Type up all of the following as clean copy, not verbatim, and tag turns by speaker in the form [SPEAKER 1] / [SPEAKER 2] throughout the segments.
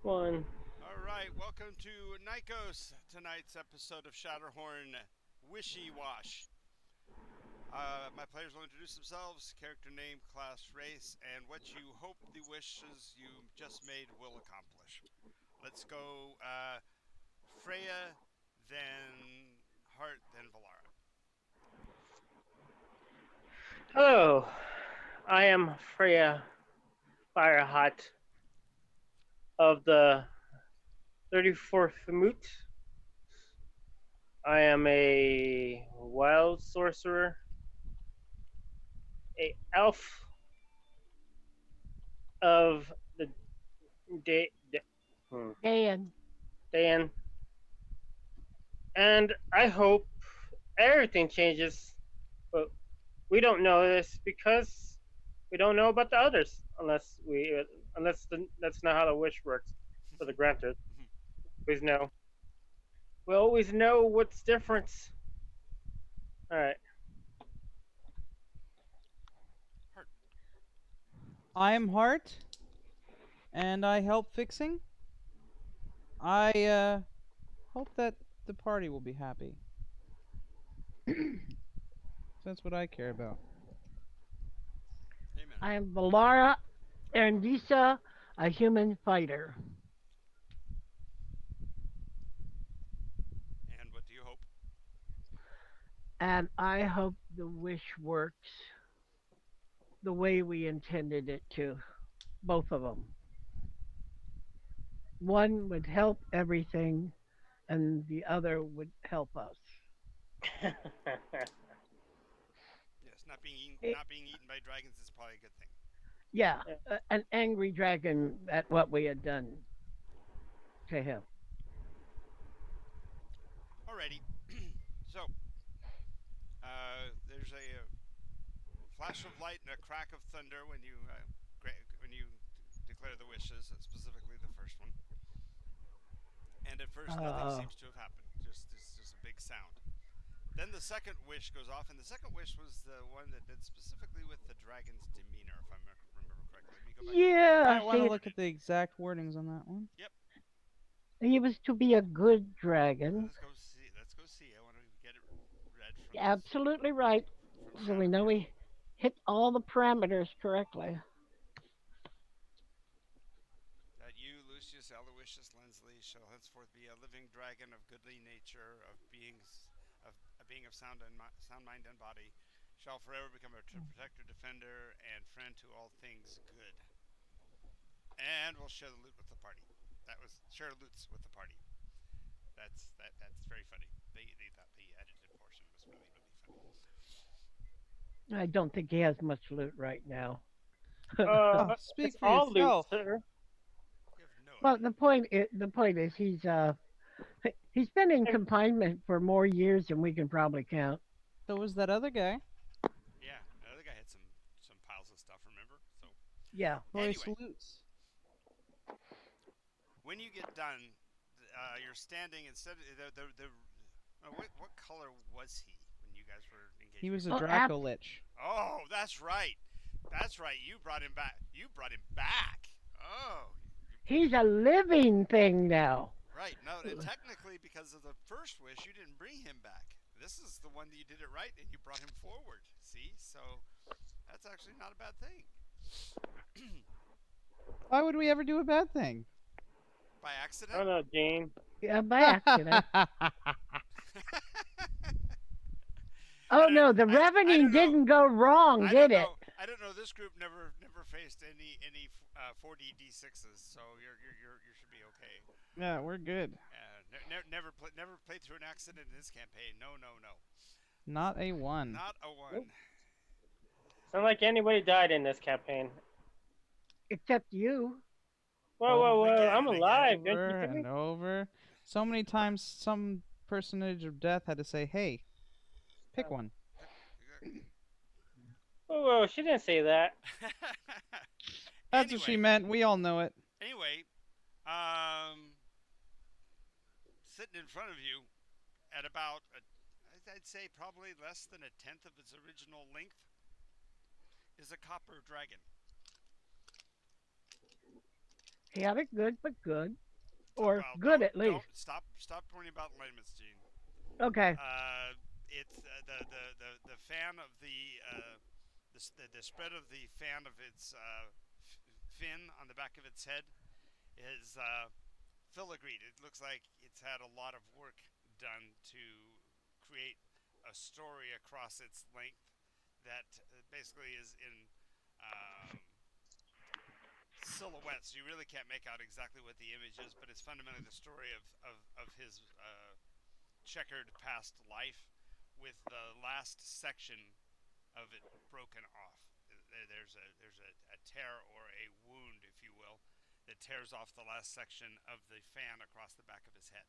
[SPEAKER 1] One.
[SPEAKER 2] All right, welcome to Nikos, tonight's episode of Shatterhorn Wishy-Wash. My players will introduce themselves, character name, class, race, and what you hope the wishes you just made will accomplish. Let's go Freya, then Hart, then Valara.
[SPEAKER 1] Hello, I am Freya Firehot of the 34th Moot. I am a wild sorcerer, a elf of the day,
[SPEAKER 3] Dan,
[SPEAKER 1] Dan, and I hope everything changes. But we don't know this because we don't know about the others, that's not how the wish works for the granters. Always know. We always know what's different. All right.
[SPEAKER 2] Hart.
[SPEAKER 4] I'm Hart, and I help fixing. I hope that the party will be happy. That's what I care about.
[SPEAKER 2] Amen.
[SPEAKER 3] I am Valara Erendisa, a human fighter.
[SPEAKER 2] And what do you hope?
[SPEAKER 3] And I hope the wish works the way we intended it to. Both of them. One would help everything, and the other would help us.
[SPEAKER 2] Yes, not being eaten,
[SPEAKER 3] It,
[SPEAKER 2] not being eaten by dragons is probably a good thing.
[SPEAKER 3] yeah, an angry dragon at what we had done to him.
[SPEAKER 2] Alrighty. So, there's a flash of light and a crack of thunder when you declare the wishes, specifically the first one. And at first, nothing
[SPEAKER 3] Uh,
[SPEAKER 2] seems to have happened. Just a big sound. Then the second wish goes off, and the second wish was the one that did specifically with the dragon's demeanor, if I remember correctly. Let me go back to the
[SPEAKER 4] You
[SPEAKER 2] original.
[SPEAKER 3] yeah,
[SPEAKER 4] might want to
[SPEAKER 3] see,
[SPEAKER 4] look at the exact wordings on that one.
[SPEAKER 2] Yep.
[SPEAKER 3] he was to be a good dragon.
[SPEAKER 2] Let's go see. Let's go see. I want to get it read from this
[SPEAKER 3] Absolutely right.
[SPEAKER 2] from
[SPEAKER 3] So we know
[SPEAKER 2] Shatterhorn.
[SPEAKER 3] we hit all the parameters correctly.
[SPEAKER 2] That you, Lucius Aloysius Lensley, shall henceforth be a living dragon of goodly nature, of a being of sound mind and body, shall forever become a protector, defender, and friend to all things good. And we'll share the loot with the party. That was share loots with the party. That's very funny. They thought the edited portion was really funny.
[SPEAKER 3] I don't think he has much loot right now.
[SPEAKER 4] Oh,
[SPEAKER 1] It's
[SPEAKER 4] speak for
[SPEAKER 1] all loot,
[SPEAKER 4] yourself.
[SPEAKER 1] sir.
[SPEAKER 2] You have no
[SPEAKER 3] Well,
[SPEAKER 2] idea.
[SPEAKER 3] the point is he's been in confinement for more years than we can probably count.
[SPEAKER 4] So was that other guy.
[SPEAKER 2] Yeah, the other guy had some piles of stuff. Remember? So
[SPEAKER 3] Yeah.
[SPEAKER 4] Roy
[SPEAKER 2] anyway,
[SPEAKER 4] salutes.
[SPEAKER 2] when you get done, you're standing instead of what color was he when you guys were
[SPEAKER 4] He
[SPEAKER 2] engaging
[SPEAKER 4] was
[SPEAKER 2] him?
[SPEAKER 4] a
[SPEAKER 3] Oh,
[SPEAKER 4] Draco Lich.
[SPEAKER 2] Oh, that's right. That's right. You brought him back. You brought him back. Oh,
[SPEAKER 3] he's a living thing now.
[SPEAKER 2] right. No, technically, because of the first wish, you didn't bring him back. This is the one that you did it right, and you brought him forward. See, so that's actually not a bad thing.
[SPEAKER 4] Why would we ever do a bad thing?
[SPEAKER 2] By
[SPEAKER 1] I
[SPEAKER 2] accident.
[SPEAKER 1] don't know, Gene.
[SPEAKER 3] Yeah, by accident.
[SPEAKER 2] I
[SPEAKER 3] Oh
[SPEAKER 2] don't.
[SPEAKER 3] no, the
[SPEAKER 2] I
[SPEAKER 3] revening
[SPEAKER 2] don't know.
[SPEAKER 3] didn't go wrong,
[SPEAKER 2] I don't
[SPEAKER 3] did it?
[SPEAKER 2] know. I don't know. This group never faced any 4D D6s, so you should be okay.
[SPEAKER 4] Yeah, we're good.
[SPEAKER 2] Never played through an accident in this campaign. No, no, no.
[SPEAKER 4] Not a one.
[SPEAKER 2] Not a one.
[SPEAKER 1] Nope. It's not like anybody died in this campaign.
[SPEAKER 3] Except you.
[SPEAKER 1] Whoa, whoa, whoa!
[SPEAKER 2] Again
[SPEAKER 1] I'm
[SPEAKER 2] and again.
[SPEAKER 1] alive. Didn't you
[SPEAKER 4] Over
[SPEAKER 1] see me?
[SPEAKER 4] and over. So many times some personage of death had to say, hey, pick one.
[SPEAKER 2] Yep, exactly.
[SPEAKER 1] Whoa, whoa! She didn't say that.
[SPEAKER 4] That's what she
[SPEAKER 2] Anyway,
[SPEAKER 4] meant. We all know it.
[SPEAKER 2] anyway, um, sitting in front of you at about I'd say probably less than a tenth of its original length is a copper dragon.
[SPEAKER 3] Chaotic good, but good. Or
[SPEAKER 2] Well,
[SPEAKER 3] good at
[SPEAKER 2] don't
[SPEAKER 3] least.
[SPEAKER 2] stop worrying about limits, Gene.
[SPEAKER 3] Okay.
[SPEAKER 2] It's the fan of the spread of the fan of its fin on the back of its head is filigreed. It looks like it's had a lot of work done to create a story across its length that basically is in silhouette, so you really can't make out exactly what the image is, but it's fundamentally the story of his checkered past life with the last section of it broken off. There's a tear or a wound, if you will, that tears off the last section of the fan across the back of his head.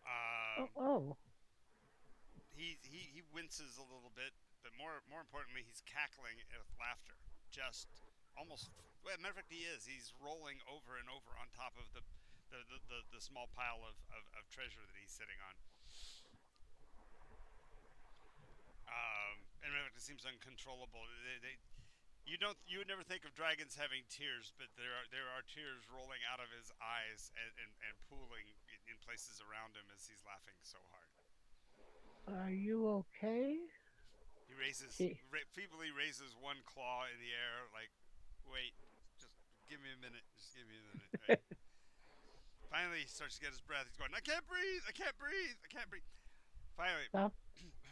[SPEAKER 3] Oh,
[SPEAKER 2] Um,
[SPEAKER 3] oh.
[SPEAKER 2] he winces a little bit, but more importantly, he's cackling with laughter. Just almost, well, matter of fact, he is. He's rolling over and over on top of the small pile of treasure that he's sitting on. And matter of fact, it seems uncontrollable. You would never think of dragons having tears, but there are tears rolling out of his eyes and pooling in places around him as he's laughing so hard.
[SPEAKER 3] Are you okay?
[SPEAKER 2] He raises
[SPEAKER 3] He,
[SPEAKER 2] feebly raises one claw in the air, like, wait, just give me a minute, just give me a minute. Right. Finally, he starts to get his breath. He's going, I can't breathe, I can't breathe, I can't breathe. Finally,
[SPEAKER 3] stop.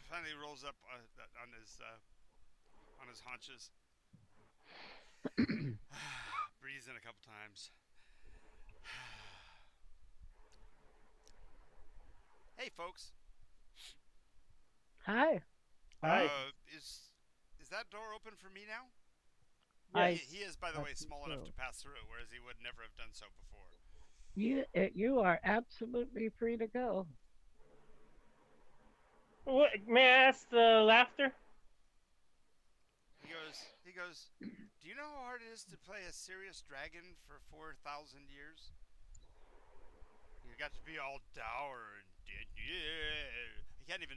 [SPEAKER 2] finally he rolls up on his haunches, breathes in a couple times. Hey, folks,
[SPEAKER 3] Hi.
[SPEAKER 1] Hi.
[SPEAKER 2] is that door open for me now?
[SPEAKER 1] Yes.
[SPEAKER 2] He is, by the
[SPEAKER 3] I
[SPEAKER 2] way,
[SPEAKER 3] think
[SPEAKER 2] small enough to
[SPEAKER 3] so.
[SPEAKER 2] pass through, whereas he would never have done so before.
[SPEAKER 3] You are absolutely free to go.
[SPEAKER 1] What, may I ask the laughter?
[SPEAKER 2] He goes, do you know how hard it is to play a serious dragon for 4,000 years? You got to be all dour and yeah. He can't even.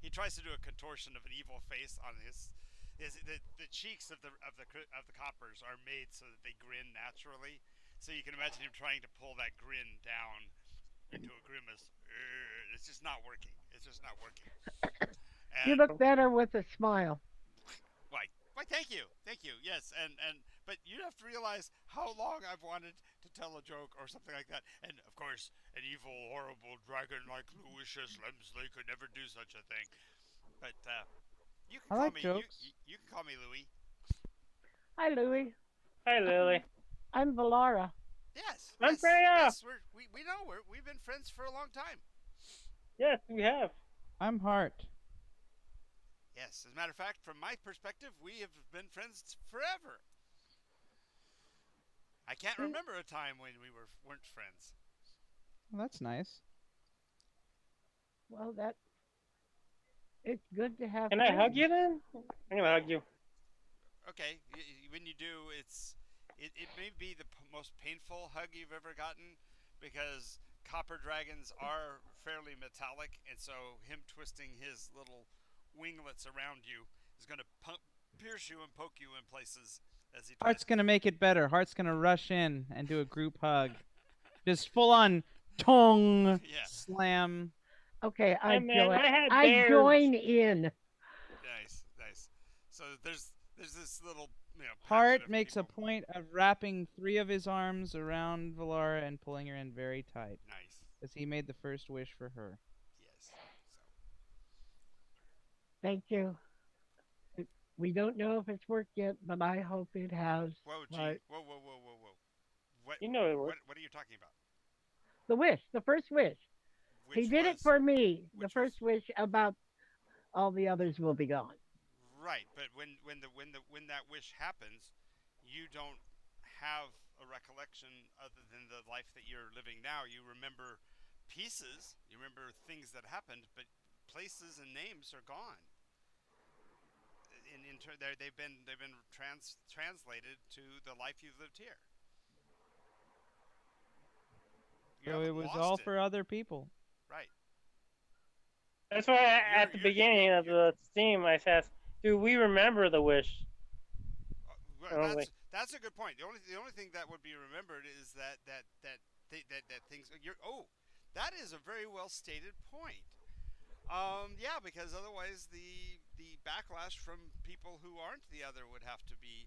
[SPEAKER 2] He tries to do a contortion of an evil face on his the cheeks of the coppers are made so that they grin naturally. So you can imagine him trying to pull that grin down into a grimace. It's just not working. It's just not working.
[SPEAKER 3] You
[SPEAKER 2] And
[SPEAKER 3] look better with a smile.
[SPEAKER 2] why? Thank you. Yes, and but you have to realize how long I've wanted to tell a joke or something like that. And of course, an evil, horrible dragon like Louisius Lemsley could never do such a thing. But you can
[SPEAKER 4] I
[SPEAKER 2] call
[SPEAKER 4] like
[SPEAKER 2] me
[SPEAKER 4] jokes.
[SPEAKER 2] you can call me Louis.
[SPEAKER 3] Hi, Louie.
[SPEAKER 1] Hi,
[SPEAKER 3] I'm,
[SPEAKER 1] Lily.
[SPEAKER 3] I'm Valara.
[SPEAKER 2] Yes,
[SPEAKER 1] I'm Freya.
[SPEAKER 2] we know we've been friends for a long time.
[SPEAKER 1] Yes, we have.
[SPEAKER 4] I'm Hart.
[SPEAKER 2] Yes, as a matter of fact, from my perspective, we have been friends forever. I can't
[SPEAKER 3] Eh,
[SPEAKER 2] remember a time when we weren't friends.
[SPEAKER 4] Well, that's nice.
[SPEAKER 3] well, that it's good to have
[SPEAKER 1] Can I hug
[SPEAKER 3] friends.
[SPEAKER 1] you then? I'm gonna hug you.
[SPEAKER 2] Okay, when you do, it may be the most painful hug you've ever gotten because copper dragons are fairly metallic, and so him twisting his little winglets around you is going to pierce you and poke you in places as he tries
[SPEAKER 4] Hart's
[SPEAKER 2] to.
[SPEAKER 4] gonna make it better. Hart's gonna rush in and do a group hug. Just full on tongue
[SPEAKER 2] Yeah,
[SPEAKER 4] slam.
[SPEAKER 3] Okay,
[SPEAKER 1] Hey man, I had
[SPEAKER 3] I
[SPEAKER 1] bears.
[SPEAKER 3] join in.
[SPEAKER 2] nice, nice. So there's this little packet
[SPEAKER 4] Hart
[SPEAKER 2] of
[SPEAKER 4] makes a
[SPEAKER 2] people.
[SPEAKER 4] point of wrapping 3 of his arms around Valara and pulling her in very tight,
[SPEAKER 2] Nice,
[SPEAKER 4] as he made the first wish for her.
[SPEAKER 2] yes. So
[SPEAKER 3] Thank you. We don't know if it's worked yet, but I hope it has.
[SPEAKER 2] whoa, Gene,
[SPEAKER 3] Right.
[SPEAKER 2] whoa. What
[SPEAKER 1] You know it
[SPEAKER 2] what
[SPEAKER 1] worked.
[SPEAKER 2] what are you talking about?
[SPEAKER 3] The wish, the first wish. He
[SPEAKER 2] Which
[SPEAKER 3] did it
[SPEAKER 2] was
[SPEAKER 3] for me. The
[SPEAKER 2] which was
[SPEAKER 3] first wish about all the others will be gone.
[SPEAKER 2] right, but when that wish happens, you don't have a recollection other than the life that you're living now. You remember pieces, you remember things that happened, but places and names are gone. They've been translated to the life you've lived here. You
[SPEAKER 4] So it
[SPEAKER 2] haven't
[SPEAKER 4] was all
[SPEAKER 2] lost it,
[SPEAKER 4] for other people.
[SPEAKER 2] right?
[SPEAKER 1] That's why at the
[SPEAKER 2] You're
[SPEAKER 1] beginning of
[SPEAKER 2] you're
[SPEAKER 1] the stream I said, "Do we remember the wish?" I don't think.
[SPEAKER 2] That's a good point. The only thing that would be remembered is that things you're that is a very well stated point. Yeah, because otherwise the backlash from people who aren't the other would have to be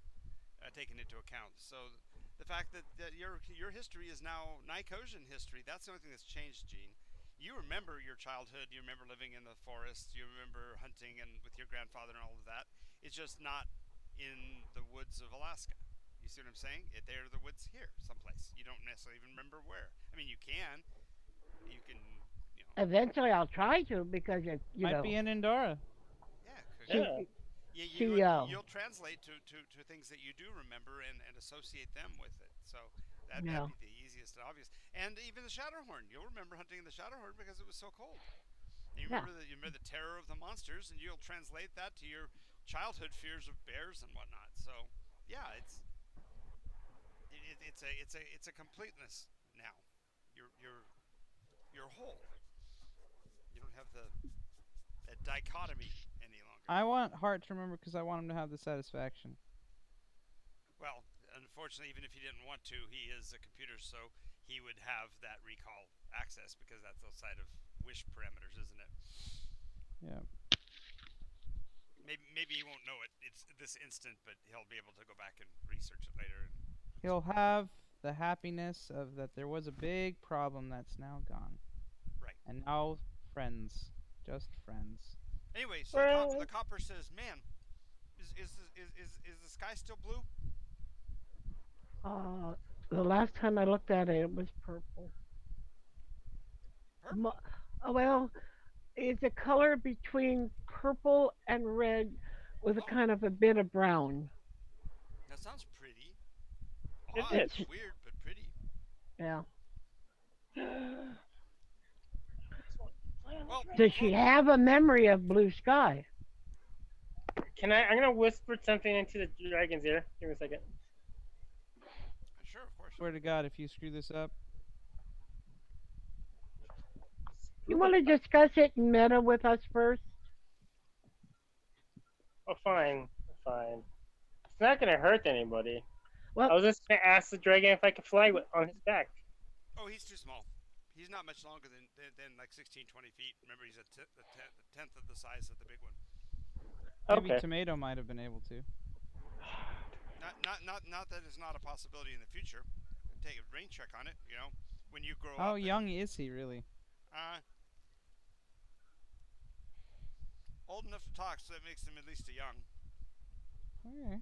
[SPEAKER 2] taken into account. So the fact that your history is now Nikosian history, that's the only thing that's changed, Gene. You remember your childhood. You remember living in the forest. You remember hunting and with your grandfather and all of that. It's just not in the woods of Alaska. You see what I'm saying? They're the woods here, someplace. You don't necessarily even remember where. I mean, you can. You can. You know.
[SPEAKER 3] Eventually, I'll try to because it,
[SPEAKER 4] Might be in Indora.
[SPEAKER 2] Yeah, because
[SPEAKER 3] she
[SPEAKER 1] Yeah.
[SPEAKER 3] she
[SPEAKER 2] you'll translate to things that you do remember and associate them with it. So that'd
[SPEAKER 3] yeah
[SPEAKER 2] be the easiest and obvious. And even the Shatterhorn, you'll remember hunting in the Shatterhorn because it was so cold. And
[SPEAKER 3] yeah.
[SPEAKER 2] you remember the terror of the monsters, and you'll translate that to your childhood fears of bears and whatnot. So yeah, it's a completeness now. You're whole. You don't have the that dichotomy any longer.
[SPEAKER 4] I want Hart to remember because I want him to have the satisfaction.
[SPEAKER 2] Well, unfortunately, even if he didn't want to, he is a computer, so he would have that recall access because that's outside of wish parameters, isn't it?
[SPEAKER 4] Yeah.
[SPEAKER 2] Maybe he won't know it. It's this instant, but he'll be able to go back and research it later. And
[SPEAKER 4] He'll have the happiness of that there was a big problem that's now gone.
[SPEAKER 2] right.
[SPEAKER 4] And now friends. Just friends.
[SPEAKER 2] Anyway, so the
[SPEAKER 1] Well,
[SPEAKER 2] copper says, "Man, is the sky still blue?"
[SPEAKER 3] Uh, the last time I looked at it, it was purple. Mo-
[SPEAKER 2] Purple.
[SPEAKER 3] well, it's a color between purple and red with a
[SPEAKER 2] Oh,
[SPEAKER 3] kind of a bit of brown.
[SPEAKER 2] that sounds pretty.
[SPEAKER 1] it
[SPEAKER 2] Odd,
[SPEAKER 1] did.
[SPEAKER 3] It's
[SPEAKER 2] weird, but pretty.
[SPEAKER 3] yeah.
[SPEAKER 2] Well,
[SPEAKER 3] Does she have a memory of blue sky?
[SPEAKER 1] Can I? I'm gonna whisper something into the dragon's ear. Give me a second.
[SPEAKER 2] sure, of course.
[SPEAKER 4] Swear to God, if you screw this up,
[SPEAKER 3] You want to discuss it in meta with us first?
[SPEAKER 1] Oh, fine, fine. It's not gonna hurt anybody. I
[SPEAKER 3] Well,
[SPEAKER 1] was just gonna ask the dragon if I could fly on his back.
[SPEAKER 2] Oh, he's too small. He's not much longer than like 16, 20 feet. Remember, he's a tenth of the size of the big one.
[SPEAKER 4] maybe
[SPEAKER 1] Okay.
[SPEAKER 4] Tomato might have been able to.
[SPEAKER 2] Not that it's not a possibility in the future. Take a rain check on it. You know, when you grow
[SPEAKER 4] How
[SPEAKER 2] up.
[SPEAKER 4] young is he really?
[SPEAKER 2] Uh, old enough to talk, so that makes him at least a young.
[SPEAKER 4] Okay.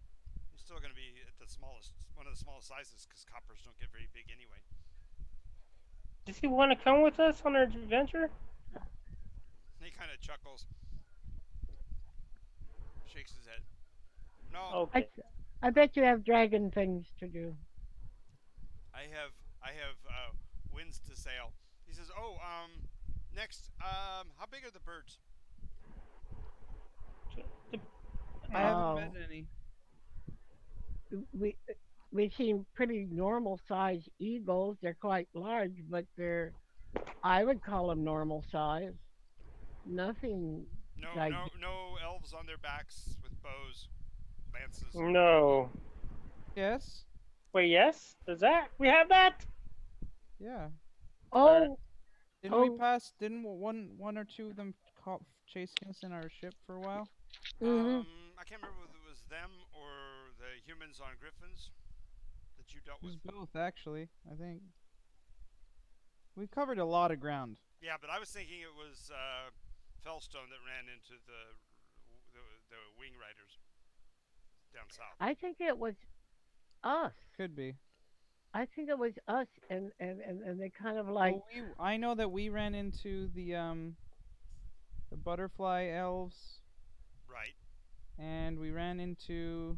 [SPEAKER 2] He's still going to be at the smallest, one of the smallest sizes, because coppers don't get very big anyway.
[SPEAKER 1] Does he want to come with us on our adventure?
[SPEAKER 2] He kind of chuckles, shakes his head. No,
[SPEAKER 1] Okay.
[SPEAKER 3] I bet you have dragon things to do.
[SPEAKER 2] I have winds to sail. He says, "Oh, next, how big are the birds?"
[SPEAKER 4] I haven't
[SPEAKER 3] Oh,
[SPEAKER 4] met any.
[SPEAKER 3] we we've seen pretty normal size eagles. They're quite large, but they're I would call them normal size. Nothing gigantic.
[SPEAKER 2] No elves on their backs with bows, lances.
[SPEAKER 1] No.
[SPEAKER 4] Yes.
[SPEAKER 1] Wait, yes? Does that? We have that?
[SPEAKER 4] Yeah.
[SPEAKER 1] Alright.
[SPEAKER 3] Oh,
[SPEAKER 4] Didn't we
[SPEAKER 3] oh,
[SPEAKER 4] pass? Didn't one or two of them chasing us in our ship for a while?
[SPEAKER 3] mm-hmm.
[SPEAKER 2] I can't remember whether it was them or the humans on griffins that you dealt
[SPEAKER 4] It was
[SPEAKER 2] with.
[SPEAKER 4] both, actually. I think we covered a lot of ground.
[SPEAKER 2] Yeah, but I was thinking it was Fellstone that ran into the, the wing riders down south.
[SPEAKER 3] I think it was us.
[SPEAKER 4] Could be.
[SPEAKER 3] I think it was us, and they kind of like,
[SPEAKER 4] I know that we ran into the butterfly elves,
[SPEAKER 2] Right.
[SPEAKER 4] and we ran into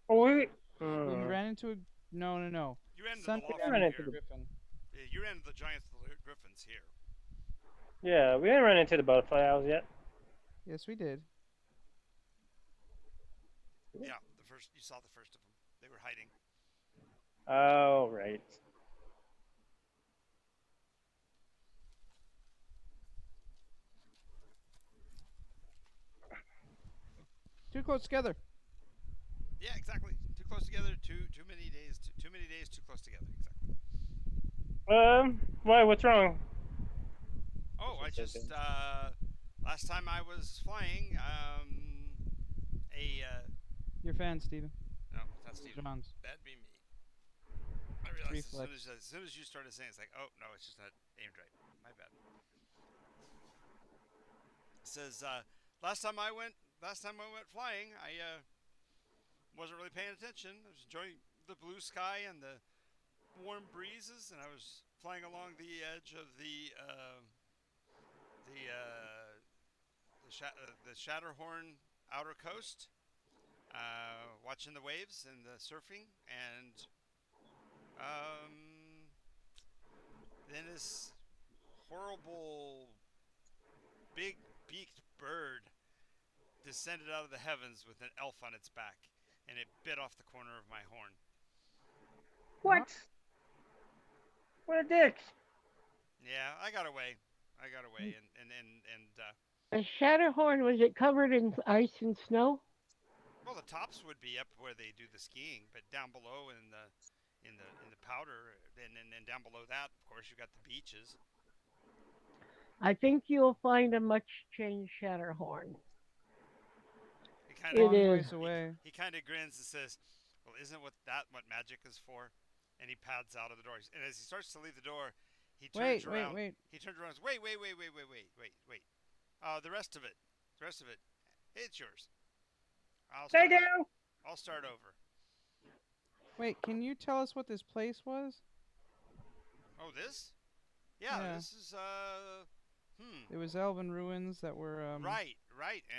[SPEAKER 1] Oh, we.
[SPEAKER 4] we ran into a no.
[SPEAKER 2] You ran into the
[SPEAKER 4] Sunday
[SPEAKER 2] law
[SPEAKER 1] We
[SPEAKER 2] firm
[SPEAKER 1] ran
[SPEAKER 4] ran
[SPEAKER 1] into
[SPEAKER 4] into a
[SPEAKER 2] here.
[SPEAKER 1] the.
[SPEAKER 4] griffin.
[SPEAKER 2] Yeah, you ran into the giant griffins here.
[SPEAKER 1] Yeah, we didn't run into the butterfly owls yet.
[SPEAKER 4] Yes, we did.
[SPEAKER 2] Yeah, you saw the first of them. They were hiding.
[SPEAKER 1] Oh, right.
[SPEAKER 4] Too close together.
[SPEAKER 2] Yeah, exactly. Too close together. Too many days. Too many days. Too close together. Exactly.
[SPEAKER 1] Why? What's wrong?
[SPEAKER 2] Oh,
[SPEAKER 1] That's
[SPEAKER 2] I
[SPEAKER 1] the same
[SPEAKER 2] just
[SPEAKER 1] thing.
[SPEAKER 2] last time I was flying, a
[SPEAKER 4] Your fan, Steven.
[SPEAKER 2] no, it's not Steven.
[SPEAKER 4] John's.
[SPEAKER 2] That'd be me. I realized
[SPEAKER 4] Reflex.
[SPEAKER 2] as soon as you started saying, it's like, oh no, it's just not aimed right. My bad. It says last time I went flying, I wasn't really paying attention. I was enjoying the blue sky and the warm breezes, and I was flying along the edge of the the Shatterhorn outer coast, watching the waves and the surfing, and um, then this horrible big beaked bird descended out of the heavens with an elf on its back, and it bit off the corner of my horn.
[SPEAKER 4] Huh?
[SPEAKER 1] What? What a dick!
[SPEAKER 2] Yeah, I got away. I got away, and
[SPEAKER 3] A Shatterhorn, was it covered in ice and snow?
[SPEAKER 2] well, the tops would be up where they do the skiing, but down below in the powder, and down below that, of course, you got the beaches.
[SPEAKER 3] I think you'll find a much changed Shatterhorn.
[SPEAKER 2] He kind of
[SPEAKER 3] It
[SPEAKER 4] Long
[SPEAKER 3] is.
[SPEAKER 4] ways away.
[SPEAKER 2] he kind of grins and says, "Well, isn't what magic is for?" And he pads out of the door. And as he starts to leave the door, he turns
[SPEAKER 4] Wait, wait,
[SPEAKER 2] around.
[SPEAKER 4] wait.
[SPEAKER 2] He turns around. And says, wait. The rest of it, it's yours. I'll
[SPEAKER 1] Stay
[SPEAKER 2] start over.
[SPEAKER 1] down.
[SPEAKER 2] I'll start over.
[SPEAKER 4] Wait, can you tell us what this place was?
[SPEAKER 2] Oh, this? Yeah,
[SPEAKER 4] Yeah.
[SPEAKER 2] this is
[SPEAKER 4] It was elven ruins that were
[SPEAKER 2] right,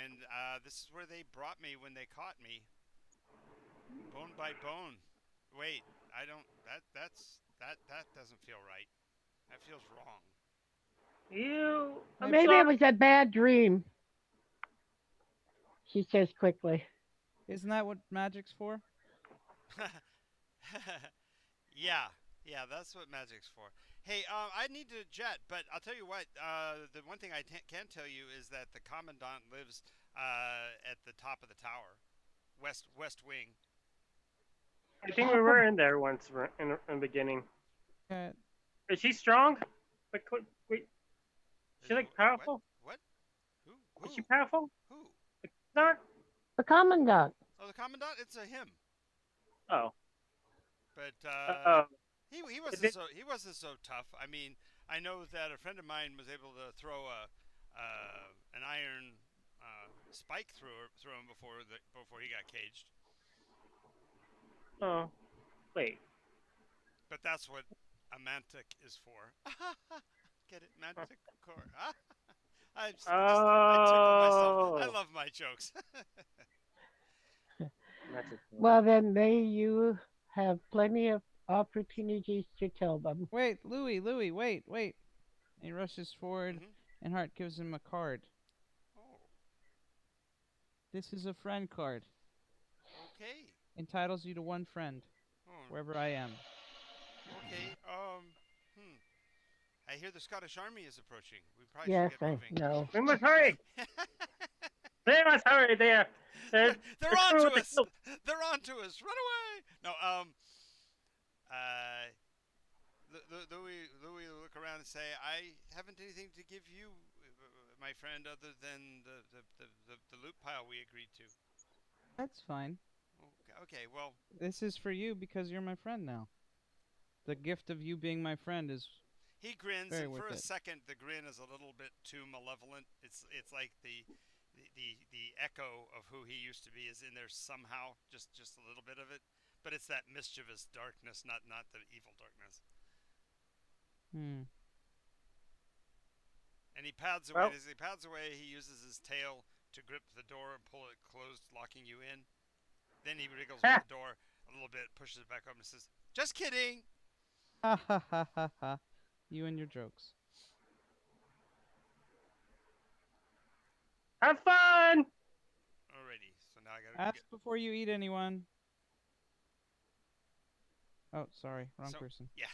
[SPEAKER 2] and this is where they brought me when they caught me, bone by bone. Wait, I don't. That doesn't feel right. That feels wrong.
[SPEAKER 1] I'm
[SPEAKER 3] Maybe it
[SPEAKER 1] sorry.
[SPEAKER 3] was a bad dream, she says quickly.
[SPEAKER 4] Isn't that what magic's for?
[SPEAKER 2] Yeah, yeah, that's what magic's for. Hey, I need to jet, but I'll tell you what. The one thing I can tell you is that the commandant lives at the top of the tower, west wing.
[SPEAKER 1] I think we
[SPEAKER 3] Top of
[SPEAKER 1] were in there once in the beginning.
[SPEAKER 4] Yeah.
[SPEAKER 1] Is she strong? Wait, is she like
[SPEAKER 2] What?
[SPEAKER 1] powerful?
[SPEAKER 2] What? Who?
[SPEAKER 1] Is she
[SPEAKER 2] Who?
[SPEAKER 1] powerful?
[SPEAKER 2] Who?
[SPEAKER 1] Not.
[SPEAKER 3] the commandant.
[SPEAKER 2] Oh, the commandant. It's a him.
[SPEAKER 1] Oh.
[SPEAKER 2] But
[SPEAKER 1] Oh.
[SPEAKER 2] he wasn't so tough. I mean, I know that a friend of mine was able to throw a an iron spike through him before he got caged.
[SPEAKER 1] Oh. Wait.
[SPEAKER 2] But that's what a mantic is for. Get it, manticore. I tickle myself. I
[SPEAKER 1] Oh.
[SPEAKER 2] love my jokes.
[SPEAKER 1] Magic.
[SPEAKER 3] Well, then you have plenty of opportunities to tell them.
[SPEAKER 4] Wait, Louis, wait. And he rushes forward,
[SPEAKER 2] hmm
[SPEAKER 4] and Hart gives him a card.
[SPEAKER 2] Oh,
[SPEAKER 4] This is a friend card.
[SPEAKER 2] okay.
[SPEAKER 4] Entitles you to one friend,
[SPEAKER 2] Oh,
[SPEAKER 4] wherever I am.
[SPEAKER 2] okay. Hmm. I hear the Scottish Army is approaching. We probably should
[SPEAKER 3] Yes,
[SPEAKER 2] get
[SPEAKER 3] I
[SPEAKER 2] moving.
[SPEAKER 3] know.
[SPEAKER 1] We must hurry. They must hurry. They're
[SPEAKER 2] They're on
[SPEAKER 1] coming
[SPEAKER 2] to
[SPEAKER 1] with the
[SPEAKER 2] us.
[SPEAKER 1] kill.
[SPEAKER 2] They're on to us. Run away. No, uh, Louis will look around and say, I haven't anything to give you, my friend, other than the loot pile we agreed to.
[SPEAKER 4] That's fine.
[SPEAKER 2] Okay, well,
[SPEAKER 4] This is for you because you're my friend now. The gift of you being my friend is
[SPEAKER 2] he grins,
[SPEAKER 4] very
[SPEAKER 2] and for
[SPEAKER 4] worth
[SPEAKER 2] a
[SPEAKER 4] it.
[SPEAKER 2] second, the grin is a little bit too malevolent. It's like the echo of who he used to be is in there somehow, just a little bit of it, but it's that mischievous darkness, not the evil darkness.
[SPEAKER 4] Hmm.
[SPEAKER 2] And he pads away.
[SPEAKER 1] Well,
[SPEAKER 2] And as he pads away, he uses his tail to grip the door and pull it closed, locking you in. Then he wriggles with
[SPEAKER 1] ha,
[SPEAKER 2] the door a little bit, pushes it back up, and says, "Just kidding."
[SPEAKER 4] Ha ha ha ha ha. You and your jokes.
[SPEAKER 1] have fun.
[SPEAKER 2] Alrighty, so now I gotta go get.
[SPEAKER 4] Ask before you eat anyone. Oh, sorry, wrong
[SPEAKER 2] So
[SPEAKER 4] person.
[SPEAKER 2] yeah,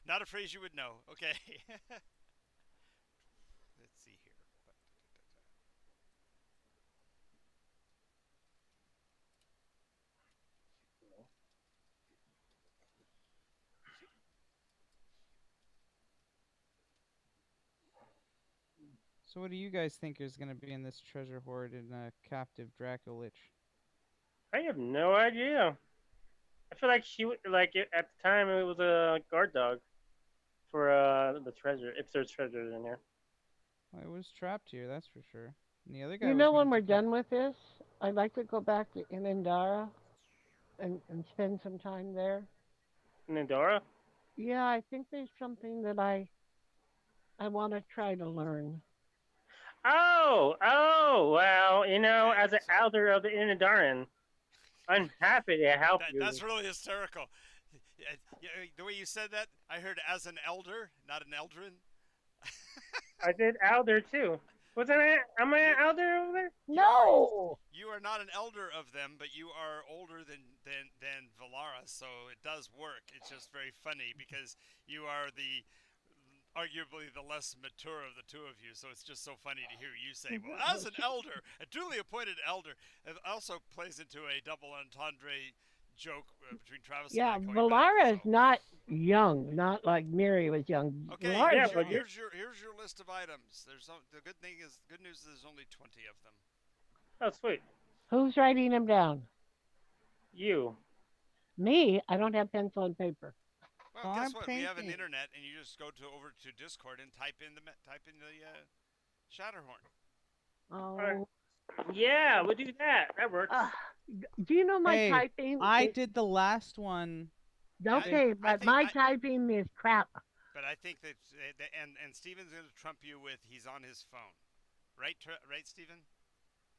[SPEAKER 2] not a phrase you would know. Okay. Let's see here.
[SPEAKER 4] So what do you guys think is going to be in this treasure hoard in captive Dracolich?
[SPEAKER 1] I have no idea. I feel like at the time it was a guard dog for the treasure. If there's treasures in there.
[SPEAKER 4] Well, it was trapped here, that's for sure. And the other guy
[SPEAKER 3] You
[SPEAKER 4] was
[SPEAKER 3] know,
[SPEAKER 4] going
[SPEAKER 3] when
[SPEAKER 4] to
[SPEAKER 3] we're
[SPEAKER 4] take it.
[SPEAKER 3] done with this, I'd like to go back to Inandara and spend some time there.
[SPEAKER 1] Nindora?
[SPEAKER 3] Yeah, I think there's something that I want to try to learn.
[SPEAKER 1] Oh, well,
[SPEAKER 2] Okay,
[SPEAKER 1] as an
[SPEAKER 2] so
[SPEAKER 1] elder of the Innidaran, I'm happy to help
[SPEAKER 2] that's
[SPEAKER 1] you.
[SPEAKER 2] really hysterical. The way you said that, I heard as an elder, not an eldrin.
[SPEAKER 1] I did elder too. Am I an
[SPEAKER 2] you
[SPEAKER 1] elder over there?
[SPEAKER 2] you are
[SPEAKER 3] No.
[SPEAKER 2] you are not an elder of them, but you are older than Valara, so it does work. It's just very funny because you are the arguably the less mature of the two of you, so it's just so funny to hear you say, well, as an elder, a duly appointed elder. It also plays into a double entendre joke between Travis and
[SPEAKER 3] Yeah,
[SPEAKER 2] I coming back.
[SPEAKER 3] Valara
[SPEAKER 2] So
[SPEAKER 3] is not young, not like Miri was young.
[SPEAKER 2] okay,
[SPEAKER 3] Valara's
[SPEAKER 1] Yeah,
[SPEAKER 2] here's your
[SPEAKER 1] but
[SPEAKER 3] young.
[SPEAKER 1] you're.
[SPEAKER 2] here's your here's your list of items. The good news is there's only 20 of them.
[SPEAKER 1] Oh, sweet.
[SPEAKER 3] Who's writing them down?
[SPEAKER 1] You.
[SPEAKER 3] Me? I don't have pencil and paper.
[SPEAKER 2] Well,
[SPEAKER 4] Well,
[SPEAKER 2] guess
[SPEAKER 4] I'm
[SPEAKER 2] what? We have an
[SPEAKER 4] painting.
[SPEAKER 2] internet, and you just go to over to Discord and type in the Shatterhorn.
[SPEAKER 1] Alright.
[SPEAKER 3] Oh,
[SPEAKER 1] Yeah, we'll do that. That works.
[SPEAKER 3] uh, do you know my
[SPEAKER 4] Hey,
[SPEAKER 3] typing?
[SPEAKER 4] I did the last one.
[SPEAKER 2] I,
[SPEAKER 3] Okay,
[SPEAKER 2] I
[SPEAKER 3] but
[SPEAKER 2] think
[SPEAKER 3] my
[SPEAKER 2] I,
[SPEAKER 3] typing is crap.
[SPEAKER 2] but I think that and Steven's going to trump you with he's on his phone, right? Right, Steven?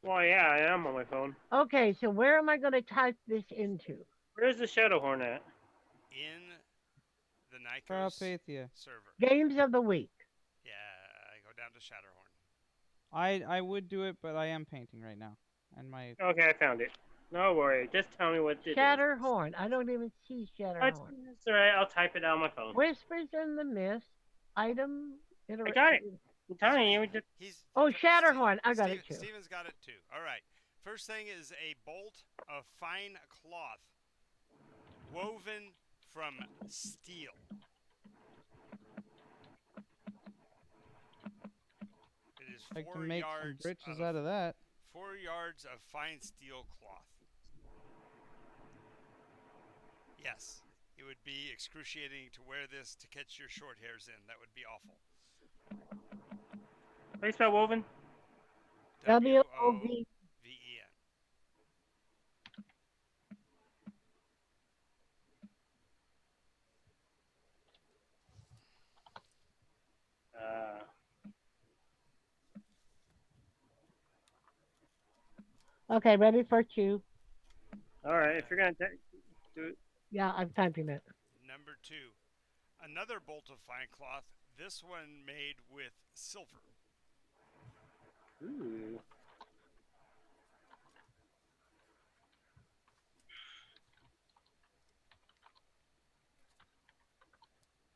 [SPEAKER 1] Well, yeah, I am on my phone.
[SPEAKER 3] Okay, so where am I going to type this into?
[SPEAKER 1] Where's the Shadowhorn at?
[SPEAKER 2] In the Nikos
[SPEAKER 4] Parapathia.
[SPEAKER 2] server.
[SPEAKER 3] Games of the week.
[SPEAKER 2] Yeah, I go down to Shatterhorn.
[SPEAKER 4] I would do it, but I am painting right now. And my
[SPEAKER 1] Okay, I found it. No worry. Just tell me what it is.
[SPEAKER 3] Shatterhorn. I don't even see Shatterhorn.
[SPEAKER 1] It's alright. I'll type it on my phone.
[SPEAKER 3] Whispers in the Mist. Item.
[SPEAKER 1] I got it. I'm telling you.
[SPEAKER 3] Oh, Shatterhorn. I got it too.
[SPEAKER 2] Steven's got it too. All right. First thing is a bolt of fine cloth woven from steel. It is
[SPEAKER 4] like to
[SPEAKER 2] 4
[SPEAKER 4] make some
[SPEAKER 2] yards
[SPEAKER 4] britches
[SPEAKER 2] of
[SPEAKER 4] out of that.
[SPEAKER 2] 4 yards of fine steel cloth. Yes, it would be excruciating to wear this to catch your short hairs in. That would be awful.
[SPEAKER 1] How do you spell woven?
[SPEAKER 3] WOV.
[SPEAKER 2] WOVEN.
[SPEAKER 3] Okay, ready for two.
[SPEAKER 1] All right. If you're gonna do it.
[SPEAKER 3] Yeah, I'm typing it.
[SPEAKER 2] Number 2. Another bolt of fine cloth, this one made with silver.
[SPEAKER 1] Ooh.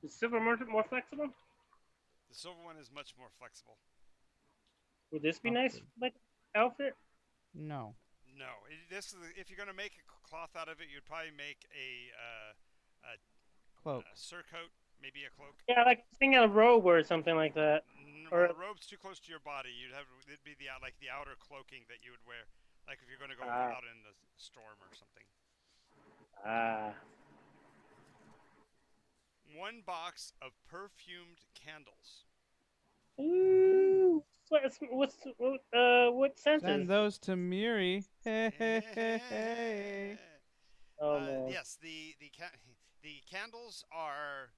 [SPEAKER 1] Is silver more flexible?
[SPEAKER 2] The silver one is much more flexible.
[SPEAKER 1] Would this be nice, like outfit?
[SPEAKER 4] No.
[SPEAKER 2] No, if you're going to make a cloth out of it, you'd probably make a
[SPEAKER 4] Cloak.
[SPEAKER 2] surcoat, maybe a cloak.
[SPEAKER 1] Yeah, like thinking a robe or something like that.
[SPEAKER 2] Well, the robe's too close to your body. It'd be the outer cloaking that you would wear, like if you're going to go out in the storm or something. One box of perfumed candles.
[SPEAKER 1] Ooh. What scent
[SPEAKER 4] Send
[SPEAKER 1] is?
[SPEAKER 4] those to Miri. Hey, hey, hey, hey.
[SPEAKER 1] Oh man.
[SPEAKER 2] Yes, the candles are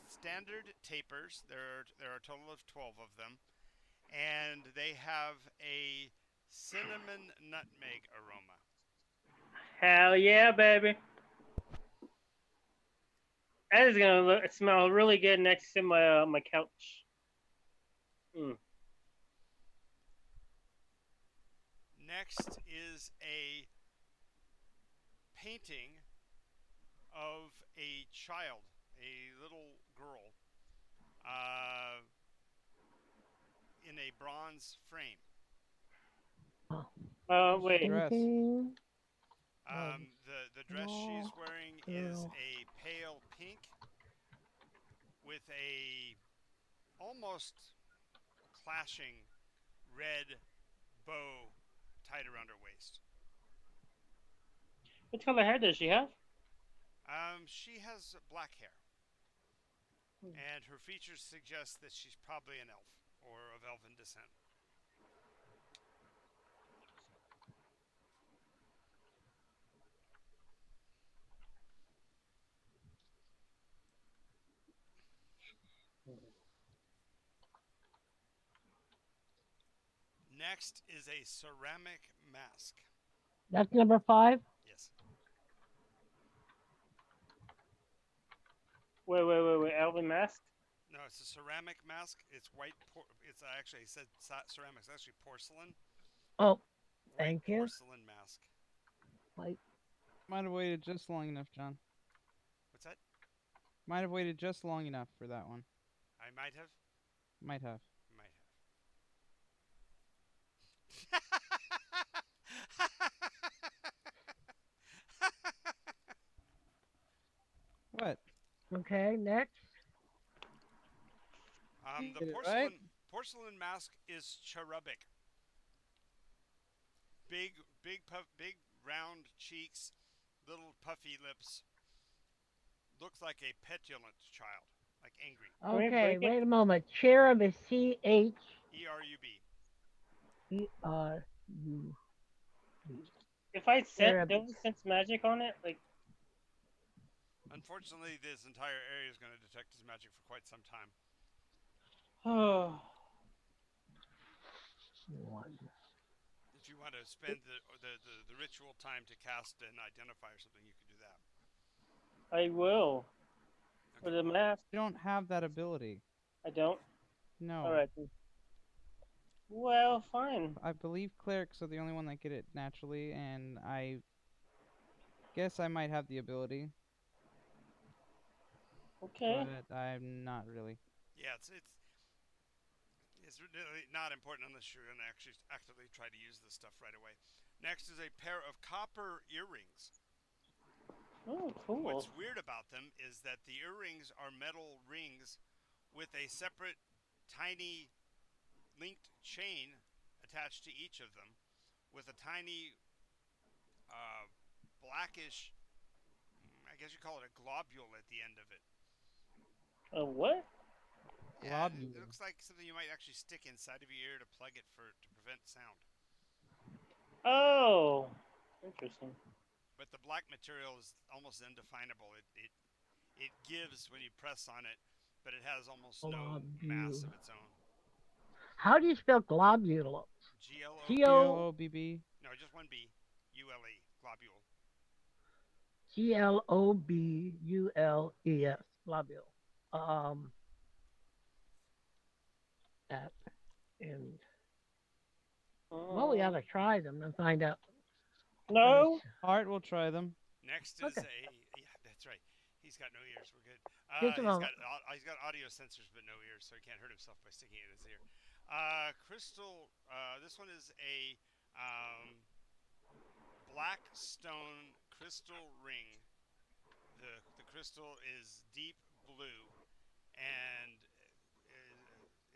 [SPEAKER 2] standard tapers. There are a total of 12 of them, and they have a cinnamon nutmeg aroma.
[SPEAKER 1] Hell yeah, baby. That is gonna smell really good next to my couch. Mm.
[SPEAKER 2] Next is a painting of a child, a little girl, in a bronze frame.
[SPEAKER 1] Wait.
[SPEAKER 4] Dress.
[SPEAKER 2] The dress she's wearing is a pale pink with a almost clashing red bow tied around her waist.
[SPEAKER 1] What color hair does she have?
[SPEAKER 2] She has black hair, and her features suggest that she's probably an elf or of elven descent. Next is a ceramic mask.
[SPEAKER 3] That's number 5.
[SPEAKER 2] Yes.
[SPEAKER 1] Wait. Alvin masked?
[SPEAKER 2] No, it's a ceramic mask. It's white. It's actually it said ceramics. It's actually porcelain.
[SPEAKER 3] Oh,
[SPEAKER 2] White
[SPEAKER 3] thank you.
[SPEAKER 2] porcelain mask.
[SPEAKER 3] Like,
[SPEAKER 4] Might have waited just long enough, John.
[SPEAKER 2] What's that?
[SPEAKER 4] Might have waited just long enough for that one.
[SPEAKER 2] I might have.
[SPEAKER 4] Might have.
[SPEAKER 2] Might have.
[SPEAKER 4] What?
[SPEAKER 3] okay, next.
[SPEAKER 2] The
[SPEAKER 4] Get it right?
[SPEAKER 2] porcelain mask is cherubic. Big round cheeks, little puffy lips. Looks like a petulant child, like angry.
[SPEAKER 1] Can we
[SPEAKER 3] Okay,
[SPEAKER 1] break it?
[SPEAKER 3] wait a moment. Cherub is CHERUB.
[SPEAKER 2] ERUB.
[SPEAKER 1] If I
[SPEAKER 3] Cherub.
[SPEAKER 1] don't sense magic on it, like,
[SPEAKER 2] Unfortunately, this entire area is going to detect his magic for quite some time.
[SPEAKER 1] oh,
[SPEAKER 3] One.
[SPEAKER 2] If you want to spend the ritual time to cast an identify or something, you could do that.
[SPEAKER 1] I will. For
[SPEAKER 2] Okay.
[SPEAKER 1] the mask,
[SPEAKER 4] You don't have that ability.
[SPEAKER 1] I don't. All
[SPEAKER 4] No.
[SPEAKER 1] right. Well, fine.
[SPEAKER 4] I believe clerics are the only one that get it naturally, and I guess I might have the ability,
[SPEAKER 1] Okay.
[SPEAKER 4] but I'm not really.
[SPEAKER 2] Yeah, it's really not important unless you're going to actually actively try to use this stuff right away. Next is a pair of copper earrings.
[SPEAKER 1] Oh, cool.
[SPEAKER 2] What's weird about them is that the earrings are metal rings with a separate tiny linked chain attached to each of them with a tiny uh, blackish, I guess you call it a globule at the end of it.
[SPEAKER 1] What?
[SPEAKER 2] Yeah, it
[SPEAKER 4] Globule.
[SPEAKER 2] looks like something you might actually stick inside of your ear to plug it to prevent sound.
[SPEAKER 1] Oh, interesting.
[SPEAKER 2] But the black material is almost indefinable. It gives when you press on it, but it has almost no mass
[SPEAKER 3] Globule.
[SPEAKER 2] of its own.
[SPEAKER 3] How do you spell globule?
[SPEAKER 2] G L O
[SPEAKER 3] G
[SPEAKER 2] B.
[SPEAKER 4] G L
[SPEAKER 3] O
[SPEAKER 4] O B B.
[SPEAKER 2] No, just one B. ULE. Globule.
[SPEAKER 3] GLOBULES. Globule. Um, at and well, we ought
[SPEAKER 1] Um,
[SPEAKER 3] to try them and find out. Let me.
[SPEAKER 1] no.
[SPEAKER 4] Art will try them.
[SPEAKER 2] Next is
[SPEAKER 3] Okay,
[SPEAKER 2] a yeah, that's right. He's got no ears. We're good.
[SPEAKER 3] just a moment.
[SPEAKER 2] He's got audio sensors but no ears, so he can't hurt himself by sticking it in his ear. Crystal. This one is a black stone crystal ring. The crystal is deep blue and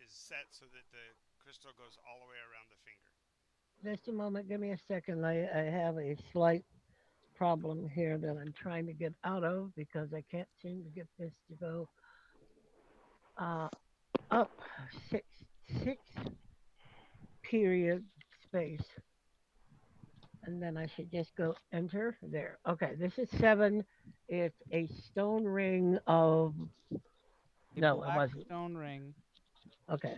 [SPEAKER 2] is set so that the crystal goes all the way around the finger.
[SPEAKER 3] Just a moment. Give me a second. I have a slight problem here that I'm trying to get out of because I can't seem to get this to go uh, up six period space, and then I should just go enter there. Okay, this is 7. It's a stone ring of
[SPEAKER 4] A
[SPEAKER 3] no, it
[SPEAKER 4] black
[SPEAKER 3] wasn't.
[SPEAKER 4] stone ring.
[SPEAKER 3] Okay,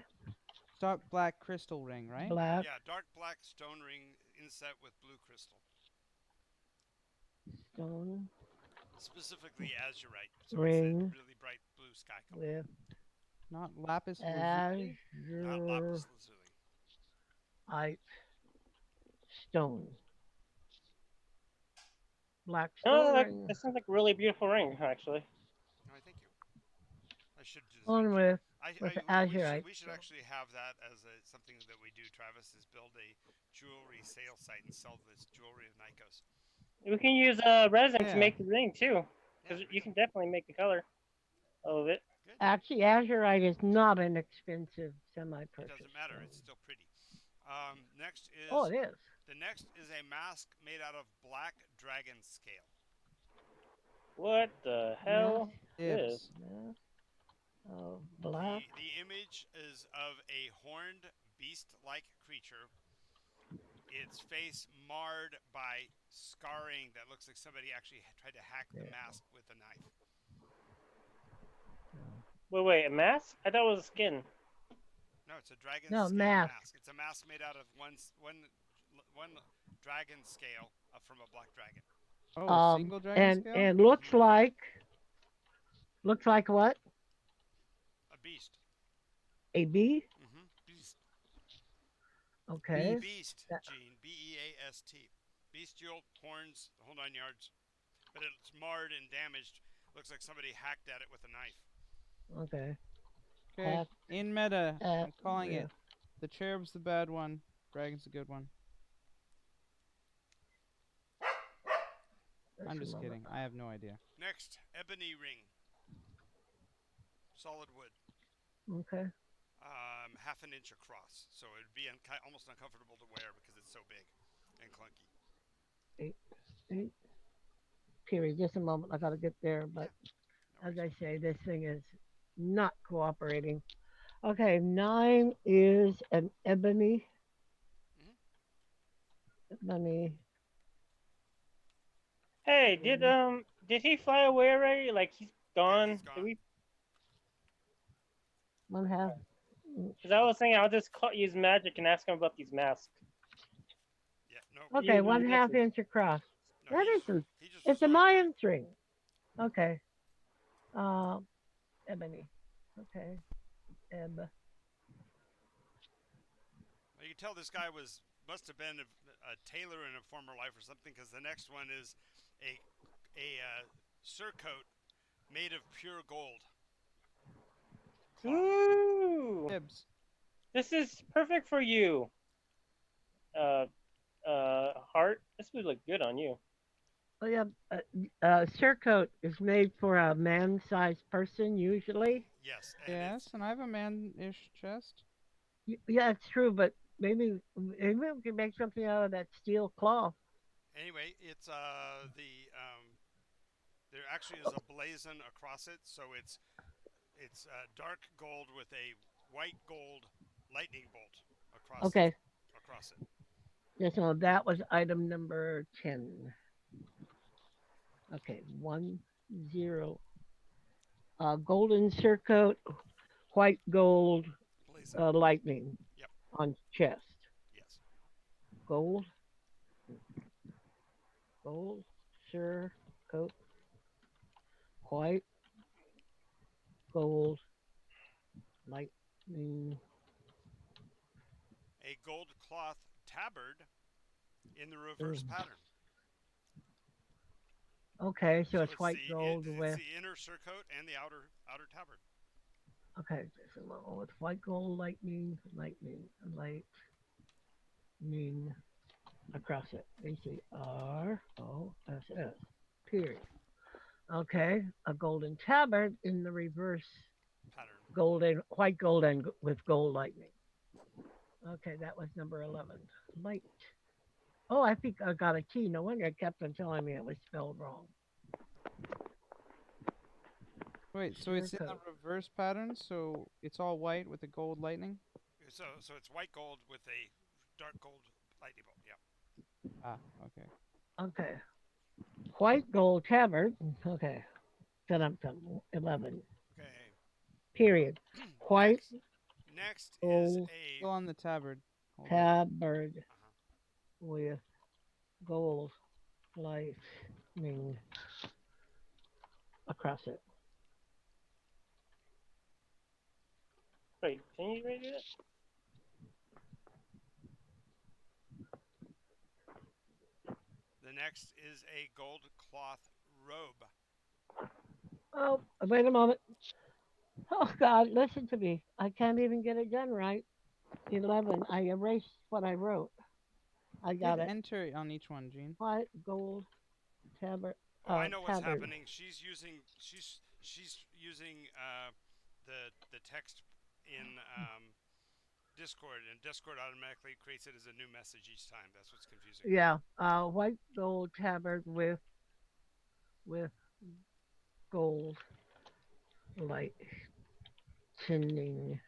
[SPEAKER 4] Dark black crystal ring, right?
[SPEAKER 3] black
[SPEAKER 2] Yeah, dark black stone ring inset with blue crystal,
[SPEAKER 3] stone
[SPEAKER 2] specifically azurite. So it's that
[SPEAKER 3] ring
[SPEAKER 2] really bright blue sky color,
[SPEAKER 3] with
[SPEAKER 4] Not lapis lazuli.
[SPEAKER 2] not
[SPEAKER 3] azure
[SPEAKER 2] lapis lazuli.
[SPEAKER 3] stone. Black
[SPEAKER 1] No,
[SPEAKER 3] stone ring
[SPEAKER 1] that sounds like a really beautiful ring, actually.
[SPEAKER 2] No, I thank you. I should design.
[SPEAKER 3] on with
[SPEAKER 2] We
[SPEAKER 3] azurite
[SPEAKER 2] should
[SPEAKER 3] stone.
[SPEAKER 2] actually have that as something that we do. Travis is build a jewelry sale site and sell this jewelry of Nikos.
[SPEAKER 1] We can use resin to
[SPEAKER 4] Yeah.
[SPEAKER 1] make the ring too,
[SPEAKER 2] Yeah,
[SPEAKER 1] because
[SPEAKER 2] there we
[SPEAKER 1] you
[SPEAKER 2] go.
[SPEAKER 1] can definitely make the color of it.
[SPEAKER 2] Good.
[SPEAKER 3] Actually, azurite is not an expensive
[SPEAKER 2] It doesn't
[SPEAKER 3] semi-precious
[SPEAKER 2] matter. It's
[SPEAKER 3] stone.
[SPEAKER 2] still pretty.
[SPEAKER 3] Oh, it is.
[SPEAKER 2] The next is a mask made out of black dragon scale.
[SPEAKER 1] What the
[SPEAKER 3] Mass,
[SPEAKER 1] hell? This?
[SPEAKER 4] Dibs.
[SPEAKER 3] mass of black.
[SPEAKER 2] The image is of a horned beast-like creature. Its face marred by scarring that looks like somebody actually tried to hack the
[SPEAKER 3] Yeah.
[SPEAKER 2] mask with a knife.
[SPEAKER 1] Wait, a mask? I thought it was a skin.
[SPEAKER 2] No, it's a dragon
[SPEAKER 3] No,
[SPEAKER 2] scale
[SPEAKER 3] mask.
[SPEAKER 2] mask. It's a mask made out of one dragon scale from a black dragon.
[SPEAKER 4] Oh, a single dragon scale?
[SPEAKER 3] And
[SPEAKER 2] Mm-hmm.
[SPEAKER 3] looks like what?
[SPEAKER 2] A beast.
[SPEAKER 3] A bee.
[SPEAKER 2] Mm-hmm. Beast.
[SPEAKER 3] Okay.
[SPEAKER 4] Beast.
[SPEAKER 2] Beast,
[SPEAKER 3] That,
[SPEAKER 2] Gene. Beast. Bestial horns, the whole 9 yards. But it's marred and damaged. Looks like somebody hacked at it with a knife.
[SPEAKER 3] okay.
[SPEAKER 4] Okay.
[SPEAKER 3] Hack
[SPEAKER 4] In meta,
[SPEAKER 3] at
[SPEAKER 4] I'm calling it.
[SPEAKER 3] with.
[SPEAKER 4] The cherub's the bad one. Dragon's the good one. I'm
[SPEAKER 3] Just a
[SPEAKER 4] just
[SPEAKER 3] moment.
[SPEAKER 4] kidding. I have no idea.
[SPEAKER 2] Next, ebony ring. Solid wood.
[SPEAKER 3] Okay.
[SPEAKER 2] Half an inch across. So it would be almost uncomfortable to wear because it's so big and clunky.
[SPEAKER 3] Eight. Eight. Period. Just a moment. I gotta get there. But
[SPEAKER 2] Yeah, no
[SPEAKER 3] as
[SPEAKER 2] worries.
[SPEAKER 3] I say, this thing is not cooperating. Okay. 9 is an ebony.
[SPEAKER 2] Mm-hmm.
[SPEAKER 3] Ebony.
[SPEAKER 1] Hey,
[SPEAKER 3] Ebony.
[SPEAKER 1] did he fly away already? Like he's
[SPEAKER 2] Yeah, he's
[SPEAKER 1] gone? Did
[SPEAKER 2] gone.
[SPEAKER 1] we?
[SPEAKER 3] 1/2 inch.
[SPEAKER 1] Because I was thinking I'll just use magic and ask him about these masks.
[SPEAKER 2] Yeah, nope.
[SPEAKER 3] Okay.
[SPEAKER 1] Use my
[SPEAKER 3] 1/2
[SPEAKER 1] message.
[SPEAKER 3] inch across.
[SPEAKER 2] No,
[SPEAKER 3] That isn't.
[SPEAKER 2] he just
[SPEAKER 3] It's
[SPEAKER 2] was
[SPEAKER 3] a
[SPEAKER 2] not.
[SPEAKER 3] Mayan string. Okay. Um. Ebony. Okay. Eb.
[SPEAKER 2] Well, you can tell this guy must have been a tailor in a former life or something because the next one is a a surcoat made of pure gold cloth.
[SPEAKER 1] Ooh,
[SPEAKER 4] Dibs.
[SPEAKER 1] this is perfect for you. Uh, Heart. This would look good on you.
[SPEAKER 3] Oh yeah. Surcoat is made for a man-sized person usually.
[SPEAKER 2] Yes, and it's
[SPEAKER 4] Yes, and I have a man-ish chest.
[SPEAKER 3] Yeah, it's true, but maybe we can make something out of that steel cloth.
[SPEAKER 2] anyway, it's the there actually is a blazon across it, so it's dark gold with a white gold lightning bolt
[SPEAKER 3] Okay,
[SPEAKER 2] across it.
[SPEAKER 3] yes, no, that was item number 10. Okay, 1 0. Golden surcoat, white gold,
[SPEAKER 2] Blazon.
[SPEAKER 3] lightning
[SPEAKER 2] Yep.
[SPEAKER 3] on chest.
[SPEAKER 2] Yes.
[SPEAKER 3] Gold, gold, surcoat, white, gold, lightning.
[SPEAKER 2] A gold cloth tabard in the reverse
[SPEAKER 3] Ooh.
[SPEAKER 2] pattern.
[SPEAKER 3] Okay, so
[SPEAKER 2] So
[SPEAKER 3] it's white gold
[SPEAKER 2] it's
[SPEAKER 3] with.
[SPEAKER 2] the inner surcoat and the outer tabard.
[SPEAKER 3] Okay, just a moment. With white gold, lightning across it. ACROSS. Period. Okay, a golden tabard in the reverse,
[SPEAKER 2] Pattern.
[SPEAKER 3] white gold and with gold lightning. Okay, that was number 11. Light. Oh, I think I got a key. No wonder I kept on telling me it was spelled wrong.
[SPEAKER 4] Wait, so
[SPEAKER 3] Sheer
[SPEAKER 4] it's in the
[SPEAKER 3] coat.
[SPEAKER 4] reverse pattern, so it's all white with the gold lightning?
[SPEAKER 2] So it's white gold with a dark gold lightning bolt. Yeah.
[SPEAKER 4] Ah, okay.
[SPEAKER 3] Okay, white gold tabard. Okay, done 11.
[SPEAKER 2] Okay.
[SPEAKER 3] Period. White
[SPEAKER 2] next next is
[SPEAKER 3] gold
[SPEAKER 2] a
[SPEAKER 4] Still on the tabard. Hold up.
[SPEAKER 3] tabard
[SPEAKER 2] uh
[SPEAKER 3] with gold lightning across it.
[SPEAKER 1] Wait, can you read it?
[SPEAKER 2] the next is a gold cloth robe.
[SPEAKER 3] Oh, wait a moment. Oh God, listen to me. I can't even get it done right. 11. I erased what I wrote. I
[SPEAKER 4] Hit
[SPEAKER 3] got it.
[SPEAKER 4] enter on each one, Gene.
[SPEAKER 3] White gold tabard.
[SPEAKER 2] Oh, I know what's
[SPEAKER 3] Tabard.
[SPEAKER 2] happening. She's using the text in Discord, and Discord automatically creates it as a new message each time. That's what's confusing.
[SPEAKER 3] Yeah, white gold tabard with gold lightning,
[SPEAKER 2] And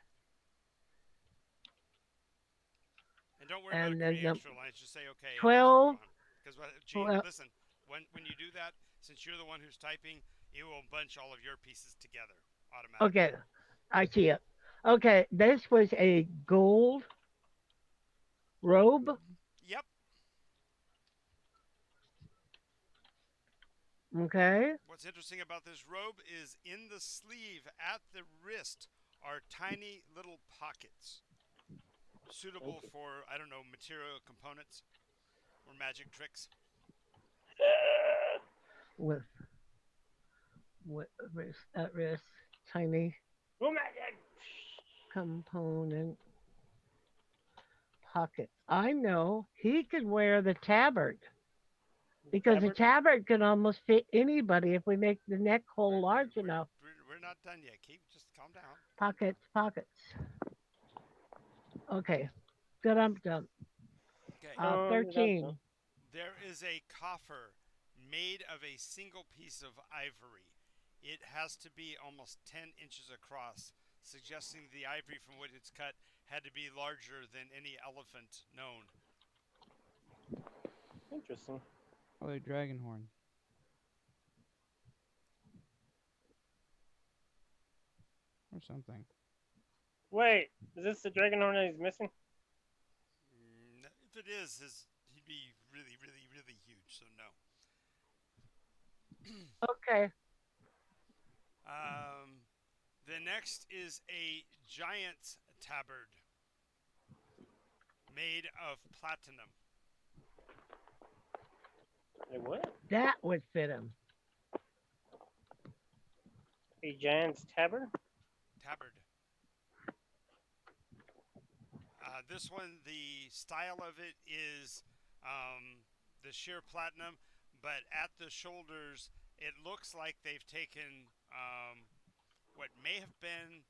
[SPEAKER 2] don't worry about
[SPEAKER 3] and then
[SPEAKER 2] creating
[SPEAKER 3] the
[SPEAKER 2] extra lines. Just say okay and just move
[SPEAKER 3] 12.
[SPEAKER 2] on. Because Gene,
[SPEAKER 3] 12
[SPEAKER 2] listen, when you do that, since you're the one who's typing, it will bunch all of your pieces together automatically.
[SPEAKER 3] okay, I see it. Okay, this was a gold robe.
[SPEAKER 2] Yep.
[SPEAKER 3] Okay,
[SPEAKER 2] What's interesting about this robe is in the sleeve at the wrist are tiny little pockets suitable for, I don't know, material components or magic tricks.
[SPEAKER 3] with wrist at wrist, tiny
[SPEAKER 1] Oh my god!
[SPEAKER 3] component pockets. I know he could wear the tabard because the
[SPEAKER 1] Tabard?
[SPEAKER 3] tabard can almost fit anybody if we make the neck hole large enough.
[SPEAKER 2] We're not done yet. Just calm down. Calm down.
[SPEAKER 3] Pockets, pockets. Okay, good. I'm done.
[SPEAKER 2] Okay.
[SPEAKER 1] That's no.
[SPEAKER 3] 13
[SPEAKER 2] There is a coffer made of a single piece of ivory. It has to be almost 10 inches across, suggesting the ivory from which it's cut had to be larger than any elephant known.
[SPEAKER 1] Interesting.
[SPEAKER 4] Probably dragon horn or something.
[SPEAKER 1] Wait, is this the dragon horn that he's missing?
[SPEAKER 2] If it is, he'd be really, really, really huge. So no.
[SPEAKER 3] Okay,
[SPEAKER 2] The next is a giant tabard made of platinum.
[SPEAKER 1] Wait, what?
[SPEAKER 3] that would fit him.
[SPEAKER 1] A giant's tabard?
[SPEAKER 2] Tabard. This one, the style of it is the sheer platinum, but at the shoulders, it looks like they've taken what may have been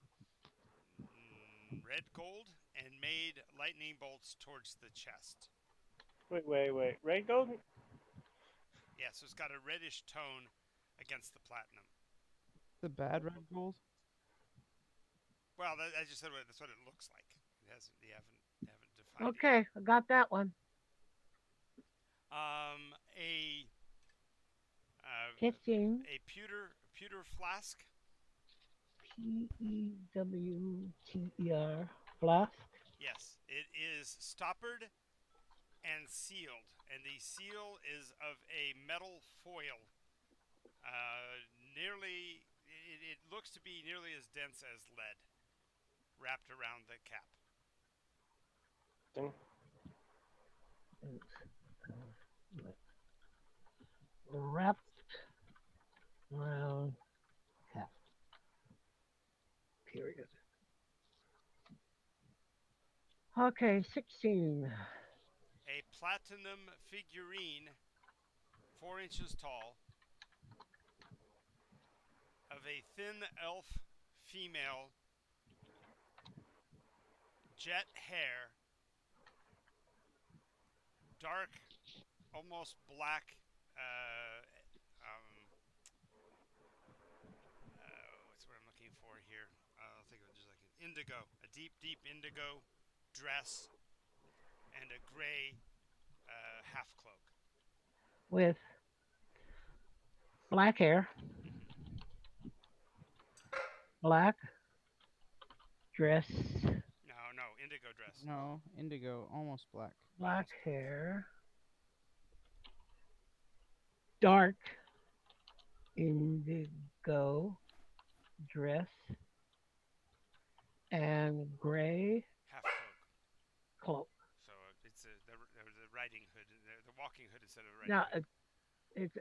[SPEAKER 2] red gold and made lightning bolts towards the chest.
[SPEAKER 1] Wait. Red gold?
[SPEAKER 2] Yeah, so it's got a reddish tone against the platinum.
[SPEAKER 4] The bad red gold.
[SPEAKER 2] Well, I just said that's what it looks like. It hasn't. They haven't defined it yet.
[SPEAKER 3] Okay, I got that one.
[SPEAKER 2] A
[SPEAKER 3] 15
[SPEAKER 2] pewter flask.
[SPEAKER 3] Pewter flask
[SPEAKER 2] Yes, it is stoppered and sealed, and the seal is of a metal foil. Nearly, it looks to be nearly as dense as lead, wrapped around the cap.
[SPEAKER 3] is wrapped around cap. Period. Okay, 16.
[SPEAKER 2] A platinum figurine, 4 inches tall, of a thin elf female, jet hair, dark, almost black. Um, what's what I'm looking for here? I'll think of it just like an indigo, a deep, deep indigo dress, and a gray half cloak.
[SPEAKER 3] With black hair, black dress,
[SPEAKER 2] No, no, indigo dress.
[SPEAKER 4] No, indigo, almost black.
[SPEAKER 3] black
[SPEAKER 2] Almost black.
[SPEAKER 3] hair, dark indigo dress, and gray
[SPEAKER 2] Half cloak.
[SPEAKER 3] cloak.
[SPEAKER 2] So it's the riding hood, the walking hood instead of a riding
[SPEAKER 3] Now
[SPEAKER 2] hood.
[SPEAKER 3] it's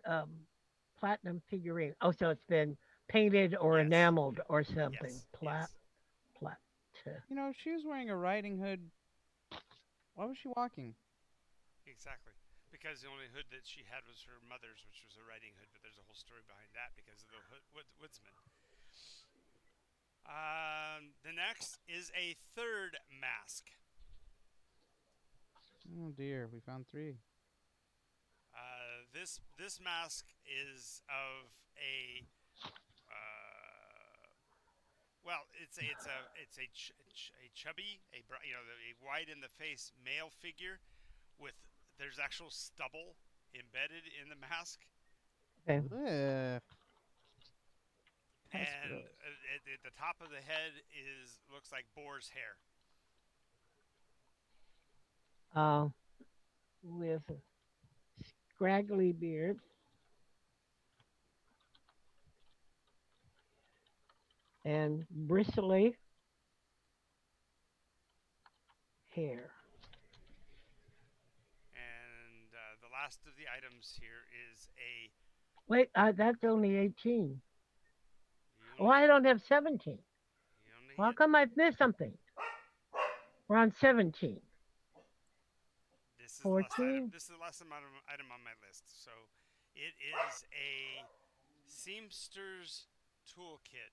[SPEAKER 3] platinum figurine. Oh, so it's been painted or
[SPEAKER 2] Yes,
[SPEAKER 3] enameled or something.
[SPEAKER 2] yes, yes.
[SPEAKER 3] Plat.
[SPEAKER 4] You know, if she was wearing a riding hood, why was she walking?
[SPEAKER 2] Exactly. Because the only hood that she had was her mother's, which was a riding hood. But there's a whole story behind that because of the woodsman. The next is a third mask.
[SPEAKER 4] Oh dear, we found three.
[SPEAKER 2] This mask is of a well, it's a chubby, a white in the face male figure with there's actual stubble embedded in the mask,
[SPEAKER 3] Okay,
[SPEAKER 4] Ugh, that's
[SPEAKER 2] and
[SPEAKER 4] gross.
[SPEAKER 2] at the top of the head is looks like boar's hair.
[SPEAKER 3] uh, with scraggly beard and bristly hair.
[SPEAKER 2] And the last of the items here is a
[SPEAKER 3] Wait, that's only 18.
[SPEAKER 2] you only
[SPEAKER 3] Why I
[SPEAKER 2] get
[SPEAKER 3] don't have 17?
[SPEAKER 2] you only
[SPEAKER 3] Well, how
[SPEAKER 2] get
[SPEAKER 3] come I've missed something? We're on 17.
[SPEAKER 2] this is the last item.
[SPEAKER 3] 14?
[SPEAKER 2] This is the last item on my list. So it is a seamster's toolkit.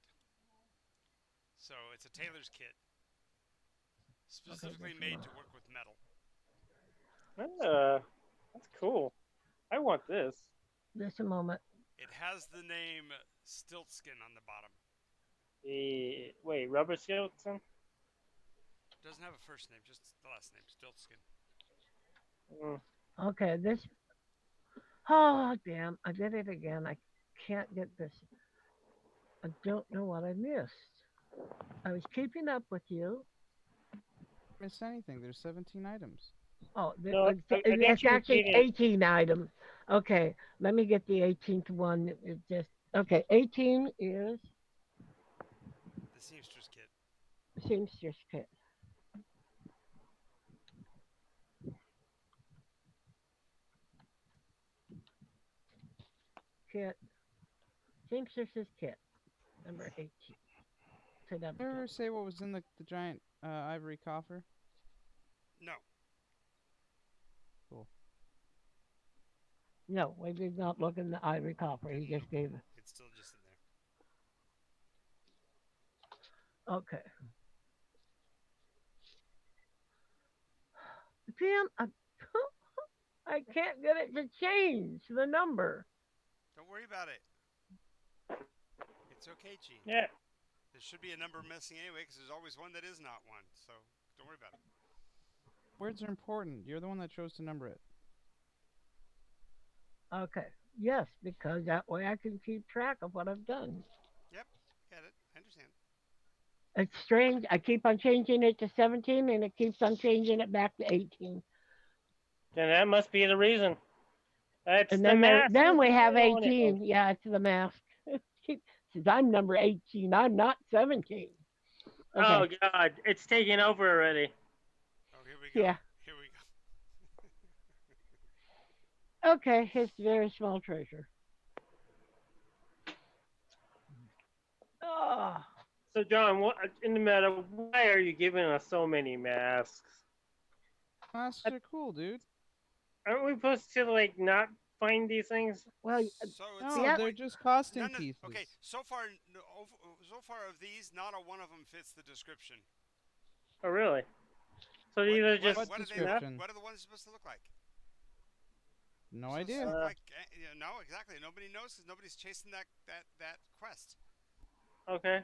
[SPEAKER 2] So it's a tailor's kit
[SPEAKER 3] Okay,
[SPEAKER 2] specifically made to work with metal.
[SPEAKER 1] Uh, that's cool. I want this.
[SPEAKER 3] just a moment.
[SPEAKER 2] It has the name Stiltskin on the bottom.
[SPEAKER 1] Wait, rubber skeleton?
[SPEAKER 2] It doesn't have a first name, just the last name, Stiltskin.
[SPEAKER 1] Mm.
[SPEAKER 3] Okay, this. Oh, damn. I did it again. I can't get this. I don't know what I missed. I was keeping up with you.
[SPEAKER 4] Missed anything? There's 17 items.
[SPEAKER 3] Oh,
[SPEAKER 1] No, I think
[SPEAKER 3] it's
[SPEAKER 1] you
[SPEAKER 3] actually
[SPEAKER 1] repeated.
[SPEAKER 3] 18 items. Okay, let me get the 18th one. It just okay. 18 is
[SPEAKER 2] The seamster's kit.
[SPEAKER 3] seamstress kit. Kit seamstress's kit number 18. So that
[SPEAKER 4] Did you ever
[SPEAKER 3] don't.
[SPEAKER 4] say what was in the giant ivory coffer?
[SPEAKER 2] No,
[SPEAKER 4] Cool.
[SPEAKER 3] No, we did not look in the ivory copper. He
[SPEAKER 2] didn't
[SPEAKER 3] just
[SPEAKER 2] nope.
[SPEAKER 3] gave it.
[SPEAKER 2] It's still just in there.
[SPEAKER 3] Okay. Damn, I can't get it to change the number.
[SPEAKER 2] Don't worry about it. It's okay, Gene.
[SPEAKER 1] Yeah.
[SPEAKER 2] There should be a number missing anyway, because there's always one that is not one. So don't worry about it.
[SPEAKER 4] Words are important. You're the one that chose to number it.
[SPEAKER 3] Okay. Yes, because that way I can keep track of what I've done.
[SPEAKER 2] Yep, get it. I understand.
[SPEAKER 3] It's strange. I keep on changing it to 17 and it keeps on changing it back to 18.
[SPEAKER 1] Then that must be the reason. That's
[SPEAKER 3] And
[SPEAKER 1] the mask
[SPEAKER 3] then
[SPEAKER 1] with
[SPEAKER 3] we
[SPEAKER 1] the
[SPEAKER 3] have
[SPEAKER 1] lid on it.
[SPEAKER 3] 18. Yeah, it's the mask. Since I'm number 18, I'm not 17.
[SPEAKER 1] Oh
[SPEAKER 3] Okay.
[SPEAKER 1] God, it's taking over already.
[SPEAKER 2] Oh, here we go.
[SPEAKER 3] Yeah.
[SPEAKER 2] Here we go.
[SPEAKER 3] Okay. It's a very small treasure. Oh,
[SPEAKER 1] So John, what in the matter? Why are you giving us so many masks?
[SPEAKER 4] Masks are cool, dude.
[SPEAKER 1] Aren't we supposed to like not find these things?
[SPEAKER 3] well,
[SPEAKER 2] So at
[SPEAKER 4] No,
[SPEAKER 2] some
[SPEAKER 3] the
[SPEAKER 4] they're
[SPEAKER 2] point,
[SPEAKER 4] just costume
[SPEAKER 2] none of okay.
[SPEAKER 4] pieces.
[SPEAKER 2] So far of these, not a one of them fits the description.
[SPEAKER 1] Oh really? So
[SPEAKER 2] What
[SPEAKER 1] these are
[SPEAKER 2] what
[SPEAKER 1] just
[SPEAKER 4] What
[SPEAKER 2] what do they look?
[SPEAKER 1] masks?
[SPEAKER 4] description?
[SPEAKER 2] What are the ones supposed to look like?
[SPEAKER 4] No
[SPEAKER 2] Supposed to
[SPEAKER 4] idea.
[SPEAKER 2] look
[SPEAKER 1] Uh,
[SPEAKER 2] like no, exactly. Nobody knows because nobody's chasing that quest.
[SPEAKER 1] okay.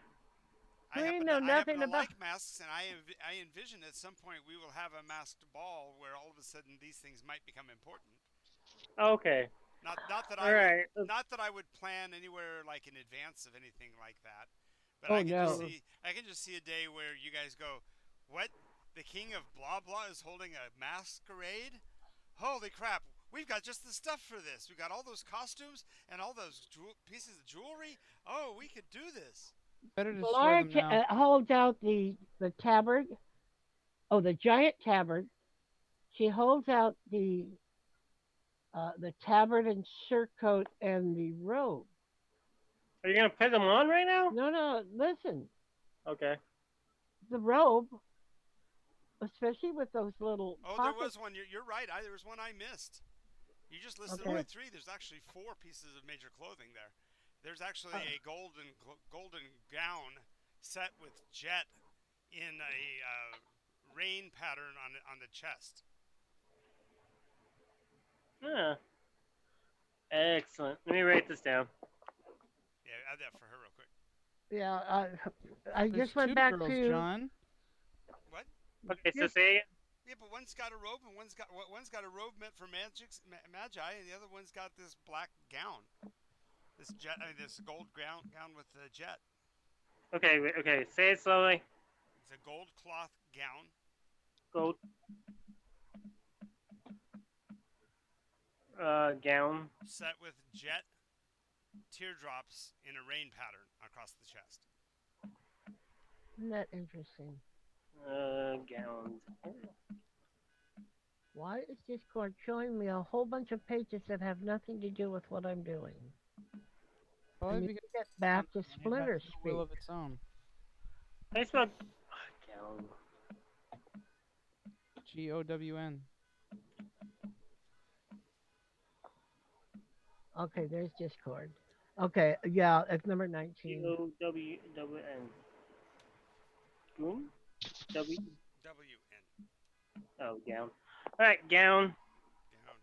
[SPEAKER 3] we know
[SPEAKER 2] I happen
[SPEAKER 3] nothing
[SPEAKER 2] to
[SPEAKER 3] about.
[SPEAKER 2] like masks, and I envision at some point we will have a masked ball where all of a sudden these things might become important.
[SPEAKER 1] Okay.
[SPEAKER 2] Not that
[SPEAKER 1] All
[SPEAKER 2] I would
[SPEAKER 1] right.
[SPEAKER 2] not that I would plan anywhere like in advance of anything like that, but
[SPEAKER 3] Oh, no.
[SPEAKER 2] I can just see a day where you guys go, what? The king of blah blah is holding a masquerade? Holy crap! We've got just the stuff for this. We've got all those costumes and all those pieces of jewelry. Oh, we could do this.
[SPEAKER 4] Better destroy
[SPEAKER 3] Laura
[SPEAKER 4] them now.
[SPEAKER 3] holds out the tabard. Oh, the giant tabard. She holds out the tabard and surcoat and the robe.
[SPEAKER 1] Are you gonna put them on right now?
[SPEAKER 3] No, no, listen.
[SPEAKER 1] Okay.
[SPEAKER 3] The robe, especially with those little
[SPEAKER 2] Oh, there was
[SPEAKER 3] pockets.
[SPEAKER 2] one. You're right. There was one I missed. You just listed only
[SPEAKER 3] Okay.
[SPEAKER 2] three. There's actually four pieces of major clothing there. There's actually
[SPEAKER 3] Uh,
[SPEAKER 2] a golden gown set with jet in a rain pattern on the chest.
[SPEAKER 1] Huh. Excellent. Let me write this down.
[SPEAKER 2] Yeah, add that for her real quick.
[SPEAKER 3] Yeah, I
[SPEAKER 4] There's
[SPEAKER 3] just went
[SPEAKER 4] two
[SPEAKER 3] back
[SPEAKER 4] girls,
[SPEAKER 3] to
[SPEAKER 4] John.
[SPEAKER 2] What?
[SPEAKER 1] Okay, so
[SPEAKER 3] just
[SPEAKER 1] say it.
[SPEAKER 2] Yeah, but one's got a robe and one's got a robe meant for magi, and the other one's got this black gown, this gold gown with the jet.
[SPEAKER 1] Okay, wait, okay. Say it slowly.
[SPEAKER 2] It's a gold cloth gown
[SPEAKER 1] Gold gown.
[SPEAKER 2] set with jet teardrops in a rain pattern across the chest.
[SPEAKER 3] isn't that interesting?
[SPEAKER 1] Gowns.
[SPEAKER 3] Why is Discord showing me a whole bunch of pages that have nothing to do with what I'm doing? I
[SPEAKER 4] Probably
[SPEAKER 3] need
[SPEAKER 4] because
[SPEAKER 3] to get
[SPEAKER 4] it's on
[SPEAKER 3] back to
[SPEAKER 4] it has
[SPEAKER 3] Splinter
[SPEAKER 4] no will
[SPEAKER 3] Speak.
[SPEAKER 4] of its own.
[SPEAKER 1] I spelled gown.
[SPEAKER 4] GOWN.
[SPEAKER 3] Okay, there's Discord. Okay, yeah, it's number 19.
[SPEAKER 1] GOWWN. Goon? W.
[SPEAKER 2] WN.
[SPEAKER 1] Oh, gown. All right, gown.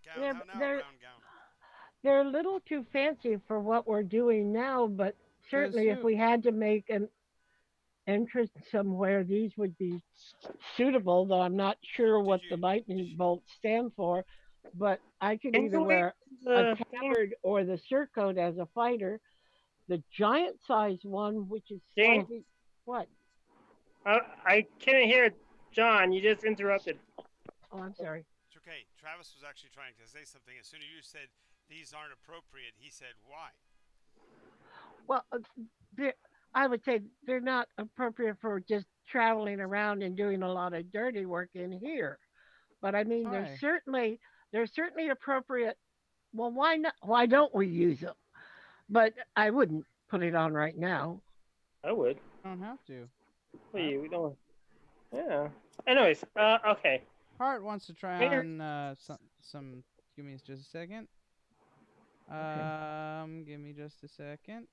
[SPEAKER 2] Gown.
[SPEAKER 3] Yeah,
[SPEAKER 2] How now,
[SPEAKER 3] they're
[SPEAKER 2] round gown?
[SPEAKER 3] they're a little too fancy for what we're doing now, but
[SPEAKER 4] Says
[SPEAKER 3] certainly if
[SPEAKER 4] who?
[SPEAKER 3] we had to make an entrance somewhere, these would be suitable, though I'm not sure
[SPEAKER 2] Did
[SPEAKER 3] what
[SPEAKER 2] you?
[SPEAKER 3] the lightning bolts stand for. But I could
[SPEAKER 1] Can
[SPEAKER 3] either
[SPEAKER 1] you wait
[SPEAKER 3] wear a
[SPEAKER 1] the thing?
[SPEAKER 3] tabard or the surcoat as a fighter. The giant size one, which is
[SPEAKER 1] Jane?
[SPEAKER 3] slightly what?
[SPEAKER 1] I couldn't hear John. You just interrupted.
[SPEAKER 3] Oh, I'm sorry.
[SPEAKER 2] It's okay. Travis was actually trying to say something. As soon as you said these aren't appropriate, he said why.
[SPEAKER 3] Well, they're- I would say they're not appropriate for just traveling around and doing a lot of dirty work in here. But I mean,
[SPEAKER 4] Why?
[SPEAKER 3] they're certainly appropriate. Well, why not? Why don't we use them? But I wouldn't put it on right now.
[SPEAKER 1] I would.
[SPEAKER 4] I don't have to.
[SPEAKER 1] What are you doing? Yeah. Anyways, okay.
[SPEAKER 4] Hart wants to try
[SPEAKER 1] Here.
[SPEAKER 4] on some. Give me just a second.
[SPEAKER 3] Okay.
[SPEAKER 4] Give me just a second.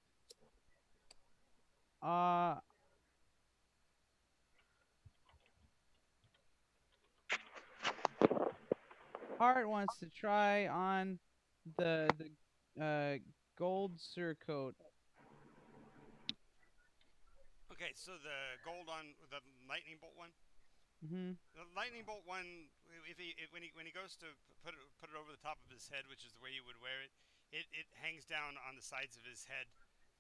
[SPEAKER 4] Uh, Hart wants to try on the gold surcoat.
[SPEAKER 2] Okay, so the gold on the lightning bolt one.
[SPEAKER 4] Mhm.
[SPEAKER 2] The lightning bolt one, if when he goes to put it over the top of his head, which is the way you would wear it, it hangs down on the sides of his head.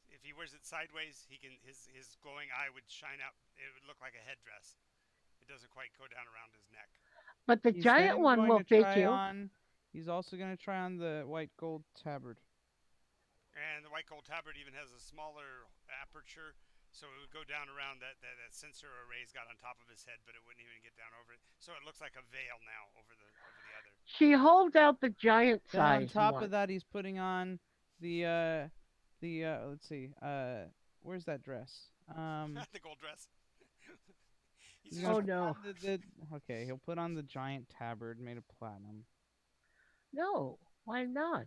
[SPEAKER 2] If he wears it sideways, he can his glowing eye would shine out. It would look like a headdress. It doesn't quite go down around his neck.
[SPEAKER 3] But the
[SPEAKER 4] He's
[SPEAKER 3] giant
[SPEAKER 4] then
[SPEAKER 3] one
[SPEAKER 4] going
[SPEAKER 3] will
[SPEAKER 4] to
[SPEAKER 3] fit
[SPEAKER 4] try
[SPEAKER 3] you.
[SPEAKER 4] on. He's also going to try on the white gold tabard.
[SPEAKER 2] And the white gold tabard even has a smaller aperture, so it would go down around that sensor array's got on top of his head, but it wouldn't even get down over it. So it looks like a veil now over the other.
[SPEAKER 3] She holds out the giant
[SPEAKER 4] Then on
[SPEAKER 3] size
[SPEAKER 4] top of
[SPEAKER 3] one.
[SPEAKER 4] that, he's putting on the let's see, where's that dress?
[SPEAKER 2] The gold dress. He's
[SPEAKER 4] He's
[SPEAKER 2] just
[SPEAKER 4] gonna
[SPEAKER 3] Oh
[SPEAKER 4] put
[SPEAKER 3] no,
[SPEAKER 4] on the okay. He'll put on the giant tabard made of platinum.
[SPEAKER 3] no, why not?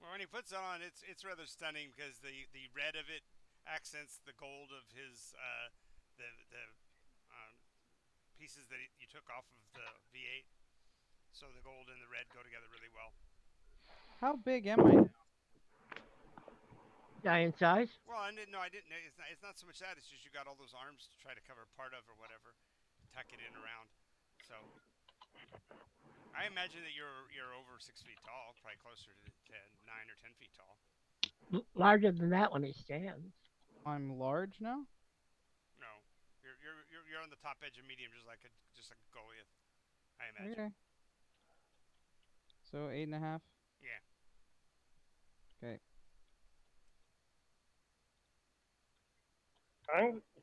[SPEAKER 2] well, when he puts it on, it's rather stunning because the red of it accents the gold of his the pieces that you took off of the V8. So the gold and the red go together really well.
[SPEAKER 4] How big am I now?
[SPEAKER 3] Giant size?
[SPEAKER 2] Well, I didn't know. I didn't know. It's not so much that. It's just you got all those arms to try to cover part of or whatever, tuck it in around. So I imagine that you're over 6 feet tall, probably closer to 9 or 10 feet tall.
[SPEAKER 3] Larger than that when he stands.
[SPEAKER 4] I'm large now.
[SPEAKER 2] No, you're on the top edge of medium, just like a Goliath, I imagine.
[SPEAKER 4] Okay. So 8.5.
[SPEAKER 2] Yeah.
[SPEAKER 4] Okay.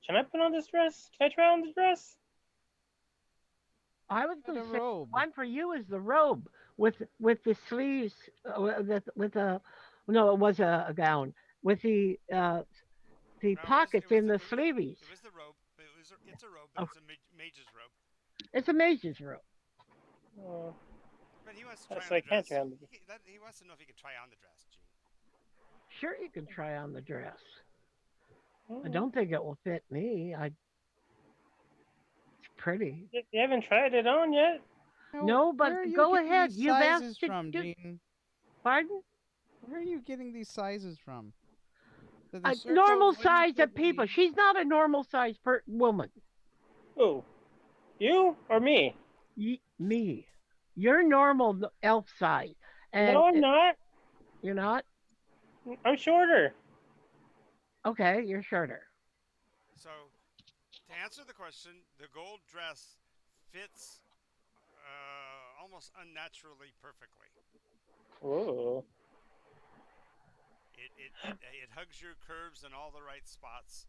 [SPEAKER 1] Can I put on this dress? Can I try on the dress?
[SPEAKER 3] I was
[SPEAKER 4] The
[SPEAKER 3] going to say
[SPEAKER 4] robe.
[SPEAKER 3] one for you is the robe with the sleeves with a no, it was a gown with the
[SPEAKER 2] No, it was it
[SPEAKER 3] pockets
[SPEAKER 2] was
[SPEAKER 3] in
[SPEAKER 2] the,
[SPEAKER 3] the
[SPEAKER 2] it was
[SPEAKER 3] sleeves.
[SPEAKER 2] it was the robe. It's a robe, but
[SPEAKER 3] Oh,
[SPEAKER 2] it's a mage's robe.
[SPEAKER 3] it's a mage's robe.
[SPEAKER 1] Oh,
[SPEAKER 2] But he wants to try
[SPEAKER 1] so
[SPEAKER 2] on
[SPEAKER 1] I
[SPEAKER 2] the
[SPEAKER 1] can't
[SPEAKER 2] dress.
[SPEAKER 1] try on the.
[SPEAKER 2] He wants to know if he can try on the dress, Gene.
[SPEAKER 3] Sure, you can try on the dress. I
[SPEAKER 1] Mm.
[SPEAKER 3] don't think it will fit me. It's pretty.
[SPEAKER 1] You haven't tried it on yet.
[SPEAKER 4] No,
[SPEAKER 3] No,
[SPEAKER 4] where are
[SPEAKER 3] but
[SPEAKER 4] you
[SPEAKER 3] go
[SPEAKER 4] getting
[SPEAKER 3] ahead.
[SPEAKER 4] these
[SPEAKER 3] You've
[SPEAKER 4] sizes
[SPEAKER 3] asked to
[SPEAKER 4] from,
[SPEAKER 3] do.
[SPEAKER 4] Gene?
[SPEAKER 3] Pardon?
[SPEAKER 4] Where are you getting these sizes from? The
[SPEAKER 3] A
[SPEAKER 4] Surcoat
[SPEAKER 3] normal
[SPEAKER 4] wouldn't
[SPEAKER 3] size
[SPEAKER 4] fit
[SPEAKER 3] of people.
[SPEAKER 4] me.
[SPEAKER 3] She's not a normal size woman.
[SPEAKER 1] Oh, you or me?
[SPEAKER 3] Me. You're normal elf size, and
[SPEAKER 1] No, I'm not.
[SPEAKER 3] you're not.
[SPEAKER 1] I'm shorter.
[SPEAKER 3] Okay, you're shorter.
[SPEAKER 2] So, to answer the question, the gold dress fits almost unnaturally perfectly.
[SPEAKER 1] Whoa.
[SPEAKER 2] It hugs your curves in all the right spots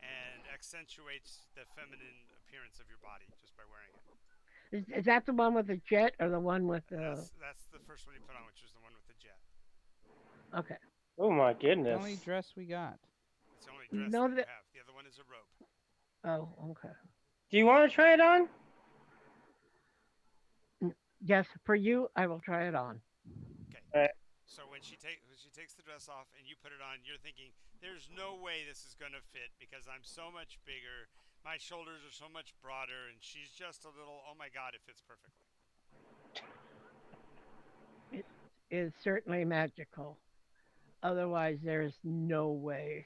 [SPEAKER 2] and accentuates the feminine appearance of your body just by wearing it.
[SPEAKER 3] Is that the one with the jet or the one with the?
[SPEAKER 2] That's the first one you put on, which is the one with the jet.
[SPEAKER 3] Okay.
[SPEAKER 1] Oh my
[SPEAKER 4] The only
[SPEAKER 1] goodness.
[SPEAKER 4] dress we got.
[SPEAKER 2] It's the only dress
[SPEAKER 3] No,
[SPEAKER 2] that you
[SPEAKER 3] that.
[SPEAKER 2] have. The other one is a robe.
[SPEAKER 3] Oh, okay.
[SPEAKER 1] Do you want to try it on?
[SPEAKER 3] Yes, for you, I will try it on.
[SPEAKER 2] Okay.
[SPEAKER 1] Alright.
[SPEAKER 2] So when she takes the dress off and you put it on, you're thinking, "There's no way this is gonna fit because I'm so much bigger. My shoulders are so much broader, and she's just a little. Oh my God, it fits perfectly."
[SPEAKER 3] It is certainly magical. Otherwise, there's no way.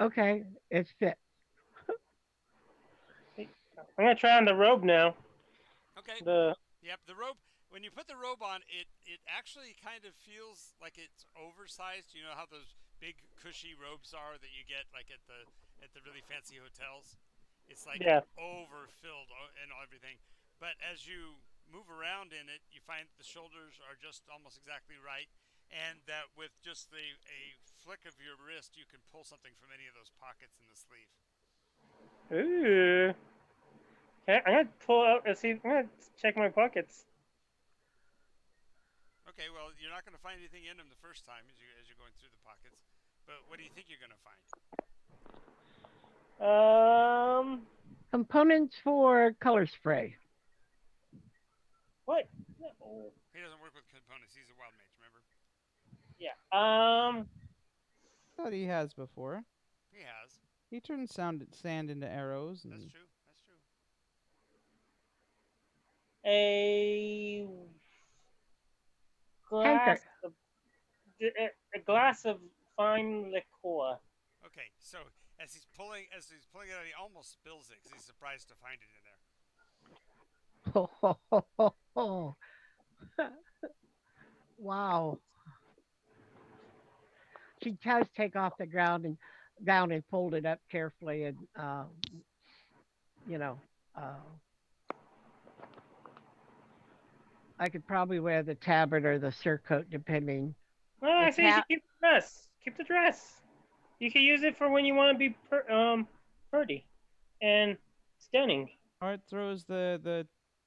[SPEAKER 3] Okay, it's fit.
[SPEAKER 1] I'm gonna try on the robe now.
[SPEAKER 2] Okay.
[SPEAKER 1] The
[SPEAKER 2] Yep. The robe. When you put the robe on, it actually kind of feels like it's oversized. You know how those big cushy robes are that you get like at the really fancy hotels. It's like
[SPEAKER 1] yeah.
[SPEAKER 2] overfilled and everything. But as you move around in it, you find the shoulders are just almost exactly right, and that with just a flick of your wrist, you can pull something from any of those pockets in the sleeve.
[SPEAKER 1] Ooh. Okay, I'm gonna pull out. See. I'm gonna check my pockets.
[SPEAKER 2] Okay, well, you're not going to find anything in them the first time as you're going through the pockets. But what do you think you're going to find?
[SPEAKER 1] Um.
[SPEAKER 3] Components for color spray.
[SPEAKER 1] What? No.
[SPEAKER 2] He doesn't work with components. He's a wild mage, remember?
[SPEAKER 1] Yeah.
[SPEAKER 4] Thought he has before.
[SPEAKER 2] He has.
[SPEAKER 4] He turns sand into arrows
[SPEAKER 2] That's
[SPEAKER 4] and
[SPEAKER 2] true. That's true.
[SPEAKER 1] A
[SPEAKER 3] Tankard.
[SPEAKER 1] glass of a glass of fine liqueur.
[SPEAKER 2] Okay, so as he's pulling it out, he almost spills it because he's surprised to find it in there.
[SPEAKER 3] Ho, ho, ho, ho, ho. Wow. She does take off the ground and gown and fold it up carefully, and you know, uh, I could probably wear the tabard or the surcoat depending.
[SPEAKER 1] No,
[SPEAKER 3] The
[SPEAKER 1] I say you
[SPEAKER 3] tab.
[SPEAKER 1] should keep the dress. Keep the dress. You can use it for when you want to be pretty and stunning.
[SPEAKER 4] Art throws the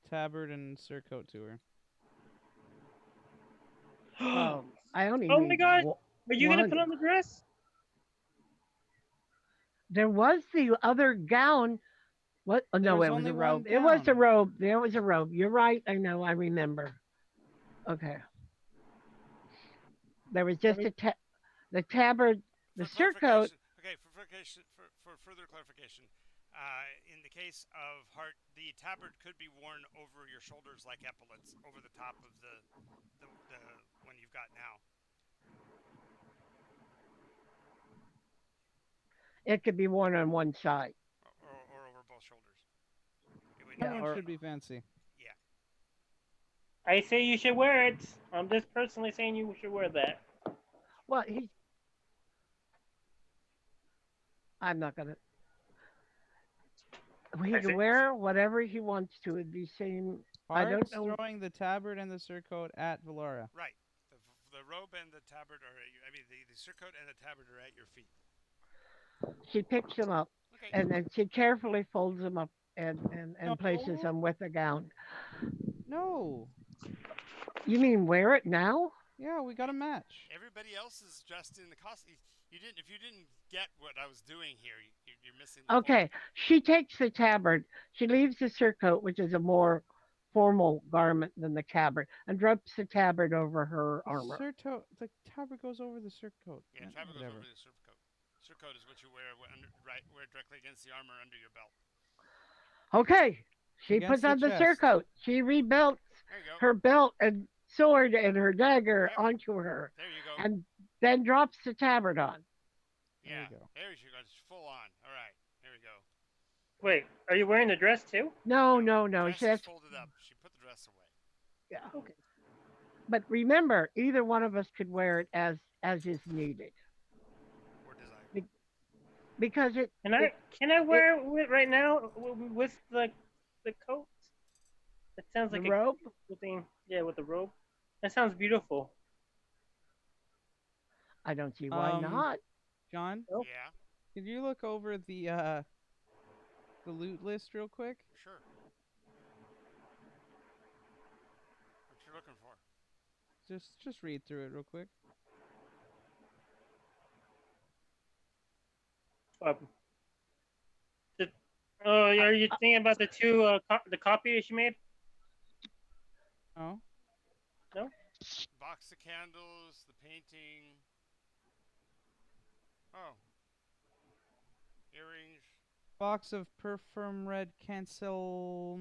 [SPEAKER 4] tabard and surcoat to her.
[SPEAKER 1] Oh
[SPEAKER 3] I only
[SPEAKER 1] my
[SPEAKER 3] need
[SPEAKER 1] god! Are you gonna put
[SPEAKER 3] one.
[SPEAKER 1] on the dress?
[SPEAKER 3] There was the other gown. What? Oh,
[SPEAKER 4] There
[SPEAKER 3] no,
[SPEAKER 4] was
[SPEAKER 3] it was
[SPEAKER 4] only
[SPEAKER 3] a
[SPEAKER 4] one
[SPEAKER 3] robe. It was a
[SPEAKER 4] gown.
[SPEAKER 3] robe. There was a robe. You're right. I know. I remember. Okay. There was
[SPEAKER 1] Are
[SPEAKER 3] just
[SPEAKER 1] we,
[SPEAKER 3] the tabard, the
[SPEAKER 2] For
[SPEAKER 3] surcoat.
[SPEAKER 2] clarification, okay, for further clarification, in the case of heart, the tabard could be worn over your shoulders like epaulets over the top of the one you've got now.
[SPEAKER 3] It could be worn on one side.
[SPEAKER 2] Or over both shoulders. It would,
[SPEAKER 3] Yeah.
[SPEAKER 4] Everyone
[SPEAKER 3] Or
[SPEAKER 2] it,
[SPEAKER 4] should be fancy.
[SPEAKER 2] yeah.
[SPEAKER 1] I say you should wear it. I'm just personally saying you should wear that.
[SPEAKER 3] well, he. I'm not gonna. He
[SPEAKER 1] I
[SPEAKER 3] can
[SPEAKER 1] say
[SPEAKER 3] wear whatever he wants to. It'd be same. I don't
[SPEAKER 4] Art's
[SPEAKER 3] know.
[SPEAKER 4] throwing the tabard and the surcoat at Valara.
[SPEAKER 2] Right. The robe and the tabard are I mean the surcoat and the tabard are at your feet.
[SPEAKER 3] She picks them up,
[SPEAKER 2] Okay.
[SPEAKER 3] and then she carefully folds them up and places
[SPEAKER 4] No,
[SPEAKER 3] them with the gown.
[SPEAKER 4] no.
[SPEAKER 3] You mean wear it now?
[SPEAKER 4] Yeah, we got a match.
[SPEAKER 2] Everybody else is dressed in the costume. You didn't. If you didn't get what I was doing here, you're missing the point.
[SPEAKER 3] Okay. She takes the tabard. She leaves the surcoat, which is a more formal garment than the tabard, and drapes the tabard over her armor.
[SPEAKER 4] The tabard goes over the surcoat.
[SPEAKER 2] Yeah, tabard goes over
[SPEAKER 4] Whatever.
[SPEAKER 2] the surcoat. Surcoat is what you wear wear directly against the armor under your belt.
[SPEAKER 3] Okay, she
[SPEAKER 4] Against
[SPEAKER 3] puts
[SPEAKER 4] the
[SPEAKER 3] on the
[SPEAKER 4] chest.
[SPEAKER 3] surcoat. She rebelts
[SPEAKER 2] There you go.
[SPEAKER 3] her belt and sword and her dagger
[SPEAKER 2] Yep.
[SPEAKER 3] onto her,
[SPEAKER 2] There you go.
[SPEAKER 3] and then drops the tabard on.
[SPEAKER 4] There we
[SPEAKER 2] Yeah.
[SPEAKER 4] go.
[SPEAKER 2] There you go. It's full on. All right. There we go.
[SPEAKER 1] Wait, are you wearing the dress too?
[SPEAKER 3] No,
[SPEAKER 2] No,
[SPEAKER 3] no, no.
[SPEAKER 2] dress is
[SPEAKER 3] That's
[SPEAKER 2] folded up. She put the dress away.
[SPEAKER 3] yeah.
[SPEAKER 1] Okay.
[SPEAKER 3] But remember, either one of us could wear it as is needed,
[SPEAKER 2] Or desired.
[SPEAKER 3] Be- because
[SPEAKER 1] Can I can I
[SPEAKER 3] it
[SPEAKER 1] wear it right now with the coat? It sounds
[SPEAKER 3] the
[SPEAKER 1] like a
[SPEAKER 3] robe.
[SPEAKER 1] cool thing. Yeah, with the robe. That sounds beautiful.
[SPEAKER 3] I don't see why
[SPEAKER 4] Um,
[SPEAKER 3] not.
[SPEAKER 4] John,
[SPEAKER 1] Nope.
[SPEAKER 2] Yeah.
[SPEAKER 4] could you look over the loot list real quick?
[SPEAKER 2] Sure. What you looking for?
[SPEAKER 4] Just read through it real quick.
[SPEAKER 1] Um, the, oh,
[SPEAKER 3] Uh,
[SPEAKER 1] are you
[SPEAKER 3] uh,
[SPEAKER 1] thinking about the two the copy she made?
[SPEAKER 4] Oh,
[SPEAKER 1] No.
[SPEAKER 2] Box of candles, the painting. Oh, earrings.
[SPEAKER 4] box of perfume red cancel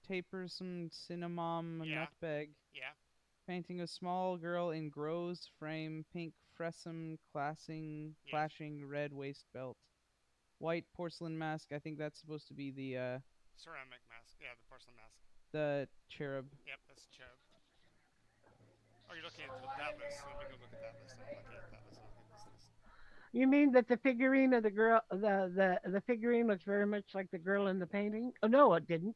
[SPEAKER 4] tapers some cinnamon
[SPEAKER 2] Yeah.
[SPEAKER 4] nutbag.
[SPEAKER 2] Yeah.
[SPEAKER 4] Painting a small girl in Gro's frame, pink fresum
[SPEAKER 2] Yes.
[SPEAKER 4] clashing red waist belt. White porcelain mask. I think that's supposed to be
[SPEAKER 2] Ceramic mask. Yeah, the porcelain mask.
[SPEAKER 4] the cherub.
[SPEAKER 2] Yep, that's a cherub. Oh, you're looking at that list. Let me go look at that list. I'm looking at that list. I'm looking at this list.
[SPEAKER 3] you mean that the figurine of the girl, the figurine looks very much like the girl in the painting? Oh no, it didn't,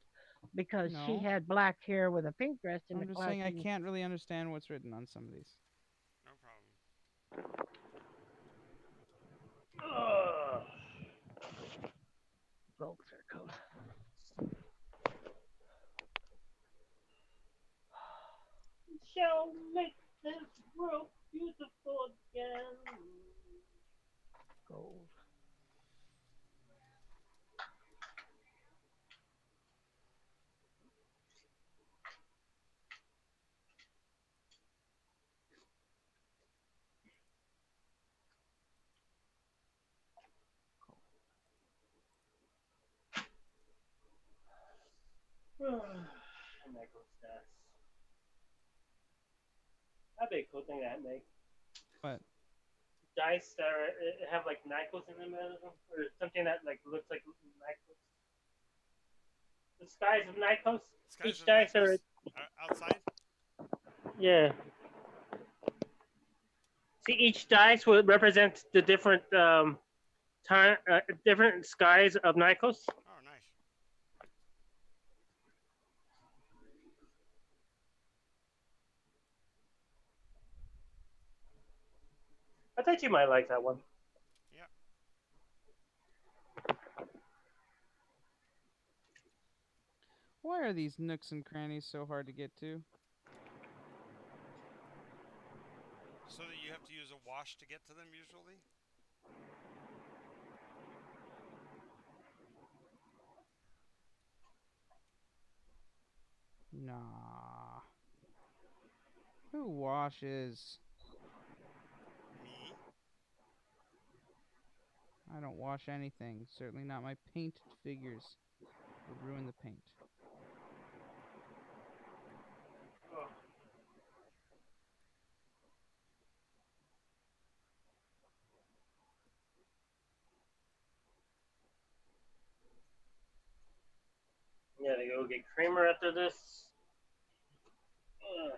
[SPEAKER 3] because she
[SPEAKER 4] No.
[SPEAKER 3] had black hair with a pink dress and a
[SPEAKER 4] I'm just saying I
[SPEAKER 3] clashing
[SPEAKER 4] can't really understand what's written on some of these.
[SPEAKER 2] No problem.
[SPEAKER 1] Ugh.
[SPEAKER 3] gold circle.
[SPEAKER 1] Shall make this world beautiful again.
[SPEAKER 3] Gold.
[SPEAKER 1] Micro stats. That'd be a cool thing to make.
[SPEAKER 4] But
[SPEAKER 1] Dice that are, have like Nikos in them or something that like looks like Nikos. The skies of Nikos.
[SPEAKER 2] Skies
[SPEAKER 1] Each
[SPEAKER 2] of
[SPEAKER 1] dice are
[SPEAKER 2] Nikos outside.
[SPEAKER 1] yeah. See, each dice will represent the different time, different skies of Nikos.
[SPEAKER 2] Oh, nice.
[SPEAKER 1] I thought you might like that one.
[SPEAKER 2] Yeah.
[SPEAKER 4] why are these nooks and crannies so hard to get to?
[SPEAKER 2] So that you have to use a wash to get to them usually.
[SPEAKER 4] Nah. Who washes?
[SPEAKER 2] Me.
[SPEAKER 4] I don't wash anything. Certainly not my painted figures. Would ruin the paint.
[SPEAKER 1] Yeah, to go get Kramer after this. Ugh.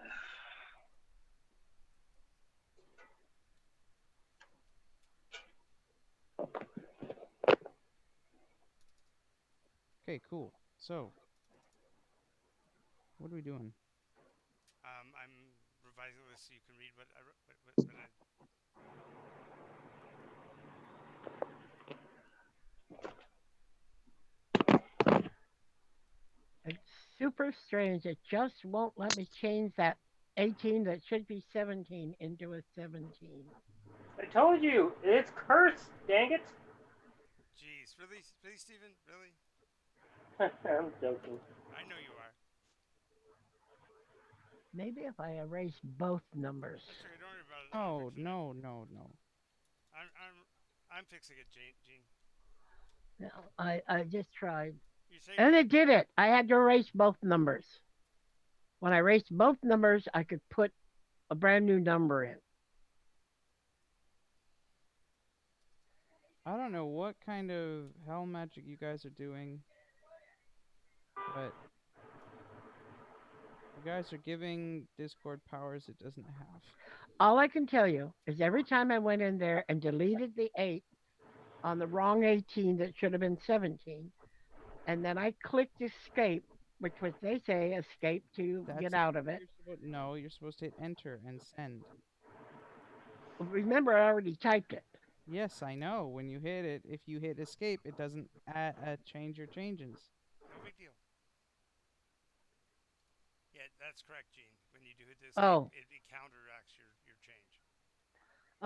[SPEAKER 4] Okay, cool. So, what are we doing?
[SPEAKER 2] I'm revising this so you can read what I what I.
[SPEAKER 3] It's super strange. It just won't let me change that 18 that should be 17 into a 17.
[SPEAKER 1] I told you, it's cursed. Dang it!
[SPEAKER 2] Jeez, really, Stephen, really?
[SPEAKER 1] I'm joking.
[SPEAKER 2] I know you are.
[SPEAKER 3] Maybe if I erase both numbers.
[SPEAKER 2] That's okay. Don't worry about it. I'm
[SPEAKER 4] Oh,
[SPEAKER 2] fixing it.
[SPEAKER 4] no, no, no.
[SPEAKER 2] I'm I'm I'm fixing it, Gene.
[SPEAKER 3] No, I just tried.
[SPEAKER 2] You saved
[SPEAKER 3] And
[SPEAKER 2] it.
[SPEAKER 3] it did it. I had to erase both numbers. When I erased both numbers, I could put a brand new number in.
[SPEAKER 4] I don't know what kind of hell magic you guys are doing, but you guys are giving Discord powers it doesn't have.
[SPEAKER 3] All I can tell you is every time I went in there and deleted the 8 on the wrong 18 that should have been 17, and then I clicked escape, which was they say escape to get
[SPEAKER 4] That's not
[SPEAKER 3] out of
[SPEAKER 4] what
[SPEAKER 3] it.
[SPEAKER 4] you're supposed. No, you're supposed to hit enter and send.
[SPEAKER 3] Remember, I already typed it.
[SPEAKER 4] Yes, I know. When you hit it, if you hit escape, it doesn't change your changes.
[SPEAKER 2] No big deal. Yeah, that's correct, Gene. When you do hit the escape,
[SPEAKER 3] Oh,
[SPEAKER 2] it counteracts your change.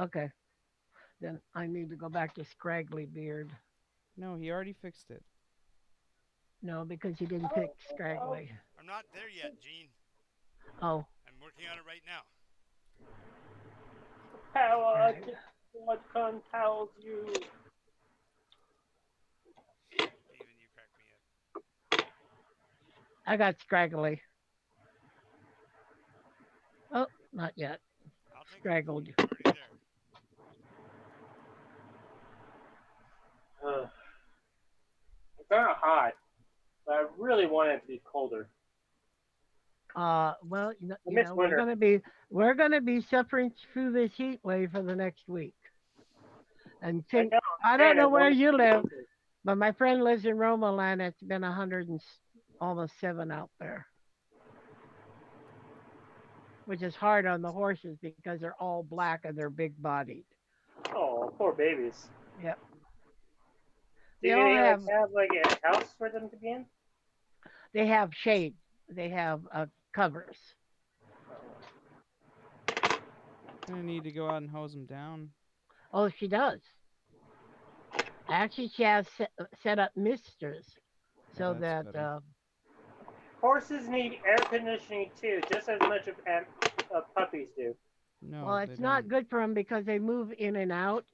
[SPEAKER 3] okay. Then I need to go back to scraggly beard.
[SPEAKER 4] No, he already fixed it.
[SPEAKER 3] No, because he didn't pick scraggly.
[SPEAKER 2] I'm not there yet, Gene.
[SPEAKER 3] Oh,
[SPEAKER 2] I'm working on it right now.
[SPEAKER 3] all
[SPEAKER 1] Power,
[SPEAKER 3] right.
[SPEAKER 1] what compels you?
[SPEAKER 2] Steven, you crack me up.
[SPEAKER 3] I got scraggly. Oh, not yet.
[SPEAKER 2] I'll take it.
[SPEAKER 3] Scraggled.
[SPEAKER 2] I'm already there.
[SPEAKER 1] It's kind of hot, but I really want it to be colder.
[SPEAKER 3] Well,
[SPEAKER 1] I miss winter.
[SPEAKER 3] we're gonna be suffering through this heat wave for the next week. And
[SPEAKER 1] I
[SPEAKER 3] think
[SPEAKER 1] know.
[SPEAKER 3] I
[SPEAKER 1] I'm
[SPEAKER 3] don't
[SPEAKER 1] saying I
[SPEAKER 3] know where
[SPEAKER 1] want it
[SPEAKER 3] you
[SPEAKER 1] to be
[SPEAKER 3] live,
[SPEAKER 1] colder.
[SPEAKER 3] but my friend lives in Roma land. It's been 100 and almost 7 out there, which is hard on the horses because they're all black and they're big bodied.
[SPEAKER 1] Oh, poor babies.
[SPEAKER 3] Yep.
[SPEAKER 1] Do
[SPEAKER 3] They all
[SPEAKER 1] they like
[SPEAKER 3] have
[SPEAKER 1] have like a house for them to be in?
[SPEAKER 3] they have shade. They have covers.
[SPEAKER 4] Gonna need to go out and hose him down.
[SPEAKER 3] Oh, she does. Actually, she has set up misters
[SPEAKER 4] Oh,
[SPEAKER 3] so
[SPEAKER 4] that's
[SPEAKER 3] that
[SPEAKER 4] better.
[SPEAKER 1] Horses need air conditioning too, just as much as puppies do.
[SPEAKER 3] well,
[SPEAKER 4] No, they
[SPEAKER 3] it's not
[SPEAKER 4] don't.
[SPEAKER 3] good for them because they move in and out,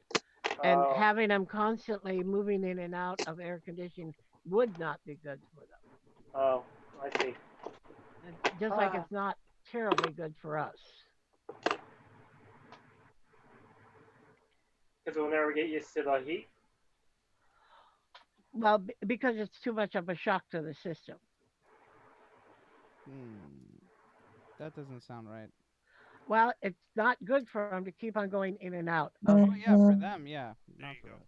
[SPEAKER 3] and
[SPEAKER 1] Oh,
[SPEAKER 3] having them constantly moving in and out of air conditioning would not be good for them.
[SPEAKER 1] oh, I see.
[SPEAKER 3] Just like
[SPEAKER 1] Ah,
[SPEAKER 3] it's not terribly good for us.
[SPEAKER 1] because we'll never get used to the heat.
[SPEAKER 3] Well, because it's too much of a shock to the system.
[SPEAKER 4] Hmm. That doesn't sound right.
[SPEAKER 3] Well, it's not good for them to keep on going in and out of.
[SPEAKER 4] Oh yeah, for them, yeah,
[SPEAKER 2] There
[SPEAKER 4] not
[SPEAKER 2] you
[SPEAKER 4] for
[SPEAKER 2] go.
[SPEAKER 4] us.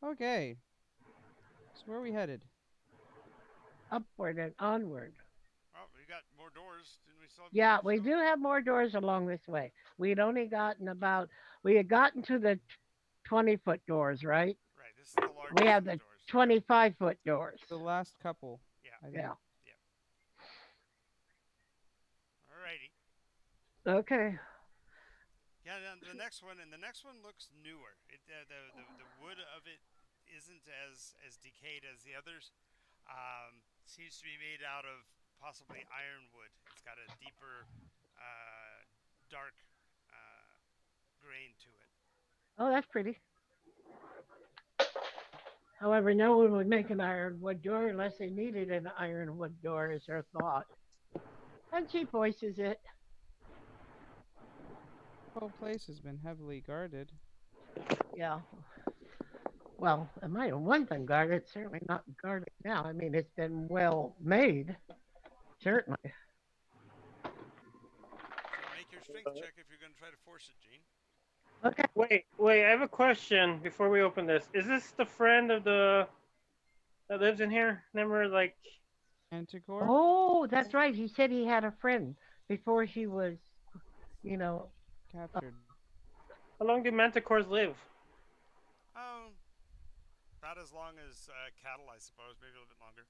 [SPEAKER 4] Okay, so where are we headed?
[SPEAKER 3] Upward and onward.
[SPEAKER 2] Oh, we got more doors. Didn't we still have more
[SPEAKER 3] Yeah,
[SPEAKER 2] doors to
[SPEAKER 3] we
[SPEAKER 2] go?
[SPEAKER 3] do have more doors along this way. We had gotten to the 20-foot doors, right?
[SPEAKER 2] Right. This is the
[SPEAKER 3] We
[SPEAKER 2] largest
[SPEAKER 3] have
[SPEAKER 2] of the
[SPEAKER 3] the
[SPEAKER 2] doors. Yep.
[SPEAKER 3] 25-foot doors.
[SPEAKER 4] The last couple,
[SPEAKER 2] Yeah.
[SPEAKER 4] I think.
[SPEAKER 3] Yeah.
[SPEAKER 2] Yep. Alrighty.
[SPEAKER 3] Okay.
[SPEAKER 2] Yeah. The next one, and the next one looks newer. The wood of it isn't as decayed as the others. Seems to be made out of possibly ironwood. It's got a deeper, dark grain to it.
[SPEAKER 3] Oh, that's pretty. However, no one would make an ironwood door unless they needed an ironwood door, is their thought. And she voices it.
[SPEAKER 4] The whole place has been heavily guarded.
[SPEAKER 3] Yeah. Well, it might have once been guarded. It's certainly not guarded now. I mean, it's been well made, certainly.
[SPEAKER 2] So make your strength check if you're going to try to force it, Gene.
[SPEAKER 3] Okay.
[SPEAKER 1] Wait, I have a question before we open this. Is this the friend of the that lives in here? Remember, like,
[SPEAKER 4] Anticore
[SPEAKER 3] Oh, that's right. He said he had a friend before he was, you know, uh,
[SPEAKER 4] captured.
[SPEAKER 1] how long do manticores live?
[SPEAKER 2] Oh, about as long as cattle, I suppose. Maybe a little bit longer.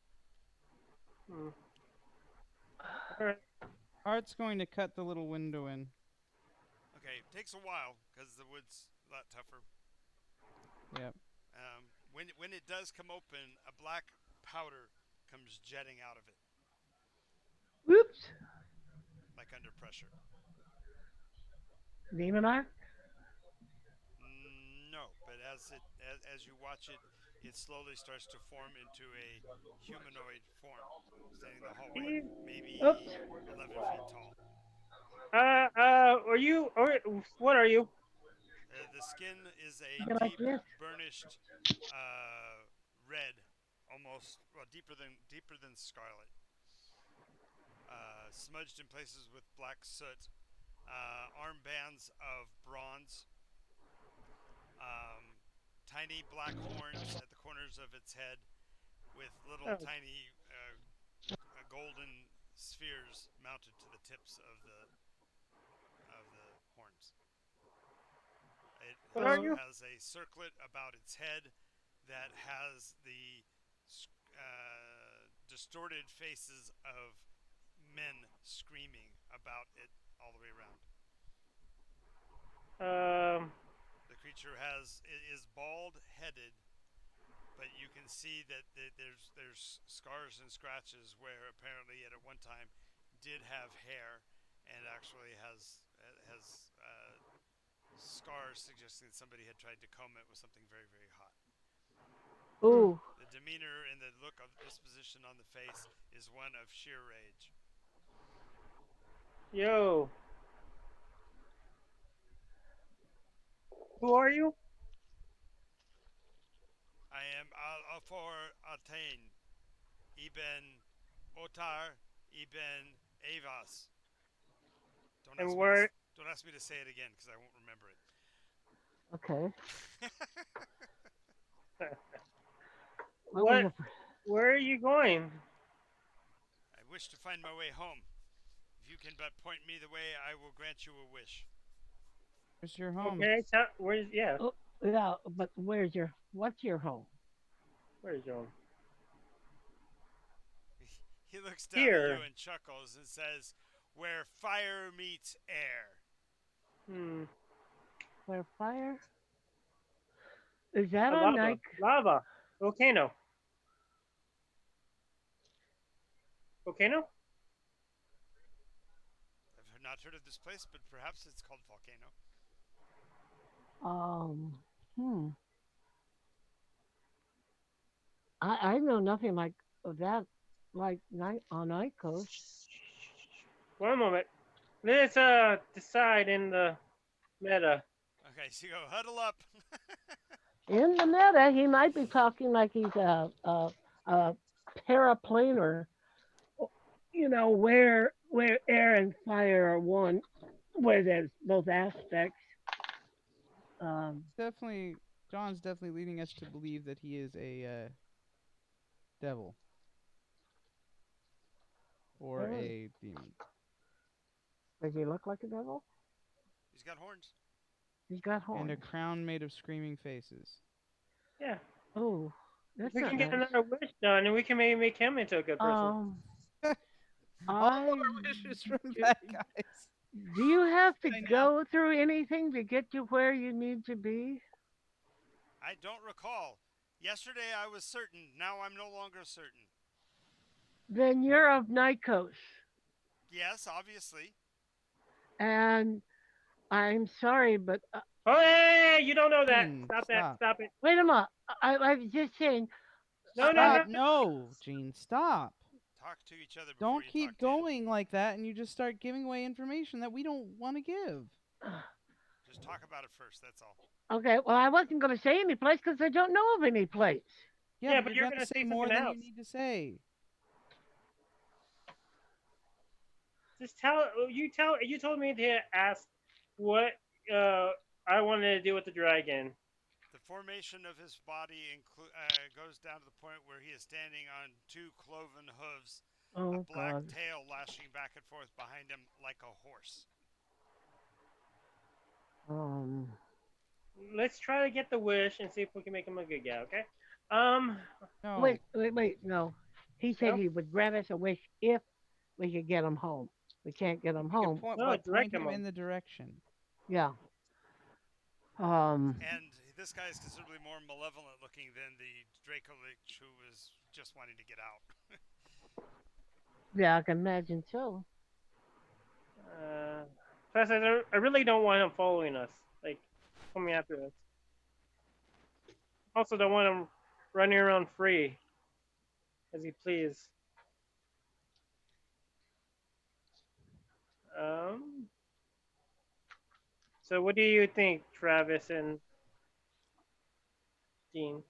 [SPEAKER 1] Hmm. All right.
[SPEAKER 4] Art's going to cut the little window in.
[SPEAKER 2] Okay, takes a while because the wood's a lot tougher.
[SPEAKER 4] Yep.
[SPEAKER 2] When it does come open, a black powder comes jetting out of it,
[SPEAKER 3] Oops.
[SPEAKER 2] like under pressure.
[SPEAKER 3] Demon Arc?
[SPEAKER 2] No, but as you watch it, it slowly starts to form into a humanoid form, standing in the hallway,
[SPEAKER 3] Oops.
[SPEAKER 2] maybe 11 feet tall.
[SPEAKER 1] are you? Or what are you?
[SPEAKER 2] The skin is a
[SPEAKER 3] Go like
[SPEAKER 2] deep,
[SPEAKER 3] this.
[SPEAKER 2] burnished red, almost well deeper than scarlet, smudged in places with black soot. Armbands of bronze, um, tiny black horns at the corners of its head, with little
[SPEAKER 1] Oh,
[SPEAKER 2] tiny golden spheres mounted to the tips of the horns. It
[SPEAKER 1] what are
[SPEAKER 2] has,
[SPEAKER 3] Oh,
[SPEAKER 1] you?
[SPEAKER 2] has a circlet about its head that has the distorted faces of men screaming about it all the way around.
[SPEAKER 1] Um,
[SPEAKER 2] The creature is bald headed, but you can see that there's scars and scratches where apparently it at one time did have hair, and actually has scars suggesting that somebody had tried to comb it with something very very hot.
[SPEAKER 1] hmm.
[SPEAKER 3] ooh.
[SPEAKER 2] The demeanor and the look of disposition on the face is one of sheer rage.
[SPEAKER 1] Yo, who are you?
[SPEAKER 2] I am Al Afor Atain Ibn Otar Ibn Avas. Don't
[SPEAKER 1] And
[SPEAKER 2] ask me to
[SPEAKER 1] where?
[SPEAKER 2] don't ask me to say it again because I won't remember
[SPEAKER 3] Okay.
[SPEAKER 2] it.
[SPEAKER 3] What was
[SPEAKER 1] What?
[SPEAKER 3] the?
[SPEAKER 1] Where are you going?
[SPEAKER 2] I wish to find my way home. If you can but point me the way, I will grant you a wish.
[SPEAKER 4] Where's your home?
[SPEAKER 1] Okay, where's yeah?
[SPEAKER 3] Oh, yeah, but where's your? What's your home?
[SPEAKER 1] Where's your home?
[SPEAKER 2] He looks down at you
[SPEAKER 1] Here.
[SPEAKER 2] and chuckles and says, "Where fire meets air."
[SPEAKER 1] Hmm.
[SPEAKER 3] Where fire? Is that
[SPEAKER 1] A
[SPEAKER 3] on
[SPEAKER 1] lava.
[SPEAKER 3] Nike?
[SPEAKER 1] Lava. Volcano. Volcano.
[SPEAKER 2] I've not heard of this place, but perhaps it's called Volcano.
[SPEAKER 3] Hmm. I know nothing like of that, like night on Night Coast.
[SPEAKER 1] One moment. Let's decide in the meta.
[SPEAKER 2] Okay, so you go huddle up.
[SPEAKER 3] In the meta, he might be talking like he's a paraplaner. You know where air and fire are one, where there's those aspects. Um,
[SPEAKER 4] Definitely, John's definitely leading us to believe that he is a devil or
[SPEAKER 3] really?
[SPEAKER 4] a demon.
[SPEAKER 3] Does he look like a devil?
[SPEAKER 2] He's got horns.
[SPEAKER 3] He's got
[SPEAKER 4] And a
[SPEAKER 3] horns.
[SPEAKER 4] crown made of screaming faces.
[SPEAKER 1] Yeah.
[SPEAKER 3] Oh,
[SPEAKER 1] If
[SPEAKER 3] that's
[SPEAKER 1] we
[SPEAKER 3] not
[SPEAKER 1] can get
[SPEAKER 3] nice.
[SPEAKER 1] another wish done, and we can maybe make him into a good person.
[SPEAKER 3] Um,
[SPEAKER 4] All
[SPEAKER 3] I
[SPEAKER 4] our wishes from
[SPEAKER 3] do,
[SPEAKER 4] bad guys.
[SPEAKER 3] do you have to
[SPEAKER 4] I know.
[SPEAKER 3] go through anything to get to where you need to be?
[SPEAKER 2] I don't recall. Yesterday I was certain. Now I'm no longer certain.
[SPEAKER 3] Then you're of Nikos.
[SPEAKER 2] Yes, obviously.
[SPEAKER 3] And I'm sorry, but
[SPEAKER 1] Oh, hey, you don't know that.
[SPEAKER 4] Gene,
[SPEAKER 1] Stop that.
[SPEAKER 4] stop.
[SPEAKER 1] Stop it.
[SPEAKER 3] wait a minute. I was just saying,
[SPEAKER 1] No, no,
[SPEAKER 3] I
[SPEAKER 1] no.
[SPEAKER 4] Stop. No, Gene, stop.
[SPEAKER 2] Talk to each other before
[SPEAKER 4] Don't
[SPEAKER 2] you
[SPEAKER 4] keep
[SPEAKER 2] talk to him.
[SPEAKER 4] going like that and you just start giving away information that we don't want to give.
[SPEAKER 2] Just talk about it first. That's all.
[SPEAKER 3] okay, well, I wasn't going to say any place because I don't know of any place.
[SPEAKER 4] Yeah,
[SPEAKER 1] Yeah,
[SPEAKER 4] but
[SPEAKER 1] but
[SPEAKER 4] you're
[SPEAKER 1] you're
[SPEAKER 4] going to
[SPEAKER 1] gonna
[SPEAKER 4] say
[SPEAKER 1] say
[SPEAKER 4] more
[SPEAKER 1] something
[SPEAKER 4] than you
[SPEAKER 1] else.
[SPEAKER 4] need to say.
[SPEAKER 1] Just tell. You tell. You told me to ask what uh I wanted to do with the dragon.
[SPEAKER 2] The formation of his body goes down to the point where he is standing on two cloven hooves, a
[SPEAKER 3] Oh,
[SPEAKER 2] black
[SPEAKER 3] God.
[SPEAKER 2] tail lashing back and forth behind him like a horse.
[SPEAKER 3] Um,
[SPEAKER 1] Let's try to get the wish and see if we can make him a good guy. Okay. Um.
[SPEAKER 4] No,
[SPEAKER 3] wait. No. He said
[SPEAKER 1] No.
[SPEAKER 3] he would grant us a wish if we could get him home. We can't get
[SPEAKER 4] if
[SPEAKER 3] him
[SPEAKER 4] we could
[SPEAKER 3] home.
[SPEAKER 4] point,
[SPEAKER 1] No.
[SPEAKER 4] but
[SPEAKER 1] Direct
[SPEAKER 4] point
[SPEAKER 1] him
[SPEAKER 4] him in
[SPEAKER 1] home.
[SPEAKER 4] the direction.
[SPEAKER 3] Yeah. Um,
[SPEAKER 2] And this guy is considerably more malevolent looking than the Draco Lich who was just wanting to get out.
[SPEAKER 3] Yeah, I can imagine so.
[SPEAKER 1] Uh, Plus, I really don't want him following us, like coming after us. Also, don't want him running around free as he please. Um. So, what do you think, Travis and Dean?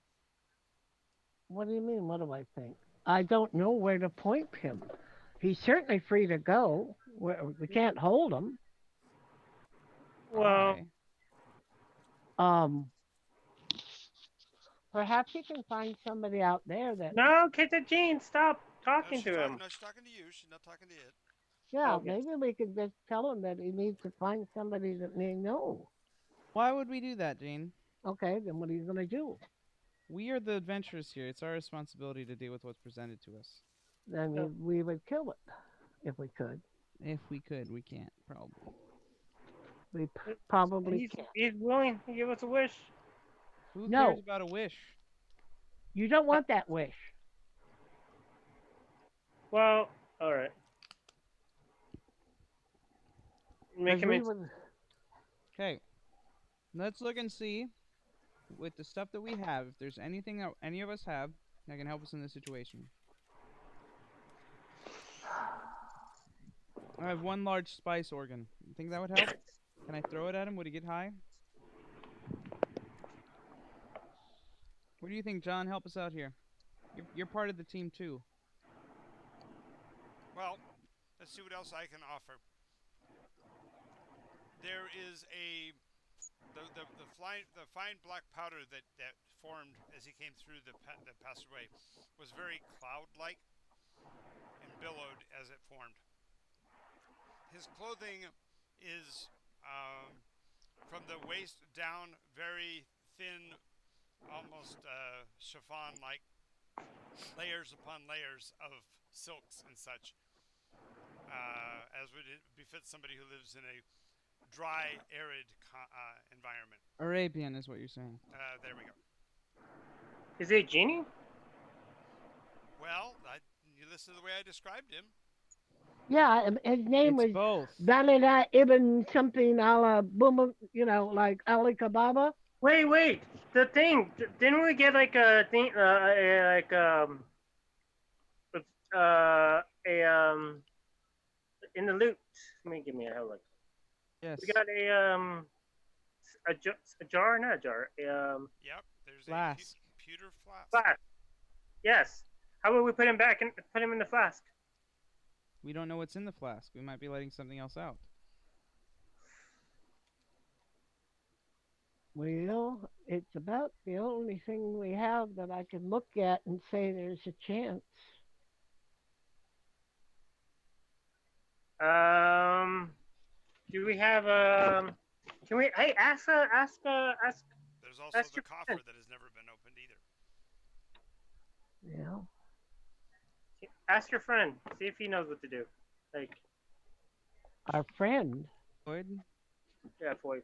[SPEAKER 3] What do you mean? What do I think? I don't know where to point him. He's certainly free to go. We can't hold him.
[SPEAKER 1] Well,
[SPEAKER 4] Why?
[SPEAKER 3] Um, Perhaps you can find somebody out there that,
[SPEAKER 1] no, Jean, stop
[SPEAKER 2] No,
[SPEAKER 1] talking to him.
[SPEAKER 2] no, she's talking to you. She's not talking to it.
[SPEAKER 3] yeah,
[SPEAKER 1] Okay.
[SPEAKER 3] maybe we could just tell him that he needs to find somebody that may know.
[SPEAKER 4] Why would we do that, Jane?
[SPEAKER 3] Okay, then what are you going to do?
[SPEAKER 4] We are the adventurers here. It's our responsibility to deal with what's presented to us.
[SPEAKER 3] Then
[SPEAKER 1] So,
[SPEAKER 3] we would kill it if we could.
[SPEAKER 4] If we could, we can't, probably.
[SPEAKER 3] We probably
[SPEAKER 1] he's
[SPEAKER 3] can't.
[SPEAKER 1] he's willing to give us a wish.
[SPEAKER 4] Who cares
[SPEAKER 3] No,
[SPEAKER 4] about a wish?
[SPEAKER 3] you don't
[SPEAKER 1] Uh,
[SPEAKER 3] want that wish.
[SPEAKER 1] Well, all right. Make
[SPEAKER 3] Because
[SPEAKER 1] him
[SPEAKER 3] we
[SPEAKER 1] in.
[SPEAKER 3] would.
[SPEAKER 4] Okay, let's look and see with the stuff that we have, if there's anything that any of us have that can help us in this situation. I have one large spice organ. You think that would help? Can I throw it at him? Would he get high? What do you think, John? Help us out here. You're part of the team too.
[SPEAKER 2] Well, let's see what else I can offer. There is the fine black powder that formed as he came through the passageway was very cloud-like and billowed as it formed. His clothing is from the waist down very thin, almost chiffon-like layers upon layers of silks and such, as would it befit somebody who lives in a dry, arid environment.
[SPEAKER 4] Arabian is what you're saying.
[SPEAKER 2] There we go.
[SPEAKER 1] Is he a genie?
[SPEAKER 2] Well, you listen to the way I described him.
[SPEAKER 3] Yeah, his name
[SPEAKER 4] It's
[SPEAKER 3] was
[SPEAKER 4] both.
[SPEAKER 3] Valida Ibn something a la Boom, like Ali Kababa.
[SPEAKER 1] Wait. The thing. Didn't we get like a thing? Like a in the loot. Let me give me a look. We
[SPEAKER 4] Yes.
[SPEAKER 1] got a jar, not a jar.
[SPEAKER 2] Yep, there's a
[SPEAKER 4] Flask.
[SPEAKER 2] pewter flask.
[SPEAKER 1] Flask. Yes. How about we put him back and put him in the flask?
[SPEAKER 4] We don't know what's in the flask. We might be letting something else out.
[SPEAKER 3] Well, it's about the only thing we have that I can look at and say there's a chance.
[SPEAKER 1] Um. Do we have Can we? Hey,
[SPEAKER 2] There's also
[SPEAKER 1] ask
[SPEAKER 2] the
[SPEAKER 1] your friend.
[SPEAKER 2] coffer that has never been opened either.
[SPEAKER 3] Yeah.
[SPEAKER 1] Ask your friend. See if he knows what to do. Like,
[SPEAKER 3] Our friend.
[SPEAKER 4] Floyd,
[SPEAKER 1] yeah, Floyd.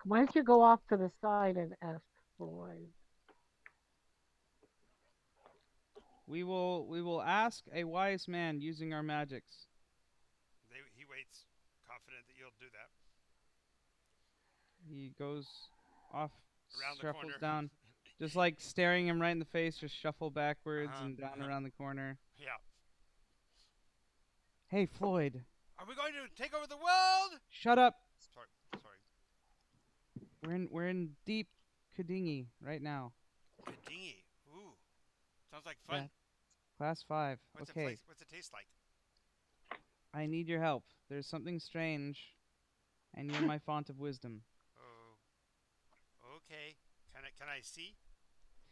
[SPEAKER 3] Why don't you go off to the side and ask Floyd?
[SPEAKER 4] we will ask a wise man using our magics.
[SPEAKER 2] He waits, confident that you'll do that.
[SPEAKER 4] He goes off,
[SPEAKER 2] Around the
[SPEAKER 4] shuffles
[SPEAKER 2] corner.
[SPEAKER 4] down, just like staring him right in the face, just shuffle backwards
[SPEAKER 2] Uh-huh,
[SPEAKER 4] and down
[SPEAKER 2] uh-huh.
[SPEAKER 4] around the corner.
[SPEAKER 2] Yeah.
[SPEAKER 4] Hey, Floyd,
[SPEAKER 2] Are we going to take over the world?
[SPEAKER 4] shut up.
[SPEAKER 2] Sorry.
[SPEAKER 4] We're in deep Kadingi right now.
[SPEAKER 2] Kadingy. Ooh. Sounds like
[SPEAKER 4] Yeah,
[SPEAKER 2] fun.
[SPEAKER 4] class 5. Okay,
[SPEAKER 2] What's it taste like?
[SPEAKER 4] I need your help. There's something strange, and you're my font of wisdom.
[SPEAKER 2] Oh. Okay. Can I see?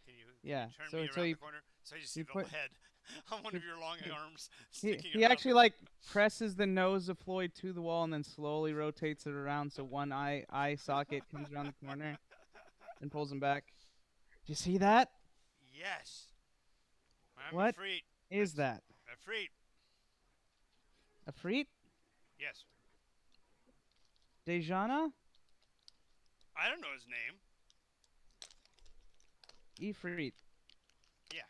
[SPEAKER 2] Can you
[SPEAKER 4] Yeah.
[SPEAKER 2] turn
[SPEAKER 4] So
[SPEAKER 2] me
[SPEAKER 4] so
[SPEAKER 2] around
[SPEAKER 4] he
[SPEAKER 2] the corner so you see
[SPEAKER 4] he
[SPEAKER 2] the
[SPEAKER 4] put
[SPEAKER 2] head on one
[SPEAKER 4] he
[SPEAKER 2] of your long arms
[SPEAKER 4] he,
[SPEAKER 2] sticking
[SPEAKER 4] he
[SPEAKER 2] around?
[SPEAKER 4] actually like presses the nose of Floyd to the wall and then slowly rotates it around so one eye socket comes around the corner and pulls him back. Do you see that?
[SPEAKER 2] Yes. I'm
[SPEAKER 4] What
[SPEAKER 2] afraid.
[SPEAKER 4] is that?
[SPEAKER 2] Afraid.
[SPEAKER 4] A freet?
[SPEAKER 2] Yes.
[SPEAKER 4] Dejana?
[SPEAKER 2] I don't know his name.
[SPEAKER 4] Ifrit.
[SPEAKER 2] Yeah.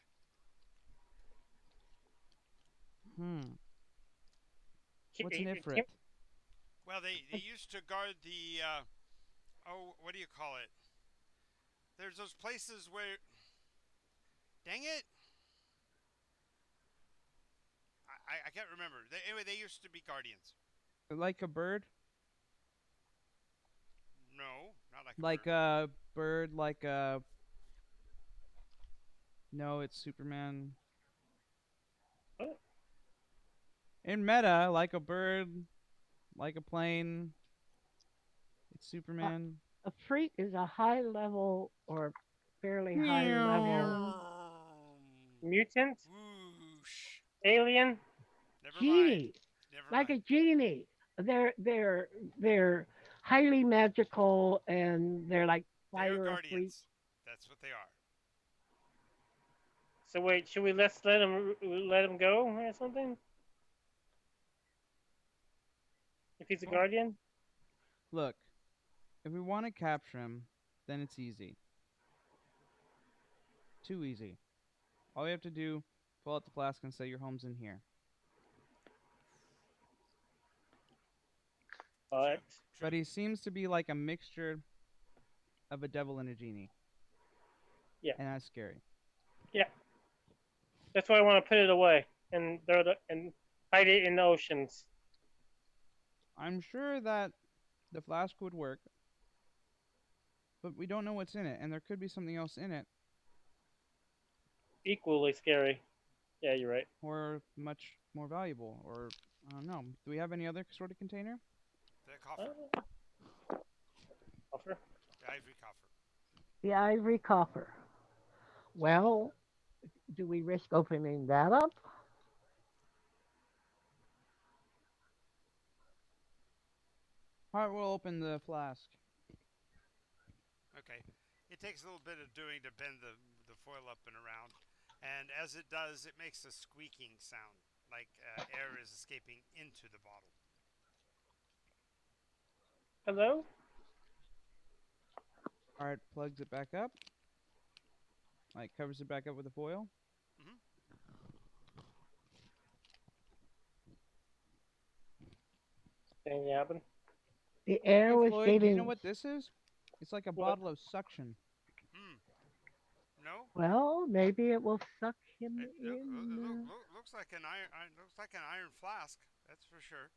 [SPEAKER 4] Hmm. What's an
[SPEAKER 1] Ki-
[SPEAKER 4] Ifrit?
[SPEAKER 1] ki-
[SPEAKER 2] Well, they used to guard the oh, what do you call it? There's those places where, dang it, I can't remember. Anyway, they used to be guardians.
[SPEAKER 4] Like a bird?
[SPEAKER 2] No, not like a
[SPEAKER 4] Like
[SPEAKER 2] bird.
[SPEAKER 4] a bird, like a. No, it's Superman.
[SPEAKER 1] what?
[SPEAKER 4] In meta, like a bird, like a plane, it's
[SPEAKER 3] Uh,
[SPEAKER 4] Superman.
[SPEAKER 3] a freak is a high level or fairly high level
[SPEAKER 1] Mutant?
[SPEAKER 2] Whoosh.
[SPEAKER 1] Alien?
[SPEAKER 2] Never mind.
[SPEAKER 3] genie,
[SPEAKER 2] Never
[SPEAKER 3] like
[SPEAKER 2] mind.
[SPEAKER 3] a genie. They're highly magical and they're like
[SPEAKER 2] They are
[SPEAKER 3] fire freaks.
[SPEAKER 2] guardians. That's what they are.
[SPEAKER 1] So wait, should we let him go or something? If he's a
[SPEAKER 4] Well,
[SPEAKER 1] guardian?
[SPEAKER 4] look, if we want to capture him, then it's easy. Too easy. All you have to do, pull out the flask and say your home's in here.
[SPEAKER 1] But
[SPEAKER 2] True.
[SPEAKER 4] But
[SPEAKER 2] True.
[SPEAKER 4] he seems to be like a mixture of a devil and a genie,
[SPEAKER 1] yeah,
[SPEAKER 4] and that's scary.
[SPEAKER 1] yeah. That's why I want to put it away and hide it in the oceans.
[SPEAKER 4] I'm sure that the flask would work, but we don't know what's in it, and there could be something else in it,
[SPEAKER 1] Equally scary. Yeah, you're right.
[SPEAKER 4] or much more valuable, or I don't know. Do we have any other sort of container?
[SPEAKER 2] The coffer.
[SPEAKER 1] Offer.
[SPEAKER 2] The ivory coffer.
[SPEAKER 3] The ivory coffer. Well, do we risk opening that up?
[SPEAKER 4] All right, we'll open the flask.
[SPEAKER 2] Okay. It takes a little bit of doing to bend the foil up and around. And as it does, it makes a squeaking sound, like air is escaping into the bottle.
[SPEAKER 1] Hello?
[SPEAKER 4] All right, plugs it back up. Like covers it back up with the foil.
[SPEAKER 2] Hmm.
[SPEAKER 1] Anything happen?
[SPEAKER 3] The air
[SPEAKER 4] Hey
[SPEAKER 3] was
[SPEAKER 4] Floyd, do you know
[SPEAKER 3] getting.
[SPEAKER 4] what this is? It's like a
[SPEAKER 1] What?
[SPEAKER 4] bottle of suction.
[SPEAKER 2] Hmm. No.
[SPEAKER 3] Well, maybe it will suck him
[SPEAKER 2] It
[SPEAKER 3] in.
[SPEAKER 2] looks like an iron. Looks like an iron flask. That's for sure.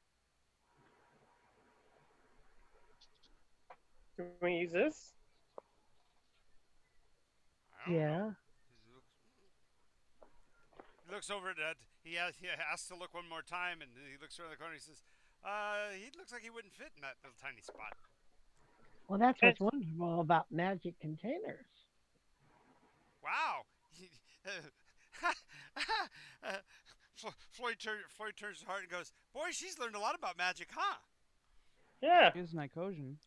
[SPEAKER 1] Can we use this?
[SPEAKER 2] I don't know.
[SPEAKER 3] Yeah.
[SPEAKER 2] He looks over at that. He asks to look one more time, and he looks around the corner. And he says, he looks like he wouldn't fit in that little tiny spot."
[SPEAKER 3] Well, that's
[SPEAKER 1] Catch.
[SPEAKER 3] what's wonderful about magic containers.
[SPEAKER 2] Wow. Floyd turns to Hart and goes, "Boy, she's learned a lot about magic, huh?"
[SPEAKER 1] Yeah.
[SPEAKER 4] She is Nicotian.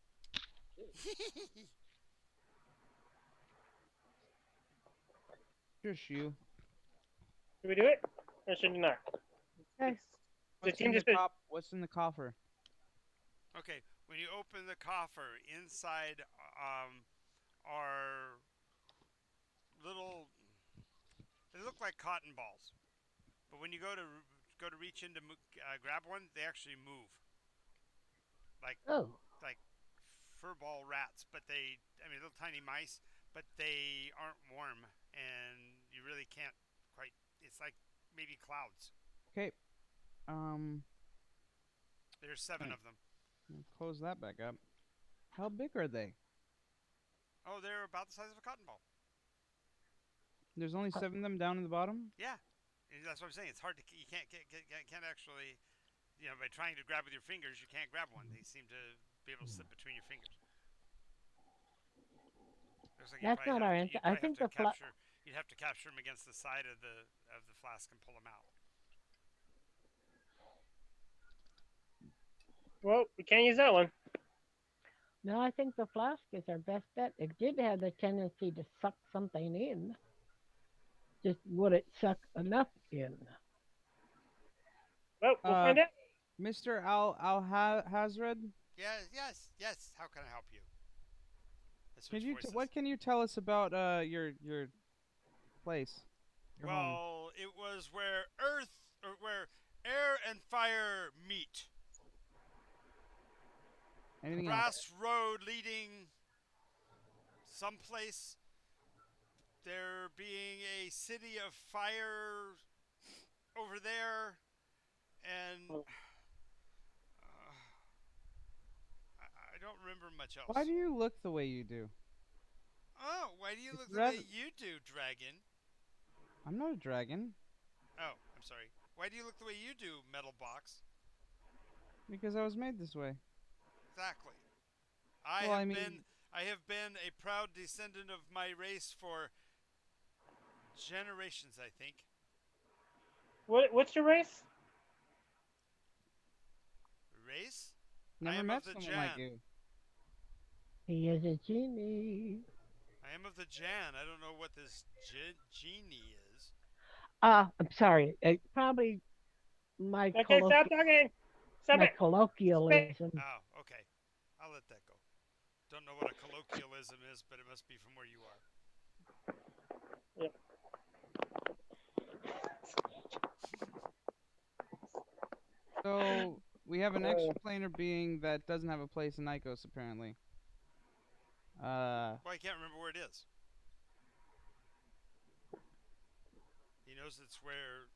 [SPEAKER 4] Just you.
[SPEAKER 1] Should we do it? Or should we not?
[SPEAKER 3] Okay.
[SPEAKER 1] It's, the
[SPEAKER 4] What's
[SPEAKER 1] team
[SPEAKER 4] in the
[SPEAKER 1] just been.
[SPEAKER 4] cop? What's in the coffer?
[SPEAKER 2] Okay, when you open the coffer, inside are little. They look like cotton balls, but when you go to reach in to grab one, they actually move like
[SPEAKER 3] Oh,
[SPEAKER 2] like furball rats. But I mean, little tiny mice, but they aren't warm, and you really can't quite. It's like maybe clouds.
[SPEAKER 4] Okay. Um.
[SPEAKER 2] There's seven
[SPEAKER 4] Right.
[SPEAKER 2] of them.
[SPEAKER 4] Close that back up. How big are they?
[SPEAKER 2] Oh, they're about the size of a cotton ball.
[SPEAKER 4] There's only
[SPEAKER 3] uh,
[SPEAKER 4] 7 of them down in the bottom.
[SPEAKER 2] Yeah, and that's what I'm saying. It's hard to you can't actually by trying to grab with your fingers you can't grab one. They seem to be able to slip between your fingers. Looks like
[SPEAKER 3] that's not our.
[SPEAKER 2] you'd
[SPEAKER 3] I
[SPEAKER 2] probably have
[SPEAKER 3] think
[SPEAKER 2] to
[SPEAKER 3] the
[SPEAKER 2] capture you'd have to capture them against the side of the flask and pull them out.
[SPEAKER 1] Well, we can't use that one.
[SPEAKER 3] no, I think the flask is our best bet. It did have the tendency to suck something in. Just would it suck enough in?
[SPEAKER 1] Well, we'll
[SPEAKER 4] Uh,
[SPEAKER 1] find out.
[SPEAKER 4] Mr. Hazred.
[SPEAKER 2] Yes, yes, yes. How can I help you? switch voices.
[SPEAKER 4] What can you tell us about your place? Your home?
[SPEAKER 2] Well, it was where where air and fire meet.
[SPEAKER 4] Anything else?
[SPEAKER 2] Brass road leading someplace. There being a city of fire over there, and I don't remember much else.
[SPEAKER 4] Why do you look the way you do?
[SPEAKER 2] Oh, why do you
[SPEAKER 4] It's
[SPEAKER 2] look the
[SPEAKER 4] rather-
[SPEAKER 2] way you do, dragon?
[SPEAKER 4] I'm not a dragon.
[SPEAKER 2] Oh, I'm sorry. Why do you look the way you do, metal box?
[SPEAKER 4] Because I was made this way.
[SPEAKER 2] Exactly.
[SPEAKER 4] Well, I mean,
[SPEAKER 2] I have been a proud descendant of my race for generations, I think.
[SPEAKER 1] What's your race?
[SPEAKER 2] Race?
[SPEAKER 4] never
[SPEAKER 2] am
[SPEAKER 4] met
[SPEAKER 2] of the
[SPEAKER 4] someone like
[SPEAKER 2] Jan.
[SPEAKER 4] you.
[SPEAKER 3] He is a genie.
[SPEAKER 2] I am of the Jan. I don't know what this genie is.
[SPEAKER 3] I'm sorry. Probably my
[SPEAKER 1] Okay, stop talking. Stop
[SPEAKER 3] my
[SPEAKER 1] it.
[SPEAKER 3] colloquialism.
[SPEAKER 2] Oh, okay. I'll let that go. Don't know what a colloquialism is, but it must be from where you are.
[SPEAKER 1] Yep.
[SPEAKER 4] So we have an extraplanar being that doesn't have a place in Nikos, apparently.
[SPEAKER 2] Well, I can't remember where it is. He knows it's where.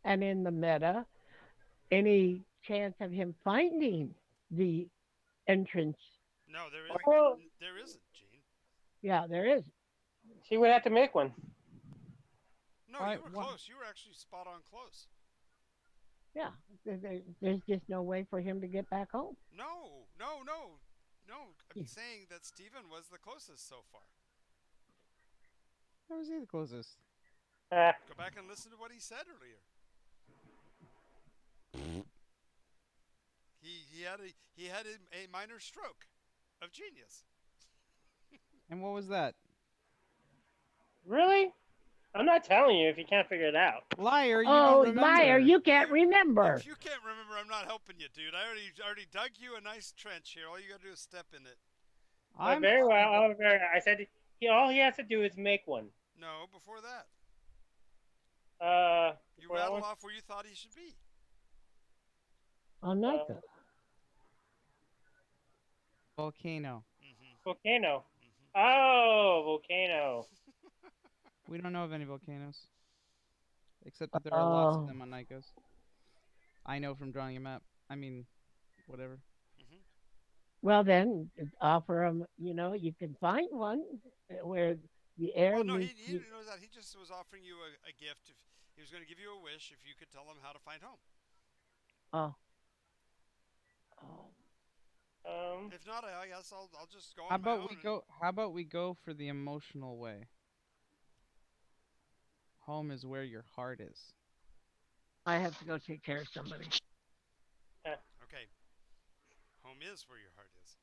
[SPEAKER 3] And in the meta, any chance of him finding the entrance?
[SPEAKER 2] No, there is.
[SPEAKER 1] Well,
[SPEAKER 2] There isn't, Gene.
[SPEAKER 3] Yeah, there is.
[SPEAKER 1] she would have to make one.
[SPEAKER 2] No,
[SPEAKER 4] Why-
[SPEAKER 2] you were
[SPEAKER 4] why-
[SPEAKER 2] close. You were actually spot on close.
[SPEAKER 3] Yeah, there's just no way for him to get back home.
[SPEAKER 2] No. I'm saying that Steven was the closest so far.
[SPEAKER 4] How is he the closest?
[SPEAKER 2] Go back and listen to what he said earlier. He had a minor stroke of genius.
[SPEAKER 4] And what was that?
[SPEAKER 1] Really? I'm not telling you if you can't figure it out.
[SPEAKER 4] Liar! You
[SPEAKER 3] Oh,
[SPEAKER 4] don't remember.
[SPEAKER 3] liar! You can't remember.
[SPEAKER 2] If you can't remember, I'm not helping you, dude. I already dug you a nice trench here. All you gotta do is step in it.
[SPEAKER 4] I'm
[SPEAKER 1] Very well. I said all he has to do is make one.
[SPEAKER 2] No, before that. You
[SPEAKER 1] before that
[SPEAKER 2] rattled
[SPEAKER 1] one?
[SPEAKER 2] off where you thought he should be.
[SPEAKER 3] On Nika.
[SPEAKER 4] volcano.
[SPEAKER 2] Mm-hmm.
[SPEAKER 1] Volcano.
[SPEAKER 2] Mm-hmm.
[SPEAKER 1] Oh, volcano.
[SPEAKER 4] We don't know of any volcanoes, except that there are lots of them on Nikos. I know from drawing a map. I mean, whatever.
[SPEAKER 2] Mm-hmm.
[SPEAKER 3] Well, then offer him. You can find one where the air
[SPEAKER 2] Well, no,
[SPEAKER 3] meets.
[SPEAKER 2] he knows that. He just was offering you a gift. If he was going to give you a wish, if you could tell him how to find home.
[SPEAKER 3] Oh.
[SPEAKER 2] If not, I guess I'll just go on
[SPEAKER 4] How
[SPEAKER 2] my
[SPEAKER 4] about
[SPEAKER 2] own.
[SPEAKER 4] How about we go for the emotional way? Home is where your heart is.
[SPEAKER 3] I have to go take care of somebody.
[SPEAKER 2] Okay. Home is where your heart is.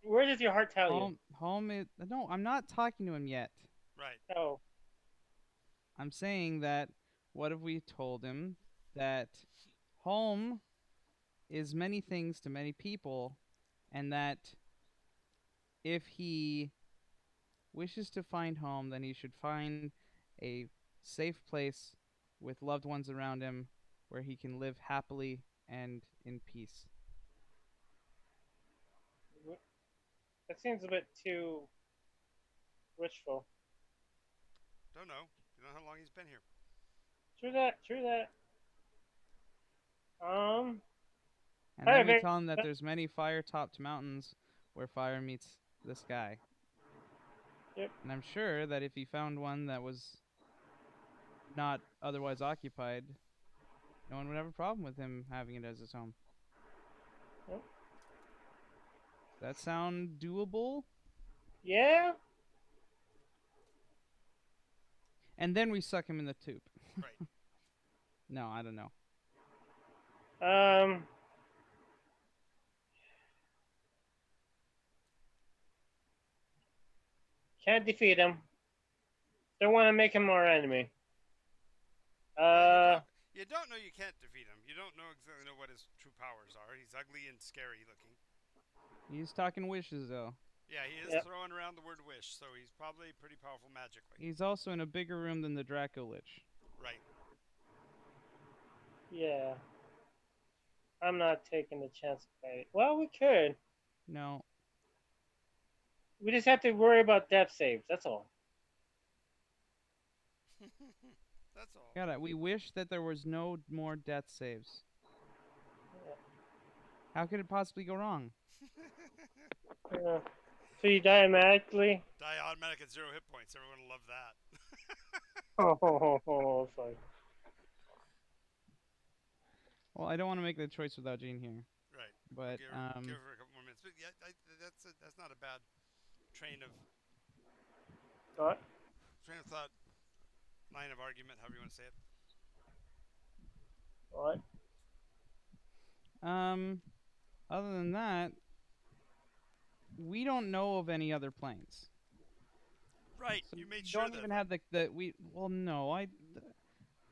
[SPEAKER 1] Where does your heart tell you?
[SPEAKER 4] Home is no. I'm not talking to him yet.
[SPEAKER 2] Right.
[SPEAKER 1] Oh.
[SPEAKER 4] I'm saying that. What if we told him that home is many things to many people, and that if he wishes to find home, then he should find a safe place with loved ones around him where he can live happily and in peace.
[SPEAKER 1] That seems a bit too wishful.
[SPEAKER 2] Don't know. You know how long he's been here.
[SPEAKER 1] True that.
[SPEAKER 4] And then we
[SPEAKER 1] Alright,
[SPEAKER 4] tell him that there's many fire-topped mountains where fire meets the sky.
[SPEAKER 1] Yep.
[SPEAKER 4] And I'm sure that if he found one that was not otherwise occupied, no one would have a problem with him having it as his home.
[SPEAKER 1] Yep.
[SPEAKER 4] Does that sound doable?
[SPEAKER 1] Yeah.
[SPEAKER 4] And then we suck him in the tube.
[SPEAKER 2] Right.
[SPEAKER 4] No, I don't know.
[SPEAKER 1] Can't defeat him. Don't want to make him our enemy.
[SPEAKER 2] You don't know you can't defeat him. You don't exactly know what his true powers are. He's ugly and scary looking.
[SPEAKER 4] He's talking wishes, though.
[SPEAKER 2] Yeah, he is
[SPEAKER 1] Yep.
[SPEAKER 2] throwing around the word wish, so he's probably pretty powerful magically.
[SPEAKER 4] He's also in a bigger room than the Draco Lich.
[SPEAKER 2] Right.
[SPEAKER 1] Yeah. I'm not taking the chance to fight it. Well, we could.
[SPEAKER 4] No.
[SPEAKER 1] We just have to worry about death saves. That's all.
[SPEAKER 2] That's all.
[SPEAKER 4] God, we wish that there was no more death saves. How could it possibly go wrong?
[SPEAKER 1] Uh, so you die automatically?
[SPEAKER 2] Die automatic at 0 hit points. Everyone will love that.
[SPEAKER 1] Oh, sorry.
[SPEAKER 4] Well, I don't want to make the choice without Jean here.
[SPEAKER 2] Right. We'll
[SPEAKER 4] But
[SPEAKER 2] give her a couple more minutes. But yeah, that's not a bad train of
[SPEAKER 1] What?
[SPEAKER 2] train of thought, line of argument, however you want to say it.
[SPEAKER 1] What?
[SPEAKER 4] um other than that, we don't know of any other planes.
[SPEAKER 2] Right.
[SPEAKER 4] So
[SPEAKER 2] You
[SPEAKER 4] we
[SPEAKER 2] made sure
[SPEAKER 4] don't
[SPEAKER 2] of that,
[SPEAKER 4] even
[SPEAKER 2] right?
[SPEAKER 4] have the we well no, I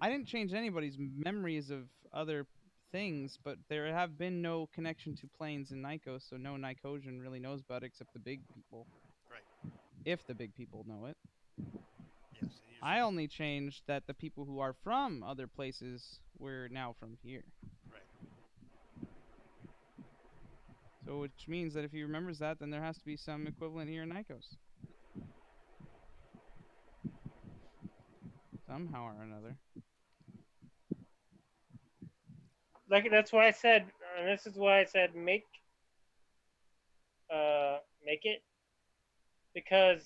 [SPEAKER 4] didn't change anybody's memories of other things, but there have been no connection to planes in Nikos, so no Nikosian really knows about it except the big people.
[SPEAKER 2] Right.
[SPEAKER 4] If the big people know it.
[SPEAKER 2] Yes, and
[SPEAKER 4] I
[SPEAKER 2] usually.
[SPEAKER 4] only changed that the people who are from other places were now from here.
[SPEAKER 2] Right.
[SPEAKER 4] So which means that if he remembers that, then there has to be some equivalent here in Nikos. Somehow or another.
[SPEAKER 1] Like that's why I said, and this is why I said make it because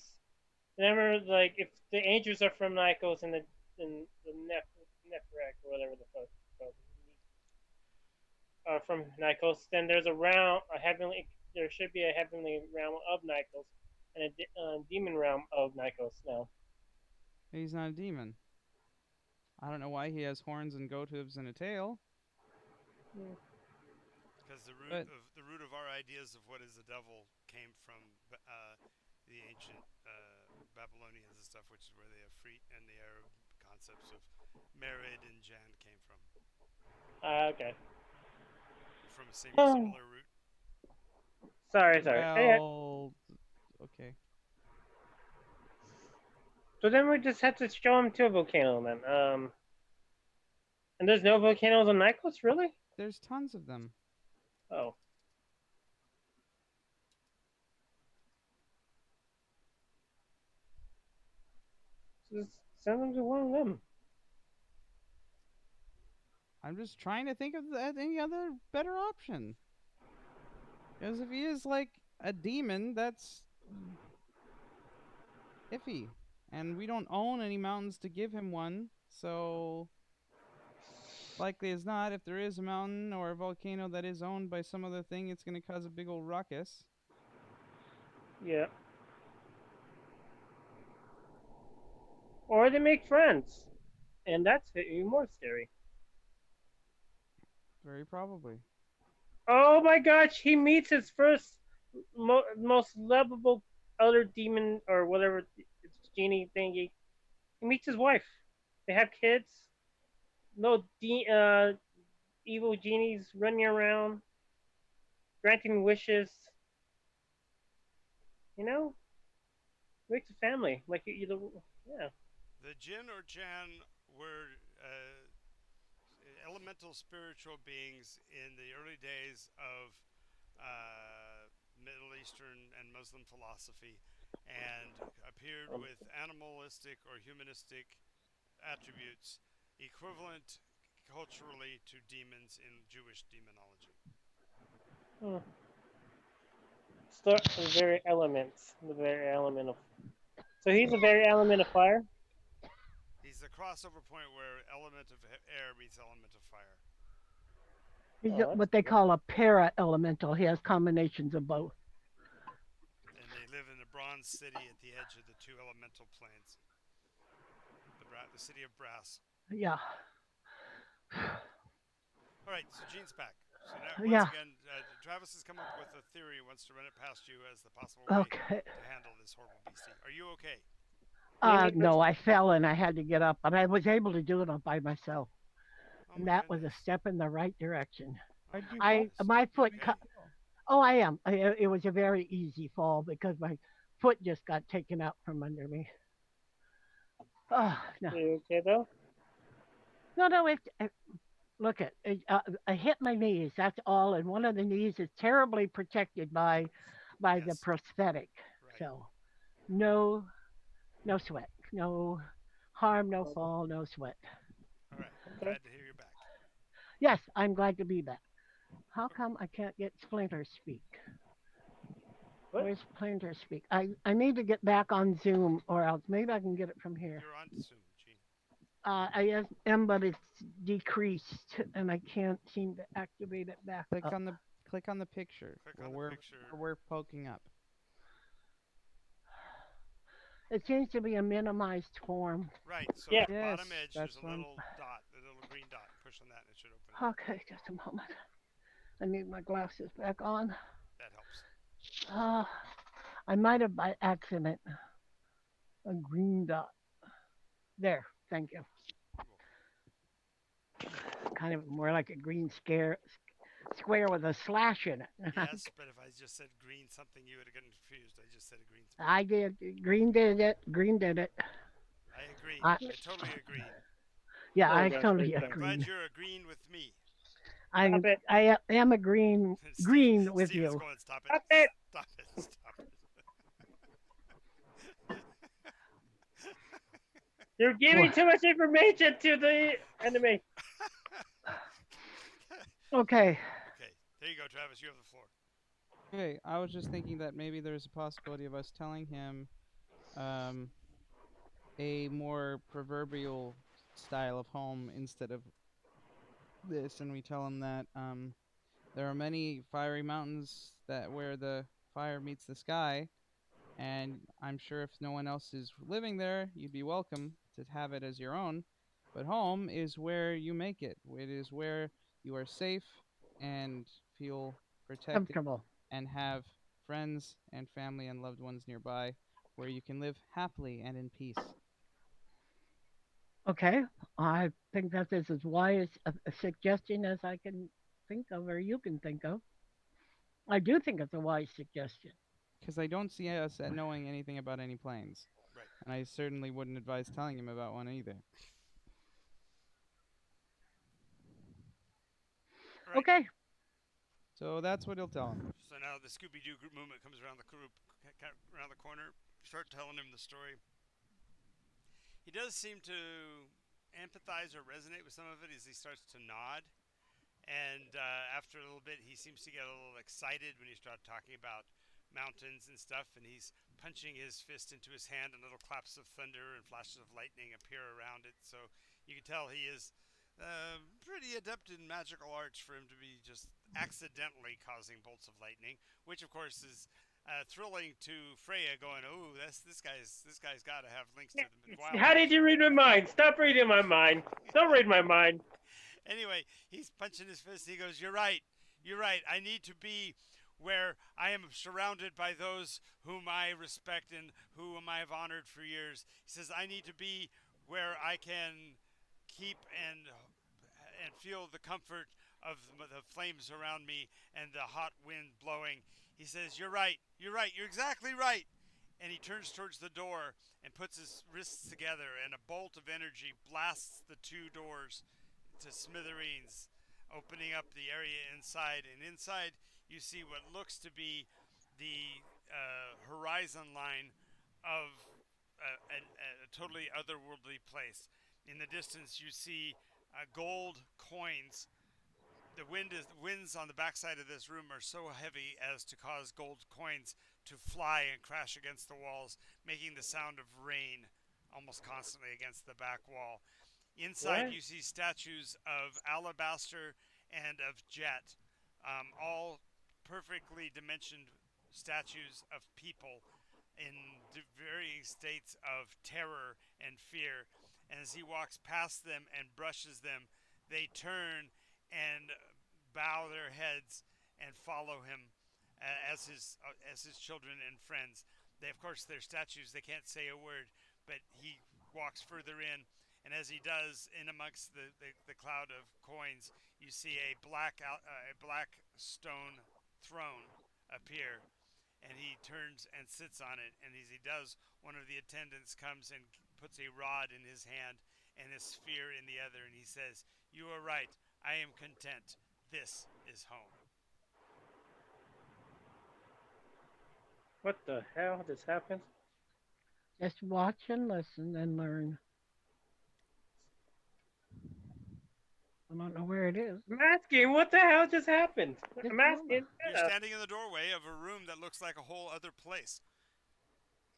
[SPEAKER 1] remember, like if the angels are from Nikos and the Nephrak or whatever the fuck are from Nikos, then there's a heavenly. There should be a heavenly realm of Nikos and a demon realm of Nikos now.
[SPEAKER 4] He's not a demon. I don't know why he has horns and goat hooves and a tail,
[SPEAKER 2] Because
[SPEAKER 4] but
[SPEAKER 2] the root of our ideas of what is the devil came from the ancient Babylonians and stuff, which is where the Afrit and the Arab concepts of Merid and Jan came from.
[SPEAKER 1] Okay.
[SPEAKER 2] We're from a similar root.
[SPEAKER 1] Sorry.
[SPEAKER 4] well, okay.
[SPEAKER 1] So then we just have to show him to a volcano then. And there's no volcanoes on Nikos, really?
[SPEAKER 4] There's tons of them.
[SPEAKER 1] Oh. So just send them to one of them.
[SPEAKER 4] I'm just trying to think of any other better option. Because if he is like a demon, that's iffy. And we don't own any mountains to give him one, so likely as not, if there is a mountain or a volcano that is owned by some other thing, it's going to cause a big old ruckus.
[SPEAKER 1] Yeah. Or they make friends. And that's even more scary.
[SPEAKER 4] Very probably.
[SPEAKER 1] Oh my gosh, he meets his first most lovable other demon or whatever it's genie thingy. He meets his wife. They have kids. No evil genies running around granting wishes. You know, makes a family. Like either, yeah.
[SPEAKER 2] The Jinn or Jan were elemental spiritual beings in the early days of Middle Eastern and Muslim philosophy and appeared
[SPEAKER 1] Um,
[SPEAKER 2] with animalistic or humanistic attributes equivalent culturally to demons in Jewish demonology.
[SPEAKER 1] hmm. Start the very elements, the very element of. So he's the very element of fire.
[SPEAKER 2] He's the crossover point where element of air meets element of fire.
[SPEAKER 3] He's
[SPEAKER 1] Oh, that's
[SPEAKER 3] what they
[SPEAKER 1] cool.
[SPEAKER 3] call a para elemental. He has combinations of both.
[SPEAKER 2] And they live in a bronze city at the edge of the two elemental planes. The city of brass.
[SPEAKER 3] Yeah.
[SPEAKER 2] All right, so Gene's back. So now, once
[SPEAKER 3] Yeah.
[SPEAKER 2] again, Travis has come up with a theory. Wants to run it past you as the possible way
[SPEAKER 3] Okay.
[SPEAKER 2] to handle this horrible beastie. Are you okay?
[SPEAKER 3] No, I fell and I had to get up, but I was able to do it all by myself.
[SPEAKER 2] Oh
[SPEAKER 3] And
[SPEAKER 2] my
[SPEAKER 3] that was a
[SPEAKER 2] goodness.
[SPEAKER 3] step in the right direction.
[SPEAKER 2] Oh
[SPEAKER 4] Why'd
[SPEAKER 2] my
[SPEAKER 4] you fall?
[SPEAKER 3] I
[SPEAKER 2] goodness.
[SPEAKER 3] my
[SPEAKER 2] You
[SPEAKER 3] foot
[SPEAKER 4] Why'd
[SPEAKER 2] okay?
[SPEAKER 3] cut.
[SPEAKER 4] you fall?
[SPEAKER 3] Oh, I am. It was a very easy fall because my foot just got taken out from under me. Oh no,
[SPEAKER 1] Are you okay though?
[SPEAKER 3] no, no! Look I hit my knees. That's all, and one of the knees is terribly protected by the
[SPEAKER 2] Yes.
[SPEAKER 3] prosthetic.
[SPEAKER 2] Right.
[SPEAKER 3] So no, no sweat, no harm, no
[SPEAKER 1] Okay.
[SPEAKER 3] fall, no sweat.
[SPEAKER 2] All right.
[SPEAKER 1] Okay.
[SPEAKER 2] Glad to hear you're back.
[SPEAKER 3] Yes, I'm glad to be back. How
[SPEAKER 2] Okay.
[SPEAKER 3] come I can't get Splinter Speak?
[SPEAKER 1] What?
[SPEAKER 3] Where's Splinter Speak? I need to get back on Zoom, or else maybe I can get it from here.
[SPEAKER 2] You're on to Zoom, Gene.
[SPEAKER 3] I am, but it's decreased, and I can't seem to activate it back
[SPEAKER 4] Click
[SPEAKER 3] up.
[SPEAKER 4] on the click on the picture
[SPEAKER 2] Click on the picture.
[SPEAKER 4] where we're poking up.
[SPEAKER 3] It seems to be a minimized form.
[SPEAKER 2] Right. So
[SPEAKER 1] Yeah.
[SPEAKER 2] at the bottom
[SPEAKER 4] Yes,
[SPEAKER 2] edge, there's
[SPEAKER 4] that's
[SPEAKER 2] a
[SPEAKER 4] what I'm.
[SPEAKER 2] little dot, a little green dot. Push on that, and it should open it up.
[SPEAKER 3] Okay, just a moment. I need my glasses back on.
[SPEAKER 2] That helps.
[SPEAKER 3] Uh, I might have by accident a green dot. There, thank you.
[SPEAKER 2] You're welcome.
[SPEAKER 3] Kind of more like a green square with a slash in it.
[SPEAKER 2] Yes, but if I just said green something, you would have gotten confused. I just said a green spot.
[SPEAKER 3] I did. Green did it. Green did it.
[SPEAKER 2] I agree.
[SPEAKER 3] I,
[SPEAKER 2] I totally agree.
[SPEAKER 3] yeah,
[SPEAKER 1] Oh
[SPEAKER 3] I
[SPEAKER 1] gosh,
[SPEAKER 3] totally
[SPEAKER 1] wait a
[SPEAKER 2] I'm
[SPEAKER 1] second.
[SPEAKER 2] glad
[SPEAKER 3] agree.
[SPEAKER 2] you're agreeing with me.
[SPEAKER 1] Stop it.
[SPEAKER 3] I am agreeing
[SPEAKER 2] Steve
[SPEAKER 3] green with
[SPEAKER 2] Steve is
[SPEAKER 3] you.
[SPEAKER 2] going, stop it.
[SPEAKER 1] Stop it.
[SPEAKER 2] Stop it. Stop it.
[SPEAKER 1] You're
[SPEAKER 3] Boy.
[SPEAKER 1] giving too much information to the enemy.
[SPEAKER 3] Okay.
[SPEAKER 2] Okay. There you go, Travis. You have the floor.
[SPEAKER 4] Okay, I was just thinking that maybe there's a possibility of us telling him um, a more proverbial style of home instead of this, and we tell him that there are many fiery mountains that where the fire meets the sky, and I'm sure if no one else is living there, you'd be welcome to have it as your own. But home is where you make it. It is where you are safe and feel protected
[SPEAKER 3] Comfortable.
[SPEAKER 4] and have friends and family and loved ones nearby where you can live happily and in peace.
[SPEAKER 3] Okay. I think that is as wise a suggestion as I can think of, or you can think of. I do think it's a wise suggestion.
[SPEAKER 4] Because I don't see us knowing anything about any planes.
[SPEAKER 2] Right.
[SPEAKER 4] And I certainly wouldn't advise telling him about one either.
[SPEAKER 2] All right.
[SPEAKER 3] Okay.
[SPEAKER 4] So that's what he'll tell him.
[SPEAKER 2] So now the Scooby Doo group movement comes around the group, around the corner. Start telling him the story. He does seem to empathize or resonate with some of it as he starts to nod. And after a little bit, he seems to get a little excited when you start talking about mountains and stuff. And he's punching his fist into his hand, and little claps of thunder and flashes of lightning appear around it. So you can tell he is pretty adept in magical arts for him to be just accidentally causing bolts of lightning, which of course is thrilling to Freya. Going, oh, this guy's got to have links to the wild
[SPEAKER 1] How did
[SPEAKER 2] magic.
[SPEAKER 1] you read my mind? Stop reading my mind. Don't read my mind.
[SPEAKER 2] Anyway, he's punching his fist. He goes, "You're right. You're right. I need to be where I am surrounded by those whom I respect and whom I have honored for years." He says, "I need to be where I can keep and feel the comfort of the flames around me and the hot wind blowing." He says, "You're right. You're right. You're exactly right." And he turns towards the door and puts his wrists together, and a bolt of energy blasts the two doors to smithereens, opening up the area inside. And inside, you see what looks to be the horizon line of a totally otherworldly place. In the distance, you see gold coins. The winds on the backside of this room are so heavy as to cause gold coins to fly and crash against the walls, making the sound of rain almost constantly against the back wall. Inside,
[SPEAKER 1] What?
[SPEAKER 2] you see statues of Alabaster and of Jet, all perfectly dimensioned statues of people in varying states of terror and fear. And as he walks past them and brushes them, they turn and bow their heads and follow him as his children and friends. They, of course, they're statues; they can't say a word, but he walks further in, and as he does, in amongst the cloud of coins, you see a black stone throne appear, and he turns and sits on it. And as he does, one of the attendants comes and puts a rod in his hand and a sphere in the other, and he says, "You are right. I am content. This is home."
[SPEAKER 1] What the hell just happened?
[SPEAKER 3] Just watch and listen and learn. I don't know where it is.
[SPEAKER 1] I'm asking, what the hell just happened?
[SPEAKER 3] Just
[SPEAKER 1] I'm
[SPEAKER 3] a moment.
[SPEAKER 1] asking.
[SPEAKER 2] You're
[SPEAKER 1] Shut up.
[SPEAKER 2] standing in the doorway of a room that looks like a whole other place.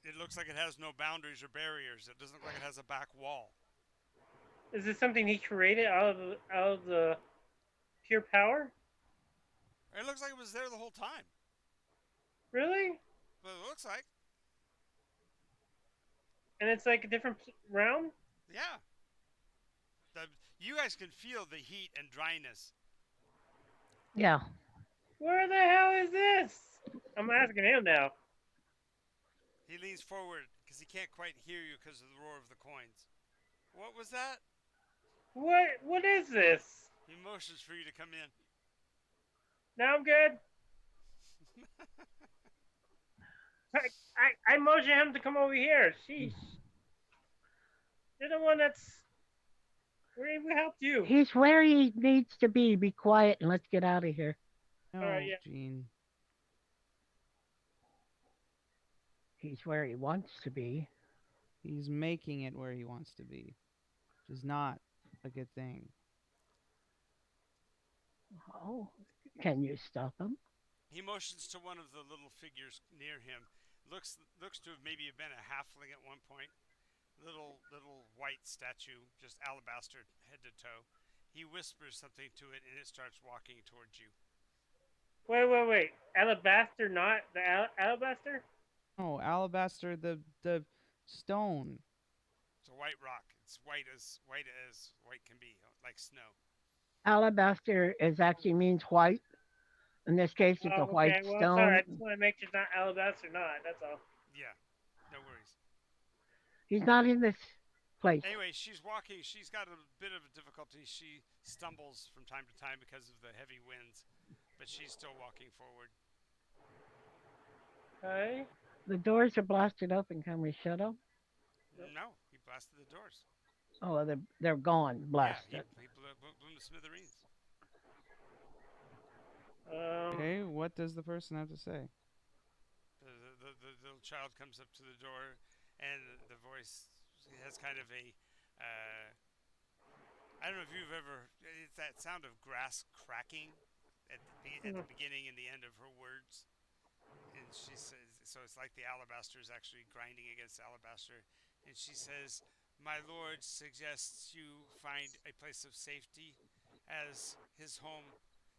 [SPEAKER 2] It looks like it has no boundaries or barriers. It doesn't look like it has a back wall.
[SPEAKER 1] Is this something he created out of the pure power?
[SPEAKER 2] It looks like it was there the whole time.
[SPEAKER 1] Really?
[SPEAKER 2] But it looks like,
[SPEAKER 1] And it's like a different realm?
[SPEAKER 2] yeah. The, you guys can feel the heat and dryness.
[SPEAKER 3] Yeah.
[SPEAKER 1] Where the hell is this? I'm asking him now.
[SPEAKER 2] He leans forward because he can't quite hear you because of the roar of the coins. What was that?
[SPEAKER 1] What is this?
[SPEAKER 2] He motions for you to come in.
[SPEAKER 1] Now I'm good. I motion him to come over here. Sheesh. You're the one that's we helped you.
[SPEAKER 3] He's where he needs to be. Be quiet and let's get out of here.
[SPEAKER 1] Alright,
[SPEAKER 4] No,
[SPEAKER 1] yeah.
[SPEAKER 4] Gene.
[SPEAKER 3] He's where he wants to be.
[SPEAKER 4] He's making it where he wants to be, which is not a good thing.
[SPEAKER 3] Oh, can you stop him?
[SPEAKER 2] He motions to one of the little figures near him. Looks to have maybe been a halfling at one point. Little white statue, just alabaster head to toe. He whispers something to it, and it starts walking towards you.
[SPEAKER 1] Wait. Alabaster, not the alabaster?
[SPEAKER 4] Oh, alabaster, the stone.
[SPEAKER 2] It's a white rock. It's white can be, like snow.
[SPEAKER 3] Alabaster is actually means white. In this case, it's a
[SPEAKER 1] Oh, okay.
[SPEAKER 3] white
[SPEAKER 1] Well, sorry. I just
[SPEAKER 3] stone.
[SPEAKER 1] want to make sure it's not alabaster, not. That's all.
[SPEAKER 2] Yeah, no worries.
[SPEAKER 3] He's not in this place.
[SPEAKER 2] Anyway, she's walking. She's got a bit of a difficulty. She stumbles from time to time because of the heavy winds, but she's still walking forward.
[SPEAKER 1] Okay.
[SPEAKER 3] The doors are blasted open. Can we shut them?
[SPEAKER 2] No, he blasted the doors.
[SPEAKER 3] Oh, they're gone,
[SPEAKER 2] Yeah, he,
[SPEAKER 3] blasted.
[SPEAKER 2] he blew them to smithereens.
[SPEAKER 1] Um.
[SPEAKER 4] Okay, what does the person have to say?
[SPEAKER 2] The little child comes up to the door, and the voice has kind of a. I don't know if you've ever. It's that sound of grass cracking at the beginning and the end of her words. And she says, so it's like the alabaster is actually grinding against alabaster. And she says, "My lord suggests you find a place of safety, as his home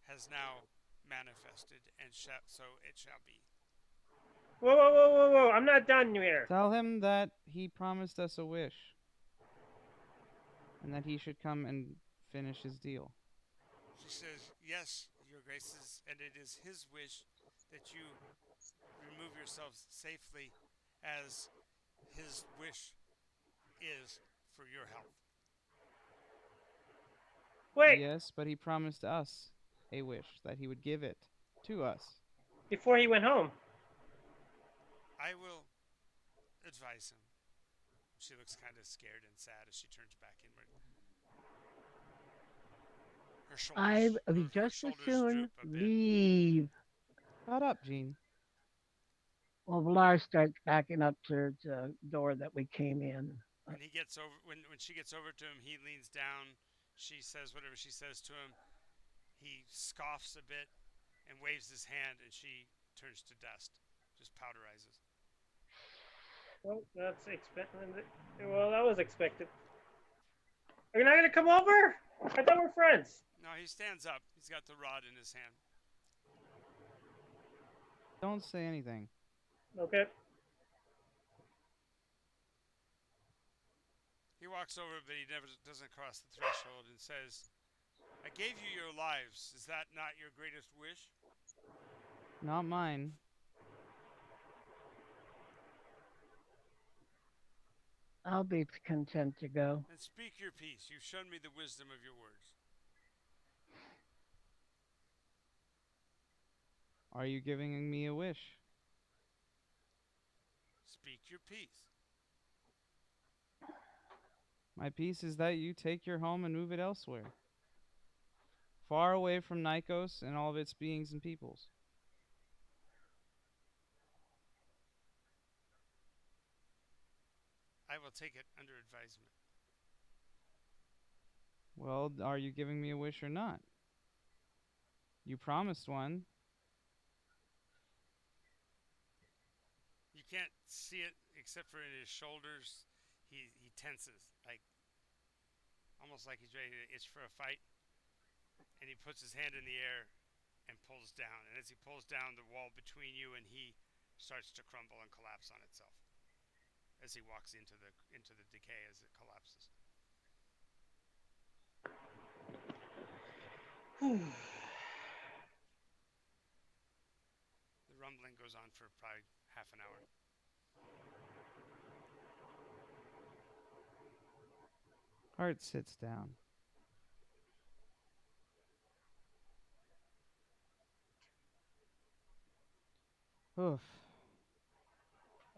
[SPEAKER 2] has now manifested, and so it shall be."
[SPEAKER 1] Whoa! I'm not done here.
[SPEAKER 4] Tell him that he promised us a wish and that he should come and finish his deal.
[SPEAKER 2] She says, "Yes, your graces, and it is his wish that you remove yourselves safely, as his wish is for your health."
[SPEAKER 1] Wait.
[SPEAKER 4] Yes, but he promised us a wish that he would give it to us.
[SPEAKER 1] Before he went home.
[SPEAKER 2] I will advise him. She looks kind of scared and sad as she turns back inward. Her
[SPEAKER 3] I
[SPEAKER 2] shoulders,
[SPEAKER 3] would
[SPEAKER 2] her
[SPEAKER 3] just as
[SPEAKER 2] shoulders
[SPEAKER 3] soon
[SPEAKER 2] droop a bit.
[SPEAKER 3] leave.
[SPEAKER 4] Shut up, Gene.
[SPEAKER 3] Well, Valar starts backing up to the door that we came in.
[SPEAKER 2] When he gets over, when she gets over to him, he leans down. She says whatever she says to him. He scoffs a bit and waves his hand, and she turns to dust, just powderizes.
[SPEAKER 1] Well, that's expected. Well, that was expected. Are you not gonna come over? I thought we're friends.
[SPEAKER 2] No, he stands up. He's got the rod in his hand.
[SPEAKER 4] Don't say anything.
[SPEAKER 1] Okay.
[SPEAKER 2] He walks over, but he never doesn't cross the threshold and says, "I gave you your lives. Is that not your greatest wish?"
[SPEAKER 4] Not mine.
[SPEAKER 3] I'll be content to go.
[SPEAKER 2] "Then speak your peace. You've shown me the wisdom of your words."
[SPEAKER 4] Are you giving me a wish?
[SPEAKER 2] Speak your piece.
[SPEAKER 4] My piece is that you take your home and move it elsewhere, far away from Nikos and all of its beings and peoples.
[SPEAKER 2] I will take it under advisement.
[SPEAKER 4] Well, are you giving me a wish or not? You promised one.
[SPEAKER 2] You can't see it except for in his shoulders. He tenses, like almost like he's ready to itch for a fight. And he puts his hand in the air and pulls down. And as he pulls down, the wall between you and he starts to crumble and collapse on itself as he walks into the decay as it collapses. The rumbling goes on for probably half an hour.
[SPEAKER 4] Hart sits down. Oof.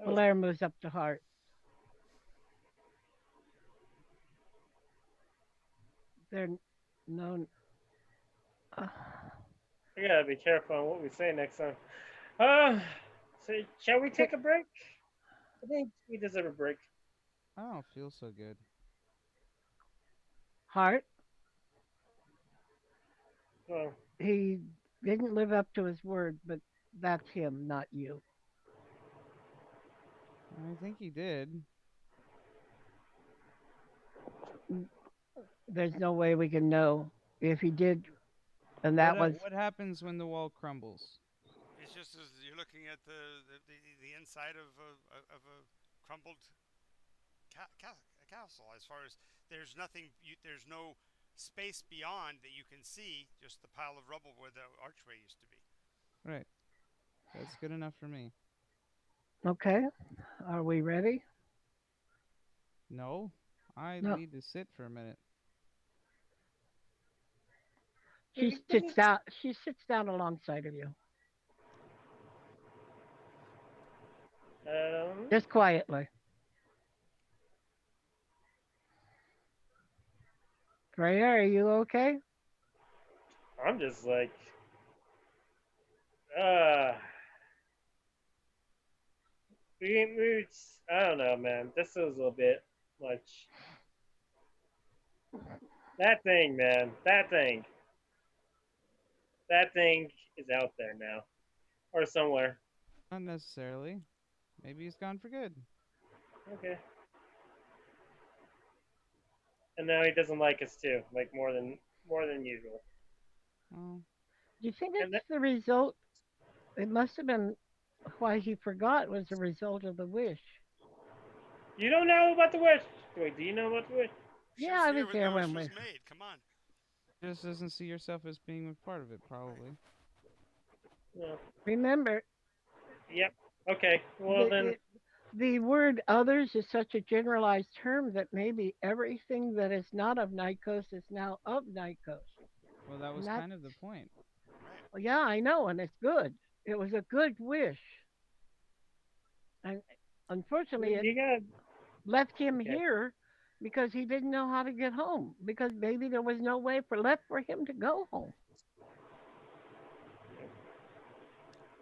[SPEAKER 3] Blair moves up to Hart. They're known.
[SPEAKER 1] We gotta be careful on what we say next time. Uh, so shall we take a break? I think we deserve a break.
[SPEAKER 4] I don't feel so good.
[SPEAKER 3] Hart,
[SPEAKER 1] Well,
[SPEAKER 3] he didn't live up to his word, but that's him, not you.
[SPEAKER 4] I think he did.
[SPEAKER 3] There's no way we can know if he did, and that was
[SPEAKER 4] What happens when the wall crumbles?
[SPEAKER 2] It's just as you're looking at the inside of a crumbled castle. As far as there's nothing, there's no space beyond that you can see. Just the pile of rubble where the archway used to be.
[SPEAKER 4] Right. That's good enough for me.
[SPEAKER 3] okay. Are we ready?
[SPEAKER 4] No, I
[SPEAKER 3] No.
[SPEAKER 4] need to sit for a minute.
[SPEAKER 3] She sits down. She sits down alongside of you,
[SPEAKER 1] um,
[SPEAKER 3] just quietly. Freya, are you okay?
[SPEAKER 1] I'm just like, uh, I don't know, man. This was a little bit much. That thing, man. That thing is out there now, or somewhere.
[SPEAKER 4] Not necessarily. Maybe he's gone for good.
[SPEAKER 1] Okay. And now he doesn't like us too, like more than usual.
[SPEAKER 4] Oh,
[SPEAKER 3] Do you think
[SPEAKER 1] And
[SPEAKER 3] it's the result? It must have been why he forgot was a result of the wish.
[SPEAKER 1] you don't know about the wish. Wait, do you know about the wish?
[SPEAKER 2] She
[SPEAKER 3] Yeah,
[SPEAKER 2] was
[SPEAKER 3] I
[SPEAKER 2] here
[SPEAKER 3] was
[SPEAKER 2] when
[SPEAKER 3] there
[SPEAKER 2] the wish
[SPEAKER 3] when
[SPEAKER 2] was
[SPEAKER 3] we.
[SPEAKER 2] made. Come on.
[SPEAKER 4] just doesn't see yourself as being a part of it,
[SPEAKER 2] Right.
[SPEAKER 4] probably.
[SPEAKER 1] No.
[SPEAKER 3] Remember,
[SPEAKER 1] Yep. Okay. Well
[SPEAKER 3] the
[SPEAKER 1] then,
[SPEAKER 3] it, the word "others" is such a generalized term that maybe everything that is not of Nikos is now of Nikos.
[SPEAKER 4] Well, that
[SPEAKER 3] And
[SPEAKER 4] was
[SPEAKER 3] that,
[SPEAKER 4] kind of the point.
[SPEAKER 2] Right.
[SPEAKER 3] yeah, I know, and it's good. It was a good wish, and unfortunately, it
[SPEAKER 1] you got
[SPEAKER 3] left him
[SPEAKER 1] okay.
[SPEAKER 3] here because he didn't know how to get home. Because maybe there was no way for left for him to go home.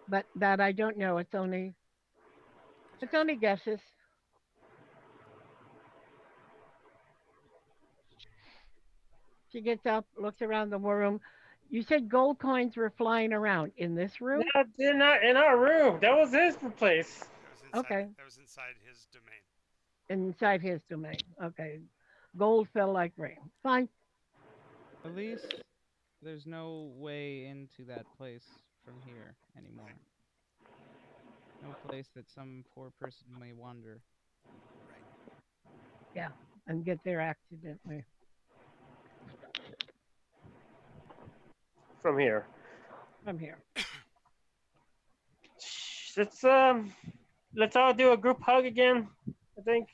[SPEAKER 3] But that I don't know. It's
[SPEAKER 2] Conjecture.
[SPEAKER 3] only guesses. She gets up, looks around the room. You said gold coins were flying around in this room?
[SPEAKER 1] No, they're not in our room. That was his place.
[SPEAKER 2] That was inside.
[SPEAKER 3] Okay,
[SPEAKER 2] That was inside his domain.
[SPEAKER 3] inside his domain. Okay, gold fell like rain. Fine.
[SPEAKER 4] At least there's no way into that place from here
[SPEAKER 2] Right.
[SPEAKER 4] anymore. No place that some poor person may wander.
[SPEAKER 2] Right.
[SPEAKER 3] Yeah, and get there accidentally.
[SPEAKER 1] From here.
[SPEAKER 3] From here.
[SPEAKER 1] Let's let's all do a group hug again. I think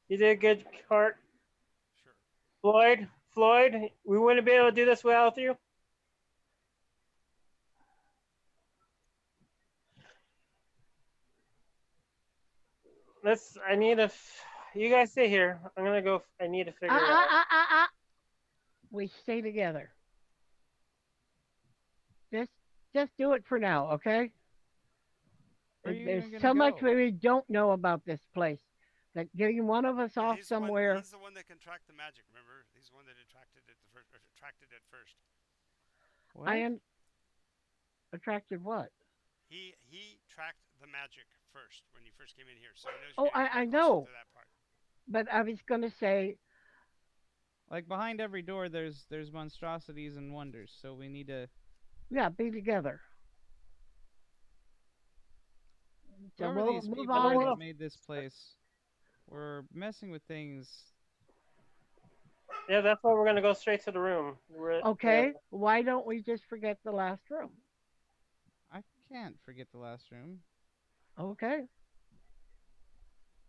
[SPEAKER 1] you did a good part,
[SPEAKER 2] Sure.
[SPEAKER 1] Floyd. Floyd, we wouldn't be able to do this without you. let's. I need to. You guys stay here. I'm gonna go. I need to
[SPEAKER 3] Ah,
[SPEAKER 1] figure
[SPEAKER 3] ah,
[SPEAKER 1] out.
[SPEAKER 3] ah, ah, ah. We stay together. Just, just do it for now, okay?
[SPEAKER 4] Where are you
[SPEAKER 3] There's
[SPEAKER 4] even gonna
[SPEAKER 3] so much
[SPEAKER 4] go?
[SPEAKER 3] we don't know about this place that getting one of us
[SPEAKER 2] Yeah,
[SPEAKER 3] off somewhere.
[SPEAKER 2] He's the one that can track the magic. Remember, he's the one that attracted it the first. Or attracted it first.
[SPEAKER 3] I
[SPEAKER 4] What?
[SPEAKER 3] am attracted what?
[SPEAKER 2] He tracked the magic first when you first came in here, so he knows
[SPEAKER 3] Oh,
[SPEAKER 2] you're gonna
[SPEAKER 3] I
[SPEAKER 2] get closer
[SPEAKER 3] know,
[SPEAKER 2] to that part.
[SPEAKER 3] but I was going to say,
[SPEAKER 4] Like behind every door, there's monstrosities and wonders. So we need to.
[SPEAKER 3] yeah, be together. So
[SPEAKER 4] Whoever
[SPEAKER 3] we'll
[SPEAKER 4] these
[SPEAKER 3] move
[SPEAKER 1] I
[SPEAKER 4] people
[SPEAKER 1] don't
[SPEAKER 4] are
[SPEAKER 3] on.
[SPEAKER 4] that
[SPEAKER 1] want
[SPEAKER 4] made this place were messing with things.
[SPEAKER 1] to. Yeah, that's why we're gonna go straight to the room.
[SPEAKER 3] Okay, why don't we just forget the last room?
[SPEAKER 4] I can't forget the last room.
[SPEAKER 3] Okay,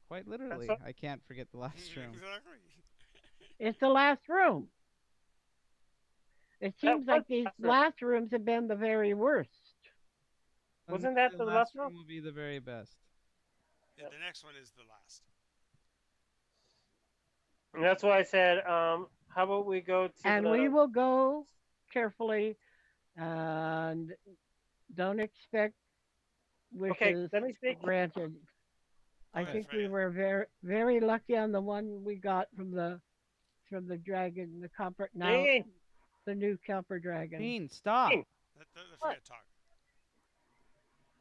[SPEAKER 4] Quite
[SPEAKER 1] That's
[SPEAKER 4] literally,
[SPEAKER 1] what.
[SPEAKER 4] I can't forget the last room.
[SPEAKER 2] Exactly.
[SPEAKER 3] it's the last room. It
[SPEAKER 1] That
[SPEAKER 3] seems
[SPEAKER 1] was
[SPEAKER 3] like these
[SPEAKER 1] the last room.
[SPEAKER 3] last rooms have been the very worst.
[SPEAKER 4] And
[SPEAKER 1] Wasn't
[SPEAKER 4] maybe
[SPEAKER 1] that
[SPEAKER 4] the
[SPEAKER 1] the last
[SPEAKER 4] last
[SPEAKER 1] room?
[SPEAKER 4] room will be the very best.
[SPEAKER 1] Yep.
[SPEAKER 2] The next one is the last.
[SPEAKER 1] And that's why I said, how about we go to
[SPEAKER 3] And we
[SPEAKER 1] the.
[SPEAKER 3] will go carefully and don't expect
[SPEAKER 1] Okay,
[SPEAKER 3] wishes
[SPEAKER 1] let me speak.
[SPEAKER 3] granted.
[SPEAKER 2] Go
[SPEAKER 3] I
[SPEAKER 2] ahead,
[SPEAKER 4] What?
[SPEAKER 3] think we
[SPEAKER 2] Freya.
[SPEAKER 3] were very lucky on the one we got from the dragon, the copper now
[SPEAKER 1] Hey,
[SPEAKER 3] the new copper dragon.
[SPEAKER 4] Bean, stop!
[SPEAKER 1] hey,
[SPEAKER 2] Let
[SPEAKER 3] What?
[SPEAKER 2] Freya talk.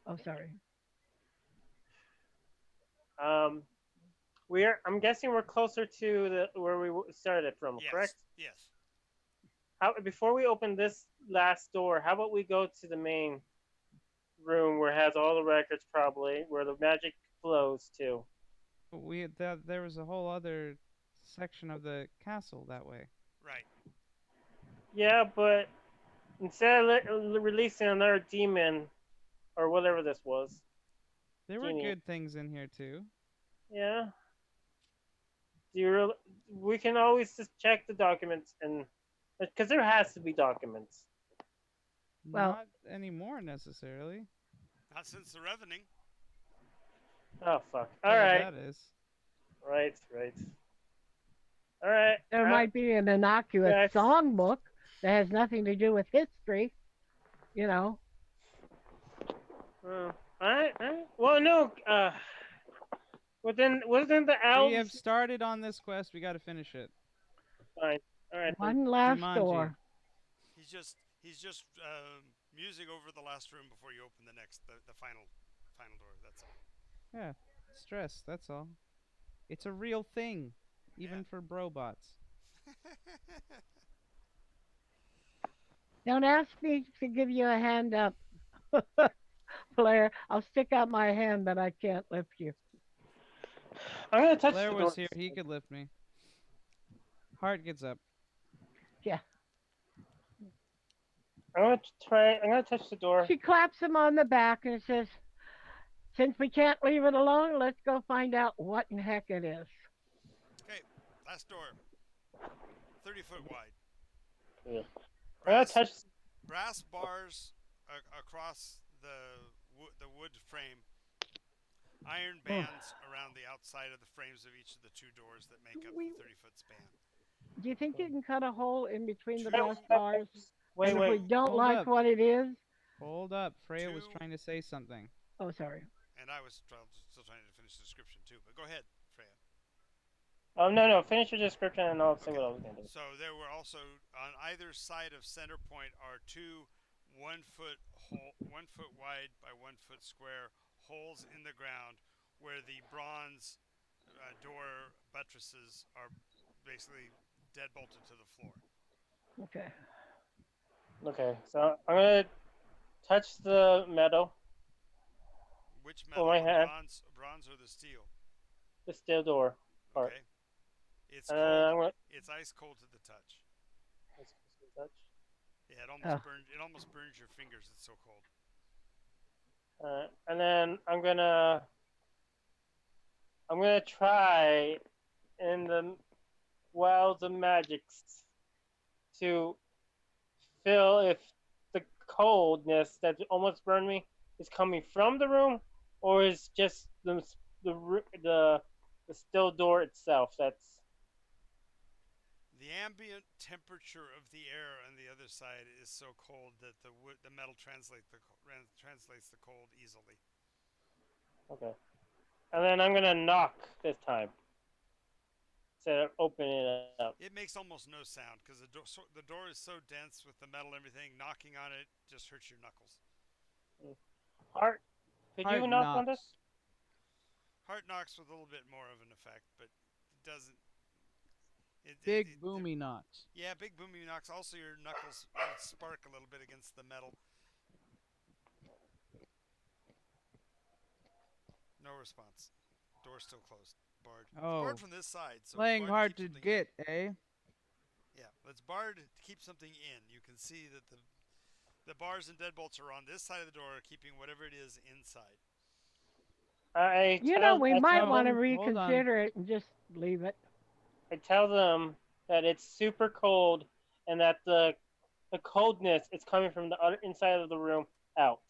[SPEAKER 3] Oh, sorry.
[SPEAKER 1] um, we're. I'm guessing we're closer to the where we started from,
[SPEAKER 2] Yes.
[SPEAKER 1] correct?
[SPEAKER 2] Yes.
[SPEAKER 1] How before we open this last door, how about we go to the main room where it has all the records, probably where the magic flows to.
[SPEAKER 4] There was a whole other section of the castle that way.
[SPEAKER 2] Right.
[SPEAKER 1] Yeah, but instead of releasing another demon or whatever this was,
[SPEAKER 4] There were
[SPEAKER 1] genie.
[SPEAKER 4] good things in here too.
[SPEAKER 1] Yeah. Do you really, we can always just check the documents and because there has to be documents.
[SPEAKER 3] Well,
[SPEAKER 4] Not anymore necessarily.
[SPEAKER 2] Not since the Revening.
[SPEAKER 1] Oh fuck. All
[SPEAKER 4] Whatever
[SPEAKER 1] right.
[SPEAKER 4] that is.
[SPEAKER 1] Right. Right. All right.
[SPEAKER 3] there might be an innocuous
[SPEAKER 1] Guys.
[SPEAKER 3] songbook that has nothing to do with history, you know.
[SPEAKER 1] All right. All right. Well, no. Within wasn't the
[SPEAKER 4] We have
[SPEAKER 1] elves
[SPEAKER 4] started on this quest. We got to finish it.
[SPEAKER 1] fine. All right then.
[SPEAKER 3] One last
[SPEAKER 4] Jumanji.
[SPEAKER 3] door.
[SPEAKER 2] He's just musing over the last room before you open the final door. That's all.
[SPEAKER 4] Yeah. Stress, that's all. It's a real thing.
[SPEAKER 2] Yeah.
[SPEAKER 4] Even for brobots.
[SPEAKER 3] Don't ask me to give you a hand up, Blair. I'll stick out my hand, but I can't lift you.
[SPEAKER 1] I'm gonna touch
[SPEAKER 4] Blair
[SPEAKER 1] the
[SPEAKER 4] was
[SPEAKER 1] door.
[SPEAKER 4] here. He could lift me. Heart gets up.
[SPEAKER 3] Yeah.
[SPEAKER 1] I'm gonna try. I'm gonna touch the door.
[SPEAKER 3] She claps him on the back and says, "Since we can't leave it alone, let's go find out what in heck it is."
[SPEAKER 2] Okay. Last door. 30-foot wide.
[SPEAKER 1] Yeah. I'm gonna
[SPEAKER 2] Brass
[SPEAKER 1] touch.
[SPEAKER 2] brass bars across the wood frame. Iron
[SPEAKER 3] Oh,
[SPEAKER 2] bands around the outside of the frames of each of the two doors that make up the
[SPEAKER 3] we,
[SPEAKER 2] 30-foot span.
[SPEAKER 3] do you think you can cut a hole in between the brass
[SPEAKER 2] Two
[SPEAKER 3] bars?
[SPEAKER 1] Wait.
[SPEAKER 3] And if we
[SPEAKER 1] Wait.
[SPEAKER 2] two
[SPEAKER 3] don't
[SPEAKER 4] Hold
[SPEAKER 3] like
[SPEAKER 4] up.
[SPEAKER 3] what it is,
[SPEAKER 4] Hold up. Freya was
[SPEAKER 2] two
[SPEAKER 4] trying to say something.
[SPEAKER 3] oh, sorry.
[SPEAKER 2] and I was still trying to finish the description too, but go ahead, Freya.
[SPEAKER 1] Oh no no. Finish your description and I'll say
[SPEAKER 2] Okay.
[SPEAKER 1] what I was gonna do.
[SPEAKER 2] So there were also on either side of center point are two 1 foot wide by 1 foot square holes in the ground where the bronze door buttresses are basically dead bolted to the floor.
[SPEAKER 3] Okay.
[SPEAKER 1] Okay. So I'm gonna touch the metal
[SPEAKER 2] Which
[SPEAKER 1] with
[SPEAKER 2] metal?
[SPEAKER 1] my
[SPEAKER 2] The
[SPEAKER 1] hand.
[SPEAKER 2] bronze or the steel?
[SPEAKER 1] The steel door part.
[SPEAKER 2] Okay. It's
[SPEAKER 1] And
[SPEAKER 2] cold.
[SPEAKER 1] I'm gonna
[SPEAKER 2] It's ice cold to the touch.
[SPEAKER 1] touch.
[SPEAKER 2] Yeah, it almost
[SPEAKER 3] Oh,
[SPEAKER 2] burns. It almost burns your fingers. It's so cold.
[SPEAKER 1] And then I'm gonna try in the wilds of magics to feel if the coldness that almost burned me is coming from the room or is just the the the still door itself. That's
[SPEAKER 2] The ambient temperature of the air on the other side is so cold that the metal translates the cold easily.
[SPEAKER 1] okay. And then I'm gonna knock this time instead of opening it up.
[SPEAKER 2] It makes almost no sound because the door is so dense with the metal and everything. Knocking on it just hurts your knuckles.
[SPEAKER 1] Heart, could you
[SPEAKER 4] Heart
[SPEAKER 1] knock on
[SPEAKER 4] knocks.
[SPEAKER 1] this?
[SPEAKER 2] Heart knocks with a little bit more of an effect, but it doesn't.
[SPEAKER 4] Big boomy knocks.
[SPEAKER 2] Yeah, big booming knocks. Also, your knuckles spark a little bit against the metal. No response. Door's still closed. Barred. It's barred
[SPEAKER 4] Oh,
[SPEAKER 2] from this side, so it's
[SPEAKER 4] playing
[SPEAKER 2] barred to
[SPEAKER 4] hard
[SPEAKER 2] keep
[SPEAKER 4] to
[SPEAKER 2] something in.
[SPEAKER 4] get, eh?
[SPEAKER 2] Yeah, it's barred to keep something in. You can see that the bars and deadbolts are on this side of the door, keeping whatever it is inside.
[SPEAKER 1] I
[SPEAKER 3] You know,
[SPEAKER 1] tell
[SPEAKER 3] we
[SPEAKER 1] I
[SPEAKER 3] might
[SPEAKER 1] tell
[SPEAKER 4] Oh,
[SPEAKER 3] want to
[SPEAKER 1] them
[SPEAKER 4] hold on.
[SPEAKER 3] reconsider it and just leave it.
[SPEAKER 1] I tell them that it's super cold and that the coldness is coming from the other inside of the room out.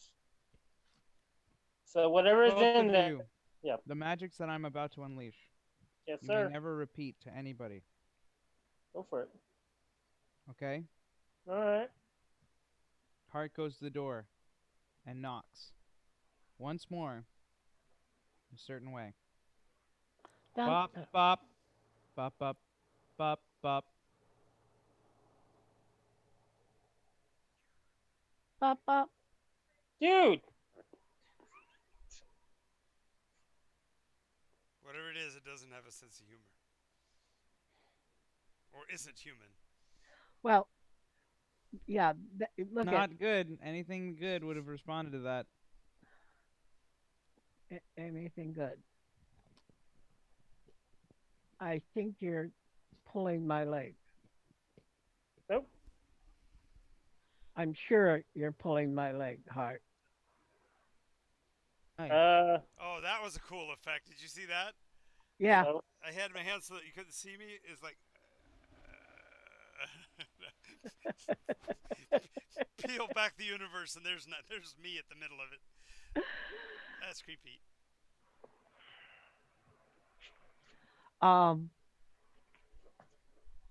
[SPEAKER 1] So whatever is
[SPEAKER 4] Both
[SPEAKER 1] in
[SPEAKER 4] of
[SPEAKER 1] there,
[SPEAKER 4] you,
[SPEAKER 1] yeah,
[SPEAKER 4] the magics that I'm about to unleash,
[SPEAKER 1] yes
[SPEAKER 4] you may
[SPEAKER 1] sir,
[SPEAKER 4] never repeat to anybody,
[SPEAKER 1] go for it.
[SPEAKER 4] okay?
[SPEAKER 1] All right.
[SPEAKER 4] Heart goes to the door and knocks. Once more, a certain way.
[SPEAKER 3] Dun,
[SPEAKER 4] Bop,
[SPEAKER 3] dun.
[SPEAKER 4] bop, bop, bop, bop, bop.
[SPEAKER 3] Bop, bop.
[SPEAKER 1] Dude,
[SPEAKER 2] Whatever it is, it doesn't have a sense of humor. Or isn't human.
[SPEAKER 3] Well, yeah, look at
[SPEAKER 4] Not good. Anything good would have responded to that.
[SPEAKER 3] anything good. I think you're pulling my leg.
[SPEAKER 1] nope.
[SPEAKER 3] I'm sure you're pulling my leg hard.
[SPEAKER 4] Nice.
[SPEAKER 1] Uh,
[SPEAKER 2] Oh, that was a cool effect. Did you see that? It,
[SPEAKER 3] Yeah.
[SPEAKER 1] no.
[SPEAKER 2] I had my hands so that you couldn't see me. It's like peel back the universe, and there's me at the middle of it. That's creepy.
[SPEAKER 3] um,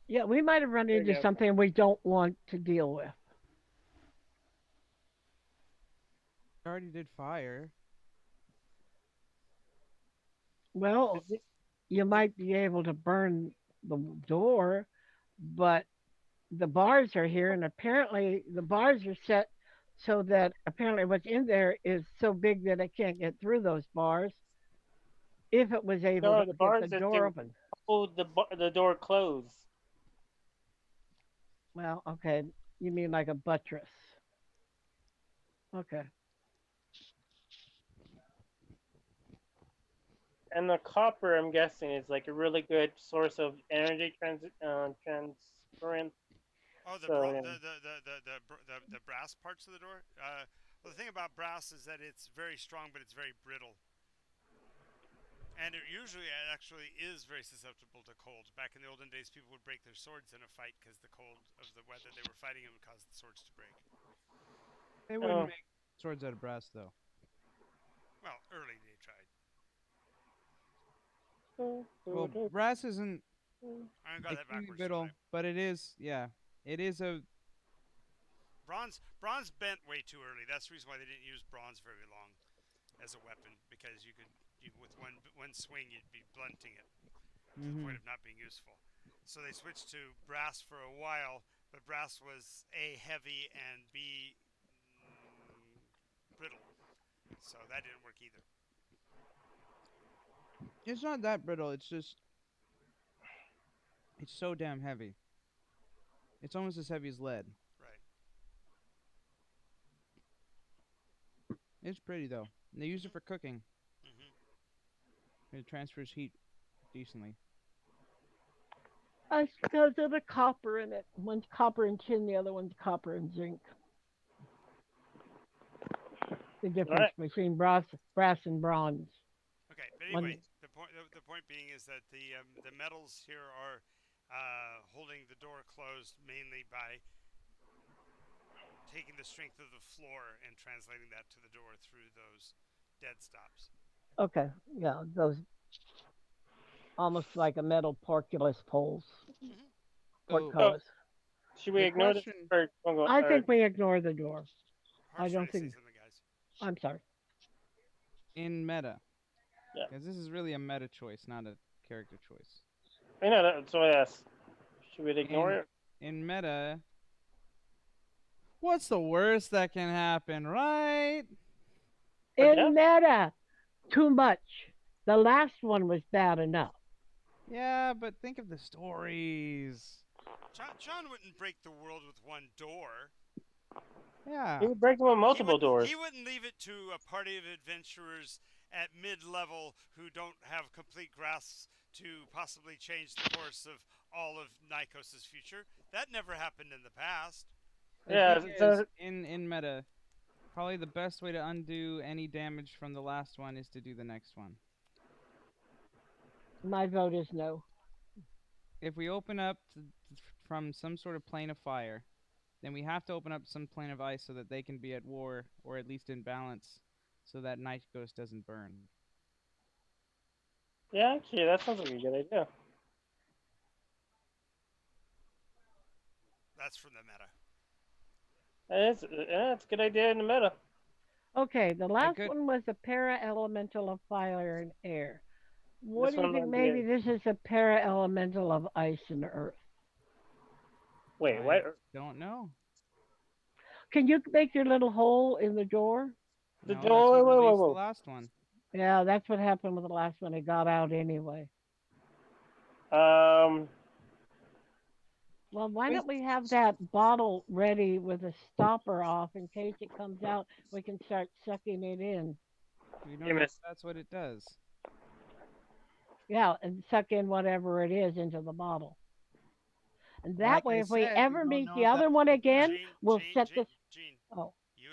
[SPEAKER 3] yeah, we might have run
[SPEAKER 1] There you
[SPEAKER 3] into
[SPEAKER 1] go.
[SPEAKER 3] something we don't want to deal with.
[SPEAKER 4] I already did fire.
[SPEAKER 3] Well,
[SPEAKER 1] Is it,
[SPEAKER 3] you might be able to burn the door, but the bars are here, and apparently the bars are set so that apparently what's in there is so big that it can't get through those bars if it was able
[SPEAKER 1] no,
[SPEAKER 3] to
[SPEAKER 1] the
[SPEAKER 3] get the
[SPEAKER 1] bars is
[SPEAKER 3] door
[SPEAKER 1] to
[SPEAKER 3] open.
[SPEAKER 1] hold the door closed.
[SPEAKER 3] Well, okay, you mean like a buttress. Okay.
[SPEAKER 1] And the copper, I'm guessing, is like a really good source of energy transference.
[SPEAKER 2] Oh,
[SPEAKER 1] So yeah.
[SPEAKER 2] the brass parts of the door. Well, the thing about brass is that it's very strong, but it's very brittle, and it usually actually is very susceptible to cold. Back in the olden days, people would break their swords in a fight because the cold of the weather they were fighting it would cause the swords to break.
[SPEAKER 4] They wouldn't
[SPEAKER 1] Oh,
[SPEAKER 4] make swords out of brass, though.
[SPEAKER 2] Well, early they tried.
[SPEAKER 4] Well, brass isn't
[SPEAKER 2] I got that
[SPEAKER 4] extremely
[SPEAKER 2] backwards too,
[SPEAKER 4] brittle,
[SPEAKER 2] right?
[SPEAKER 4] but it is, yeah. It is a.
[SPEAKER 2] Bronze bent way too early. That's the reason why they didn't use bronze very long as a weapon because you with one swing you'd be blunting it to the point
[SPEAKER 4] Mm-hmm.
[SPEAKER 2] of not being useful. So they switched to brass for a while, but brass was A, heavy, and B, brittle. So that didn't work either.
[SPEAKER 4] It's not that brittle. It's just. It's so damn heavy. It's almost as heavy as lead.
[SPEAKER 2] Right.
[SPEAKER 4] It's pretty, though. And they use it
[SPEAKER 2] hmm
[SPEAKER 4] for cooking.
[SPEAKER 2] hmm
[SPEAKER 4] It transfers heat decently.
[SPEAKER 3] It's because of the copper in it. One's copper and tin, the other one's copper and zinc. The
[SPEAKER 1] all
[SPEAKER 3] difference
[SPEAKER 1] right.
[SPEAKER 3] between brass and bronze.
[SPEAKER 2] Okay, but anyway,
[SPEAKER 3] One,
[SPEAKER 2] the point being is that the metals here are holding the door closed mainly by taking the strength of the floor and translating that to the door through those dead stops.
[SPEAKER 3] Okay, yeah, those almost like a metal porculus poles,
[SPEAKER 2] Hmm.
[SPEAKER 4] So
[SPEAKER 1] Oh,
[SPEAKER 3] portcullis.
[SPEAKER 1] should we
[SPEAKER 4] the
[SPEAKER 1] ignore this
[SPEAKER 4] question
[SPEAKER 1] or go?
[SPEAKER 3] I
[SPEAKER 1] Or
[SPEAKER 3] think we ignore the door. I
[SPEAKER 2] Harp's trying
[SPEAKER 3] don't
[SPEAKER 2] to say
[SPEAKER 3] think.
[SPEAKER 2] something, guys.
[SPEAKER 3] I'm sorry.
[SPEAKER 4] in meta,
[SPEAKER 1] yeah,
[SPEAKER 4] because this is really a meta choice, not a character choice.
[SPEAKER 1] I know that's what I asked. Should we ignore
[SPEAKER 4] In
[SPEAKER 1] it?
[SPEAKER 4] in meta, what's the worst that can happen, right?
[SPEAKER 1] Or
[SPEAKER 3] In
[SPEAKER 1] death?
[SPEAKER 3] meta, too much. The last one was bad enough.
[SPEAKER 4] Yeah, but think of the stories.
[SPEAKER 2] John wouldn't break the world with one door.
[SPEAKER 1] He
[SPEAKER 4] Yeah.
[SPEAKER 1] would break them with multiple
[SPEAKER 2] He
[SPEAKER 1] doors.
[SPEAKER 2] wouldn't leave it to a party of adventurers at mid-level who don't have complete grasps to possibly change the course of all of Nikos's future. That never happened in the past.
[SPEAKER 4] The thing
[SPEAKER 1] Yeah,
[SPEAKER 4] is,
[SPEAKER 1] so
[SPEAKER 4] in meta, probably the best way to undo any damage from the last one is to do the next one.
[SPEAKER 3] My vote is no.
[SPEAKER 4] If we open up from some sort of plane of fire, then we have to open up some plane of ice so that they can be at war or at least in balance, so that Night Ghost doesn't burn.
[SPEAKER 1] yeah, actually, that sounds like a good idea.
[SPEAKER 2] That's from the meta.
[SPEAKER 1] That's a good idea in the meta.
[SPEAKER 3] Okay, the
[SPEAKER 4] A
[SPEAKER 3] last
[SPEAKER 4] good
[SPEAKER 3] one was a para elemental of fire and air. What
[SPEAKER 1] This
[SPEAKER 3] do you
[SPEAKER 1] one
[SPEAKER 3] think?
[SPEAKER 1] might be.
[SPEAKER 3] Maybe this is a para elemental of ice and earth.
[SPEAKER 1] Wait,
[SPEAKER 4] I
[SPEAKER 1] what?
[SPEAKER 4] don't know.
[SPEAKER 3] Can you make your little hole in the door?
[SPEAKER 1] The
[SPEAKER 4] No, that's
[SPEAKER 1] door.
[SPEAKER 4] what
[SPEAKER 1] Whoa, whoa,
[SPEAKER 4] released the
[SPEAKER 1] whoa.
[SPEAKER 4] last one.
[SPEAKER 3] Yeah, that's what happened with the last one. It got out anyway.
[SPEAKER 1] Um,
[SPEAKER 3] Well, why
[SPEAKER 1] we
[SPEAKER 3] don't we have that bottle ready with a stopper off in case it comes out? We can start sucking it in.
[SPEAKER 4] We don't
[SPEAKER 1] you
[SPEAKER 4] know if
[SPEAKER 1] missed.
[SPEAKER 4] that's what it does.
[SPEAKER 3] Yeah, and suck in whatever it is into the bottle. And that
[SPEAKER 4] Like
[SPEAKER 3] way,
[SPEAKER 4] I
[SPEAKER 3] if we
[SPEAKER 4] said, we
[SPEAKER 3] ever
[SPEAKER 4] don't
[SPEAKER 3] meet
[SPEAKER 4] know
[SPEAKER 3] the
[SPEAKER 4] if
[SPEAKER 3] other
[SPEAKER 4] that's
[SPEAKER 3] one
[SPEAKER 4] what it
[SPEAKER 3] again,
[SPEAKER 4] does.
[SPEAKER 3] we'll set this.
[SPEAKER 2] Gene,
[SPEAKER 3] Oh,
[SPEAKER 2] you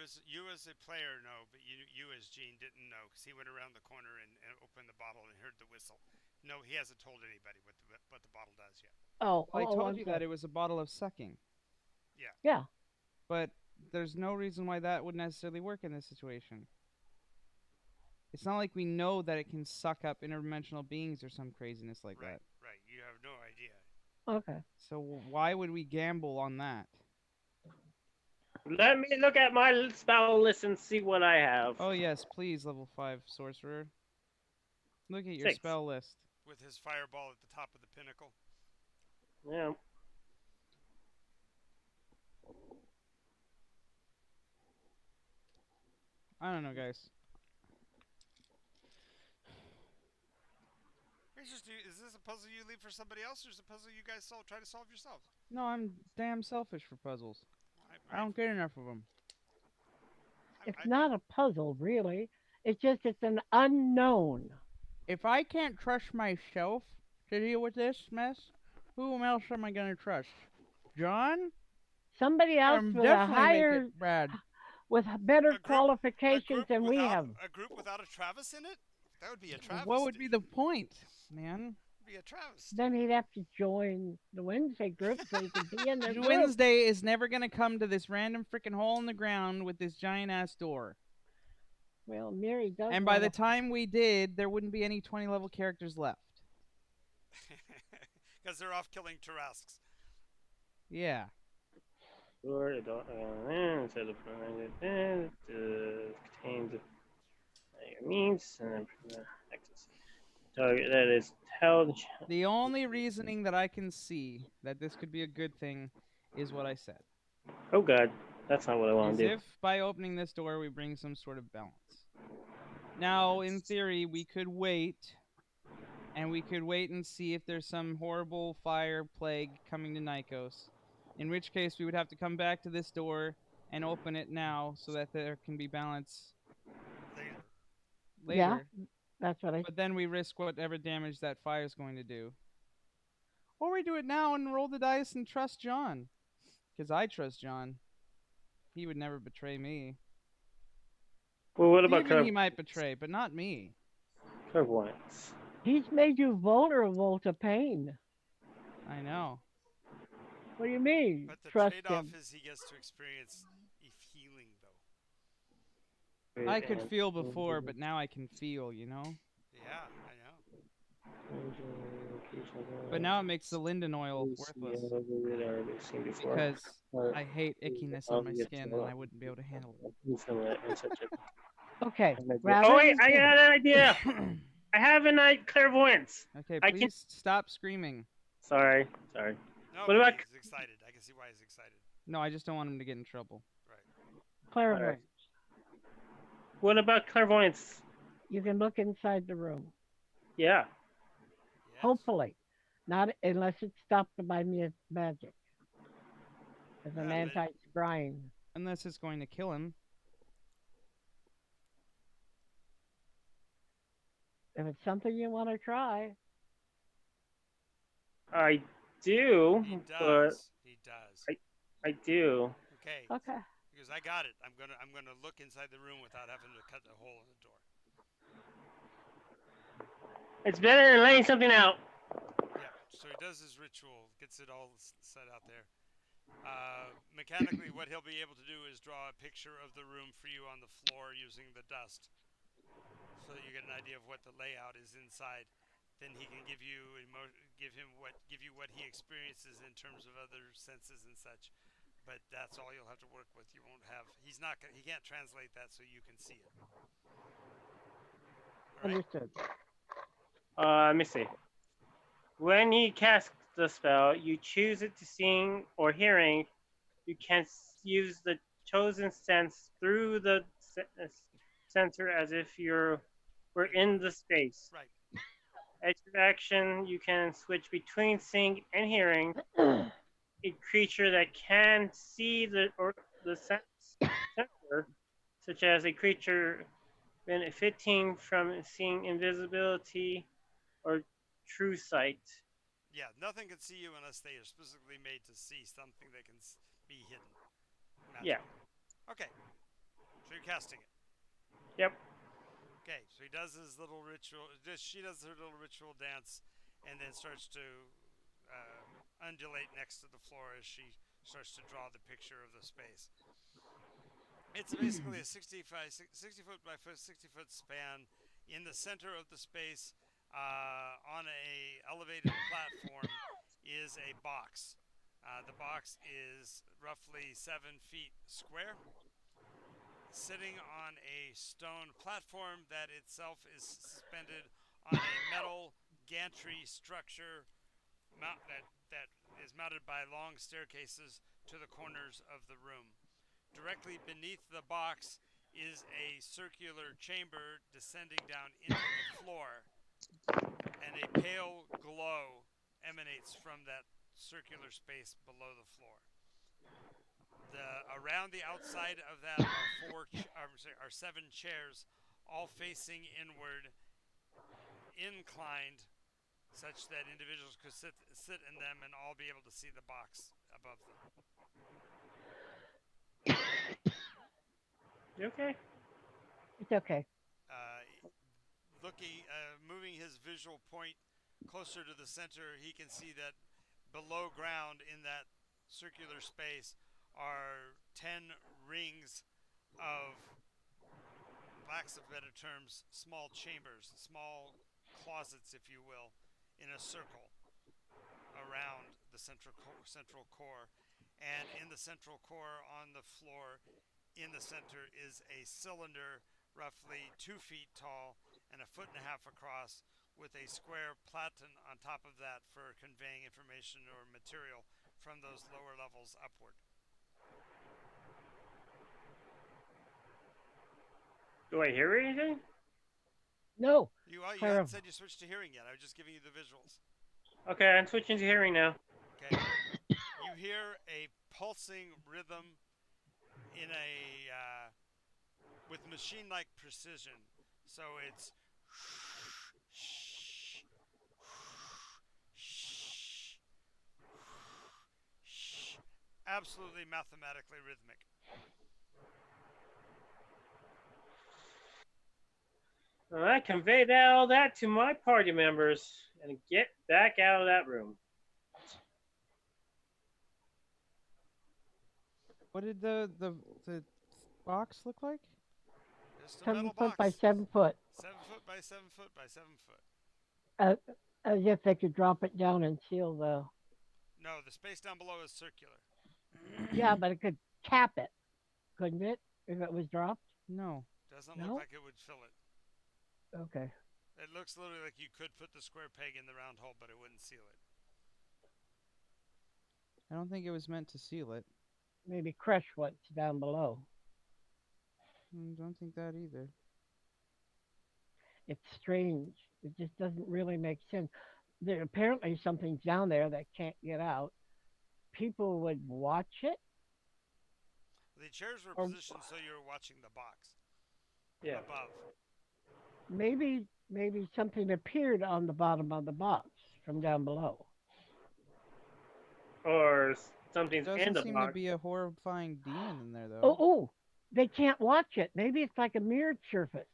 [SPEAKER 2] as a player know, but you as Gene didn't know because he went around the corner and opened the bottle and heard the whistle. No, he hasn't told anybody what the bottle does yet.
[SPEAKER 4] Well, I told
[SPEAKER 3] I'm
[SPEAKER 4] you that
[SPEAKER 3] sorry.
[SPEAKER 4] it was a bottle of sucking,
[SPEAKER 2] Yeah,
[SPEAKER 3] Yeah,
[SPEAKER 4] but there's no reason why that would necessarily work in this situation. It's not like we know that it can suck up interdimensional beings or some craziness like
[SPEAKER 2] right,
[SPEAKER 4] that.
[SPEAKER 2] right. You have no idea.
[SPEAKER 3] okay.
[SPEAKER 4] So why would we gamble on that?
[SPEAKER 1] Let me look at my spell list and see what I have.
[SPEAKER 4] Oh yes, please, level 5 sorcerer. Look at your
[SPEAKER 1] 6.
[SPEAKER 4] spell list.
[SPEAKER 2] With his fireball at the top of the pinnacle.
[SPEAKER 1] Yeah.
[SPEAKER 4] I don't know, guys.
[SPEAKER 2] Is this a puzzle you leave for somebody else, or is it a puzzle you guys try to solve yourselves?
[SPEAKER 4] No, I'm damn selfish for puzzles. I
[SPEAKER 2] I,
[SPEAKER 4] don't get enough of them.
[SPEAKER 3] It's
[SPEAKER 2] I,
[SPEAKER 3] not a puzzle, really. It's an unknown.
[SPEAKER 4] If I can't trust myself to deal with this mess, who else am I gonna trust? John?
[SPEAKER 3] Somebody else
[SPEAKER 4] I'm
[SPEAKER 3] with a
[SPEAKER 4] definitely make it
[SPEAKER 3] higher,
[SPEAKER 4] bad.
[SPEAKER 3] with better
[SPEAKER 2] a group,
[SPEAKER 3] qualifications than we have.
[SPEAKER 2] a group without a Travis in it. That would be a
[SPEAKER 4] What would be
[SPEAKER 2] travesty.
[SPEAKER 4] the point, man?
[SPEAKER 2] Be a travesty.
[SPEAKER 3] Then he'd have to join the Wednesday group so he could be in their group.
[SPEAKER 4] Wednesday is never gonna come to this random freaking hole in the ground with this giant ass door.
[SPEAKER 3] Well, Mary does.
[SPEAKER 4] And by the time we did, there wouldn't be any 20 level characters left.
[SPEAKER 2] Because they're off killing Tarasks.
[SPEAKER 4] Yeah.
[SPEAKER 1] Or it instead of contains your means and access target that is held.
[SPEAKER 4] The only reasoning that I can see that this could be a good thing is what I said.
[SPEAKER 1] Oh god, that's not what I want
[SPEAKER 4] Is
[SPEAKER 1] to do.
[SPEAKER 4] if by opening this door we bring some sort of balance. Now, in theory, we could wait, and we could wait and see if there's some horrible fire plague coming to Nikos. In which case, we would have to come back to this door and open it now so that there can be balance
[SPEAKER 2] Later.
[SPEAKER 3] Yeah,
[SPEAKER 4] later.
[SPEAKER 3] that's what I.
[SPEAKER 4] But then we risk whatever damage that fire is going to do. Or we do it now and roll the dice and trust John. Because I trust John. He would never betray me.
[SPEAKER 1] Well, what about
[SPEAKER 4] Steven he might betray, but not me.
[SPEAKER 1] clairvoyance?
[SPEAKER 3] He's made you vulnerable to pain.
[SPEAKER 4] I know.
[SPEAKER 3] What do you mean?
[SPEAKER 2] But the
[SPEAKER 3] Trust
[SPEAKER 2] trade-off
[SPEAKER 3] him.
[SPEAKER 2] is he gets to experience healing, though.
[SPEAKER 4] I could feel before, but now I can feel, you know?
[SPEAKER 2] Yeah, I know.
[SPEAKER 4] But now it makes the linden oil worthless because I hate ickiness on my skin and I wouldn't be able to handle
[SPEAKER 3] Okay,
[SPEAKER 1] Oh
[SPEAKER 3] rather
[SPEAKER 1] wait, I
[SPEAKER 3] than
[SPEAKER 1] got an idea.
[SPEAKER 4] it.
[SPEAKER 1] I have a night clairvoyance.
[SPEAKER 4] Okay,
[SPEAKER 1] I can.
[SPEAKER 4] please stop screaming.
[SPEAKER 1] Sorry, sorry.
[SPEAKER 2] No,
[SPEAKER 1] What
[SPEAKER 2] but
[SPEAKER 1] about?
[SPEAKER 2] he's excited. I can see why he's excited.
[SPEAKER 4] No, I just don't want him to get in trouble.
[SPEAKER 2] Right.
[SPEAKER 1] Alright.
[SPEAKER 3] clairvoyance,
[SPEAKER 1] What about clairvoyance?
[SPEAKER 3] you can look inside the room.
[SPEAKER 1] Yeah.
[SPEAKER 2] Yes.
[SPEAKER 3] Hopefully, not unless it's stopped by magic, as an
[SPEAKER 2] Yeah, but
[SPEAKER 3] anti-scrying.
[SPEAKER 4] Unless it's going to kill him.
[SPEAKER 3] If it's something you want to try,
[SPEAKER 1] I do,
[SPEAKER 2] he
[SPEAKER 1] but
[SPEAKER 2] does. He does.
[SPEAKER 1] I do.
[SPEAKER 2] Okay.
[SPEAKER 3] okay.
[SPEAKER 2] Because I got it. I'm gonna look inside the room without having to cut a hole in the door.
[SPEAKER 1] It's better than laying something out.
[SPEAKER 2] Yeah. So he does his ritual, gets it all set out there. Mechanically, what he'll be able to do is draw a picture of the room for you on the floor using the dust, so that you get an idea of what the layout is inside. Then he can give you give you what he experiences in terms of other senses and such. But that's all you'll have to work with. You won't have. He can't translate that so you can see it. All right.
[SPEAKER 3] Understood.
[SPEAKER 1] Let me see. When you cast the spell, you choose it to seeing or hearing. You can use the chosen sense through the sensor as if were in the space.
[SPEAKER 2] Right.
[SPEAKER 1] As your action, you can switch between seeing and hearing. A creature that can see the sensor, such as a creature benefiting from seeing invisibility or true sight.
[SPEAKER 2] Yeah. Nothing can see you unless they are specifically made to see something that can be hidden
[SPEAKER 1] Yeah.
[SPEAKER 2] magically. Okay. So you're casting it.
[SPEAKER 1] Yep.
[SPEAKER 2] Okay, so he does his little ritual. She does her little ritual dance, and then starts to undulate next to the floor as she starts to draw the picture of the space. It's basically a 60 foot by 60 foot span. In the center of the space, on a elevated platform, is a box. The box is roughly 7 feet square, sitting on a stone platform that itself is suspended on a metal gantry structure that is mounted by long staircases to the corners of the room. Directly beneath the box is a circular chamber descending down into the floor, and a pale glow emanates from that circular space below the floor. Around the outside of that are 7 chairs, all facing inward, inclined, such that individuals could sit in them and all be able to see the box above them.
[SPEAKER 1] You okay?
[SPEAKER 3] It's okay.
[SPEAKER 2] Moving his visual point closer to the center, he can see that below ground in that circular space are 10 rings of, lacks of better terms, small chambers, small closets, if you will, in a circle around the central core. And in the central core, on the floor, in the center, is a cylinder roughly 2 feet tall and a foot and a half across, with a square platen on top of that for conveying information or material from those lower levels upward.
[SPEAKER 1] Do I hear anything?
[SPEAKER 3] No.
[SPEAKER 2] You hadn't said you switched to hearing yet. I was just giving you the visuals.
[SPEAKER 1] Okay, I'm switching to hearing now.
[SPEAKER 2] Okay. You hear a pulsing rhythm in with machine-like precision. So it's absolutely mathematically rhythmic.
[SPEAKER 1] I conveyed all that to my party members and get back out of that room.
[SPEAKER 4] What did the box look like?
[SPEAKER 2] Just a metal
[SPEAKER 3] 7 foot by
[SPEAKER 2] box.
[SPEAKER 3] 7 foot.
[SPEAKER 2] 7 foot by 7 foot by 7 foot.
[SPEAKER 3] Uh, as if they could drop it down and seal the.
[SPEAKER 2] No, the space down below is circular.
[SPEAKER 3] Yeah, but it could cap it, couldn't it? If it was dropped.
[SPEAKER 4] No.
[SPEAKER 2] Doesn't look
[SPEAKER 3] No.
[SPEAKER 2] like it would fill it.
[SPEAKER 3] Okay.
[SPEAKER 2] It looks literally like you could put the square peg in the round hole, but it wouldn't seal it.
[SPEAKER 4] I don't think it was meant to seal it.
[SPEAKER 3] Maybe crush what's down below.
[SPEAKER 4] Don't think that either.
[SPEAKER 3] It's strange. It just doesn't really make sense. There apparently something's down there that can't get out. People would watch it,
[SPEAKER 2] The chairs were
[SPEAKER 3] or
[SPEAKER 2] positioned so you were watching the box
[SPEAKER 1] Yeah.
[SPEAKER 2] above.
[SPEAKER 3] maybe something appeared on the bottom of the box from down below.
[SPEAKER 1] Or
[SPEAKER 4] There
[SPEAKER 1] something's in
[SPEAKER 4] doesn't
[SPEAKER 1] the
[SPEAKER 4] seem to
[SPEAKER 1] box.
[SPEAKER 4] be a horrifying demon in there,
[SPEAKER 3] Oh,
[SPEAKER 4] though.
[SPEAKER 3] oh, they can't watch it. Maybe it's like a mirrored surface,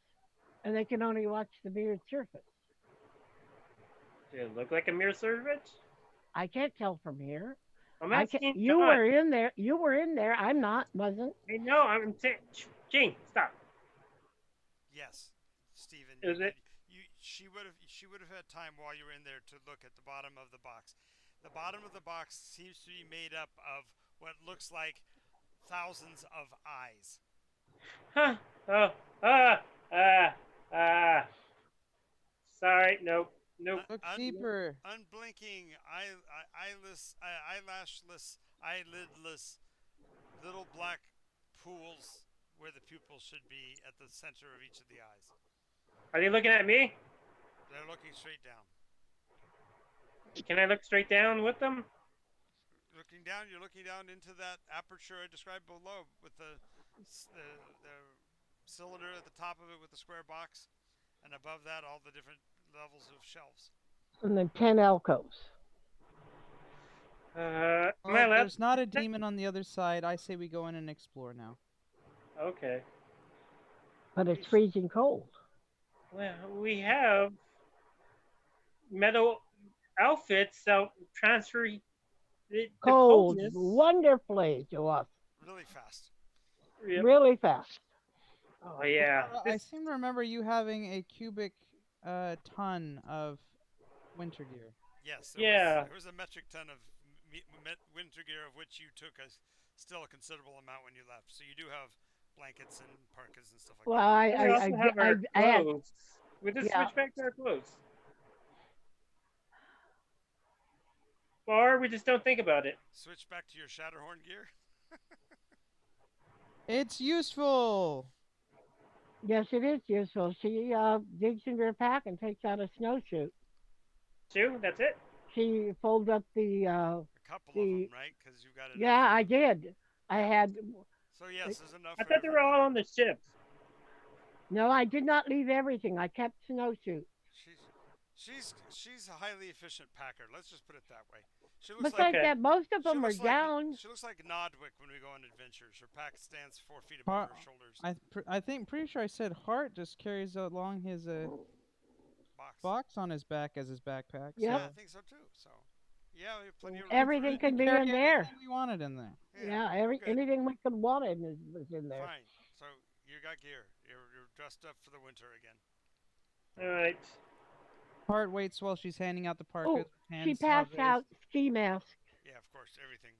[SPEAKER 3] and they can only watch the mirrored surface.
[SPEAKER 1] Did it look like a mirror surface?
[SPEAKER 3] I can't tell from here.
[SPEAKER 1] I'm
[SPEAKER 3] I can't.
[SPEAKER 1] asking
[SPEAKER 3] You
[SPEAKER 1] John.
[SPEAKER 3] were in there. You were in there. I'm not. Wasn't.
[SPEAKER 1] I know. I'm saying, Gene, stop.
[SPEAKER 2] Yes, Stephen.
[SPEAKER 1] Is it?
[SPEAKER 2] She would have had time while you were in there to look at the bottom of the box. The bottom of the box seems to be made up of what looks like thousands of eyes.
[SPEAKER 1] Huh? Oh. Ah. Ah. Sorry. Nope. Nope.
[SPEAKER 4] Look deeper.
[SPEAKER 2] Unblinking, eyelashless, eyelidless, little black pools where the pupils should be at the center of each of the eyes.
[SPEAKER 1] Are they looking at me?
[SPEAKER 2] They're looking straight down.
[SPEAKER 1] Can I look straight down with them?
[SPEAKER 2] Looking down, you're looking down into that aperture I described below with the cylinder at the top of it with the square box, and above that all the different levels of shelves.
[SPEAKER 3] And then 10 alcoves.
[SPEAKER 1] Am I
[SPEAKER 4] Well,
[SPEAKER 1] allowed?
[SPEAKER 4] there's not a demon on the other side. I say we go in and explore now.
[SPEAKER 1] Okay.
[SPEAKER 3] But it's freezing cold.
[SPEAKER 1] Well, we have metal outfits that transfer the
[SPEAKER 3] Cold
[SPEAKER 1] coldness.
[SPEAKER 3] wonderfully to us.
[SPEAKER 2] Really fast.
[SPEAKER 1] Yep.
[SPEAKER 3] Really fast.
[SPEAKER 1] Oh yeah.
[SPEAKER 4] I seem to remember you having a cubic ton of winter gear.
[SPEAKER 2] Yes,
[SPEAKER 1] Yeah.
[SPEAKER 2] there was a metric ton of winter gear of which you took still a considerable amount when you left. So you do have blankets and parkas and stuff like
[SPEAKER 3] Well,
[SPEAKER 2] that.
[SPEAKER 1] We also have our
[SPEAKER 3] I had,
[SPEAKER 1] clothes. We just
[SPEAKER 3] yeah.
[SPEAKER 1] switch back to our clothes. Or we just don't think about it.
[SPEAKER 2] Switch back to your Shatterhorn gear.
[SPEAKER 4] It's useful.
[SPEAKER 3] Yes, it is useful. She digs into her pack and takes out a snowshoe.
[SPEAKER 1] Two. That's it.
[SPEAKER 3] She folds up the.
[SPEAKER 2] A couple of them, right? Because you got enough.
[SPEAKER 3] Yeah, I did. I had.
[SPEAKER 2] So yes, there's enough.
[SPEAKER 1] I thought they were all on the ship.
[SPEAKER 3] No, I did not leave everything. I kept snowshoes.
[SPEAKER 2] She's a highly efficient packer. Let's just put it that way. She looks
[SPEAKER 3] Besides
[SPEAKER 2] like
[SPEAKER 1] Okay.
[SPEAKER 3] that, most of
[SPEAKER 2] she
[SPEAKER 3] them were
[SPEAKER 2] looks like
[SPEAKER 3] down.
[SPEAKER 2] she looks like Nodwick when we go on adventures. Her pack stands 4 feet above her shoulders.
[SPEAKER 4] Pretty sure I said Hart just carries along his box on his back as his backpack.
[SPEAKER 3] Yep.
[SPEAKER 2] Yeah,
[SPEAKER 4] So
[SPEAKER 2] I think so too. So yeah, we have plenty of room
[SPEAKER 3] Everything
[SPEAKER 2] for it.
[SPEAKER 3] can be
[SPEAKER 4] carry
[SPEAKER 3] in there.
[SPEAKER 4] everything we wanted in there.
[SPEAKER 3] Yeah,
[SPEAKER 2] we're good.
[SPEAKER 3] anything we could wanted was in there.
[SPEAKER 2] Fine. So you got gear. You're dressed up for the winter again.
[SPEAKER 1] All right.
[SPEAKER 4] Hart waits while she's handing out the parkas.
[SPEAKER 3] Oh,
[SPEAKER 4] with
[SPEAKER 3] she
[SPEAKER 4] hands
[SPEAKER 3] passed
[SPEAKER 4] raised.
[SPEAKER 3] out ski masks.
[SPEAKER 2] Yeah, of course, everything.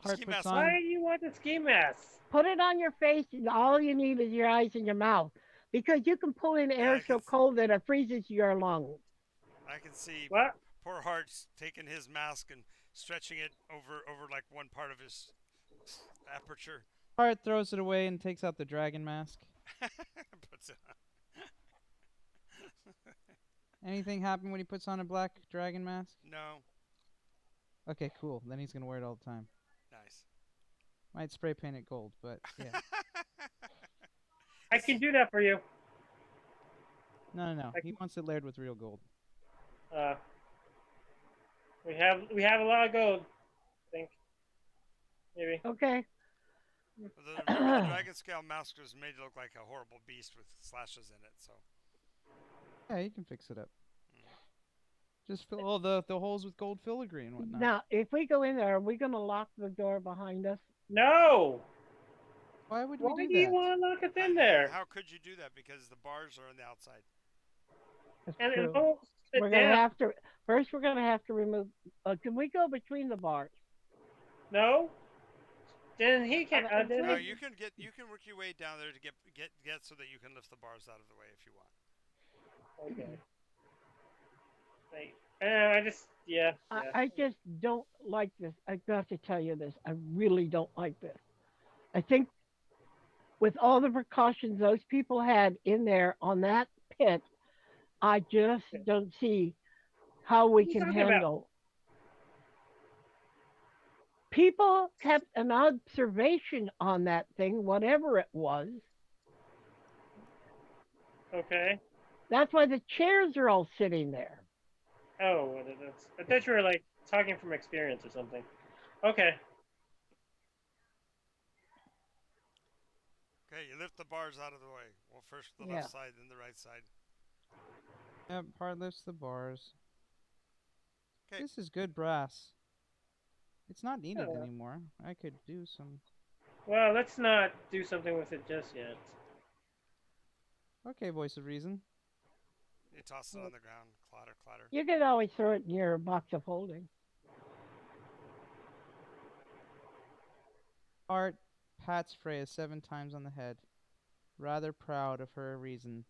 [SPEAKER 4] Hart
[SPEAKER 2] Ski
[SPEAKER 4] puts
[SPEAKER 2] mask.
[SPEAKER 4] on-
[SPEAKER 1] Why do you want the ski mask?
[SPEAKER 3] Put it on your face, and all you need is your eyes and your mouth, because you can pull in air
[SPEAKER 2] I
[SPEAKER 3] so
[SPEAKER 2] can
[SPEAKER 3] cold that it freezes your lungs.
[SPEAKER 2] I can see
[SPEAKER 1] What?
[SPEAKER 2] poor Hart's taking his mask and stretching it over like one part of his aperture.
[SPEAKER 4] Hart throws it away and takes out the dragon mask.
[SPEAKER 2] Puts it on.
[SPEAKER 4] Anything happen when he puts on a black dragon mask?
[SPEAKER 2] No.
[SPEAKER 4] Okay, cool. Then he's gonna wear it all the time.
[SPEAKER 2] Nice.
[SPEAKER 4] Might spray paint it gold, but yeah.
[SPEAKER 1] I can do that for you.
[SPEAKER 4] No. He wants it layered with real gold.
[SPEAKER 1] We have a lot of gold. I think. Maybe.
[SPEAKER 3] Okay.
[SPEAKER 2] The dragon scale mask was made to look like a horrible beast with slashes in it. So
[SPEAKER 4] Yeah, you can fix it up. Just fill all the holes with gold filigree and whatnot.
[SPEAKER 3] Now, if we go in there, are we going to lock the door behind us?
[SPEAKER 1] No.
[SPEAKER 4] Why would we
[SPEAKER 1] Why
[SPEAKER 4] do
[SPEAKER 1] do you
[SPEAKER 4] that?
[SPEAKER 1] want to lock us in there?
[SPEAKER 2] How could you do that? Because the bars are on the outside.
[SPEAKER 3] That's
[SPEAKER 1] And
[SPEAKER 3] true.
[SPEAKER 1] no one
[SPEAKER 3] We're
[SPEAKER 1] sit
[SPEAKER 3] gonna
[SPEAKER 1] down.
[SPEAKER 3] have to first. We're gonna have to remove. Can we go between the bars?
[SPEAKER 1] No. Then he
[SPEAKER 3] I
[SPEAKER 1] can't.
[SPEAKER 3] mean,
[SPEAKER 1] Then
[SPEAKER 2] No,
[SPEAKER 1] he.
[SPEAKER 2] you can work your way down there to get so that you can lift the bars out of the way if you want.
[SPEAKER 1] Okay. Like, I just. Yeah. Yeah.
[SPEAKER 3] I just don't like this. I got to tell you this. I really don't like this. I think with all the precautions those people had in there on that pit, I just don't see how
[SPEAKER 1] What
[SPEAKER 3] we
[SPEAKER 1] are you
[SPEAKER 3] can
[SPEAKER 1] talking about?
[SPEAKER 3] handle. People kept an observation on that thing, whatever it was.
[SPEAKER 1] Okay.
[SPEAKER 3] That's why the chairs are all sitting there.
[SPEAKER 1] Oh, that's. I thought you were like talking from experience or something. Okay.
[SPEAKER 2] Okay, you lift the bars out of the way. Well, first the left
[SPEAKER 3] Yeah.
[SPEAKER 2] side, then the right side.
[SPEAKER 4] Yep, part lifts the bars.
[SPEAKER 2] Okay.
[SPEAKER 4] This is good brass. It's not needed
[SPEAKER 1] Uh,
[SPEAKER 4] anymore. I could do some.
[SPEAKER 1] well, let's not do something with it just yet.
[SPEAKER 4] Okay, voice of reason.
[SPEAKER 2] You toss it on the ground. Clatter, clatter.
[SPEAKER 3] You can always throw it in your box of holding.
[SPEAKER 4] Art pats Freya 7 times on the head, rather proud of her reason,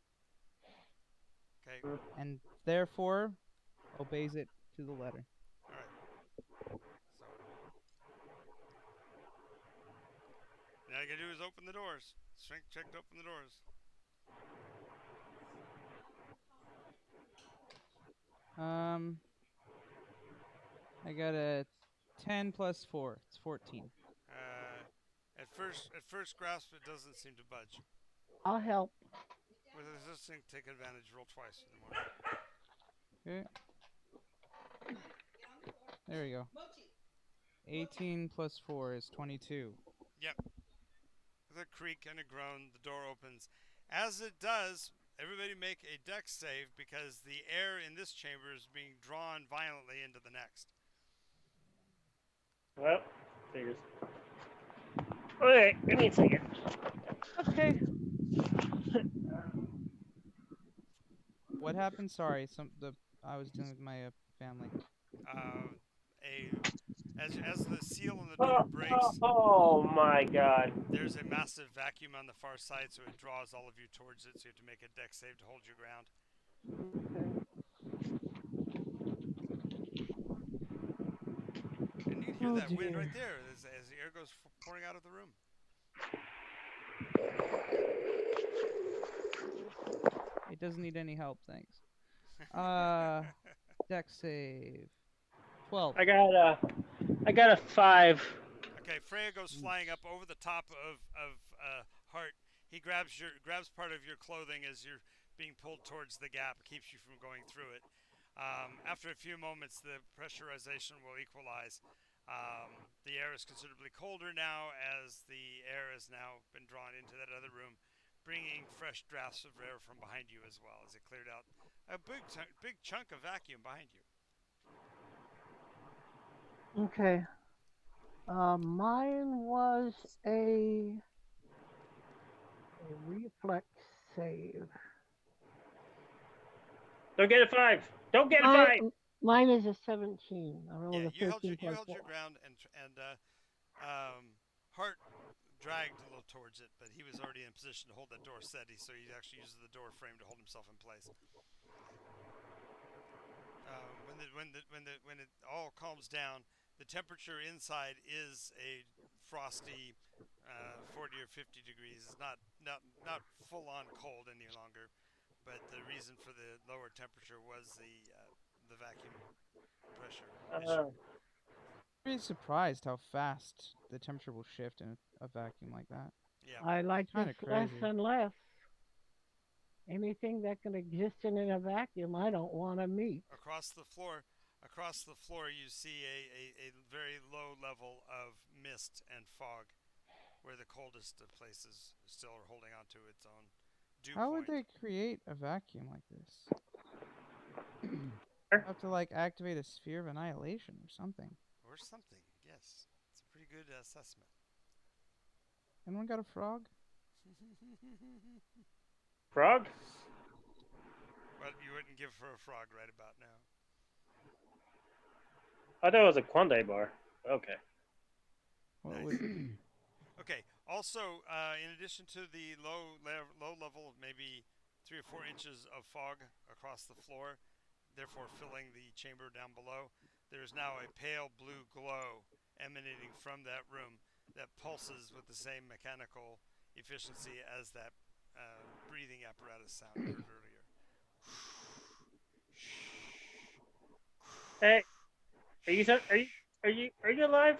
[SPEAKER 2] Okay.
[SPEAKER 4] and therefore obeys it to the letter.
[SPEAKER 2] All right. So now you gotta do is open the doors. Strength check to open the doors.
[SPEAKER 4] Um, I got a 10 plus 4. It's 14.
[SPEAKER 2] At first grasp, it doesn't seem to budge.
[SPEAKER 3] I'll help.
[SPEAKER 2] With resisting, take advantage. Roll twice in the morning.
[SPEAKER 4] Okay, there we go. 18 plus 4 is 22.
[SPEAKER 2] Yep. With a creak and a groan, the door opens. As it does, everybody make a dex save because the air in this chamber is being drawn violently into the next.
[SPEAKER 1] Well, figures. Okay, give me a second.
[SPEAKER 3] Okay.
[SPEAKER 4] What happened? Sorry, I was dealing with my family.
[SPEAKER 2] Uh, a as the seal on the door
[SPEAKER 1] Oh, oh,
[SPEAKER 2] breaks,
[SPEAKER 1] oh my God.
[SPEAKER 2] there's a massive vacuum on the far side, so it draws all of you towards it. So you have to make a dex save to hold your ground. And you can hear
[SPEAKER 3] Oh
[SPEAKER 2] that wind right
[SPEAKER 3] dear.
[SPEAKER 2] there as the air goes pouring out of the room.
[SPEAKER 4] It doesn't need any help, thanks. Uh, deck save. 12.
[SPEAKER 1] I got a 5.
[SPEAKER 2] Okay, Freya goes flying up over the top of Hart. He grabs part of your clothing as you're being pulled towards the gap, keeps you from going through it. After a few moments, the pressurization will equalize. The air is considerably colder now as the air has now been drawn into that other room, bringing fresh drafts of air from behind you as well as it cleared out a big chunk of vacuum behind you.
[SPEAKER 3] Okay. Mine was a reflex save.
[SPEAKER 1] Don't get a 5. Don't get a
[SPEAKER 3] Mine,
[SPEAKER 1] 5.
[SPEAKER 3] mine is a 17. I
[SPEAKER 2] Yeah,
[SPEAKER 3] rolled a 13
[SPEAKER 2] you
[SPEAKER 3] plus
[SPEAKER 2] held
[SPEAKER 3] 4.
[SPEAKER 2] your ground, and Hart dragged a little towards it, but he was already in position to hold that door steady, so he actually uses the door frame to hold himself in place. When it all calms down, the temperature inside is a frosty 40 or 50 degrees. It's not full on cold any longer, but the reason for the lower temperature was the vacuum pressure issue.
[SPEAKER 1] Uh,
[SPEAKER 4] Pretty surprised how fast the temperature will shift in a vacuum like that.
[SPEAKER 2] Yeah.
[SPEAKER 3] I like
[SPEAKER 4] Kind
[SPEAKER 3] this
[SPEAKER 4] of
[SPEAKER 3] less
[SPEAKER 4] crazy.
[SPEAKER 3] and less. Anything that can exist in a vacuum, I don't want to meet.
[SPEAKER 2] Across the floor, you see a very low level of mist and fog, where the coldest of places still are holding on to its own dew
[SPEAKER 4] How would
[SPEAKER 2] point.
[SPEAKER 4] they create a vacuum like this?
[SPEAKER 1] Sure.
[SPEAKER 4] Have to like activate a sphere of annihilation or something.
[SPEAKER 2] Or something. Yes, it's a pretty good assessment.
[SPEAKER 4] Anyone got a frog?
[SPEAKER 1] Frog?
[SPEAKER 2] What you wouldn't give for a frog right about now.
[SPEAKER 1] I thought it was a Quandai bar. Okay.
[SPEAKER 4] What
[SPEAKER 2] Nice.
[SPEAKER 4] would it be?
[SPEAKER 2] Okay. Also, in addition to the low level, maybe 3 or 4 inches of fog across the floor, therefore filling the chamber down below, there is now a pale blue glow emanating from that room that pulses with the same mechanical efficiency as that breathing apparatus sound you heard earlier.
[SPEAKER 1] Hey, are you are you alive?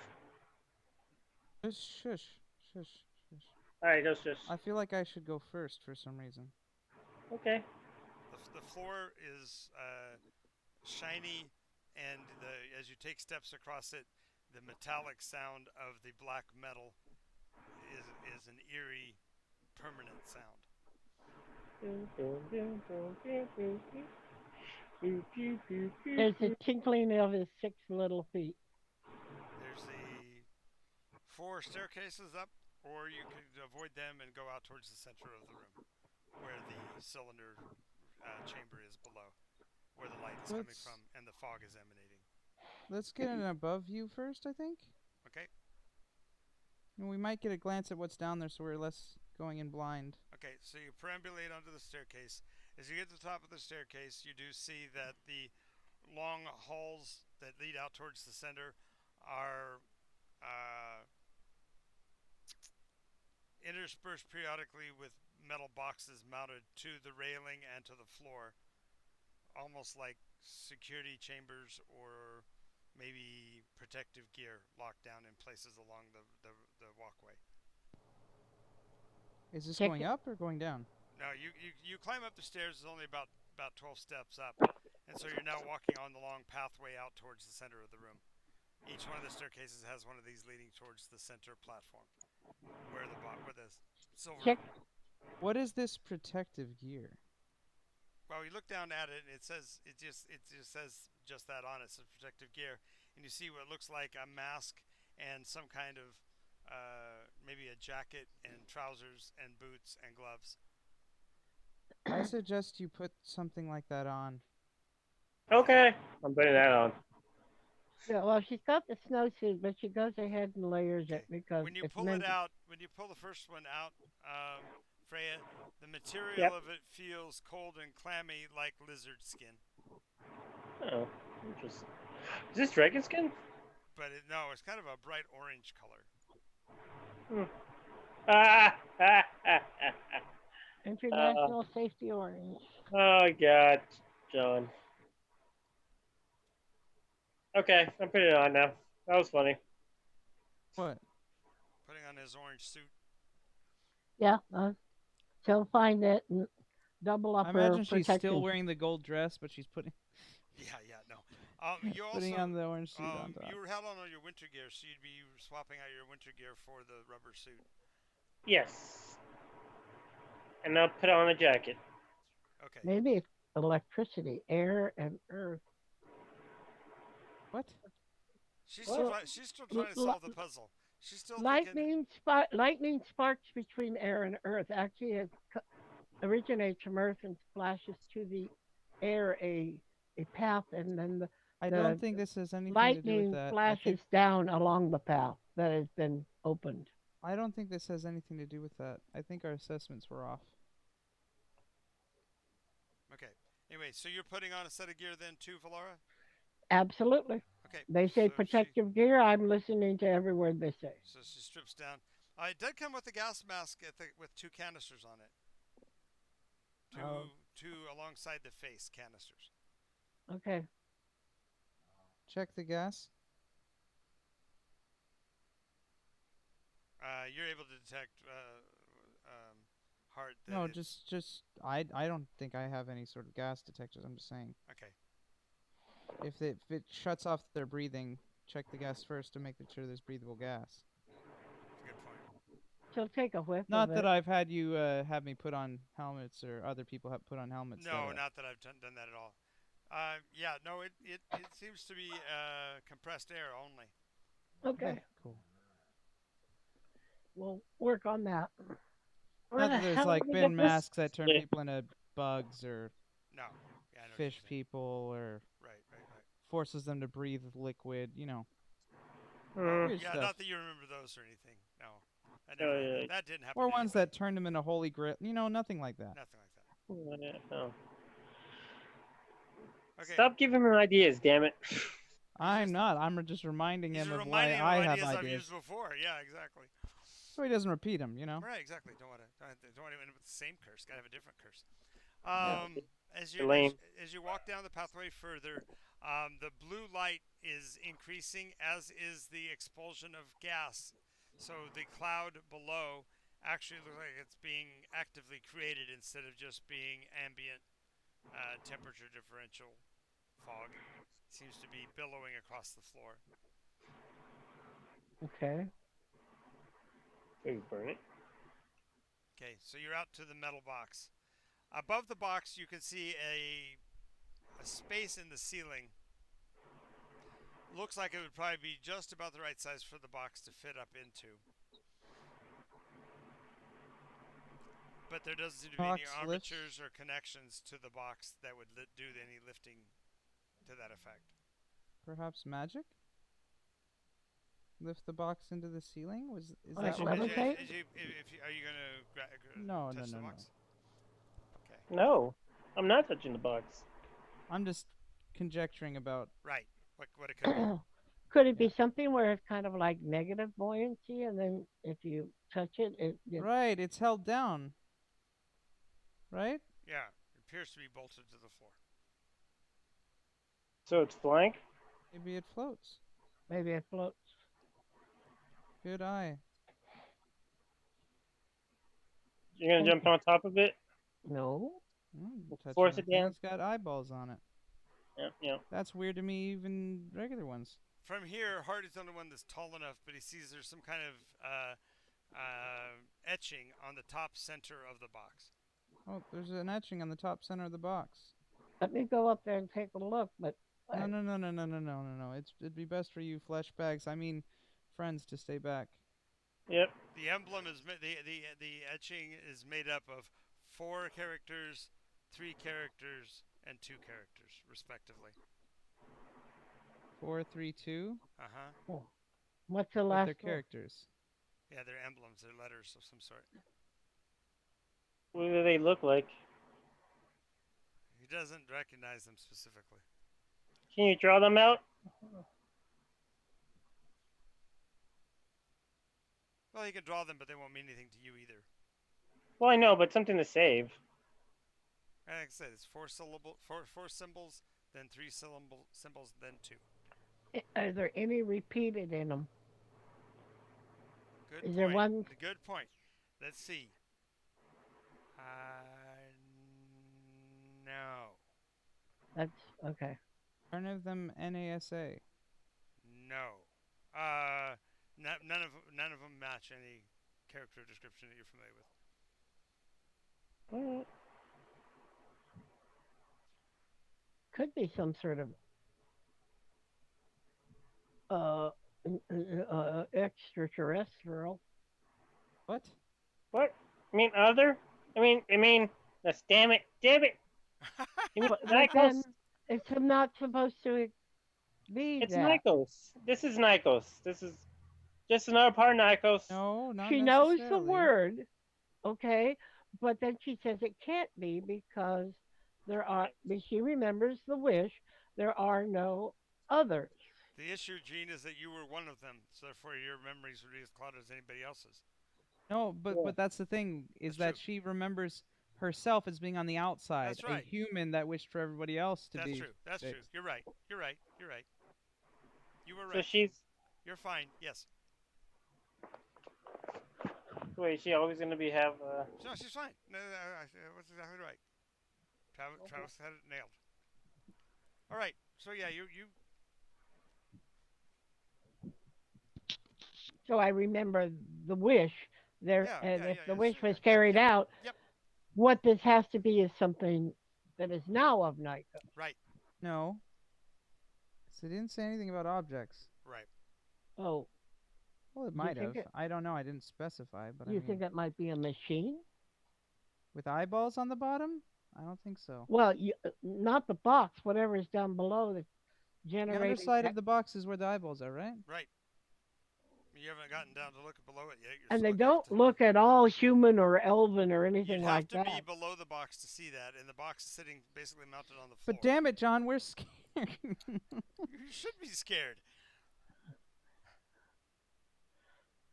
[SPEAKER 4] Shush, shush, shush, shush.
[SPEAKER 1] All right, just
[SPEAKER 4] I feel like I should go first for some reason.
[SPEAKER 1] okay.
[SPEAKER 2] The floor is shiny, and as you take steps across it, the metallic sound of the black metal is an eerie, permanent sound.
[SPEAKER 3] There's the tinkling of his 6 little feet.
[SPEAKER 2] There's the 4 staircases up, or you could avoid them and go out towards the center of the room, where the cylinder chamber is below, where the light is coming
[SPEAKER 4] Let's
[SPEAKER 2] from and the fog is emanating.
[SPEAKER 4] let's get an above view first, I think.
[SPEAKER 2] Okay.
[SPEAKER 4] And we might get a glance at what's down there so we're less going in blind.
[SPEAKER 2] Okay, so you perambulate onto the staircase. As you get to the top of the staircase, you do see that the long halls that lead out towards the center are uh, interspersed periodically with metal boxes mounted to the railing and to the floor, almost like security chambers or maybe protective gear locked down in places along the walkway.
[SPEAKER 4] Is this
[SPEAKER 3] Check
[SPEAKER 4] going
[SPEAKER 3] it.
[SPEAKER 4] up or going down?
[SPEAKER 2] Now you climb up the stairs. It's only about 12 steps up, and so you're now walking on the long pathway out towards the center of the room. Each one of the staircases has one of these leading towards the center platform, where the silver.
[SPEAKER 3] Check.
[SPEAKER 4] What is this protective gear?
[SPEAKER 2] Well, you look down at it, and it just says just that on it. It says protective gear, and you see what looks like a mask and some kind of maybe a jacket and trousers and boots and gloves.
[SPEAKER 4] I suggest you put something like that on.
[SPEAKER 1] Okay, I'm putting that on.
[SPEAKER 3] Yeah, well, she's got the snowsuit, but she goes ahead and layers it
[SPEAKER 2] Okay.
[SPEAKER 3] because
[SPEAKER 2] When you
[SPEAKER 3] it's
[SPEAKER 2] pull it
[SPEAKER 3] meant.
[SPEAKER 2] out, when you pull the first one out, Freya, the material
[SPEAKER 1] Yep.
[SPEAKER 2] of it feels cold and clammy like lizard skin.
[SPEAKER 1] Oh, interesting. Is this dragon skin?
[SPEAKER 2] But no, it's kind of a bright orange color.
[SPEAKER 1] Hmm. Ah, ah, ah, ah, ah.
[SPEAKER 3] International Safety Orange.
[SPEAKER 1] Oh God, John. Okay, I'm putting it on now. That was funny.
[SPEAKER 4] What?
[SPEAKER 2] Putting on his orange suit.
[SPEAKER 3] Yeah, she'll find it and double
[SPEAKER 4] I
[SPEAKER 3] up her
[SPEAKER 4] imagine she's still
[SPEAKER 3] protection.
[SPEAKER 4] wearing the gold dress, but she's putting
[SPEAKER 2] Yeah, no. You
[SPEAKER 4] putting
[SPEAKER 2] also
[SPEAKER 4] on the orange suit on top.
[SPEAKER 2] you were held on your winter gear, so you'd be swapping out your winter gear for the rubber suit.
[SPEAKER 1] Yes, and I'll put on a jacket.
[SPEAKER 2] Okay.
[SPEAKER 3] Maybe it's electricity, air, and earth.
[SPEAKER 4] What?
[SPEAKER 3] Well,
[SPEAKER 2] She's still trying to
[SPEAKER 3] l-
[SPEAKER 2] solve the puzzle. She's still thinking.
[SPEAKER 3] lightning sparks between air and earth. Actually, it originates from earth and splashes to the air a path, and then
[SPEAKER 4] I don't
[SPEAKER 3] the
[SPEAKER 4] think this has anything to do with
[SPEAKER 3] lightning
[SPEAKER 4] that.
[SPEAKER 3] flashes down along the path that has been opened.
[SPEAKER 4] I don't think this has anything to do with that. I think our assessments were off.
[SPEAKER 2] Okay. Anyway, so you're putting on a set of gear then too, Valora?
[SPEAKER 3] Absolutely.
[SPEAKER 2] Okay.
[SPEAKER 3] They say protective gear. I'm listening to every word they say.
[SPEAKER 2] So she strips down. It did come with a gas mask with 2 canisters on it.
[SPEAKER 3] Oh,
[SPEAKER 2] Two alongside the face canisters.
[SPEAKER 3] okay.
[SPEAKER 4] Check the gas.
[SPEAKER 2] You're able to detect heart that
[SPEAKER 4] No,
[SPEAKER 2] it's
[SPEAKER 4] I don't think I have any sort of gas detectors. I'm just saying
[SPEAKER 2] okay.
[SPEAKER 4] if it shuts off their breathing, check the gas first to make sure there's breathable gas.
[SPEAKER 2] That's a good point.
[SPEAKER 3] She'll take a whiff of
[SPEAKER 4] Not that
[SPEAKER 3] it.
[SPEAKER 4] I've had you have me put on helmets or other people have put on helmets.
[SPEAKER 2] No, not that I've done that at all. Yeah, no, it seems to be compressed air only.
[SPEAKER 3] Okay.
[SPEAKER 4] Cool.
[SPEAKER 3] we'll work on that. Where
[SPEAKER 4] Not
[SPEAKER 3] the
[SPEAKER 4] that there's
[SPEAKER 3] hell did
[SPEAKER 4] like
[SPEAKER 3] we
[SPEAKER 4] been
[SPEAKER 3] get this?
[SPEAKER 4] masks that turn
[SPEAKER 1] Yeah.
[SPEAKER 4] people into bugs or
[SPEAKER 2] No. Yeah, I know what you're
[SPEAKER 4] fish
[SPEAKER 2] saying.
[SPEAKER 4] people or
[SPEAKER 2] Right, right, right.
[SPEAKER 4] forces them to breathe liquid, you know,
[SPEAKER 2] Oh,
[SPEAKER 1] Mm,
[SPEAKER 4] weird
[SPEAKER 2] yeah,
[SPEAKER 4] stuff.
[SPEAKER 2] not that you remember those or anything. No. That never
[SPEAKER 1] oh,
[SPEAKER 2] happened.
[SPEAKER 1] yeah.
[SPEAKER 2] That didn't happen
[SPEAKER 4] Or
[SPEAKER 2] to
[SPEAKER 4] ones
[SPEAKER 2] anybody.
[SPEAKER 4] that turn them into holy grail, you know, nothing like that.
[SPEAKER 2] Nothing like that.
[SPEAKER 1] Oh.
[SPEAKER 2] Okay.
[SPEAKER 1] Stop giving him ideas, damn it.
[SPEAKER 2] He's
[SPEAKER 4] I'm
[SPEAKER 2] just
[SPEAKER 4] not. I'm just reminding
[SPEAKER 2] he's
[SPEAKER 4] him of why
[SPEAKER 2] reminding him of
[SPEAKER 4] I have
[SPEAKER 2] ideas I've used
[SPEAKER 4] ideas.
[SPEAKER 2] before. Yeah, exactly.
[SPEAKER 4] So he doesn't repeat them, you know?
[SPEAKER 2] Right, exactly. Don't want to end up with the same curse. Got to have a different curse.
[SPEAKER 4] Yeah.
[SPEAKER 2] As you
[SPEAKER 1] You're lame.
[SPEAKER 2] as you walk down the pathway further, the blue light is increasing, as is the expulsion of gas. So the cloud below actually looks like it's being actively created instead of just being ambient temperature differential fog. It seems to be billowing across the floor.
[SPEAKER 3] Okay.
[SPEAKER 1] Maybe burn it.
[SPEAKER 2] Okay, so you're out to the metal box. Above the box, you can see a space in the ceiling. Looks like it would probably be just about the right size for the box to fit up into. But there doesn't seem to be any
[SPEAKER 4] Box
[SPEAKER 2] armatures
[SPEAKER 4] lifts.
[SPEAKER 2] or connections to the box that would do any lifting to that effect.
[SPEAKER 4] Perhaps magic? Lift the box into the ceiling? Is
[SPEAKER 3] Like
[SPEAKER 4] that what we're
[SPEAKER 3] levitate?
[SPEAKER 4] thinking?
[SPEAKER 2] Are you going to
[SPEAKER 4] No, no,
[SPEAKER 2] touch the
[SPEAKER 4] no, no.
[SPEAKER 2] box? Okay.
[SPEAKER 1] No, I'm not touching the box.
[SPEAKER 4] I'm just conjecturing about.
[SPEAKER 2] Right. What it could be.
[SPEAKER 3] Could it be
[SPEAKER 4] Yeah.
[SPEAKER 3] something where it's kind of like negative buoyancy, and then if you touch it, it gets
[SPEAKER 4] Right, it's held down. Right?
[SPEAKER 2] Yeah. It appears to be bolted to the floor.
[SPEAKER 1] So it's blank.
[SPEAKER 4] Maybe it floats.
[SPEAKER 3] maybe it floats?
[SPEAKER 4] Good eye.
[SPEAKER 1] You're gonna jump on top of it,
[SPEAKER 3] No.
[SPEAKER 4] Touching
[SPEAKER 1] force
[SPEAKER 4] the
[SPEAKER 1] it down.
[SPEAKER 4] thing's got eyeballs on it.
[SPEAKER 1] Yeah, yeah.
[SPEAKER 4] That's weird to me, even regular ones.
[SPEAKER 2] From here, Hardy's the only one that's tall enough, but he sees there's some kind of etching on the top center of the box.
[SPEAKER 4] Oh, there's an etching on the top center of the box.
[SPEAKER 3] Let me go up there and take a look, but
[SPEAKER 4] No,
[SPEAKER 3] I,
[SPEAKER 4] no, no, no, no, no, no, no, no. It'd be best for you flesh bags. I mean, friends to stay back.
[SPEAKER 1] Yep.
[SPEAKER 2] The emblem is the etching is made up of 4 characters, 3 characters, and 2 characters, respectively.
[SPEAKER 4] 432.
[SPEAKER 2] Uh huh.
[SPEAKER 3] oh, what's the
[SPEAKER 4] But they're
[SPEAKER 3] last one?
[SPEAKER 4] characters.
[SPEAKER 2] Yeah, they're emblems. They're letters of some sort.
[SPEAKER 1] What do they look like?
[SPEAKER 2] He doesn't recognize them specifically.
[SPEAKER 1] Can you draw them out?
[SPEAKER 2] Well, he can draw them, but they won't mean anything to you either.
[SPEAKER 1] Well, I know, but something to save.
[SPEAKER 2] Like I said, it's four symbols, then 3 symbols, then 2.
[SPEAKER 3] Are there any repeated in them?
[SPEAKER 2] Good
[SPEAKER 3] Is there
[SPEAKER 2] point.
[SPEAKER 3] one
[SPEAKER 2] Good point. Let's see. Uh, no.
[SPEAKER 3] that's okay?
[SPEAKER 4] None of them NASA.
[SPEAKER 2] No. None of them match any character description that you're familiar with.
[SPEAKER 1] What?
[SPEAKER 3] Could be some sort of uh, extraterrestrial.
[SPEAKER 4] What?
[SPEAKER 1] What? I mean, other? I mean, that's damn it. You mean
[SPEAKER 3] But
[SPEAKER 1] Nikos?
[SPEAKER 3] then it's not supposed to be
[SPEAKER 1] It's
[SPEAKER 3] that.
[SPEAKER 1] Nikos. This is Nikos. This is just another part of Nikos.
[SPEAKER 4] No, not
[SPEAKER 3] She knows the
[SPEAKER 4] necessarily.
[SPEAKER 3] word, okay, but then she says it can't be because there are. She remembers the wish. There are no others.
[SPEAKER 2] The issue, Gene, is that you were one of them, so therefore your memories would be as clouded as anybody else's.
[SPEAKER 4] No, but
[SPEAKER 1] Yeah.
[SPEAKER 4] but that's the thing is
[SPEAKER 2] That's
[SPEAKER 4] that
[SPEAKER 2] true.
[SPEAKER 4] she remembers herself as being on the outside,
[SPEAKER 2] That's
[SPEAKER 4] a
[SPEAKER 2] right.
[SPEAKER 4] human that wished for everybody else to
[SPEAKER 2] That's
[SPEAKER 4] be
[SPEAKER 2] true. That's true.
[SPEAKER 4] fixed.
[SPEAKER 2] You're right. You're right. You're right. You were
[SPEAKER 1] So
[SPEAKER 2] right, Gene.
[SPEAKER 1] she's
[SPEAKER 2] You're fine. Yes.
[SPEAKER 1] wait. She always gonna be have.
[SPEAKER 2] No, she's fine. No, that's exactly right. Travis had it nailed. All right. So yeah, you
[SPEAKER 3] So I remember the wish there,
[SPEAKER 2] yeah
[SPEAKER 3] and
[SPEAKER 2] yeah
[SPEAKER 3] if
[SPEAKER 2] yeah
[SPEAKER 3] the
[SPEAKER 2] yeah
[SPEAKER 3] wish
[SPEAKER 2] sure, yeah
[SPEAKER 3] was
[SPEAKER 2] yep
[SPEAKER 3] carried
[SPEAKER 2] yep
[SPEAKER 3] out,
[SPEAKER 2] yep
[SPEAKER 3] what this has to be is something that is now of Nico.
[SPEAKER 2] right
[SPEAKER 4] No, 'cause they didn't say anything about objects.
[SPEAKER 2] right.
[SPEAKER 3] Oh,
[SPEAKER 4] Well, it
[SPEAKER 3] Do you
[SPEAKER 4] might
[SPEAKER 3] think
[SPEAKER 4] have.
[SPEAKER 3] it?
[SPEAKER 4] I don't know. I didn't specify, but I
[SPEAKER 3] You think
[SPEAKER 4] mean,
[SPEAKER 3] it might be a machine?
[SPEAKER 4] with eyeballs on the bottom? I don't think so.
[SPEAKER 3] Well, not the box. Whatever is down below that's
[SPEAKER 4] The
[SPEAKER 3] generating
[SPEAKER 4] underside
[SPEAKER 3] that.
[SPEAKER 4] of the box is where the eyeballs are, right?
[SPEAKER 2] Right. You haven't gotten down to look below it yet. You're
[SPEAKER 3] And
[SPEAKER 2] just
[SPEAKER 3] they
[SPEAKER 2] looking at
[SPEAKER 3] don't
[SPEAKER 2] the.
[SPEAKER 3] look at all human or elven or
[SPEAKER 2] You'd
[SPEAKER 3] anything
[SPEAKER 2] have
[SPEAKER 3] like
[SPEAKER 2] to be
[SPEAKER 3] that.
[SPEAKER 2] below the box to see that, and the box is sitting basically mounted on the
[SPEAKER 4] But
[SPEAKER 2] floor.
[SPEAKER 4] damn it, John, we're scared.
[SPEAKER 2] You should be scared.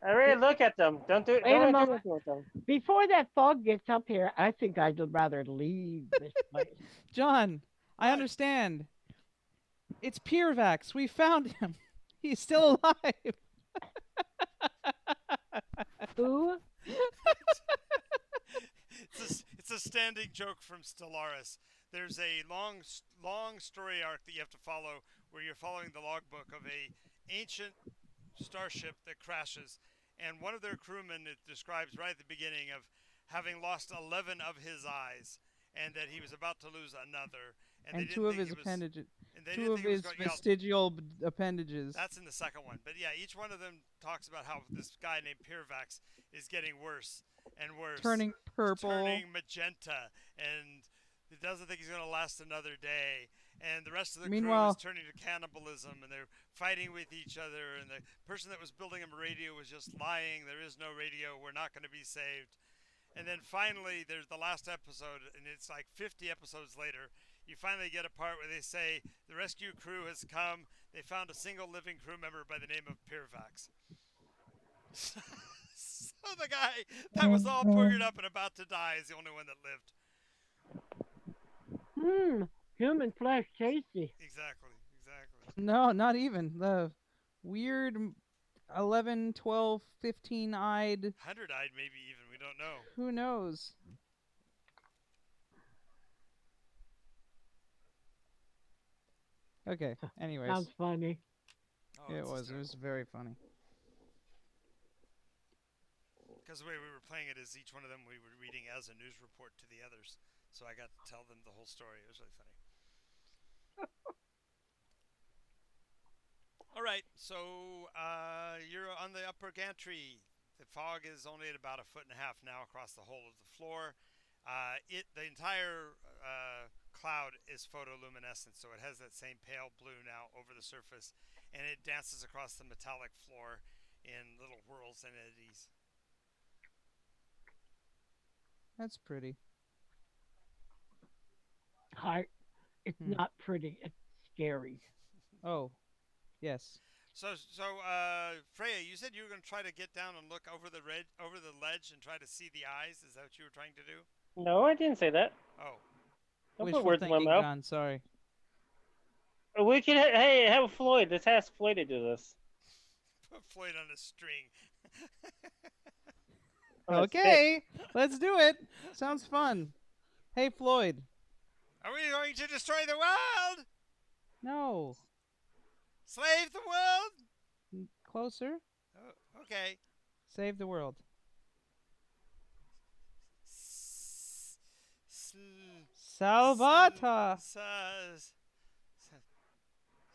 [SPEAKER 1] I really look at them. Don't do.
[SPEAKER 3] Wait a
[SPEAKER 1] Don't do
[SPEAKER 3] moment.
[SPEAKER 1] anything with them.
[SPEAKER 3] Before that fog gets up here, I think I'd rather leave this place.
[SPEAKER 4] John, I
[SPEAKER 2] What?
[SPEAKER 4] understand. It's Purvax. We found him. He's still alive.
[SPEAKER 3] Who?
[SPEAKER 2] It's a standing joke from Stellaris. There's a long story arc that you have to follow where you're following the logbook of a ancient starship that crashes, and one of their crewmen it describes right at the beginning of having lost 11 of his eyes, and that he was about to lose another, and they
[SPEAKER 4] And
[SPEAKER 2] didn't
[SPEAKER 4] two of
[SPEAKER 2] think
[SPEAKER 4] his
[SPEAKER 2] he was,
[SPEAKER 4] appendages.
[SPEAKER 2] and they
[SPEAKER 4] Two
[SPEAKER 2] didn't
[SPEAKER 4] of
[SPEAKER 2] think he was
[SPEAKER 4] his
[SPEAKER 2] going. Yeah,
[SPEAKER 4] vestigial appendages.
[SPEAKER 2] that's in the second one. But yeah, each one of them talks about how this guy named Pirvax is getting worse and worse.
[SPEAKER 4] Turning
[SPEAKER 2] He's
[SPEAKER 4] purple.
[SPEAKER 2] turning magenta, and he doesn't think he's going to last another day. And the rest of the crew is
[SPEAKER 4] Meanwhile,
[SPEAKER 2] turning to cannibalism, and they're fighting with each other. And the person that was building him a radio was just lying. There is no radio. We're not going to be saved. And then finally, there's the last episode, and it's like 50 episodes later. You finally get a part where they say the rescue crew has come. They found a single living crew member by the name of Pirvax. So the guy that was all boogered up and about to die is the only one that lived.
[SPEAKER 3] Human flesh tasty.
[SPEAKER 2] Exactly, exactly.
[SPEAKER 4] no, not even. The weird 11, 12, 15 eyed.
[SPEAKER 2] 100-eyed, maybe even. We don't know.
[SPEAKER 4] Who knows? Okay, anyways.
[SPEAKER 3] Sounds funny.
[SPEAKER 2] Oh,
[SPEAKER 4] It
[SPEAKER 2] it's
[SPEAKER 4] was. It was very funny.
[SPEAKER 2] because the way we were playing it is each one of them we were reading as a news report to the others. So I got to tell them the whole story. It was really funny. All right, so you're on the upper gantry. The fog is only at about 1.5 feet now across the whole of the floor. The entire cloud is photoluminescent, so it has that same pale blue now over the surface, and it dances across the metallic floor in little whirls and eddies.
[SPEAKER 4] That's pretty.
[SPEAKER 3] Heart. It's
[SPEAKER 4] Hmm.
[SPEAKER 3] not pretty. It's scary.
[SPEAKER 4] Oh, yes.
[SPEAKER 2] So, Freya, you said you were going to try to get down and look over over the ledge and try to see the eyes. Is that what you were trying to do?
[SPEAKER 1] No, I didn't say that.
[SPEAKER 2] Oh,
[SPEAKER 1] Don't put
[SPEAKER 4] Wishful
[SPEAKER 1] words in my
[SPEAKER 4] thinking,
[SPEAKER 1] mouth.
[SPEAKER 4] John. Sorry.
[SPEAKER 1] We can hey have Floyd. Let's ask Floyd to do this.
[SPEAKER 2] put Floyd on a string.
[SPEAKER 1] On a stick.
[SPEAKER 4] Okay, let's do it. Sounds fun. Hey, Floyd.
[SPEAKER 2] Are we going to destroy the world?
[SPEAKER 4] No.
[SPEAKER 2] Slave the world?
[SPEAKER 4] Closer.
[SPEAKER 2] Oh, okay.
[SPEAKER 4] Save the world. Salvata.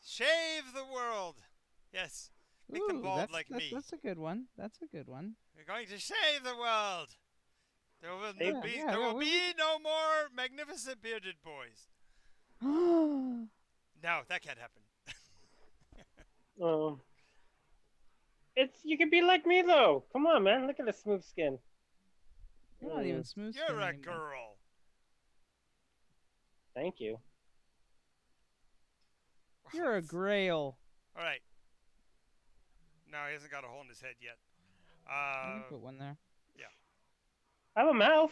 [SPEAKER 2] Shave the world. Yes. Make them bald like me.
[SPEAKER 4] That's a good one. That's a good one.
[SPEAKER 2] We're going to shave the world. There will,
[SPEAKER 4] Yeah,
[SPEAKER 2] there will
[SPEAKER 4] we-
[SPEAKER 2] be no more magnificent bearded boys.
[SPEAKER 4] You're
[SPEAKER 2] No, that can't happen.
[SPEAKER 1] It's you can be like me though. Come on, man. Look at the smooth skin.
[SPEAKER 4] not even smooth.
[SPEAKER 2] You're
[SPEAKER 4] skin
[SPEAKER 2] a
[SPEAKER 4] anymore.
[SPEAKER 2] girl.
[SPEAKER 1] Thank you.
[SPEAKER 4] You're a grail.
[SPEAKER 2] All right. No, he hasn't got a hole in his head yet.
[SPEAKER 4] I can put one there.
[SPEAKER 1] I have a mouth.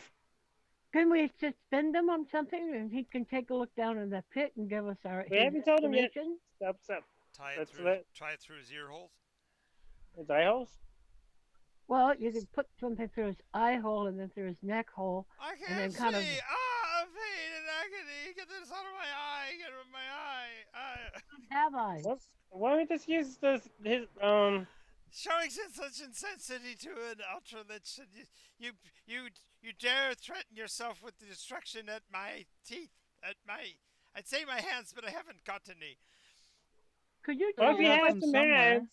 [SPEAKER 3] Can we suspend him on something and he can take a look down in the pit and give us our
[SPEAKER 1] We haven't told him yet.
[SPEAKER 3] information?
[SPEAKER 1] Stop.
[SPEAKER 2] Try it
[SPEAKER 1] That's
[SPEAKER 2] through.
[SPEAKER 1] it.
[SPEAKER 2] Try it through his ear holes.
[SPEAKER 1] His eye holes.
[SPEAKER 3] Well, you could put something through his eye hole and then through his neck hole.
[SPEAKER 2] I
[SPEAKER 3] And
[SPEAKER 2] can't
[SPEAKER 3] then
[SPEAKER 2] see.
[SPEAKER 3] kind of-
[SPEAKER 2] Pain and agony. Get this out of my eye. Get it out of my eye.
[SPEAKER 3] Have I?
[SPEAKER 1] Why don't we just use his
[SPEAKER 2] Showing such insensitivity to an ultralich, and you dare threaten yourself with the destruction at my teeth, I'd say my hands, but I haven't got any.
[SPEAKER 3] Could you
[SPEAKER 1] Well,
[SPEAKER 3] tell
[SPEAKER 1] if he
[SPEAKER 4] got
[SPEAKER 3] us
[SPEAKER 1] has
[SPEAKER 4] them
[SPEAKER 1] some
[SPEAKER 4] somewhere.
[SPEAKER 1] hands.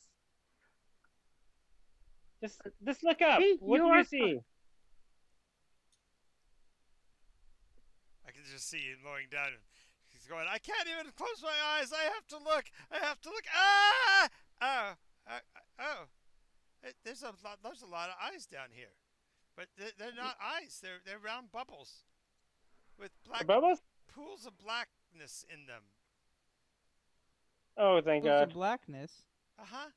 [SPEAKER 1] Just look up.
[SPEAKER 3] See,
[SPEAKER 1] What
[SPEAKER 3] you
[SPEAKER 1] do you
[SPEAKER 3] are.
[SPEAKER 1] see?
[SPEAKER 2] I can just see him lowing down. He's going, I can't even close my eyes. I have to look. I have to look. Ah! Oh. Oh. There's a lot of eyes down here. But they're not eyes. They're round bubbles with black
[SPEAKER 1] Above us?
[SPEAKER 2] pools of blackness in them.
[SPEAKER 1] Oh, thank
[SPEAKER 4] Pools of
[SPEAKER 1] God.
[SPEAKER 4] blackness.
[SPEAKER 2] Uh huh.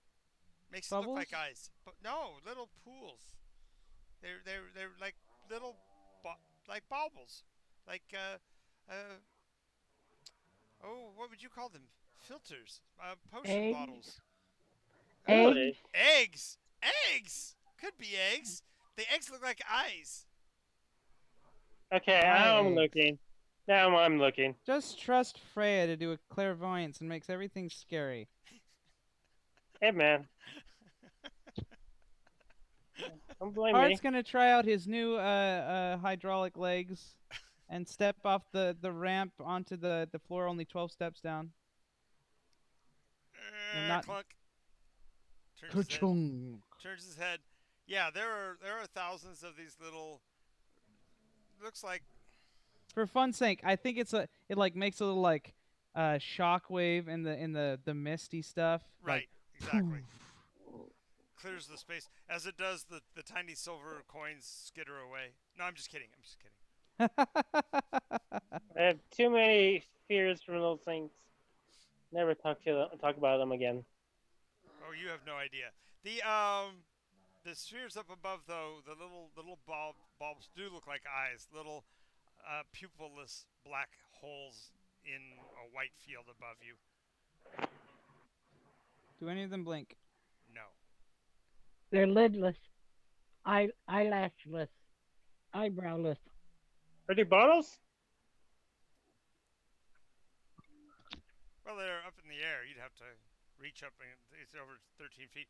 [SPEAKER 2] Makes it look like
[SPEAKER 4] Bubbles?
[SPEAKER 2] eyes. But no, little pools. They're like little like baubles. Like uh oh, what would you call them? Filters. Potion
[SPEAKER 3] Eggs.
[SPEAKER 2] bottles.
[SPEAKER 3] Eggs.
[SPEAKER 1] Really?
[SPEAKER 2] Eggs. Eggs. Could be eggs. The eggs look like eyes.
[SPEAKER 1] Okay,
[SPEAKER 4] Eye
[SPEAKER 1] I'm
[SPEAKER 4] eggs.
[SPEAKER 1] looking. Now I'm looking.
[SPEAKER 4] Just trust Freya to do a clairvoyance and makes everything scary.
[SPEAKER 1] Hey, man. Don't blame
[SPEAKER 4] Hart's
[SPEAKER 1] me.
[SPEAKER 4] gonna try out his new hydraulic legs and step off the ramp onto the floor only 12 steps down. And not
[SPEAKER 2] Clunk. Turns his head.
[SPEAKER 4] ka-chung.
[SPEAKER 2] Turns his head. Yeah, there are thousands of these little. Looks like
[SPEAKER 4] For fun's sake, I think it like makes a little like shock wave in the misty stuff. Like
[SPEAKER 2] right. Exactly. Clears the space as it does the tiny silver coins skitter away. No, I'm just kidding. I'm just kidding.
[SPEAKER 1] I have too many fears from those things. Never talk about them again.
[SPEAKER 2] Oh, you have no idea. The spheres up above though, the little bulbs do look like eyes. Little pupilless black holes in a white field above you.
[SPEAKER 4] Do any of them blink?
[SPEAKER 2] No.
[SPEAKER 3] They're lidless. Eyelashless. Eyebrowless.
[SPEAKER 1] Are they bottles?
[SPEAKER 2] Well, they're up in the air. You'd have to reach up and it's over 13 feet.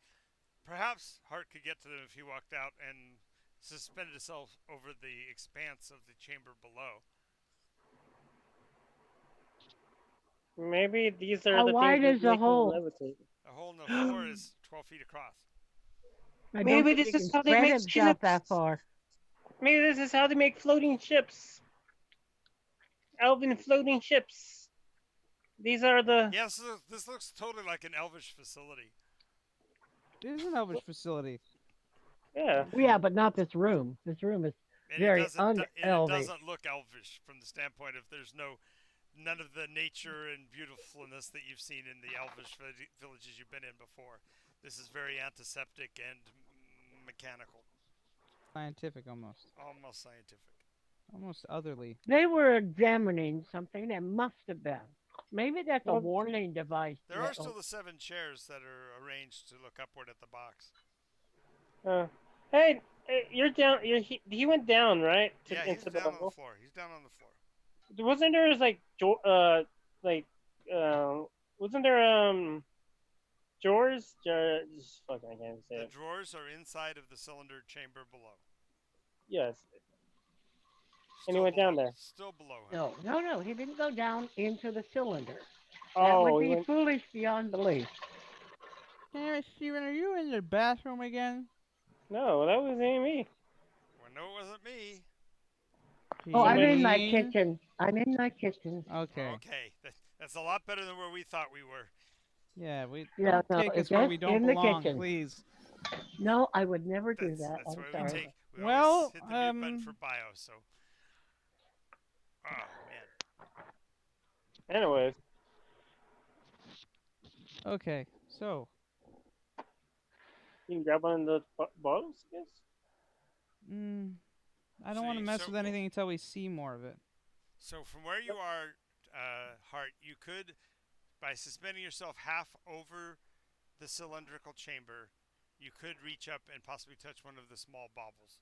[SPEAKER 2] Perhaps Hart could get to them if he walked out and suspended himself over the expanse of the chamber below.
[SPEAKER 1] Maybe these are
[SPEAKER 3] How
[SPEAKER 1] the things
[SPEAKER 3] wide
[SPEAKER 1] that
[SPEAKER 3] is the
[SPEAKER 1] make me
[SPEAKER 3] hole?
[SPEAKER 1] levitate.
[SPEAKER 2] The hole in the floor is 12 feet across.
[SPEAKER 3] I don't
[SPEAKER 1] Maybe
[SPEAKER 3] think
[SPEAKER 1] this
[SPEAKER 3] he
[SPEAKER 1] is
[SPEAKER 3] can
[SPEAKER 1] how they
[SPEAKER 3] spread
[SPEAKER 1] make
[SPEAKER 3] himself that
[SPEAKER 1] ships.
[SPEAKER 3] far.
[SPEAKER 1] Maybe this is how they make floating ships. Elven floating ships. These are the.
[SPEAKER 2] Yes, this looks totally like an elvish facility.
[SPEAKER 4] It is an elvish facility.
[SPEAKER 1] Yeah.
[SPEAKER 3] Yeah, but not this room. This room is
[SPEAKER 2] And
[SPEAKER 3] very
[SPEAKER 2] it
[SPEAKER 3] unelvish.
[SPEAKER 2] doesn't look elvish from the standpoint of there's none of the nature and beautifulness that you've seen in the elvish villages you've been in before. This is very antiseptic and mechanical,
[SPEAKER 4] Scientific almost.
[SPEAKER 2] almost scientific.
[SPEAKER 4] Almost otherly.
[SPEAKER 3] They were examining something that must have been. Maybe that's a
[SPEAKER 1] Well,
[SPEAKER 3] warning device.
[SPEAKER 2] There are still the 7 chairs that are arranged to look upward at the box.
[SPEAKER 1] uh, hey, you're down. He went down, right?
[SPEAKER 2] Yeah, he's
[SPEAKER 1] Into the
[SPEAKER 2] down on the
[SPEAKER 1] hole.
[SPEAKER 2] floor. He's down on the floor.
[SPEAKER 1] Wasn't there like like uh wasn't there drawers? Just fucking I can't even say
[SPEAKER 2] The
[SPEAKER 1] it.
[SPEAKER 2] drawers are inside of the cylinder chamber below.
[SPEAKER 1] Yes, and he
[SPEAKER 2] Still
[SPEAKER 1] went down
[SPEAKER 2] below.
[SPEAKER 1] there.
[SPEAKER 2] Still below him.
[SPEAKER 3] No. He didn't go down into the cylinder. That would
[SPEAKER 1] Oh, he
[SPEAKER 3] be
[SPEAKER 1] went.
[SPEAKER 3] foolish beyond belief.
[SPEAKER 4] Damn it, Steven, are you in the bathroom again?
[SPEAKER 1] No, that wasn't me.
[SPEAKER 2] Well, no, it wasn't me.
[SPEAKER 3] Oh, I'm
[SPEAKER 1] Somebody.
[SPEAKER 3] in my
[SPEAKER 4] Gene?
[SPEAKER 3] kitchen. I'm in my kitchen.
[SPEAKER 4] Okay.
[SPEAKER 2] Okay, that's a lot better than where we thought we were.
[SPEAKER 4] Yeah, we
[SPEAKER 3] Yeah,
[SPEAKER 4] don't
[SPEAKER 3] no,
[SPEAKER 4] take us
[SPEAKER 3] it's
[SPEAKER 4] where
[SPEAKER 3] just
[SPEAKER 4] we don't
[SPEAKER 3] in the
[SPEAKER 4] belong,
[SPEAKER 3] kitchen.
[SPEAKER 4] please.
[SPEAKER 3] No, I would never do
[SPEAKER 2] That's
[SPEAKER 3] that.
[SPEAKER 2] that's
[SPEAKER 3] I'm
[SPEAKER 2] why
[SPEAKER 3] sorry.
[SPEAKER 2] we
[SPEAKER 4] Well,
[SPEAKER 2] always hit the mute button for bio. So, oh man,
[SPEAKER 1] Anyways,
[SPEAKER 4] Okay, so
[SPEAKER 1] you can grab one of the bottles, I guess.
[SPEAKER 4] mm, I
[SPEAKER 2] so
[SPEAKER 4] don't want to
[SPEAKER 2] you,
[SPEAKER 4] mess
[SPEAKER 2] so
[SPEAKER 4] with anything until we see more of it.
[SPEAKER 2] so from where you are, Hart, you could by suspending yourself half over the cylindrical chamber, you could reach up and possibly touch one of the small baubles.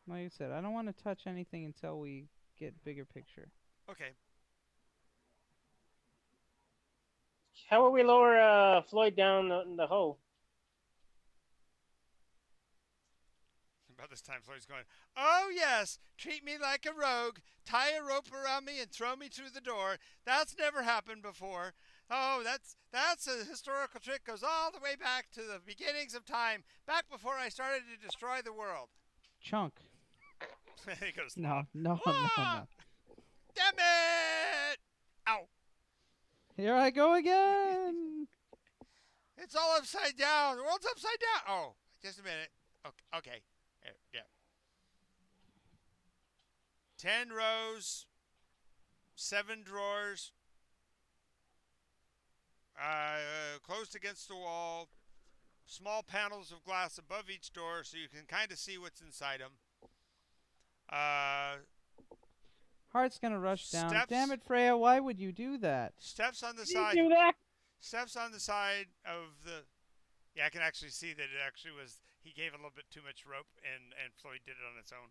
[SPEAKER 4] Like I said, I don't want to touch anything until we get bigger picture.
[SPEAKER 2] Okay,
[SPEAKER 1] How will we lower Floyd down the hole?
[SPEAKER 2] about this time, Floyd's going, "Oh yes, treat me like a rogue, tie a rope around me and throw me through the door. That's never happened before. Oh, that's a historical trick. Goes all the way back to the beginnings of time, back before I started to destroy the world.
[SPEAKER 4] Chunk.
[SPEAKER 2] He goes sloth.
[SPEAKER 4] No, no, no,
[SPEAKER 2] Ah!
[SPEAKER 4] no.
[SPEAKER 2] Damn it! Ow!
[SPEAKER 4] Here I go again.
[SPEAKER 2] It's all upside down. The world's upside down. Oh, just a minute. Okay. Okay. Yeah. 10 rows, 7 drawers, closed against the wall, small panels of glass above each door so you can kind of see what's inside them. Uh,
[SPEAKER 4] Heart's gonna rush down. Damn
[SPEAKER 2] steps,
[SPEAKER 4] it, Freya! Why would you do that?
[SPEAKER 2] steps on the
[SPEAKER 1] You
[SPEAKER 2] side,
[SPEAKER 1] do that?
[SPEAKER 2] steps on the side of the. Yeah, I can actually see that it actually was. He gave a little bit too much rope, and Floyd did it on its own.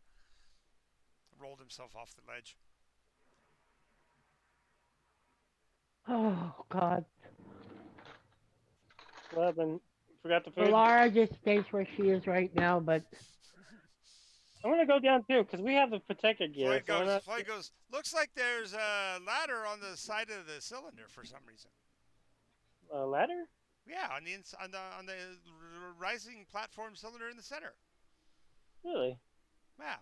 [SPEAKER 2] Rolled himself off the ledge.
[SPEAKER 3] Oh God.
[SPEAKER 1] Well, then forgot the
[SPEAKER 3] Well,
[SPEAKER 1] food.
[SPEAKER 3] Laura just stays where she is right now, but
[SPEAKER 1] I'm gonna go down too because we have the protector gear.
[SPEAKER 2] Floyd
[SPEAKER 1] So we're
[SPEAKER 2] goes.
[SPEAKER 1] not
[SPEAKER 2] Floyd goes. Looks like there's a ladder on the side of the cylinder for some reason.
[SPEAKER 1] a ladder.
[SPEAKER 2] Yeah, on the rising platform cylinder in the center.
[SPEAKER 1] Really?
[SPEAKER 2] Yeah.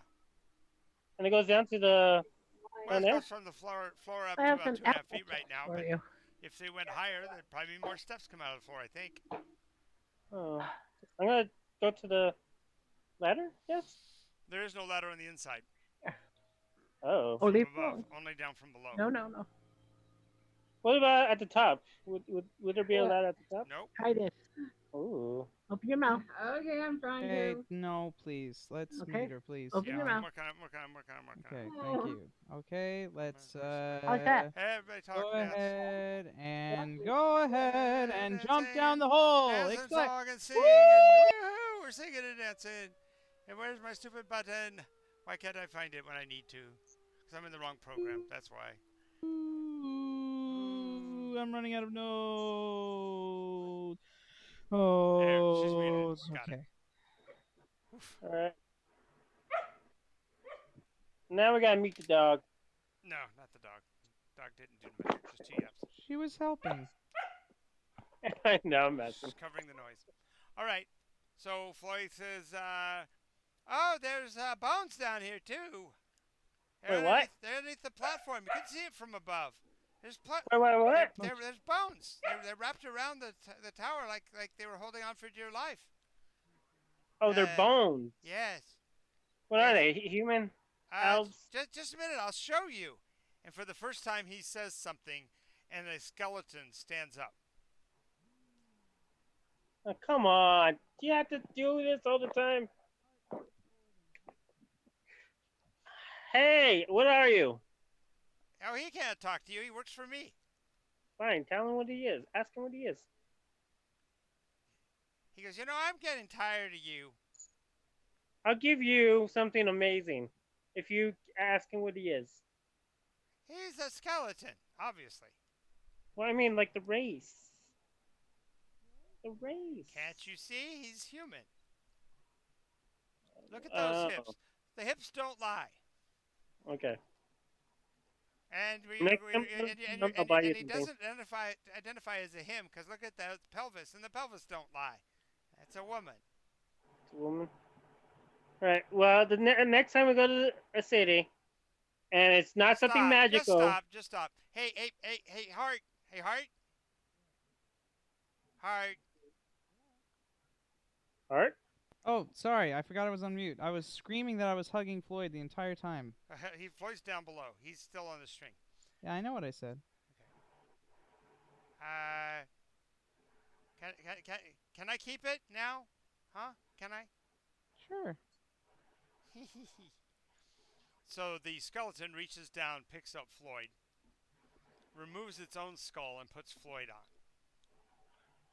[SPEAKER 1] And it goes down to the
[SPEAKER 2] Well,
[SPEAKER 1] down
[SPEAKER 2] it
[SPEAKER 1] there.
[SPEAKER 2] goes from the floor up
[SPEAKER 3] I
[SPEAKER 2] to
[SPEAKER 3] have
[SPEAKER 2] about
[SPEAKER 3] some
[SPEAKER 2] 2.5 feet
[SPEAKER 3] apple
[SPEAKER 2] right now.
[SPEAKER 3] for
[SPEAKER 2] But
[SPEAKER 3] you.
[SPEAKER 2] if they went higher, there'd probably be more steps come out of the floor. I think.
[SPEAKER 1] Oh, I'm gonna go to the ladder. Yes.
[SPEAKER 2] There is no ladder on the inside.
[SPEAKER 1] Oh.
[SPEAKER 2] From
[SPEAKER 3] Only
[SPEAKER 2] above,
[SPEAKER 3] phone.
[SPEAKER 2] only down from below.
[SPEAKER 3] No, no, no.
[SPEAKER 1] What about at the top? Would there be a
[SPEAKER 3] What?
[SPEAKER 1] ladder at the top?
[SPEAKER 2] Nope.
[SPEAKER 3] Try this.
[SPEAKER 1] Ooh.
[SPEAKER 3] Open your mouth. Okay, I'm trying
[SPEAKER 4] Okay,
[SPEAKER 3] to.
[SPEAKER 4] no, please. Let's
[SPEAKER 3] Okay.
[SPEAKER 4] meet her, please.
[SPEAKER 3] Open
[SPEAKER 2] Yeah,
[SPEAKER 3] your
[SPEAKER 2] I'm
[SPEAKER 3] mouth.
[SPEAKER 2] working on it. I'm working on it. I'm working on it. I'm working on
[SPEAKER 4] Okay,
[SPEAKER 2] it.
[SPEAKER 4] thank you. Okay, let's
[SPEAKER 3] How's that?
[SPEAKER 2] Hey, everybody talk
[SPEAKER 4] go
[SPEAKER 2] dance.
[SPEAKER 4] ahead and go ahead and jump down
[SPEAKER 2] Dancing,
[SPEAKER 4] the hole.
[SPEAKER 2] dancing,
[SPEAKER 4] Excellent.
[SPEAKER 2] song and singing, and
[SPEAKER 4] Woo!
[SPEAKER 2] woohoo, we're singing and dancing. And where's my stupid button? Why can't I find it when I need to? Because I'm in the wrong program. That's why.
[SPEAKER 4] Ooh, I'm running out of notes.
[SPEAKER 2] There, she's muted.
[SPEAKER 4] Oh,
[SPEAKER 2] Got it.
[SPEAKER 4] okay.
[SPEAKER 2] Oof.
[SPEAKER 1] All right. Now we gotta meet the dog.
[SPEAKER 2] No, not the dog. Dog didn't do much. Just 2 yaps.
[SPEAKER 4] She was helping.
[SPEAKER 1] I know I'm messing.
[SPEAKER 2] Just covering the noise. All right. So Floyd says, "Oh, there's bones down here too.
[SPEAKER 1] Wait, what?
[SPEAKER 2] They're underneath the platform. You can see it from above.
[SPEAKER 1] Wait, what?
[SPEAKER 2] There's bones. They're wrapped around the tower like they were holding on for dear life.
[SPEAKER 1] Oh, they're bones.
[SPEAKER 2] Yes.
[SPEAKER 1] What are
[SPEAKER 2] Yes.
[SPEAKER 1] they? Human? Elves?
[SPEAKER 2] Just a minute. I'll show you." And for the first time, he says something, and a skeleton stands up.
[SPEAKER 1] Oh, come on. Do you have to do this all the time? Hey, what are you?
[SPEAKER 2] Oh, he can't talk to you. He works for me.
[SPEAKER 1] Fine, tell him what he is. Ask him what he is.
[SPEAKER 2] He goes, I'm getting tired of you.
[SPEAKER 1] I'll give you something amazing if you ask him what he is.
[SPEAKER 2] He's a skeleton, obviously.
[SPEAKER 1] Well, I mean, like the race. The race.
[SPEAKER 2] Can't you see? He's human. Look at those hips. The hips don't lie.
[SPEAKER 1] Okay.
[SPEAKER 2] And
[SPEAKER 1] Next time, I'll buy you
[SPEAKER 2] he
[SPEAKER 1] something.
[SPEAKER 2] doesn't identify as a him because look at the pelvis, and the pelvis don't lie. That's a woman.
[SPEAKER 1] It's a woman. Right. Well, the next time we go to a city, and it's not something magical.
[SPEAKER 2] Just stop. Hey, Heart. Hey, Heart. Heart.
[SPEAKER 1] Art?
[SPEAKER 4] Oh, sorry. I forgot I was on mute. I was screaming that I was hugging Floyd the entire time.
[SPEAKER 2] He floats down below. He's still on the string.
[SPEAKER 4] Yeah, I know what I said.
[SPEAKER 2] Okay. Can I keep it now? Huh? Can I?
[SPEAKER 4] Sure.
[SPEAKER 2] So the skeleton reaches down, picks up Floyd, removes its own skull, and puts Floyd on.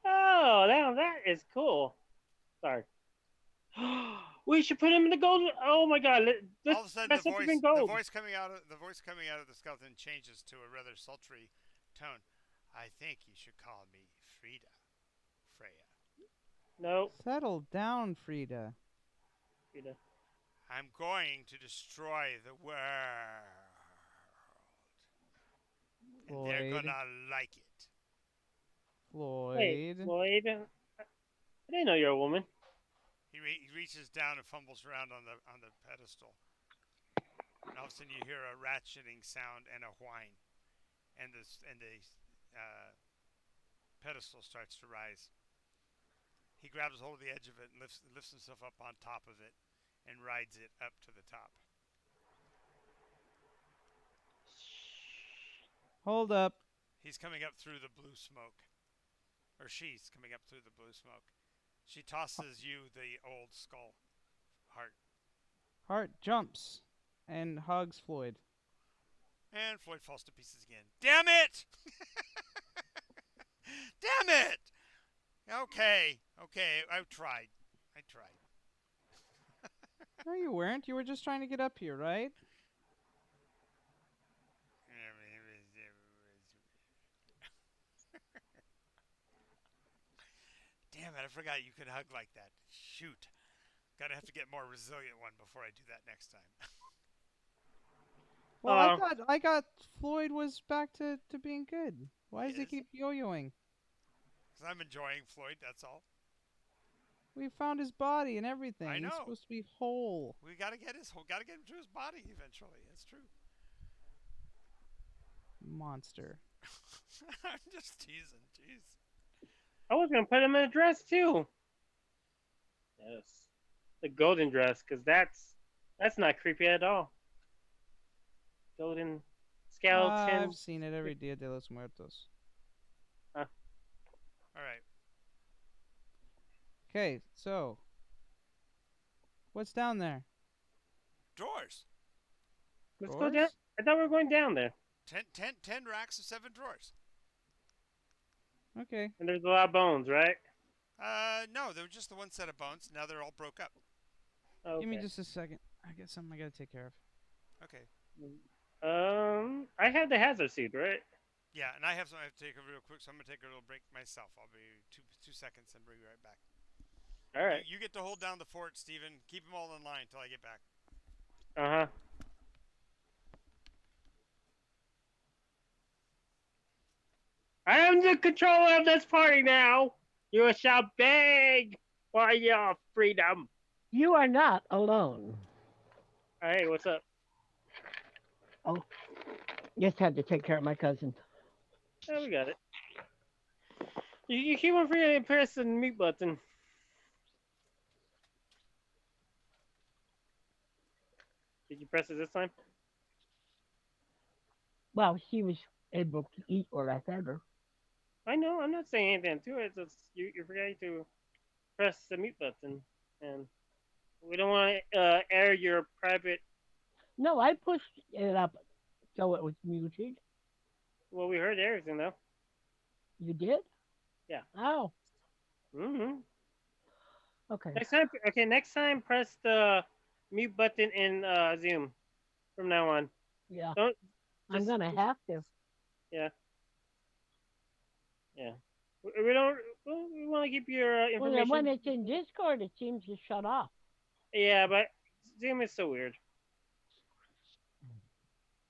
[SPEAKER 1] Oh, that is cool. Sorry. We should put him in the gold. Oh my God!
[SPEAKER 2] All of a sudden,
[SPEAKER 1] the
[SPEAKER 2] voice coming out of the skeleton changes to a rather sultry tone. I think you should call me Freya.
[SPEAKER 1] No.
[SPEAKER 4] Settle down, Frida.
[SPEAKER 1] Frida.
[SPEAKER 2] I'm going to destroy the world. And they're
[SPEAKER 4] Floyd.
[SPEAKER 2] gonna like it.
[SPEAKER 1] Hey,
[SPEAKER 4] Floyd.
[SPEAKER 1] Floyd. I didn't know you're a woman.
[SPEAKER 2] He reaches down and fumbles around on the pedestal, and all of a sudden you hear a ratcheting sound and a whine, and the pedestal starts to rise. He grabs hold of the edge of it and lifts himself up on top of it, and rides it up to the top.
[SPEAKER 4] Hold up.
[SPEAKER 2] He's coming up through the blue smoke, or she's coming up through the blue smoke. She tosses you the old skull heart,
[SPEAKER 4] Hart jumps and hugs Floyd.
[SPEAKER 2] and Floyd falls to pieces again. Damn it! Damn it! Okay, I tried. I tried.
[SPEAKER 4] No, you weren't. You were just trying to get up here, right?
[SPEAKER 2] Damn it, I forgot you could hug like that. Shoot. Gotta have to get more resilient one before I do that next time.
[SPEAKER 4] Well, I
[SPEAKER 1] Oh,
[SPEAKER 4] thought I got Floyd was back to being good. Why
[SPEAKER 2] He
[SPEAKER 4] does he
[SPEAKER 2] is.
[SPEAKER 4] keep yo-yoing?
[SPEAKER 2] Because I'm enjoying Floyd, that's all.
[SPEAKER 4] We found his body and
[SPEAKER 2] I
[SPEAKER 4] everything. He's
[SPEAKER 2] know.
[SPEAKER 4] supposed to be whole.
[SPEAKER 2] We gotta get him to his body eventually. That's true.
[SPEAKER 4] Monster.
[SPEAKER 2] I'm just teasing. Jeez.
[SPEAKER 1] I was gonna put him in a dress too. Yes, the golden dress, because that's not creepy at all. Golden
[SPEAKER 4] I've
[SPEAKER 1] skeleton.
[SPEAKER 4] seen it every Dia de los Muertos.
[SPEAKER 1] Uh,
[SPEAKER 2] All right.
[SPEAKER 4] Okay, so what's down there?
[SPEAKER 2] Drawers.
[SPEAKER 1] let's go down.
[SPEAKER 4] Drawers?
[SPEAKER 1] I thought we were going down there,
[SPEAKER 2] Ten racks of 7 drawers.
[SPEAKER 4] Okay.
[SPEAKER 1] and there's a lot of bones, right?
[SPEAKER 2] No, they were just the one set of bones. Now they're all broke up.
[SPEAKER 4] Give me
[SPEAKER 1] Okay.
[SPEAKER 4] just a second. I got something I gotta take care of.
[SPEAKER 2] Okay.
[SPEAKER 1] I have the hazard suit, right?
[SPEAKER 2] Yeah, and I have something I have to take a real quick, so I'm gonna take a little break myself. I'll be two seconds and bring you right back.
[SPEAKER 1] All right.
[SPEAKER 2] You get to hold down the fort, Steven. Keep them all in line till I get back.
[SPEAKER 1] Uh huh. I am the controller of this party now. You shall beg for your freedom.
[SPEAKER 3] You are not alone.
[SPEAKER 1] Hey, what's up?
[SPEAKER 3] Oh, just had to take care of my cousin.
[SPEAKER 1] Oh, we got it. You keep on forgetting to press the mute button. Did you press it this time?
[SPEAKER 3] Well, she was able to eat what I fed her.
[SPEAKER 1] I know. I'm not saying anything to it. It's just you're forgetting to press the mute button, and we don't want to air your private.
[SPEAKER 3] No, I pushed it up so it was muted.
[SPEAKER 1] Well, we heard everything though.
[SPEAKER 3] You did?
[SPEAKER 1] Yeah.
[SPEAKER 3] Oh,
[SPEAKER 1] Mm-hmm.
[SPEAKER 3] okay.
[SPEAKER 1] Next time, okay. Next time, press the mute button in Zoom from now on.
[SPEAKER 3] Yeah,
[SPEAKER 1] Don't
[SPEAKER 3] I'm
[SPEAKER 1] just,
[SPEAKER 3] gonna
[SPEAKER 1] just
[SPEAKER 3] have to.
[SPEAKER 1] yeah, yeah. We don't. Well, we want to keep your
[SPEAKER 3] When
[SPEAKER 1] information.
[SPEAKER 3] it's in Discord, it seems to shut off.
[SPEAKER 1] Yeah, but Zoom is so weird,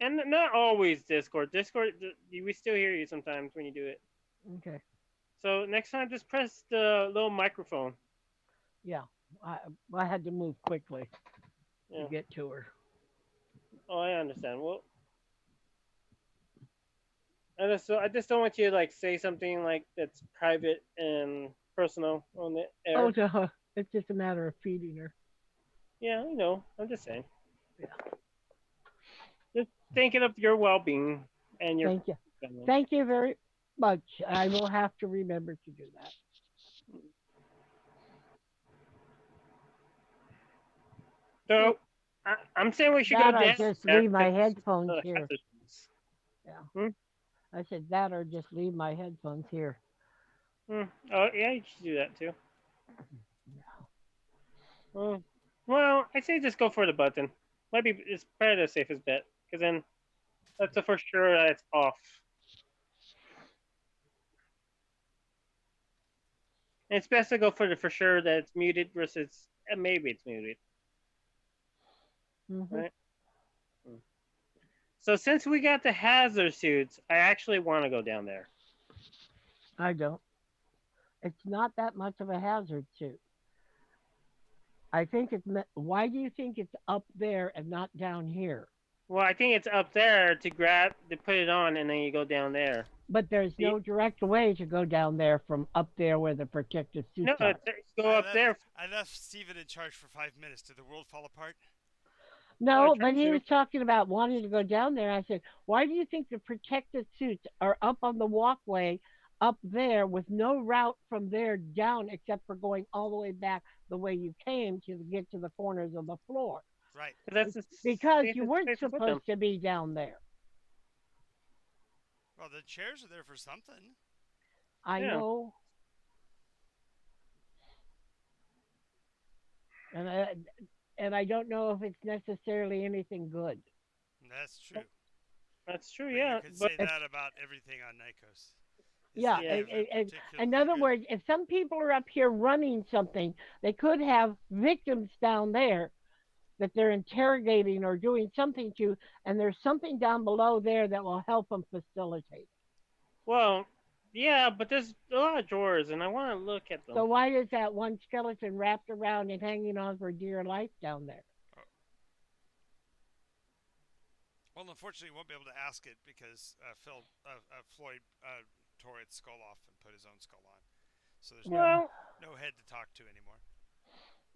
[SPEAKER 1] and not always Discord. Discord, we still hear you sometimes when you do it.
[SPEAKER 3] Okay.
[SPEAKER 1] So next time, just press the little microphone.
[SPEAKER 3] Yeah, I I had to move quickly to
[SPEAKER 1] Yeah.
[SPEAKER 3] get to her.
[SPEAKER 1] Oh, I understand. Well, I just don't want you to like say something like that's private and personal on the
[SPEAKER 3] Oh,
[SPEAKER 1] air.
[SPEAKER 3] no, it's just a matter of feeding her.
[SPEAKER 1] Yeah, I know. I'm just saying.
[SPEAKER 3] Yeah.
[SPEAKER 1] Just thinking of your well-being and your
[SPEAKER 3] Thank you.
[SPEAKER 1] family.
[SPEAKER 3] Thank you very much. I will have to remember to do that.
[SPEAKER 1] So I'm saying we should go
[SPEAKER 3] That or
[SPEAKER 1] down
[SPEAKER 3] just
[SPEAKER 1] there
[SPEAKER 3] leave my
[SPEAKER 1] because
[SPEAKER 3] headphones
[SPEAKER 1] the
[SPEAKER 3] here.
[SPEAKER 1] hazards.
[SPEAKER 3] Yeah.
[SPEAKER 1] Hmm?
[SPEAKER 3] I said that or just leave my headphones here.
[SPEAKER 1] Hmm. Oh yeah, you should do that too.
[SPEAKER 3] Yeah.
[SPEAKER 1] Hmm. Well, I say just go for the button. Might be it's probably the safest bet because then that's a for sure that it's off. And it's best to go for the for sure that it's muted versus maybe it's muted,
[SPEAKER 3] Hmm.
[SPEAKER 1] right? Hmm. So since we got the hazard suits, I actually want to go down there.
[SPEAKER 3] I don't. It's not that much of a hazard suit. I think it's. Why do you think it's up there and not down here?
[SPEAKER 1] Well, I think it's up there to grab to put it on, and then you go down there.
[SPEAKER 3] But there's
[SPEAKER 1] You,
[SPEAKER 3] no direct way to go down there from up there where the protective
[SPEAKER 1] no,
[SPEAKER 3] suits are.
[SPEAKER 1] you go up there.
[SPEAKER 2] I left Steven in charge for 5 minutes. Did the world fall apart?
[SPEAKER 1] Oh,
[SPEAKER 3] No, but
[SPEAKER 1] trying
[SPEAKER 3] he
[SPEAKER 1] to.
[SPEAKER 3] was talking about wanting to go down there. I said, why do you think the protective suits are up on the walkway up there with no route from there down except for going all the way back the way you came to get to the corners of the floor?
[SPEAKER 2] Right.
[SPEAKER 1] Cause that's the
[SPEAKER 3] Because you
[SPEAKER 1] safest
[SPEAKER 3] weren't
[SPEAKER 1] place to put them.
[SPEAKER 3] supposed to be down there.
[SPEAKER 2] Well, the chairs are there for something.
[SPEAKER 3] I
[SPEAKER 1] Yeah.
[SPEAKER 3] know, and I don't know if it's necessarily anything good.
[SPEAKER 2] That's true.
[SPEAKER 1] That's true.
[SPEAKER 2] But you
[SPEAKER 1] Yeah,
[SPEAKER 2] could
[SPEAKER 1] but
[SPEAKER 2] say
[SPEAKER 3] It's
[SPEAKER 2] that about everything on Nikos. Is
[SPEAKER 3] Yeah,
[SPEAKER 2] that
[SPEAKER 1] yeah,
[SPEAKER 2] ever
[SPEAKER 3] in
[SPEAKER 2] particularly
[SPEAKER 3] other
[SPEAKER 2] good?
[SPEAKER 3] words, if some people are up here running something, they could have victims down there that they're interrogating or doing something to, and there's something down below there that will help them facilitate.
[SPEAKER 1] well, yeah, but there's a lot of drawers, and I want to look at
[SPEAKER 3] So
[SPEAKER 1] them.
[SPEAKER 3] why is that one skeleton wrapped around and hanging on for dear life down there?
[SPEAKER 2] Oh, well, unfortunately, you won't be able to ask it because Floyd tore its skull off and put his own skull on. So there's
[SPEAKER 3] Yeah.
[SPEAKER 1] Well,
[SPEAKER 2] no head to talk to anymore.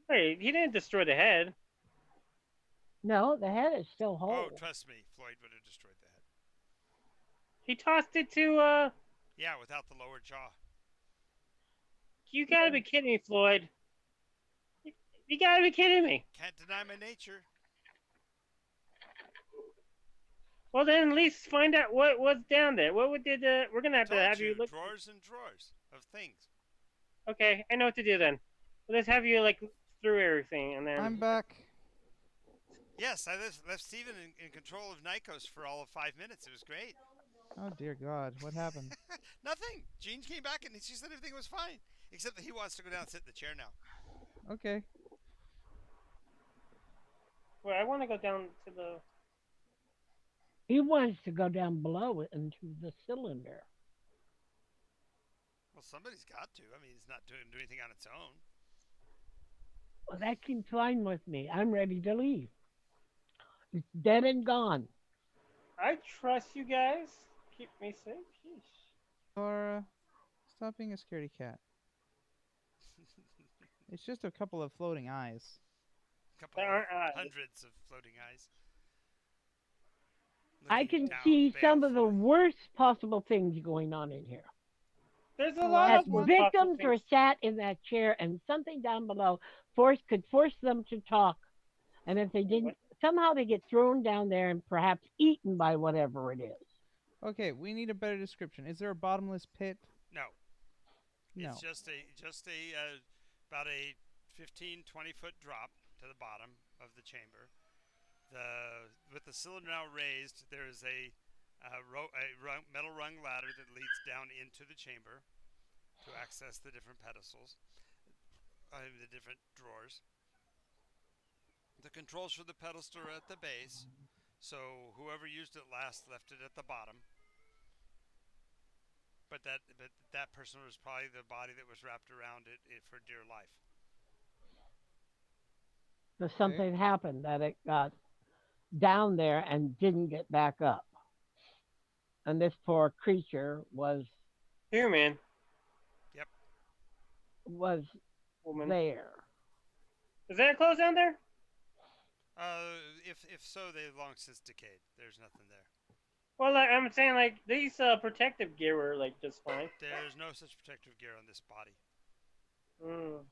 [SPEAKER 1] wait, he didn't destroy the head.
[SPEAKER 3] No, the head is still
[SPEAKER 2] Oh,
[SPEAKER 3] whole.
[SPEAKER 2] trust me, Floyd would have destroyed the head.
[SPEAKER 1] He tossed it to.
[SPEAKER 2] Yeah, without the lower jaw.
[SPEAKER 1] You gotta
[SPEAKER 3] Yeah.
[SPEAKER 1] be kidding me, Floyd. You gotta be kidding me.
[SPEAKER 2] Can't deny my nature.
[SPEAKER 1] Well, then at least find out what was down there. What did we're gonna
[SPEAKER 2] I
[SPEAKER 1] have to
[SPEAKER 2] told
[SPEAKER 1] have you
[SPEAKER 2] you,
[SPEAKER 1] look.
[SPEAKER 2] drawers and drawers of things.
[SPEAKER 1] Okay, I know what to do then. Let's have you like through everything, and
[SPEAKER 4] I'm
[SPEAKER 1] then
[SPEAKER 4] back.
[SPEAKER 2] Yes, I left Steven in control of Nikos for all of 5 minutes. It was great.
[SPEAKER 4] Oh dear God, what happened?
[SPEAKER 2] Nothing. Jean came back and she said everything was fine. Except that he wants to go down and sit in the chair now.
[SPEAKER 4] Okay.
[SPEAKER 1] well, I want to go down to the.
[SPEAKER 3] He wants to go down below into the cylinder.
[SPEAKER 2] Well, somebody's got to. I mean, it's not doing anything on its own.
[SPEAKER 3] Well, that seems fine with me. I'm ready to leave. It's dead and gone.
[SPEAKER 1] I trust you guys. Keep me safe. Sheesh.
[SPEAKER 4] Laura, stop being a scaredy cat. It's just a couple of floating eyes.
[SPEAKER 2] A couple
[SPEAKER 1] There
[SPEAKER 2] of
[SPEAKER 1] aren't eyes.
[SPEAKER 2] hundreds of floating eyes
[SPEAKER 3] I
[SPEAKER 2] looking
[SPEAKER 3] can
[SPEAKER 2] down
[SPEAKER 3] see some of the
[SPEAKER 2] balefully.
[SPEAKER 3] worst possible things going on in here.
[SPEAKER 1] There's a
[SPEAKER 4] The
[SPEAKER 1] lot
[SPEAKER 3] That
[SPEAKER 1] of
[SPEAKER 4] last
[SPEAKER 1] worst
[SPEAKER 4] one?
[SPEAKER 1] possible
[SPEAKER 3] victims were
[SPEAKER 1] things.
[SPEAKER 3] sat in that chair and something down below could force them to talk. And if they didn't,
[SPEAKER 1] What?
[SPEAKER 3] somehow they get thrown down there and perhaps eaten by whatever it is.
[SPEAKER 4] Okay, we need a better description. Is there a bottomless pit?
[SPEAKER 2] No, it's
[SPEAKER 4] No.
[SPEAKER 2] just about a 15-20 foot drop to the bottom of the chamber. The with the cylinder now raised, there is a metal rung ladder that leads down into the chamber to access the different pedestals, the different drawers. The controls for the pedestal are at the base, so whoever used it last left it at the bottom. But that person was probably the body that was wrapped around it for dear life.
[SPEAKER 3] So
[SPEAKER 4] Okay.
[SPEAKER 3] something happened that it got down there and didn't get back up. And this poor creature
[SPEAKER 1] Human,
[SPEAKER 2] Yep.
[SPEAKER 3] was
[SPEAKER 1] woman.
[SPEAKER 3] there.
[SPEAKER 1] Is there clothes down there?
[SPEAKER 2] If so, they long since decayed. There's nothing there.
[SPEAKER 1] Well, like, I'm saying like these protective gear were like just fine.
[SPEAKER 2] There's no such protective gear on this body.
[SPEAKER 1] Mm.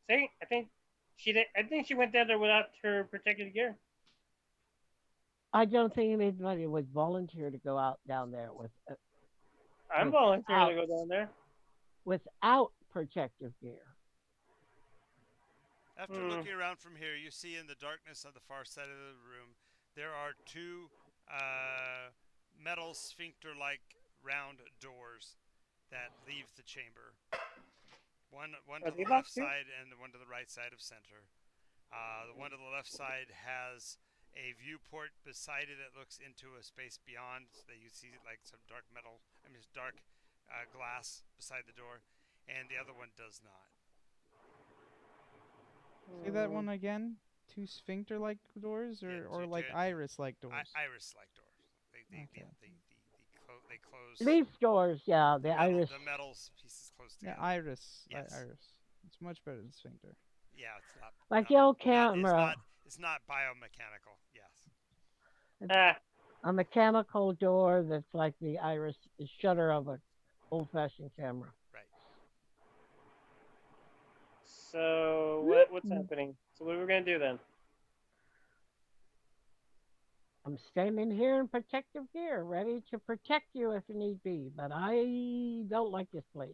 [SPEAKER 1] See, I think she did. I think she went down there without her protective gear.
[SPEAKER 3] I don't think anybody would volunteer to go out down there
[SPEAKER 1] I'm volunteering to
[SPEAKER 3] without
[SPEAKER 1] go down there.
[SPEAKER 3] without protective gear.
[SPEAKER 2] After
[SPEAKER 1] Hmm.
[SPEAKER 2] looking around from here, you see in the darkness on the far side of the room there are two metal sphincter-like round doors that leave the chamber. One
[SPEAKER 1] Are
[SPEAKER 2] to
[SPEAKER 1] they
[SPEAKER 2] the left
[SPEAKER 1] locked too?
[SPEAKER 2] side and the one to the right side of center. The one to the left side has a viewport beside it that looks into a space beyond, so that you see like some dark metal. I mean, dark glass beside the door, and the other one does not.
[SPEAKER 4] Say that one again. Two sphincter-like doors,
[SPEAKER 2] Yeah,
[SPEAKER 4] or like iris-like doors.
[SPEAKER 2] iris-like doors.
[SPEAKER 4] Okay.
[SPEAKER 2] They close.
[SPEAKER 3] Leaf doors, yeah, the iris.
[SPEAKER 2] The metal pieces close
[SPEAKER 4] Yeah,
[SPEAKER 2] together.
[SPEAKER 4] iris.
[SPEAKER 2] Yes.
[SPEAKER 4] Iris. It's much better than sphincter.
[SPEAKER 2] Yeah, it's not
[SPEAKER 3] Like the old camera,
[SPEAKER 2] it's not biomechanical. Yes.
[SPEAKER 1] Ah,
[SPEAKER 3] a mechanical door that's like the iris the shutter of a old-fashioned camera.
[SPEAKER 2] Right.
[SPEAKER 1] so what's
[SPEAKER 3] Whoop.
[SPEAKER 1] happening? So what are we gonna do then?
[SPEAKER 3] I'm standing here in protective gear, ready to protect you if need be, but I don't like this place.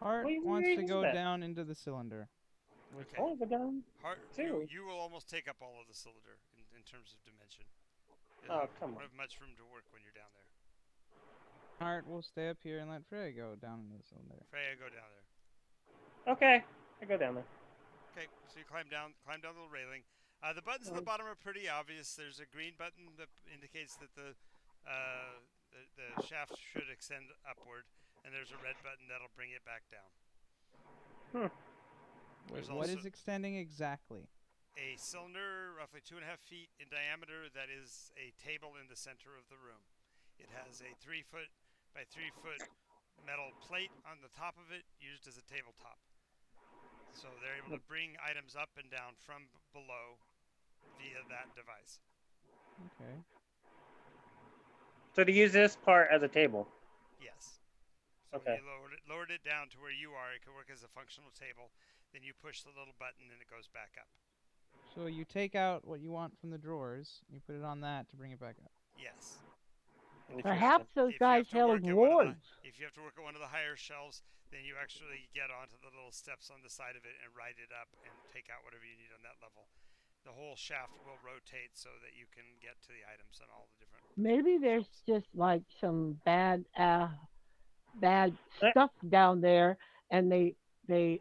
[SPEAKER 4] Hart
[SPEAKER 1] We
[SPEAKER 4] wants to
[SPEAKER 1] already know
[SPEAKER 4] go
[SPEAKER 1] that.
[SPEAKER 4] down into the cylinder. With
[SPEAKER 2] Okay.
[SPEAKER 1] I want to go down too.
[SPEAKER 2] You will almost take up all of the cylinder in terms of dimension.
[SPEAKER 1] Oh
[SPEAKER 2] You
[SPEAKER 1] come
[SPEAKER 2] don't
[SPEAKER 1] on.
[SPEAKER 2] have much room to work when you're down there.
[SPEAKER 4] Hart will stay up here and let Freya go down into the cylinder.
[SPEAKER 2] Freya, go down there.
[SPEAKER 1] Okay, I go down there.
[SPEAKER 2] Okay, so you climb down the railing. The buttons at the
[SPEAKER 1] Um,
[SPEAKER 2] bottom are pretty obvious. There's a green button that indicates that the shaft should extend upward, and there's a red button that'll bring it back down.
[SPEAKER 1] hmm.
[SPEAKER 4] Wait,
[SPEAKER 2] There's
[SPEAKER 4] what
[SPEAKER 2] also
[SPEAKER 4] is extending exactly?
[SPEAKER 2] a cylinder roughly 2.5 feet in diameter that is a table in the center of the room. It has a 3 foot by 3 foot metal plate on the top of it used as a tabletop. So they're able to bring items up and down from below via that device.
[SPEAKER 4] Okay.
[SPEAKER 1] So to use this part as a table.
[SPEAKER 2] Yes. So
[SPEAKER 1] Okay.
[SPEAKER 2] when you lowered it down to where you are, it can work as a functional table. Then you push the little button and it goes back up.
[SPEAKER 4] So you take out what you want from the drawers, you put it on that to bring it back up.
[SPEAKER 2] Yes.
[SPEAKER 3] Perhaps those
[SPEAKER 2] If you
[SPEAKER 3] guys
[SPEAKER 2] have to
[SPEAKER 3] held
[SPEAKER 2] work at one of the
[SPEAKER 3] wards.
[SPEAKER 2] if you have to work at one of the higher shelves, then you actually get onto the little steps on the side of it and ride it up and take out whatever you need on that level. The whole shaft will rotate so that you can get to the items on all the different
[SPEAKER 3] Maybe there's
[SPEAKER 2] shelves.
[SPEAKER 3] just like some bad
[SPEAKER 1] Eh,
[SPEAKER 3] stuff down there, and they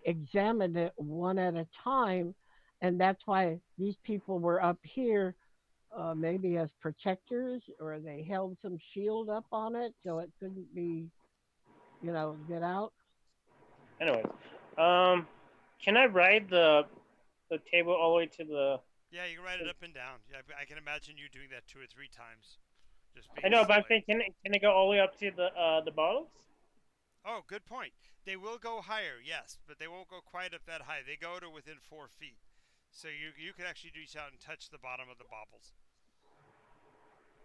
[SPEAKER 3] examined it one at a time, and that's why these people were up here, maybe as protectors, or they held some shield up on it so it couldn't be, get out.
[SPEAKER 1] Anyways, um, can I ride the table all the way to the?
[SPEAKER 2] Yeah, you can ride it up and down. Yeah, I can imagine you doing that 2 or 3 times, just
[SPEAKER 1] I
[SPEAKER 2] being
[SPEAKER 1] know, but I'm
[SPEAKER 2] silly.
[SPEAKER 1] saying, can it go all the way up to the bottles?
[SPEAKER 2] Oh, good point. They will go higher, yes, but they won't go quite up that high. They go to within 4 feet, so you can actually reach out and touch the bottom of the baubles.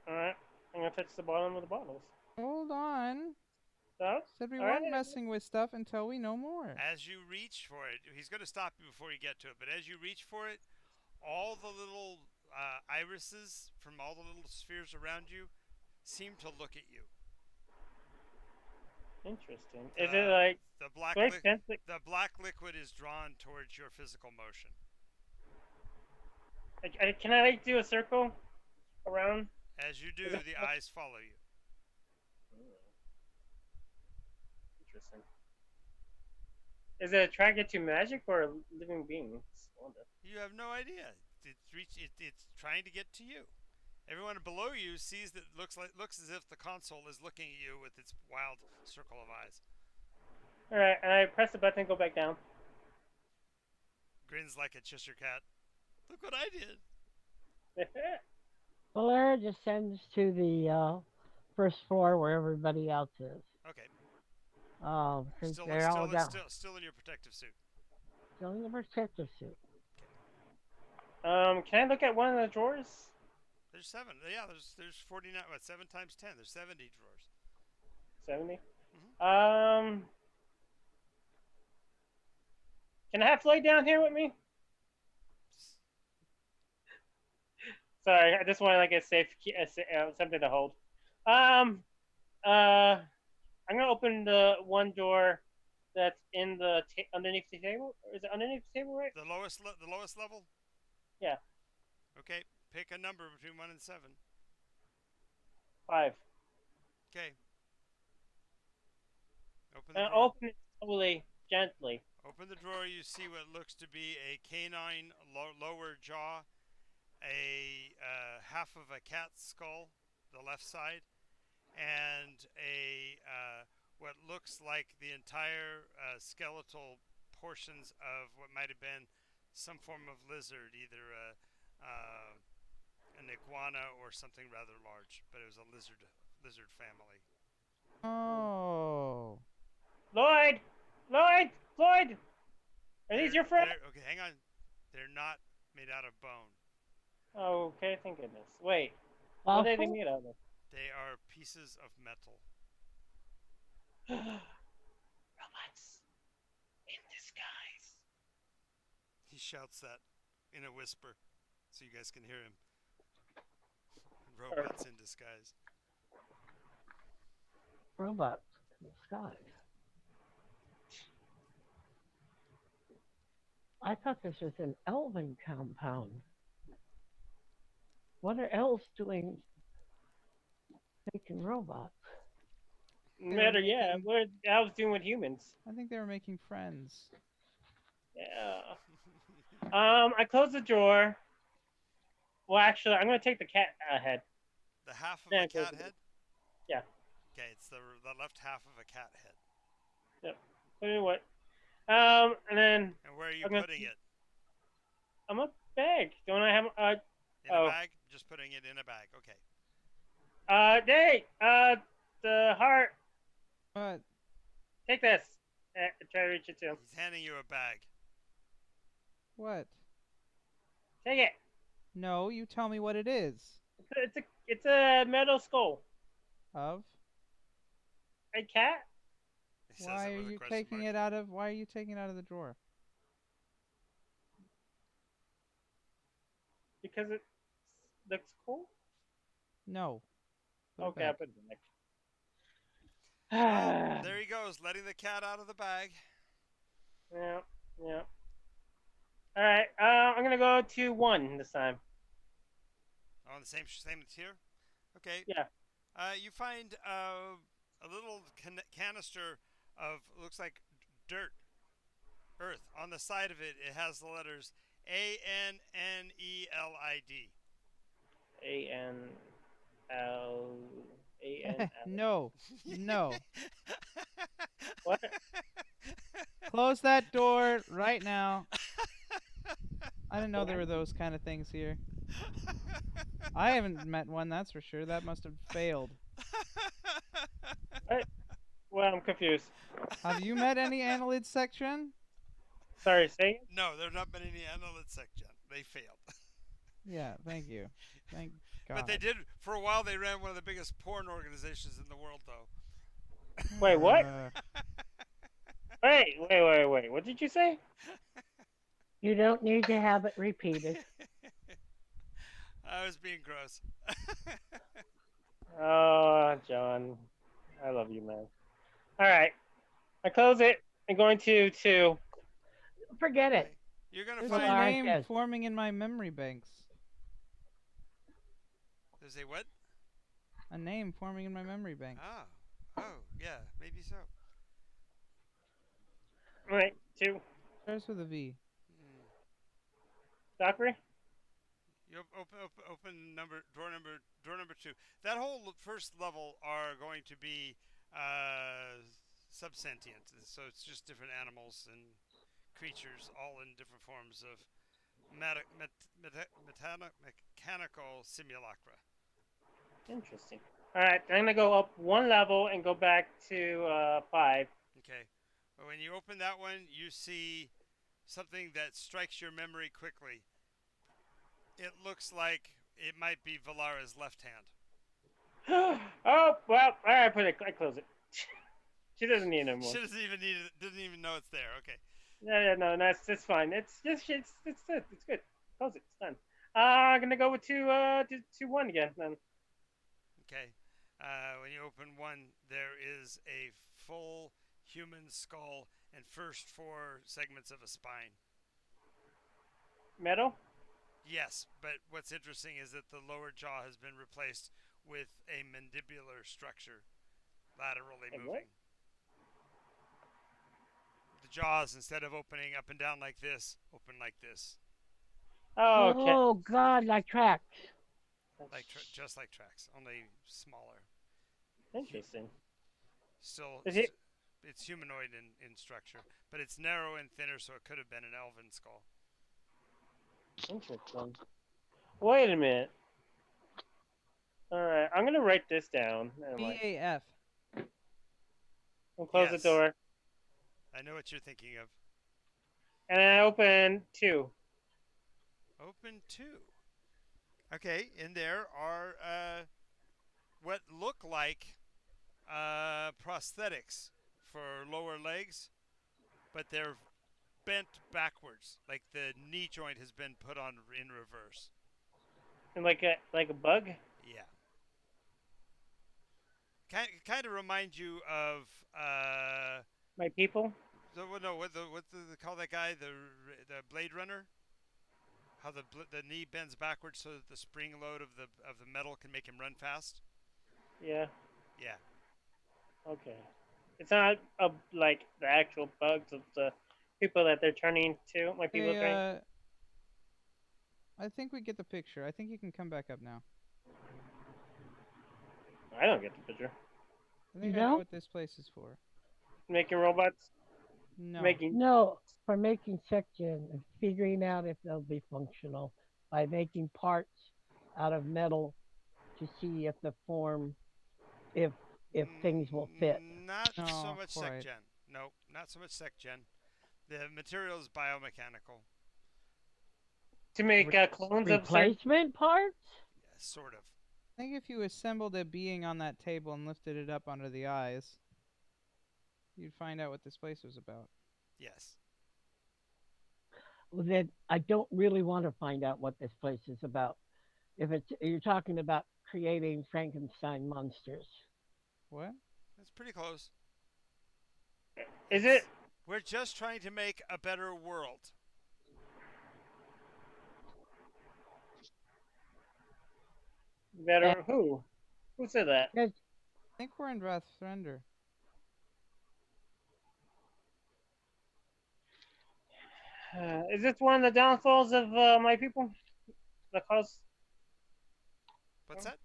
[SPEAKER 1] All right, I'm gonna touch the bottom of the bottles.
[SPEAKER 4] Hold on.
[SPEAKER 1] So,
[SPEAKER 4] Said we
[SPEAKER 1] all
[SPEAKER 4] weren't
[SPEAKER 1] right.
[SPEAKER 4] messing with stuff until we know more.
[SPEAKER 2] As you reach for it, he's going to stop you before you get to it. But as you reach for it, all the little irises from all the little spheres around you seem to look at you.
[SPEAKER 1] Interesting. Is it like
[SPEAKER 2] the
[SPEAKER 1] do I sense it?
[SPEAKER 2] the black liquid is drawn towards your physical motion?
[SPEAKER 1] Can I like do a circle around?
[SPEAKER 2] As you do, the eyes follow you.
[SPEAKER 1] Interesting. Is it attracted to magic or living beings? I wonder.
[SPEAKER 2] You have no idea. It's trying to get to you. Everyone below you sees that looks as if the console is looking at you with its wild circle of eyes.
[SPEAKER 1] All right, and I press the button and go back down.
[SPEAKER 2] Grins like a Cheshire cat. Look what I did.
[SPEAKER 3] Valera descends to the first floor where everybody else is.
[SPEAKER 2] Okay.
[SPEAKER 3] Since they're all down.
[SPEAKER 2] Still in your protective suit.
[SPEAKER 3] Still in the protective suit.
[SPEAKER 1] Can I look at one of the drawers?
[SPEAKER 2] There's 7. Yeah, there's 49. What, 7 times 10? There's 70 drawers.
[SPEAKER 1] 70.
[SPEAKER 2] Mm-hmm.
[SPEAKER 1] Can I have Floyd down here with me? Sorry, I just want like a safe something to hold. I'm gonna open the one door that's in the underneath the table. Is it underneath the table, right?
[SPEAKER 2] The lowest level?
[SPEAKER 1] Yeah.
[SPEAKER 2] Okay, pick a number between 1 and 7.
[SPEAKER 1] 5.
[SPEAKER 2] Okay.
[SPEAKER 1] Open it slowly, gently.
[SPEAKER 2] Open the drawer. You see what looks to be a canine lower jaw, a half of a cat's skull, the left side, and a what looks like the entire skeletal portions of what might have been some form of lizard, either an iguana or something rather large, but it was a lizard family.
[SPEAKER 4] Oh.
[SPEAKER 1] Lloyd, Lloyd, Lloyd. Are these
[SPEAKER 2] They're
[SPEAKER 1] your friends?
[SPEAKER 2] they're okay. Hang on, they're not made out of bone.
[SPEAKER 1] Oh, okay. Thank goodness. Wait, what are they
[SPEAKER 3] Fossil?
[SPEAKER 1] made out of?
[SPEAKER 2] They are pieces of metal.
[SPEAKER 1] Robots in disguise.
[SPEAKER 2] He shouts that in a whisper, so you guys can hear him.
[SPEAKER 1] Or,
[SPEAKER 2] Robots in disguise.
[SPEAKER 3] Robots in the sky. I thought this was an elven compound. What are elves doing making robots?
[SPEAKER 4] They were
[SPEAKER 1] matter, yeah.
[SPEAKER 4] making.
[SPEAKER 1] What I was doing with humans.
[SPEAKER 4] I think they were making friends.
[SPEAKER 1] Yeah. I closed the drawer. Well, actually, I'm gonna take the cat head.
[SPEAKER 2] The half of a
[SPEAKER 1] Then close
[SPEAKER 2] cat
[SPEAKER 1] the door.
[SPEAKER 2] head?
[SPEAKER 1] Yeah.
[SPEAKER 2] Okay, it's the left half of a cat head.
[SPEAKER 1] Yep. So you know what? And then
[SPEAKER 2] And where are you
[SPEAKER 1] I'm gonna.
[SPEAKER 2] putting it?
[SPEAKER 1] I'm a bag. Don't I have?
[SPEAKER 2] In a
[SPEAKER 1] Oh.
[SPEAKER 2] bag? Just putting it in a bag. Okay.
[SPEAKER 1] Hey. The heart.
[SPEAKER 4] But
[SPEAKER 1] Take this. Try to reach it to him.
[SPEAKER 2] He's handing you a bag.
[SPEAKER 4] what?
[SPEAKER 1] Take it.
[SPEAKER 4] No, you tell me what it is.
[SPEAKER 1] It's a metal skull.
[SPEAKER 4] Of?
[SPEAKER 1] A cat?
[SPEAKER 2] He says
[SPEAKER 4] Why
[SPEAKER 2] it
[SPEAKER 4] are
[SPEAKER 2] with a
[SPEAKER 4] you
[SPEAKER 2] question
[SPEAKER 4] taking
[SPEAKER 2] mark.
[SPEAKER 4] it out of? Why are you taking it out of the drawer?
[SPEAKER 1] Because it looks cool.
[SPEAKER 4] No. Put it
[SPEAKER 1] Okay, I'll
[SPEAKER 4] back.
[SPEAKER 1] put it
[SPEAKER 2] Well,
[SPEAKER 1] back.
[SPEAKER 2] there he goes, letting the cat out of the bag.
[SPEAKER 1] Yeah. Yeah. All right. I'm gonna go to 1 this time.
[SPEAKER 2] On the same tier. Okay.
[SPEAKER 1] Yeah.
[SPEAKER 2] You find a little canister of looks like dirt, earth. On the side of it, it has the letters ANNELID.
[SPEAKER 1] A N L A N L.
[SPEAKER 4] No. No.
[SPEAKER 1] What?
[SPEAKER 4] Close that door right now. I didn't know there
[SPEAKER 1] What?
[SPEAKER 4] were those kind of things here. I haven't met one, that's for sure. That must have failed.
[SPEAKER 1] What? Well, I'm confused.
[SPEAKER 4] Have you met any annelid section?
[SPEAKER 1] Sorry, say it.
[SPEAKER 2] No, there have not been any analytics yet. They failed.
[SPEAKER 4] Yeah, thank you. Thank
[SPEAKER 2] But they
[SPEAKER 4] God.
[SPEAKER 2] did, for a while, they ran one of the biggest porn organizations in the world, though.
[SPEAKER 1] Wait, what?
[SPEAKER 4] Uh,
[SPEAKER 1] Wait. What did you say?
[SPEAKER 3] You don't need to have it repeated.
[SPEAKER 2] I was being gross.
[SPEAKER 1] Oh, John, I love you, man. All right, I close it. I'm going to 2.
[SPEAKER 3] Forget it.
[SPEAKER 2] Okay. You're going to
[SPEAKER 4] there's a
[SPEAKER 2] find.
[SPEAKER 3] Valar
[SPEAKER 4] name
[SPEAKER 3] says,
[SPEAKER 4] forming in my memory banks.
[SPEAKER 2] There's a what?
[SPEAKER 4] A name forming in my memory banks.
[SPEAKER 2] Oh. Oh, yeah, maybe so.
[SPEAKER 1] All right, 2.
[SPEAKER 4] Starts with a V.
[SPEAKER 2] Hmm.
[SPEAKER 1] Dockery.
[SPEAKER 2] You open drawer number two. That whole first level are going to be subsentient, so it's just different animals and creatures, all in different forms of mechanical simulacra.
[SPEAKER 1] Interesting. All right, I'm gonna go up 1 level and go back to 5.
[SPEAKER 2] Okay, but when you open that one, you see something that strikes your memory quickly. It looks like it might be Valara's left hand.
[SPEAKER 1] Oh well. All right, I close it. She doesn't need it
[SPEAKER 2] She
[SPEAKER 1] anymore.
[SPEAKER 2] doesn't even need it. Didn't even know it's there. Okay.
[SPEAKER 1] Yeah, no, that's fine. It's just it's good. It's good. Close it. It's done. I'm gonna go with 1 again then.
[SPEAKER 2] Okay. When you open one, there is a full human skull and first four segments of a spine.
[SPEAKER 1] Metal.
[SPEAKER 2] Yes, but what's interesting is that the lower jaw has been replaced with a mandibular structure, laterally
[SPEAKER 1] Hey, what?
[SPEAKER 2] moving. The jaws, instead of opening up and down like this, open like this,
[SPEAKER 1] Oh, okay.
[SPEAKER 3] oh God, like tracks.
[SPEAKER 2] like just like tracks, only smaller.
[SPEAKER 1] Interesting.
[SPEAKER 2] Still,
[SPEAKER 1] Is it
[SPEAKER 2] it's humanoid in structure, but it's narrow and thinner, so it could have been an elven skull.
[SPEAKER 1] interesting? Wait a minute. All right, I'm gonna write this down. Never mind.
[SPEAKER 4] BAF.
[SPEAKER 1] I'll close the
[SPEAKER 2] Yes,
[SPEAKER 1] door,
[SPEAKER 2] I know what you're thinking of.
[SPEAKER 1] and then I open two.
[SPEAKER 2] Open two. Okay, in there are what look like prosthetics for lower legs, but they're bent backwards, like the knee joint has been put on in reverse.
[SPEAKER 1] And like a bug.
[SPEAKER 2] Yeah, kind of remind you of
[SPEAKER 1] My people.
[SPEAKER 2] no, what the call that guy, the Blade Runner. How the knee bends backwards so that the spring load of the metal can make him run fast.
[SPEAKER 1] Yeah.
[SPEAKER 2] Yeah.
[SPEAKER 1] Okay. It's not like the actual bugs of the people that they're turning to. My people are
[SPEAKER 4] Hey,
[SPEAKER 1] turning.
[SPEAKER 4] I think we get the picture. I think you can come back up now.
[SPEAKER 1] I don't get the picture.
[SPEAKER 4] I
[SPEAKER 3] You
[SPEAKER 4] think I know
[SPEAKER 3] don't?
[SPEAKER 4] what this place is for.
[SPEAKER 1] Making robots.
[SPEAKER 4] No.
[SPEAKER 1] Making.
[SPEAKER 3] No, for making section and figuring out if they'll be functional by making parts out of metal to see if the form, if if things will fit.
[SPEAKER 2] Not so
[SPEAKER 4] No,
[SPEAKER 2] much sec
[SPEAKER 4] quite.
[SPEAKER 2] gen. No, not so much sec gen. The material is biomechanical.
[SPEAKER 1] To make
[SPEAKER 3] Re-
[SPEAKER 1] clones of certain.
[SPEAKER 3] Replacement parts?
[SPEAKER 2] Yeah, sort of.
[SPEAKER 4] I think if you assembled a being on that table and lifted it up under the eyes, you'd find out what this place was about.
[SPEAKER 2] Yes.
[SPEAKER 3] Well, then I don't really want to find out what this place is about. If it's you're talking about creating Frankenstein monsters.
[SPEAKER 4] What?
[SPEAKER 2] It's pretty close.
[SPEAKER 1] Is it
[SPEAKER 2] It's we're just trying to make a better world.
[SPEAKER 3] And
[SPEAKER 1] better? Who? Who said that?
[SPEAKER 3] there's
[SPEAKER 4] I think we're in Rathrender.
[SPEAKER 1] Is this one of the downfalls of my people? The cause.
[SPEAKER 2] What's that?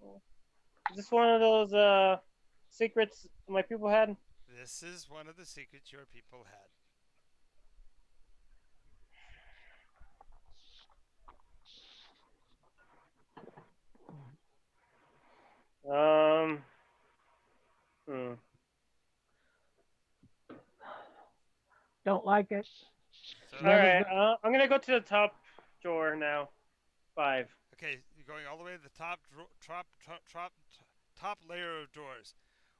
[SPEAKER 1] Is this one of those secrets my people had?
[SPEAKER 2] This is one of the secrets your people had.
[SPEAKER 1] Um. Hmm.
[SPEAKER 3] don't like it.
[SPEAKER 2] So,
[SPEAKER 1] All
[SPEAKER 3] Never
[SPEAKER 1] right.
[SPEAKER 3] go.
[SPEAKER 1] I'm gonna go to the top drawer now. 5.
[SPEAKER 2] okay, you're going all the way to the top layer of doors.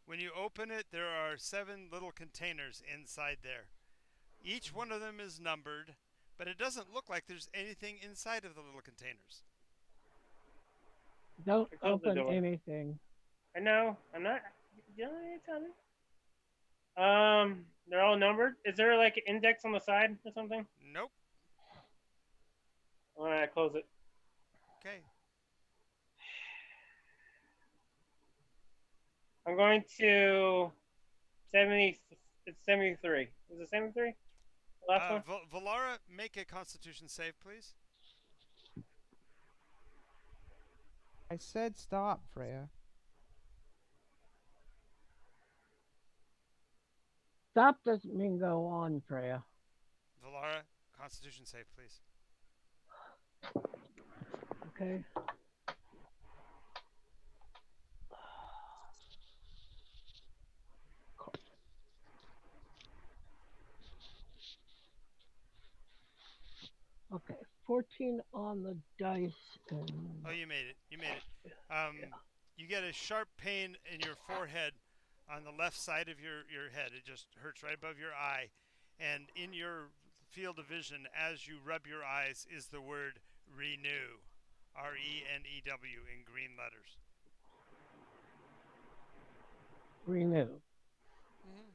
[SPEAKER 2] When you open it, there are 7 little containers inside there. Each one of them is numbered, but it doesn't look like there's anything inside of the little containers.
[SPEAKER 3] Don't
[SPEAKER 1] I close the
[SPEAKER 3] open
[SPEAKER 1] door.
[SPEAKER 3] anything.
[SPEAKER 1] I know. I'm not. You know, tell me. They're all numbered. Is there like an index on the side or something?
[SPEAKER 2] Nope.
[SPEAKER 1] All right, close it.
[SPEAKER 2] Okay.
[SPEAKER 1] I'm going to 70. It's 73. Is it 73? The last one.
[SPEAKER 2] Valara, make a Constitution save, please.
[SPEAKER 4] I said stop, Freya.
[SPEAKER 3] Stop doesn't mean go on, Freya.
[SPEAKER 2] Valara, Constitution save, please.
[SPEAKER 3] Okay. Okay. 14 on the dice and
[SPEAKER 2] Oh, you made it. You made it.
[SPEAKER 3] yeah.
[SPEAKER 2] You get a sharp pain in your forehead on the left side of your head. It just hurts right above your eye. And in your field of vision, as you rub your eyes, is the word renew. Renew in green letters.
[SPEAKER 3] Renew.
[SPEAKER 2] Mm-hmm.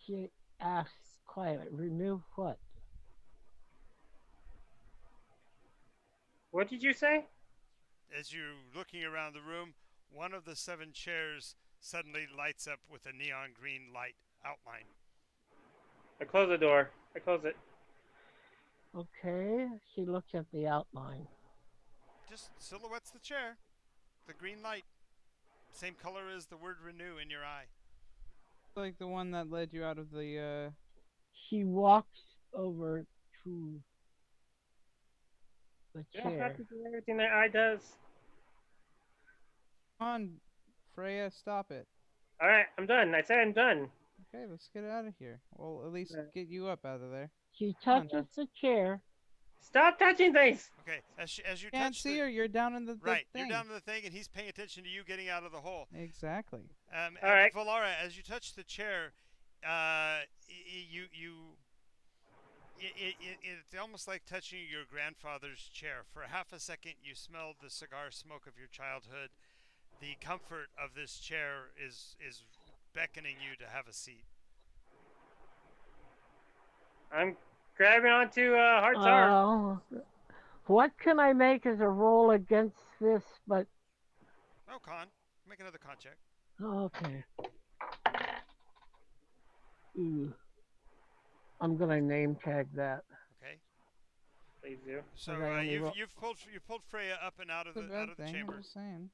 [SPEAKER 3] She asks quietly, renew what?
[SPEAKER 1] What did you say?
[SPEAKER 2] As you're looking around the room, one of the 7 chairs suddenly lights up with a neon green light outline.
[SPEAKER 1] I close the door. I close it.
[SPEAKER 3] Okay. She looks at the outline.
[SPEAKER 2] Just silhouettes the chair. The green light. Same color as the word renew in your eye.
[SPEAKER 4] Like the one that led you out of the.
[SPEAKER 3] She walks over to the
[SPEAKER 1] You don't have
[SPEAKER 3] chair.
[SPEAKER 1] to do everything that I does.
[SPEAKER 4] Come on, Freya, stop it.
[SPEAKER 1] All right, I'm done. I said I'm done.
[SPEAKER 4] Okay, let's get out of here. Well, at least
[SPEAKER 1] Uh,
[SPEAKER 4] get you up out of there.
[SPEAKER 3] She
[SPEAKER 4] Come on.
[SPEAKER 3] touches the chair.
[SPEAKER 1] Stop touching things.
[SPEAKER 2] Okay, as you
[SPEAKER 4] Can't
[SPEAKER 2] touch
[SPEAKER 4] see
[SPEAKER 2] the
[SPEAKER 4] her. You're down in the
[SPEAKER 2] right, you're
[SPEAKER 4] thing.
[SPEAKER 2] down to the thing, and he's paying attention to you getting out of the hole.
[SPEAKER 4] Exactly.
[SPEAKER 1] All right.
[SPEAKER 2] Valara, as you touch the chair, you it's almost like touching your grandfather's chair. For half a second, you smelled the cigar smoke of your childhood. The comfort of this chair is beckoning you to have a seat.
[SPEAKER 1] I'm grabbing onto Heart's arm.
[SPEAKER 3] Oh, what can I make as a roll against this? But
[SPEAKER 2] Oh, con. Make another con check.
[SPEAKER 3] okay. Ooh, I'm gonna name tag that.
[SPEAKER 2] Okay.
[SPEAKER 1] Please do.
[SPEAKER 2] So
[SPEAKER 3] 'Cause I only
[SPEAKER 2] you've pulled Freya up and
[SPEAKER 4] It's a
[SPEAKER 2] out
[SPEAKER 4] bad
[SPEAKER 2] of the
[SPEAKER 4] thing. I'm
[SPEAKER 2] chamber.
[SPEAKER 4] just saying.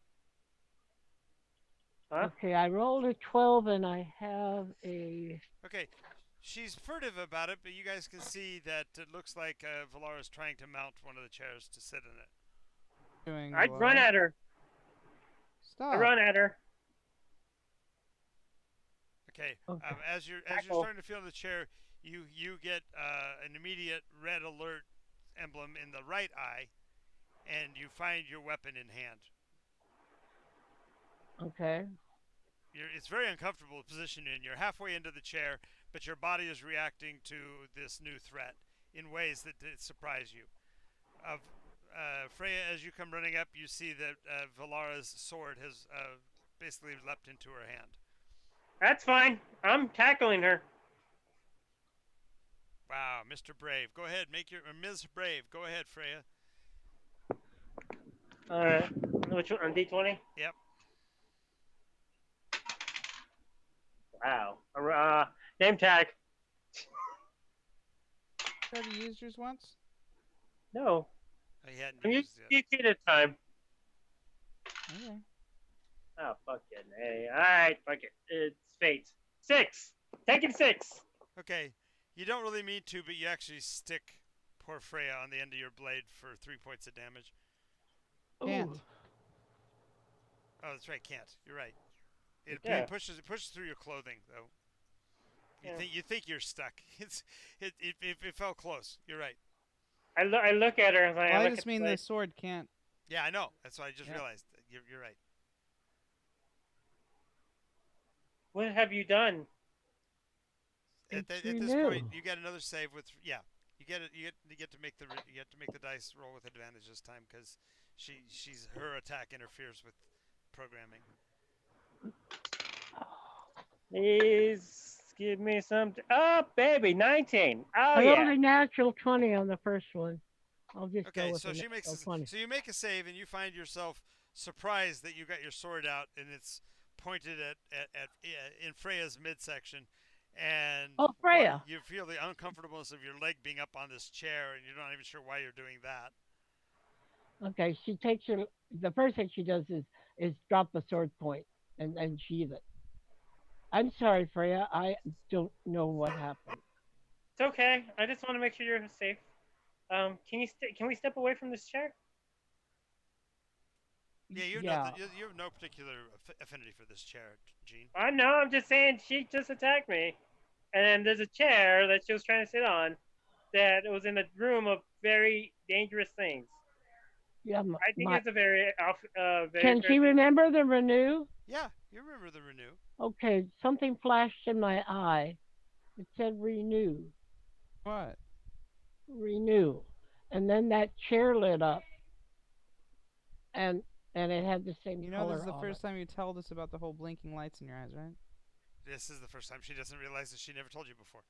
[SPEAKER 1] Huh?
[SPEAKER 3] Okay, I rolled a 12 and I have a.
[SPEAKER 2] Okay. She's furtive about it, but you guys can see that it looks like Valara's trying to mount one of the chairs to sit in it.
[SPEAKER 4] Doing
[SPEAKER 1] I'd run
[SPEAKER 4] Valara.
[SPEAKER 1] at her. I
[SPEAKER 4] Stop.
[SPEAKER 1] run at her.
[SPEAKER 2] Okay.
[SPEAKER 3] Okay.
[SPEAKER 2] As you're
[SPEAKER 1] Tackle.
[SPEAKER 2] starting to feel in the chair, you get an immediate red alert emblem in the right eye, and you find your weapon in hand.
[SPEAKER 3] Okay.
[SPEAKER 2] It's very uncomfortable position in. You're halfway into the chair, but your body is reacting to this new threat in ways that surprise you. Of Freya, as you come running up, you see that Valara's sword has basically leapt into her hand.
[SPEAKER 1] That's fine. I'm tackling her.
[SPEAKER 2] Wow, Mr. Brave. Go ahead, make your Ms. Brave. Go ahead, Freya.
[SPEAKER 1] All right. Which one? On D20?
[SPEAKER 2] Yep.
[SPEAKER 1] Wow. Name tag.
[SPEAKER 4] Already used yours once.
[SPEAKER 1] No.
[SPEAKER 2] He hadn't
[SPEAKER 1] I'm
[SPEAKER 2] used
[SPEAKER 1] using
[SPEAKER 2] it.
[SPEAKER 1] DC this time.
[SPEAKER 4] Okay.
[SPEAKER 1] Oh, fuck it. Hey, all right. Fuck it. It's fate. 6. Taking 6.
[SPEAKER 2] Okay, you don't really mean to, but you actually stick poor Freya on the end of your blade for 3 points of damage.
[SPEAKER 4] Can't.
[SPEAKER 3] Ooh.
[SPEAKER 2] Oh, that's right, can't. You're right.
[SPEAKER 1] Yeah.
[SPEAKER 2] It pushes through your clothing though.
[SPEAKER 1] Yeah.
[SPEAKER 2] You think you're stuck. It fell close. You're right.
[SPEAKER 1] I look at her and
[SPEAKER 4] Well,
[SPEAKER 1] I
[SPEAKER 4] I
[SPEAKER 1] look
[SPEAKER 4] just
[SPEAKER 1] at
[SPEAKER 4] mean
[SPEAKER 1] the
[SPEAKER 4] the sword can't.
[SPEAKER 2] Yeah, I know. That's what I just
[SPEAKER 4] Yeah.
[SPEAKER 2] realized. You're right.
[SPEAKER 1] What have you done?
[SPEAKER 3] It's
[SPEAKER 2] At this point,
[SPEAKER 3] renew.
[SPEAKER 2] you get another save with yeah. You get to make the dice roll with advantage this time because she's her attack interferes with programming.
[SPEAKER 1] Please give me some. Oh, baby, 19. Oh,
[SPEAKER 3] I rolled
[SPEAKER 1] yeah.
[SPEAKER 3] a natural 20 on the first one. I'll just go
[SPEAKER 2] Okay,
[SPEAKER 3] with
[SPEAKER 2] so
[SPEAKER 3] the natural 20.
[SPEAKER 2] so you make a save and you find yourself surprised that you got your sword out and it's pointed at in Freya's midsection, and
[SPEAKER 3] Oh, Freya.
[SPEAKER 2] you feel the uncomfortableness of your leg being up on this chair and you're not even sure why you're doing that.
[SPEAKER 3] Okay, she takes her. The first thing she does is drop the sword point and sheathe it. I'm sorry, Freya. I don't know what happened.
[SPEAKER 1] It's okay. I just want to make sure you're safe. Can we step away from this chair?
[SPEAKER 2] Yeah,
[SPEAKER 3] Yeah.
[SPEAKER 2] you have no particular affinity for this chair, Gene.
[SPEAKER 1] I know. I'm just saying she just attacked me, and there's a chair that she was trying to sit on that was in a room of very dangerous things.
[SPEAKER 3] Yeah.
[SPEAKER 1] I think it's a very
[SPEAKER 3] Can she remember the renew?
[SPEAKER 2] Yeah, you remember the renew.
[SPEAKER 3] Okay, something flashed in my eye. It said renew,
[SPEAKER 4] What?
[SPEAKER 3] renew, and then that chair lit up, and it had the same
[SPEAKER 4] You know, this is
[SPEAKER 3] color
[SPEAKER 4] the
[SPEAKER 3] on it.
[SPEAKER 4] first time you told us about the whole blinking lights in your eyes, right?
[SPEAKER 2] This is the first time she doesn't realize that she never told you before.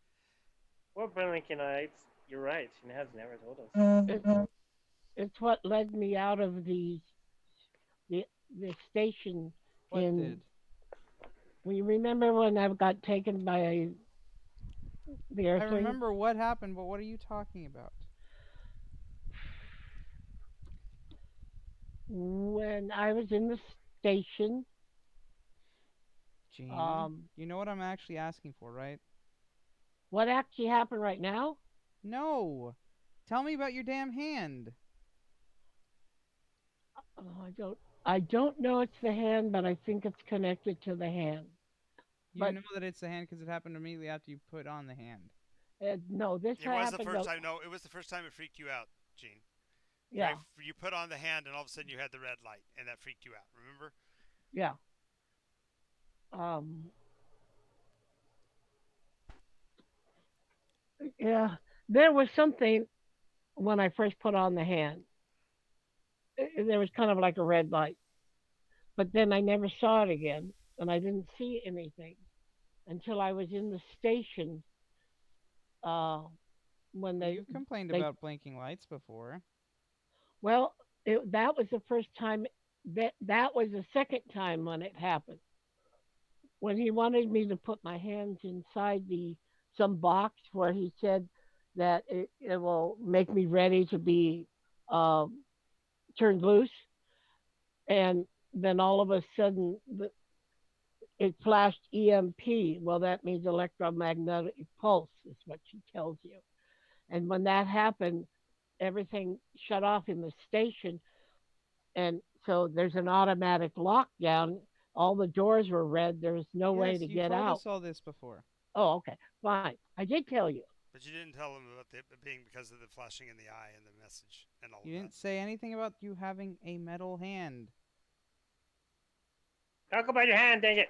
[SPEAKER 1] What blinking lights? You're right. She has never told us.
[SPEAKER 3] It's what led me out of the the station
[SPEAKER 4] What
[SPEAKER 3] in.
[SPEAKER 4] did?
[SPEAKER 3] We remember when I got taken by the
[SPEAKER 4] I
[SPEAKER 3] Earthlings?
[SPEAKER 4] remember what happened, but what are you talking about?
[SPEAKER 3] When I was in the station
[SPEAKER 4] Gene,
[SPEAKER 3] Um,
[SPEAKER 4] you know what I'm actually asking for, right?
[SPEAKER 3] what actually happened right now?
[SPEAKER 4] No. Tell me about your damn hand.
[SPEAKER 3] Oh, I don't know it's the hand, but I think it's connected to the hand.
[SPEAKER 4] You
[SPEAKER 3] But
[SPEAKER 4] know that it's the hand because it happened immediately after you put on the hand.
[SPEAKER 3] no, this
[SPEAKER 2] It was the
[SPEAKER 3] happened.
[SPEAKER 2] first time. No, it was the first time it freaked you out, Gene. Right?
[SPEAKER 3] Yeah,
[SPEAKER 2] You put on the hand, and all of a sudden you had the red light, and that freaked you out. Remember?
[SPEAKER 3] yeah. Um, yeah. There was something when I first put on the hand. There was kind of like a red light, but then I never saw it again, and I didn't see anything until I was in the station. Uh, when
[SPEAKER 4] You've complained
[SPEAKER 3] they
[SPEAKER 4] about blinking lights before.
[SPEAKER 3] well, that was the first time. That was the second time when it happened. When he wanted me to put my hands inside the some box where he said that it will make me ready to be um, turned loose, and then all of a sudden it flashed EMP. Well, that means electromagnetic pulse, is what she tells you. And when that happened, everything shut off in the station, and so there's an automatic lockdown. All the doors were red. There's no way
[SPEAKER 4] Yes,
[SPEAKER 3] to
[SPEAKER 4] you
[SPEAKER 3] get
[SPEAKER 4] told
[SPEAKER 3] out.
[SPEAKER 4] us all this before.
[SPEAKER 3] Oh, okay, fine. I did tell you.
[SPEAKER 2] But you didn't tell them about it being because of the flashing in the eye and the message and all of
[SPEAKER 4] You
[SPEAKER 2] that.
[SPEAKER 4] didn't say anything about you having a metal hand.
[SPEAKER 1] Talk about your hand, dang it.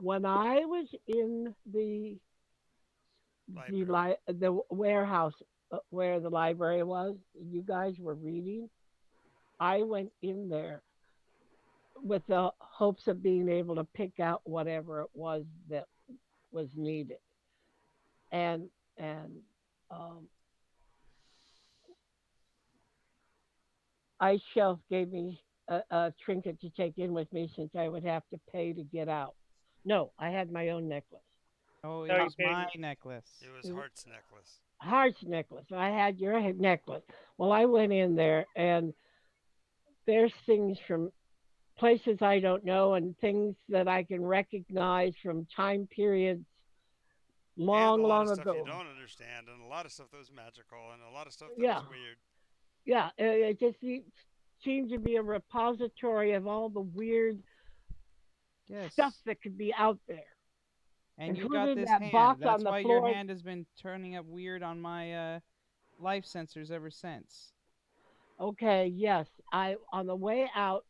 [SPEAKER 3] When I was in
[SPEAKER 2] Library.
[SPEAKER 3] the warehouse where the library was, you guys were reading. I went in there with the hopes of being able to pick out whatever it was that was needed, and and um, Ice Shelf gave me a trinket to take in with me since I would have to pay to get out. No, I had my own necklace.
[SPEAKER 4] Oh, it
[SPEAKER 1] So you
[SPEAKER 4] was
[SPEAKER 1] paid.
[SPEAKER 4] my
[SPEAKER 2] It
[SPEAKER 4] necklace.
[SPEAKER 2] was
[SPEAKER 3] It,
[SPEAKER 2] Heart's necklace.
[SPEAKER 3] Heart's necklace. I had your necklace. Well, I went in there and there's things from places I don't know and things that I can recognize from time periods
[SPEAKER 2] And a
[SPEAKER 3] long,
[SPEAKER 2] lot of
[SPEAKER 3] long
[SPEAKER 2] stuff you
[SPEAKER 3] ago.
[SPEAKER 2] don't understand, and a lot of stuff that was magical, and a lot of stuff that
[SPEAKER 3] Yeah,
[SPEAKER 2] was weird.
[SPEAKER 3] yeah. It just seems to be a repository of all the weird stuff
[SPEAKER 4] Yes.
[SPEAKER 3] that could be out there,
[SPEAKER 4] And you got
[SPEAKER 3] including
[SPEAKER 4] this
[SPEAKER 3] that
[SPEAKER 4] hand.
[SPEAKER 3] box on
[SPEAKER 4] That's
[SPEAKER 3] the
[SPEAKER 4] why your
[SPEAKER 3] floor.
[SPEAKER 4] hand has been turning up weird on my life sensors ever since.
[SPEAKER 3] Okay, yes. I on the way out,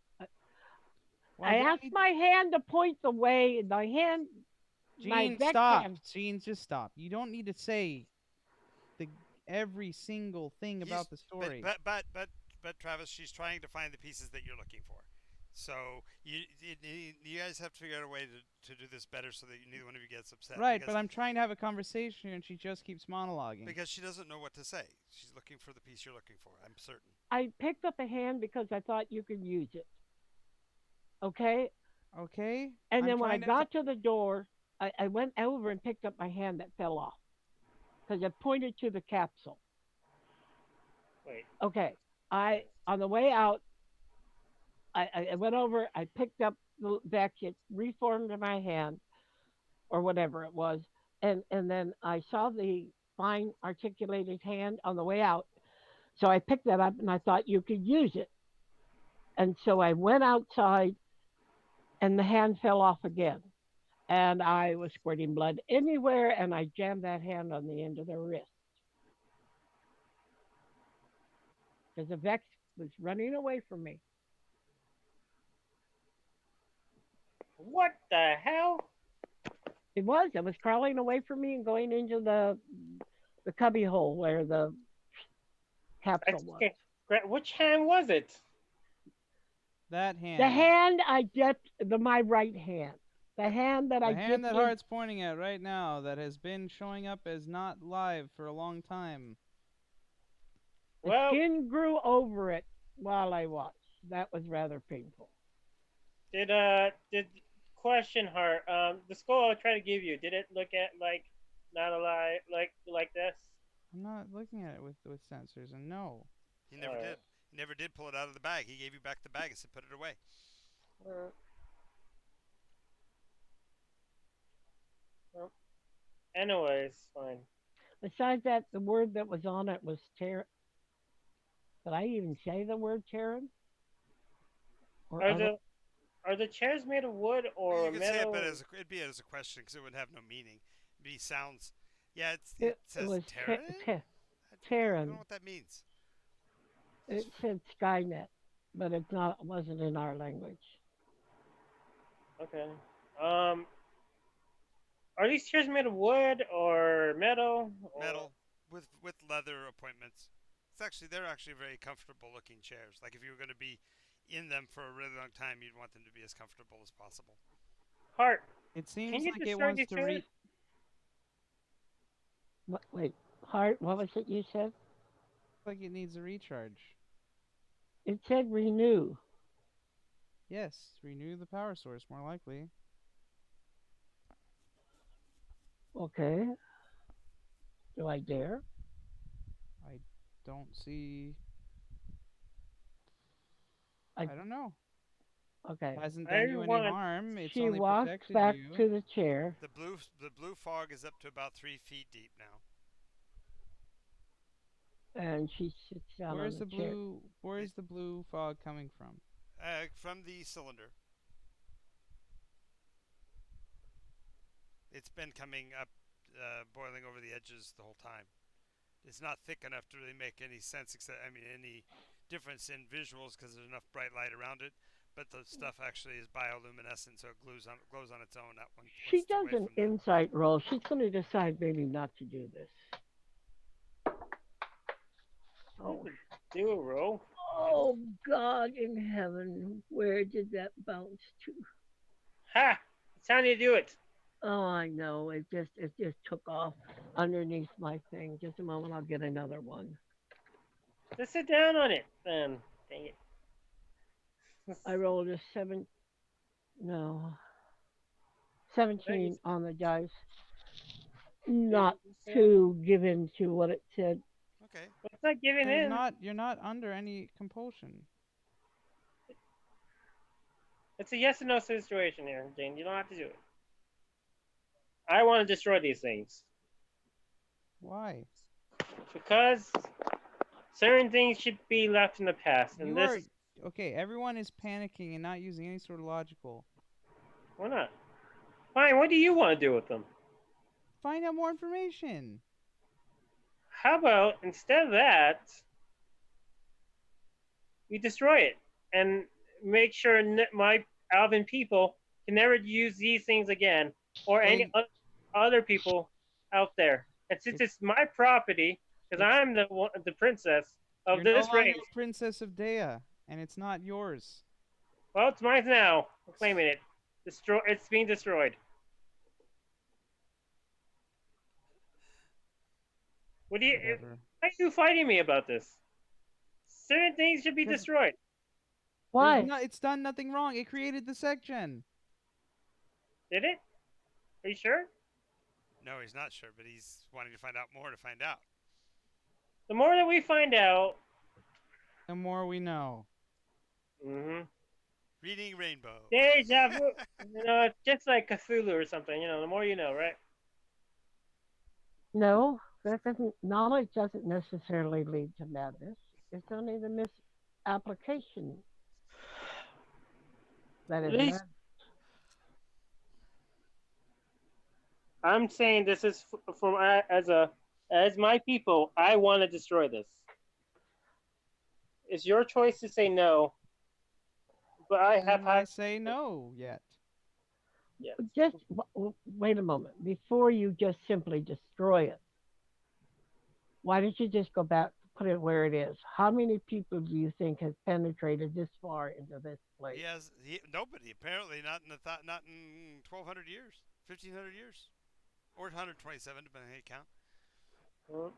[SPEAKER 4] Why
[SPEAKER 3] I
[SPEAKER 4] do I
[SPEAKER 3] asked
[SPEAKER 4] need
[SPEAKER 3] my hand to point the way. My hand, my
[SPEAKER 4] Gene,
[SPEAKER 3] Vex
[SPEAKER 4] stop.
[SPEAKER 3] hand.
[SPEAKER 4] Gene, just stop. You don't need to say the every single thing
[SPEAKER 2] He's
[SPEAKER 4] about the
[SPEAKER 2] but
[SPEAKER 4] story.
[SPEAKER 2] but but but but Travis, she's trying to find the pieces that you're looking for. So you guys have to figure out a way to do this better so that neither one of you gets upset
[SPEAKER 4] Right, but I'm trying to have a conversation and she just keeps monologuing.
[SPEAKER 2] because she doesn't know what to say. She's looking for the piece you're looking for. I'm certain.
[SPEAKER 3] I picked up a hand because I thought you could use it. Okay,
[SPEAKER 4] Okay?
[SPEAKER 3] and
[SPEAKER 4] I'm
[SPEAKER 3] then when I
[SPEAKER 4] trying to
[SPEAKER 3] got to the door, I went over and picked up my hand that fell off because it pointed to the capsule.
[SPEAKER 1] Wait.
[SPEAKER 3] Okay, I on the way out, I went over, I picked up the Vex, it reformed my hand or whatever it was, and then I saw the fine articulated hand on the way out. So I picked that up and I thought you could use it. And so I went outside and the hand fell off again. And I was squirting blood anywhere and I jammed that hand on the end of the wrist because the Vex was running away from me.
[SPEAKER 1] What the hell?
[SPEAKER 3] It was crawling away from me and going into the cubby hole where the capsule was.
[SPEAKER 1] Okay. Which hand was it?
[SPEAKER 4] that
[SPEAKER 3] The
[SPEAKER 4] hand.
[SPEAKER 3] hand I dipped, my right hand, the hand that I
[SPEAKER 4] The hand
[SPEAKER 3] dipped
[SPEAKER 4] that
[SPEAKER 3] in.
[SPEAKER 4] Heart's pointing at right now that has been showing up as not live for a long time.
[SPEAKER 3] The
[SPEAKER 1] Well,
[SPEAKER 3] skin grew over it while I watched. That was rather painful.
[SPEAKER 1] did question her? The skull I tried to give you. Did it look at like not alive like this?
[SPEAKER 4] I'm not looking at it with sensors, and no.
[SPEAKER 2] He
[SPEAKER 1] All
[SPEAKER 2] never
[SPEAKER 1] right.
[SPEAKER 2] did. He never did pull it out of the bag. He gave you back the bag and said, "Put it away."
[SPEAKER 1] Uh, Anyways, fine.
[SPEAKER 3] Besides that, the word that was on it was ter. Did I even say the word Terran or
[SPEAKER 1] Are
[SPEAKER 3] other?
[SPEAKER 1] the chairs made of wood
[SPEAKER 2] Well, you
[SPEAKER 1] or
[SPEAKER 2] could say it, but
[SPEAKER 1] metal?
[SPEAKER 2] it'd be as a question because it would have no meaning. It'd be sounds. Yeah, it
[SPEAKER 3] It
[SPEAKER 2] says
[SPEAKER 3] was
[SPEAKER 2] Terran. I don't know
[SPEAKER 3] Terran.
[SPEAKER 2] what that means.
[SPEAKER 3] It said Skynet, but it's not. It wasn't in our language.
[SPEAKER 1] Okay. Um, are these chairs made of wood or metal or
[SPEAKER 2] Metal with leather appointments. They're actually very comfortable looking chairs. Like if you were going to be in them for a really long time, you'd want them to be as comfortable as possible.
[SPEAKER 1] heart?
[SPEAKER 4] It
[SPEAKER 1] Can
[SPEAKER 4] seems
[SPEAKER 1] you
[SPEAKER 4] like it
[SPEAKER 1] destroy
[SPEAKER 4] wants
[SPEAKER 1] these
[SPEAKER 4] to
[SPEAKER 1] chairs?
[SPEAKER 3] What, wait, heart. What was it you said?
[SPEAKER 4] like it needs a recharge.
[SPEAKER 3] It said renew.
[SPEAKER 4] Yes, renew the power source more likely.
[SPEAKER 3] Okay. Do I dare?
[SPEAKER 4] I don't see.
[SPEAKER 3] I
[SPEAKER 4] I don't know.
[SPEAKER 3] okay.
[SPEAKER 4] Hasn't done
[SPEAKER 1] I
[SPEAKER 4] you any
[SPEAKER 1] want.
[SPEAKER 4] harm. It's
[SPEAKER 3] She
[SPEAKER 4] only
[SPEAKER 3] walks
[SPEAKER 4] protected
[SPEAKER 3] back
[SPEAKER 4] you.
[SPEAKER 3] to the chair
[SPEAKER 2] The blue fog is up to about 3 feet deep now.
[SPEAKER 3] and she sits down on
[SPEAKER 4] Where's
[SPEAKER 3] the
[SPEAKER 4] the
[SPEAKER 3] chair.
[SPEAKER 4] blue? Where's
[SPEAKER 2] It
[SPEAKER 4] the blue fog coming from?
[SPEAKER 2] from the cylinder. It's been coming up, boiling over the edges the whole time. It's not thick enough to really make any sense, except any difference in visuals because there's enough bright light around it. But the stuff actually is bioluminescent, so it glows on its own. Once
[SPEAKER 3] She
[SPEAKER 2] it's
[SPEAKER 3] does
[SPEAKER 2] away
[SPEAKER 3] an
[SPEAKER 2] from the.
[SPEAKER 3] insight roll. She's going to decide maybe not to do this.
[SPEAKER 1] That's
[SPEAKER 3] Oh,
[SPEAKER 1] a dual roll.
[SPEAKER 3] oh God in heaven, where did that bounce to?
[SPEAKER 1] Ha! It's time to do it.
[SPEAKER 3] Oh, I know. It just took off underneath my thing. Just a moment, I'll get another one.
[SPEAKER 1] Just sit down on it. Then, dang it.
[SPEAKER 3] I rolled a seven. No,
[SPEAKER 1] That you
[SPEAKER 3] 17 on the dice.
[SPEAKER 1] see,
[SPEAKER 3] Not
[SPEAKER 1] you said.
[SPEAKER 3] to give in to what it said.
[SPEAKER 2] Okay.
[SPEAKER 1] Well, it's not giving
[SPEAKER 4] There's
[SPEAKER 1] in.
[SPEAKER 4] not. You're not under any compulsion.
[SPEAKER 1] It's a yes or no situation here, Jane. You don't have to do it. I want to destroy these things
[SPEAKER 4] Why?
[SPEAKER 1] because certain things should be left in the past, and
[SPEAKER 4] You
[SPEAKER 1] this
[SPEAKER 4] are
[SPEAKER 1] is
[SPEAKER 4] okay. Everyone is panicking and not using any sort of logical.
[SPEAKER 1] why not. Fine. What do you want to do with them?
[SPEAKER 4] Find out more information.
[SPEAKER 1] How about instead of that, we destroy it and make sure my Alvin people can never use these things again, or any
[SPEAKER 4] They.
[SPEAKER 1] other people out there. And since
[SPEAKER 4] It.
[SPEAKER 1] it's my property, because
[SPEAKER 4] It's.
[SPEAKER 1] I'm the princess of
[SPEAKER 4] You're no
[SPEAKER 1] this
[SPEAKER 4] longer
[SPEAKER 1] race,
[SPEAKER 4] a princess of Dea, and it's not yours.
[SPEAKER 1] well, it's mine now. I'm claiming it. Destroy. It's being destroyed. What do you?
[SPEAKER 4] Whatever.
[SPEAKER 1] Why are you fighting me about this? Certain things should be
[SPEAKER 4] Because
[SPEAKER 1] destroyed.
[SPEAKER 4] there's
[SPEAKER 3] Why?
[SPEAKER 4] not. It's done nothing wrong. It created the section.
[SPEAKER 1] Did it? Are you sure?
[SPEAKER 2] No, he's not sure, but he's wanting to find out more to find out.
[SPEAKER 1] The more that we find out,
[SPEAKER 4] The more we know.
[SPEAKER 1] mm-hmm.
[SPEAKER 2] Reading Rainbow.
[SPEAKER 1] Deja vu. It's just like Cthulhu or something. The more you know, right?
[SPEAKER 3] No, that doesn't. Knowledge doesn't necessarily lead to madness. It's only the misapplication that
[SPEAKER 1] At
[SPEAKER 3] is
[SPEAKER 1] least
[SPEAKER 3] mad.
[SPEAKER 1] I'm saying this is from as my people. I want to destroy this. It's your choice to say no, but I have
[SPEAKER 4] And I
[SPEAKER 1] had
[SPEAKER 4] say no yet.
[SPEAKER 1] yes.
[SPEAKER 3] Just wait a moment. Before you just simply destroy it, why don't you just go back, put it where it is? How many people do you think has penetrated this far into this
[SPEAKER 2] he
[SPEAKER 3] place?
[SPEAKER 2] has nobody apparently not in not in 1,200 years, 1,500 years, or 127 depending on how you count.
[SPEAKER 1] Well,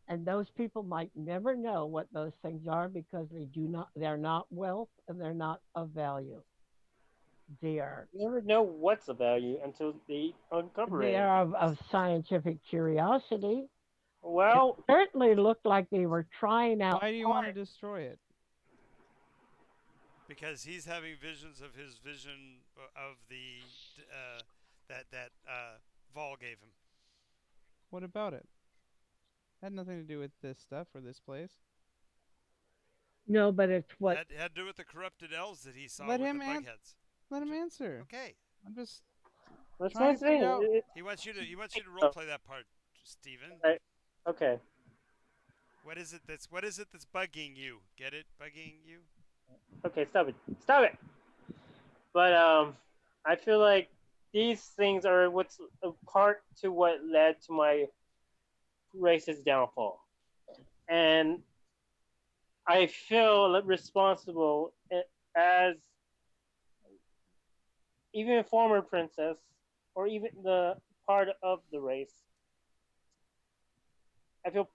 [SPEAKER 3] And those people might never know what those things are because they're not wealth and they're not of value. They are
[SPEAKER 1] you never know what's of value until they uncover
[SPEAKER 3] they
[SPEAKER 1] it.
[SPEAKER 3] are of scientific curiosity. It
[SPEAKER 1] Well,
[SPEAKER 3] certainly looked like they were trying out
[SPEAKER 4] Why do you want to
[SPEAKER 3] parts.
[SPEAKER 4] destroy it?
[SPEAKER 2] because he's having visions of his vision of the that Vol gave him.
[SPEAKER 4] What about it? Had nothing to do with this stuff or this place.
[SPEAKER 3] No, but it's what.
[SPEAKER 2] Had to do with the corrupted elves that he saw
[SPEAKER 4] Let
[SPEAKER 2] with the
[SPEAKER 4] him
[SPEAKER 2] bug
[SPEAKER 4] an-
[SPEAKER 2] heads.
[SPEAKER 4] let him answer.
[SPEAKER 2] Okay,
[SPEAKER 4] I'm just
[SPEAKER 1] That's
[SPEAKER 4] trying
[SPEAKER 1] one
[SPEAKER 4] to figure out.
[SPEAKER 1] thing.
[SPEAKER 2] he wants you to role play that part, Steven.
[SPEAKER 1] Right. Okay.
[SPEAKER 2] What is it that's bugging you? Get it? Bugging you?
[SPEAKER 1] Okay. Stop it. Stop it. But I feel like these things are what's a part to what led to my race's downfall, and I feel responsible as even a former princess or even the part of the race. I feel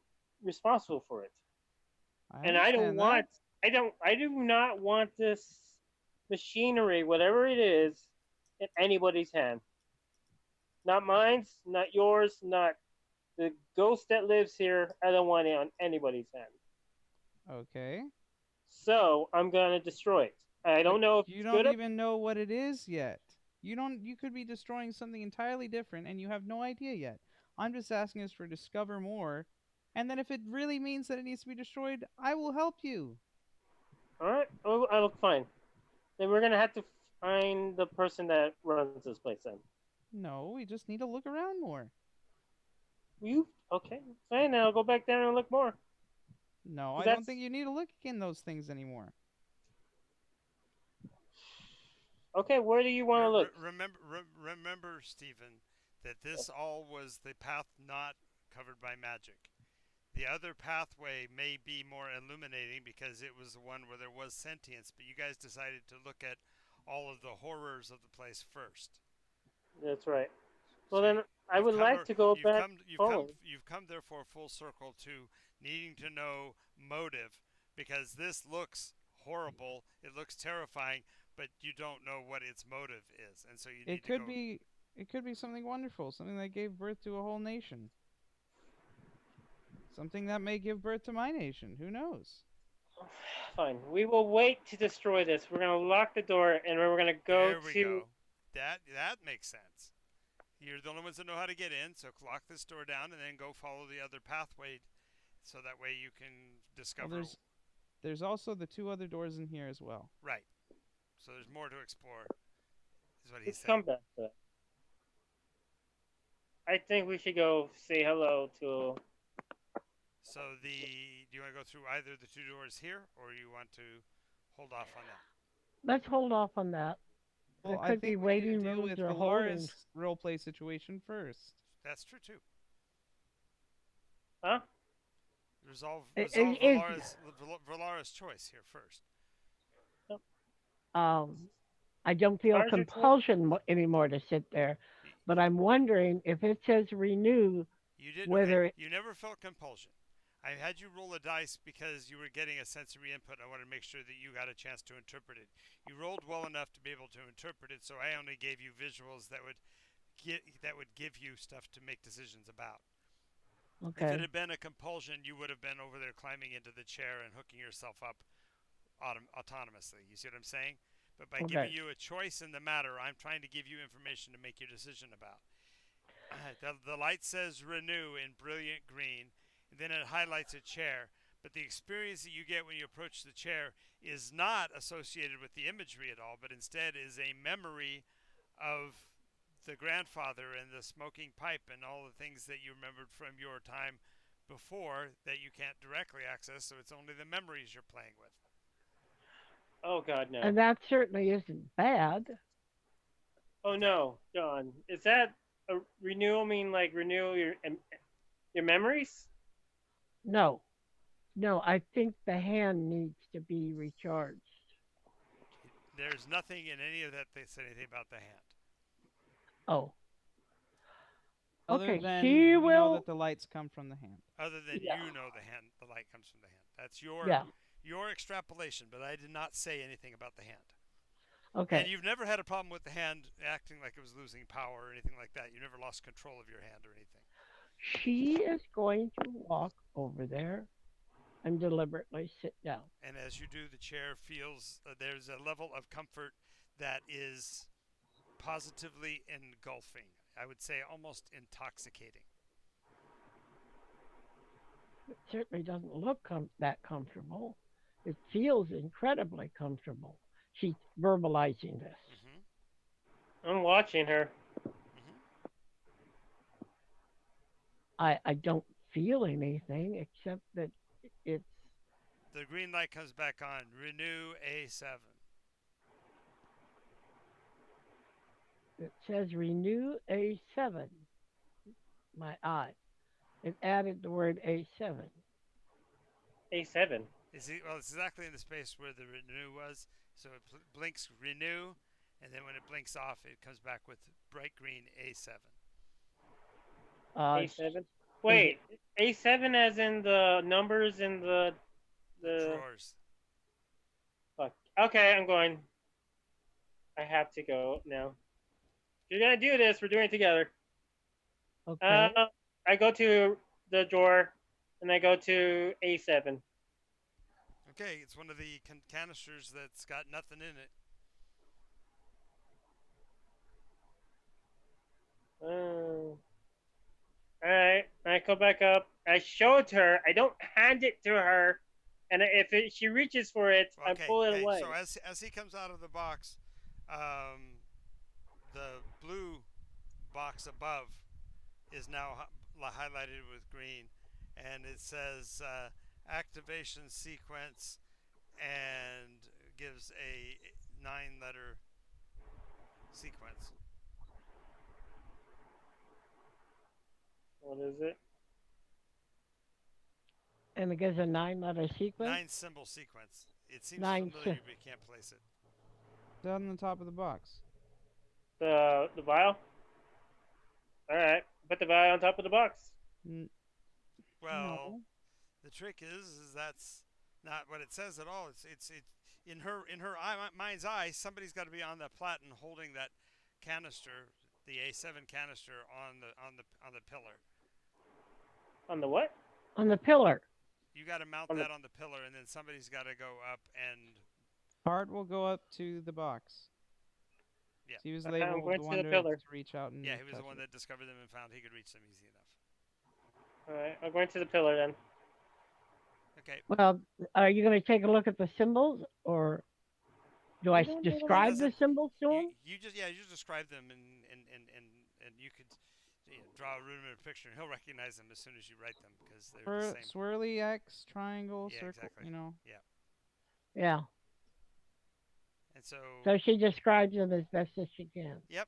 [SPEAKER 1] responsible for it,
[SPEAKER 4] I
[SPEAKER 1] and I don't
[SPEAKER 4] understand that.
[SPEAKER 1] want. I do not want this machinery, whatever it is, in anybody's hand. Not mine's, not yours, not the ghost that lives here. I don't want it on anybody's hand.
[SPEAKER 4] Okay.
[SPEAKER 1] So I'm gonna destroy it. I
[SPEAKER 4] But
[SPEAKER 1] don't know if
[SPEAKER 4] you
[SPEAKER 1] it's
[SPEAKER 4] don't
[SPEAKER 1] good or
[SPEAKER 4] even know what it is yet. You could be destroying something entirely different and you have no idea yet. I'm just asking us for discover more. And then if it really means that it needs to be destroyed, I will help you.
[SPEAKER 1] all right. Oh, I look fine. Then we're gonna have to find the person that runs this place. Then
[SPEAKER 4] No, we just need to look around more.
[SPEAKER 1] you okay? Fine. Then I'll go back there and look more.
[SPEAKER 4] No,
[SPEAKER 1] Cause
[SPEAKER 4] I don't think
[SPEAKER 1] that's
[SPEAKER 4] you need to look in those things anymore.
[SPEAKER 1] okay. Where do you want to look?
[SPEAKER 2] Remember, Stephen, that this all was the path not covered by magic. The other pathway may be more illuminating because it was the one where there was sentience, but you guys decided to look at all of the horrors of the place first.
[SPEAKER 1] That's right. Well
[SPEAKER 2] So
[SPEAKER 1] then, I
[SPEAKER 2] you've
[SPEAKER 1] would
[SPEAKER 2] come
[SPEAKER 1] like to go back forward.
[SPEAKER 2] you've come therefore full circle to needing to know motive because this looks horrible, it looks terrifying, but you don't know what its motive is, and so you
[SPEAKER 4] It
[SPEAKER 2] need to
[SPEAKER 4] could
[SPEAKER 2] go.
[SPEAKER 4] be it could be something wonderful, something that gave birth to a whole nation. Something that may give birth to my nation. Who knows?
[SPEAKER 1] Fine. We will wait to destroy this. We're gonna lock the door and we're gonna go
[SPEAKER 2] There we
[SPEAKER 1] to.
[SPEAKER 2] go. That makes sense. You're the only ones that know how to get in, so lock this door down and then go follow the other pathway, so that way you can
[SPEAKER 4] Well,
[SPEAKER 2] discover.
[SPEAKER 4] there's also the two other doors in here as well.
[SPEAKER 2] Right. So there's more to explore, is what he's
[SPEAKER 1] Let's
[SPEAKER 2] saying.
[SPEAKER 1] come back to that. I think we should go say hello to.
[SPEAKER 2] So do you want to go through either the two doors here, or you want to hold off on that?
[SPEAKER 3] Let's hold off on that.
[SPEAKER 4] Well,
[SPEAKER 3] There
[SPEAKER 4] I
[SPEAKER 3] could be
[SPEAKER 4] think we need to
[SPEAKER 3] waiting
[SPEAKER 4] deal
[SPEAKER 3] rooms
[SPEAKER 4] with
[SPEAKER 3] or holdings.
[SPEAKER 4] Valara's roleplay situation first.
[SPEAKER 2] That's true too.
[SPEAKER 1] Huh?
[SPEAKER 2] Resolve
[SPEAKER 3] Is
[SPEAKER 2] Valara's choice here first.
[SPEAKER 3] um, I don't feel
[SPEAKER 1] Ours your choice.
[SPEAKER 3] compulsion anymore to sit there,
[SPEAKER 2] You,
[SPEAKER 3] but I'm wondering if it says renew,
[SPEAKER 2] you did okay.
[SPEAKER 3] whether it,
[SPEAKER 2] You never felt compulsion. I had you roll a dice because you were getting a sensory input. I wanted to make sure that you got a chance to interpret it. You rolled well enough to be able to interpret it, so I only gave you visuals that would give you stuff to make decisions about. If it
[SPEAKER 3] okay,
[SPEAKER 2] had been a compulsion, you would have been over there climbing into the chair and hooking yourself up autonomously. You see what I'm saying? But by giving
[SPEAKER 3] okay,
[SPEAKER 2] you a choice in the matter, I'm trying to give you information to make your decision about. The light says renew in brilliant green, and then it highlights a chair. But the experience that you get when you approach the chair is not associated with the imagery at all, but instead is a memory of the grandfather and the smoking pipe and all the things that you remembered from your time before that you can't directly access, so it's only the memories you're playing with.
[SPEAKER 1] Oh God, no.
[SPEAKER 3] and that certainly isn't bad.
[SPEAKER 1] Oh
[SPEAKER 2] But that
[SPEAKER 1] no, John. Is that a renewal? Mean like renew your memories?
[SPEAKER 3] No, no, I think the hand needs to be recharged.
[SPEAKER 2] there's nothing in any of that that said anything about the hand.
[SPEAKER 3] Oh,
[SPEAKER 4] Other
[SPEAKER 3] okay,
[SPEAKER 4] than
[SPEAKER 3] she
[SPEAKER 4] we know that
[SPEAKER 3] will.
[SPEAKER 4] the lights come from the hand.
[SPEAKER 2] Other than
[SPEAKER 3] Yeah,
[SPEAKER 2] the light comes from the hand. That's your
[SPEAKER 3] yeah,
[SPEAKER 2] your extrapolation, but I did not say anything about the hand. And
[SPEAKER 3] okay.
[SPEAKER 2] you've never had a problem with the hand acting like it was losing power or anything like that. You never lost control of your hand or anything.
[SPEAKER 3] She is going to walk over there and deliberately sit down.
[SPEAKER 2] And as you do, the chair feels there's a level of comfort that is positively engulfing. I would say almost intoxicating.
[SPEAKER 3] It certainly doesn't look that comfortable. It feels incredibly comfortable. She's verbalizing this.
[SPEAKER 2] Mm-hmm.
[SPEAKER 1] I'm watching her.
[SPEAKER 2] Mm-hmm.
[SPEAKER 3] I don't feel anything except that it's
[SPEAKER 2] The green light comes back on. Renew A7.
[SPEAKER 3] it says renew A7. My eye. It added the word A7.
[SPEAKER 1] A7.
[SPEAKER 2] Well, it's exactly in the space where the renew was. So it blinks renew, and then when it blinks off, it comes back with bright green A7.
[SPEAKER 1] A7.
[SPEAKER 3] Is it
[SPEAKER 1] Wait, A7 as in the numbers in
[SPEAKER 2] The
[SPEAKER 1] the.
[SPEAKER 2] drawers.
[SPEAKER 1] Fuck. Okay, I'm going. I have to go now. If you're gonna do this, we're doing it together.
[SPEAKER 3] okay?
[SPEAKER 1] Uh, I go to the drawer, and I go to A7.
[SPEAKER 2] Okay, it's one of the canisters that's got nothing in it.
[SPEAKER 1] All right, I go back up. I show it to her. I don't hand it to her, and she reaches for it, I
[SPEAKER 2] Okay,
[SPEAKER 1] pull it
[SPEAKER 2] okay. So
[SPEAKER 1] away.
[SPEAKER 2] as he comes out of the box, um, the blue box above is now highlighted with green, and it says activation sequence and gives a 9-letter sequence.
[SPEAKER 1] What is it?
[SPEAKER 3] And it gives a 9 letter sequence.
[SPEAKER 2] 9-symbol sequence. It seems
[SPEAKER 3] Nine.
[SPEAKER 2] familiar, but you can't place it.
[SPEAKER 4] It's on the top of the box.
[SPEAKER 1] The vial. All right, put the vial on top of the box.
[SPEAKER 4] N-
[SPEAKER 2] Well,
[SPEAKER 4] no.
[SPEAKER 2] the trick is that's not what it says at all. It's in her mind's eye. Somebody's got to be on the platen holding that canister, the A7 canister on the pillar.
[SPEAKER 1] On the what?
[SPEAKER 3] On the pillar.
[SPEAKER 2] You got to mount
[SPEAKER 1] On the.
[SPEAKER 2] that on the pillar, and then somebody's got to go up and
[SPEAKER 4] Part will go up to the box.
[SPEAKER 2] yeah,
[SPEAKER 4] He was
[SPEAKER 1] Okay, I'm
[SPEAKER 4] labeled
[SPEAKER 1] going
[SPEAKER 4] the
[SPEAKER 1] to
[SPEAKER 4] one
[SPEAKER 1] the
[SPEAKER 4] to
[SPEAKER 1] pillar.
[SPEAKER 4] reach out
[SPEAKER 2] yeah.
[SPEAKER 4] and
[SPEAKER 2] He was the
[SPEAKER 4] touch
[SPEAKER 2] one
[SPEAKER 4] it.
[SPEAKER 2] that discovered them and found he could reach them easy enough.
[SPEAKER 1] All right, I'm going to the pillar then.
[SPEAKER 2] Okay,
[SPEAKER 3] Well, are you going to take a look at the symbols, or do
[SPEAKER 1] We
[SPEAKER 3] I
[SPEAKER 1] don't need to
[SPEAKER 2] he
[SPEAKER 1] look.
[SPEAKER 3] describe the
[SPEAKER 2] doesn't.
[SPEAKER 3] symbols to him?
[SPEAKER 2] You just you describe them and you could draw a rudimentary picture, and he'll recognize them as soon as you write them because they're the same.
[SPEAKER 4] Swirly X, triangle,
[SPEAKER 2] Yeah,
[SPEAKER 4] circle.
[SPEAKER 2] exactly.
[SPEAKER 4] You know.
[SPEAKER 2] Yeah,
[SPEAKER 3] Yeah.
[SPEAKER 2] and so
[SPEAKER 3] So she describes them as best as she can.
[SPEAKER 2] yep,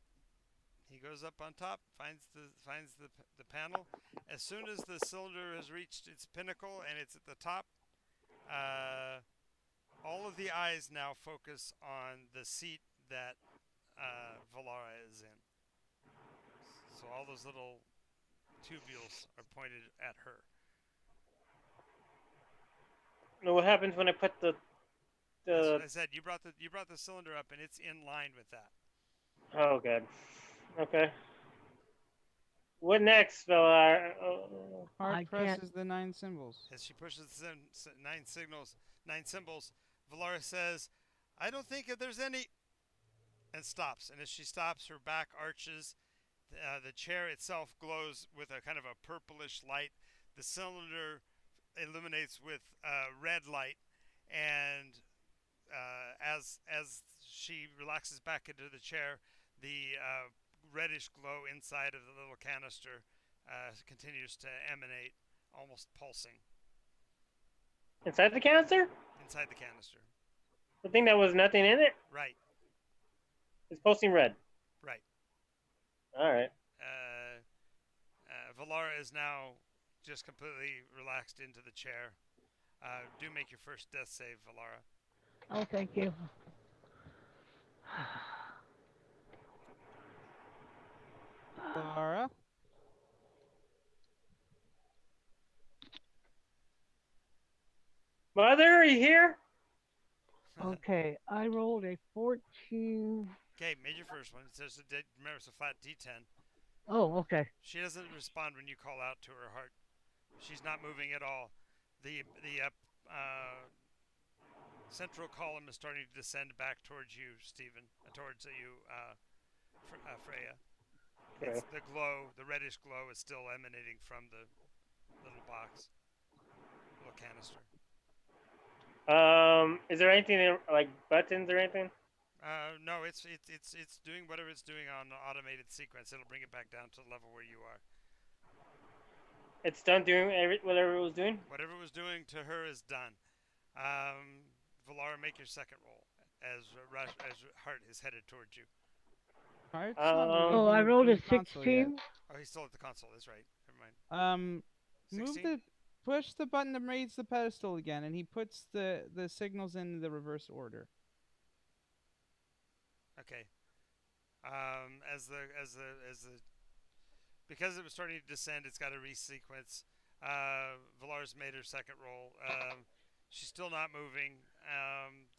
[SPEAKER 2] he goes up on top, finds the panel. As soon as the cylinder has reached its pinnacle and it's at the top, uh, all of the eyes now focus on the seat that Valara is in. So all those little tubules are pointed at her.
[SPEAKER 1] What happens when I put
[SPEAKER 2] As
[SPEAKER 1] the?
[SPEAKER 2] I said, you brought the cylinder up, and it's in line with that.
[SPEAKER 1] Oh, good. Okay. What next, fella?
[SPEAKER 3] I
[SPEAKER 4] Heart
[SPEAKER 3] can't.
[SPEAKER 4] presses the 9 symbols.
[SPEAKER 2] As she pushes the 9 symbols, Valara says, "I don't think if there's any," and stops. And as she stops, her back arches. The chair itself glows with a kind of a purplish light. The cylinder illuminates with red light, and as she relaxes back into the chair, the reddish glow inside of the little canister continues to emanate, almost pulsing
[SPEAKER 1] Inside the canister?
[SPEAKER 2] inside the canister.
[SPEAKER 1] The thing that was nothing in it
[SPEAKER 2] Right,
[SPEAKER 1] is posting red.
[SPEAKER 2] right.
[SPEAKER 1] All right.
[SPEAKER 2] Uh, Valara is now just completely relaxed into the chair. Do make your first death save, Valara.
[SPEAKER 3] Oh, thank you.
[SPEAKER 4] Laura.
[SPEAKER 1] Mother, are you here?
[SPEAKER 3] Okay, I rolled a 14.
[SPEAKER 2] Okay, made your first one. It says, remember, it's a flat D10.
[SPEAKER 3] Oh, okay.
[SPEAKER 2] She doesn't respond when you call out to her heart. She's not moving at all. The central column is starting to descend back towards you, Stephen, towards you, Freya.
[SPEAKER 1] Okay.
[SPEAKER 2] It's the glow, the reddish glow, is still emanating from the little box, little canister.
[SPEAKER 1] Is there anything like buttons or anything?
[SPEAKER 2] No, it's doing whatever it's doing on the automated sequence. It'll bring it back down to the level where you are.
[SPEAKER 1] It's done doing whatever it was doing.
[SPEAKER 2] Whatever it was doing to her is done. Valara, make your second roll as Hart is headed towards you.
[SPEAKER 4] Heart's not
[SPEAKER 1] Um,
[SPEAKER 3] Oh, I
[SPEAKER 4] moving
[SPEAKER 3] rolled
[SPEAKER 4] from
[SPEAKER 3] a
[SPEAKER 4] the console yet.
[SPEAKER 3] 16.
[SPEAKER 2] Oh, he's still at the console. That's right. Never mind.
[SPEAKER 4] Um, move
[SPEAKER 2] 16.
[SPEAKER 4] the push the button to raise the pedestal again, and he puts the signals in the reverse order.
[SPEAKER 2] Okay. As the because it was starting to descend, it's got to resequence. Valar's made her second roll. She's still not moving.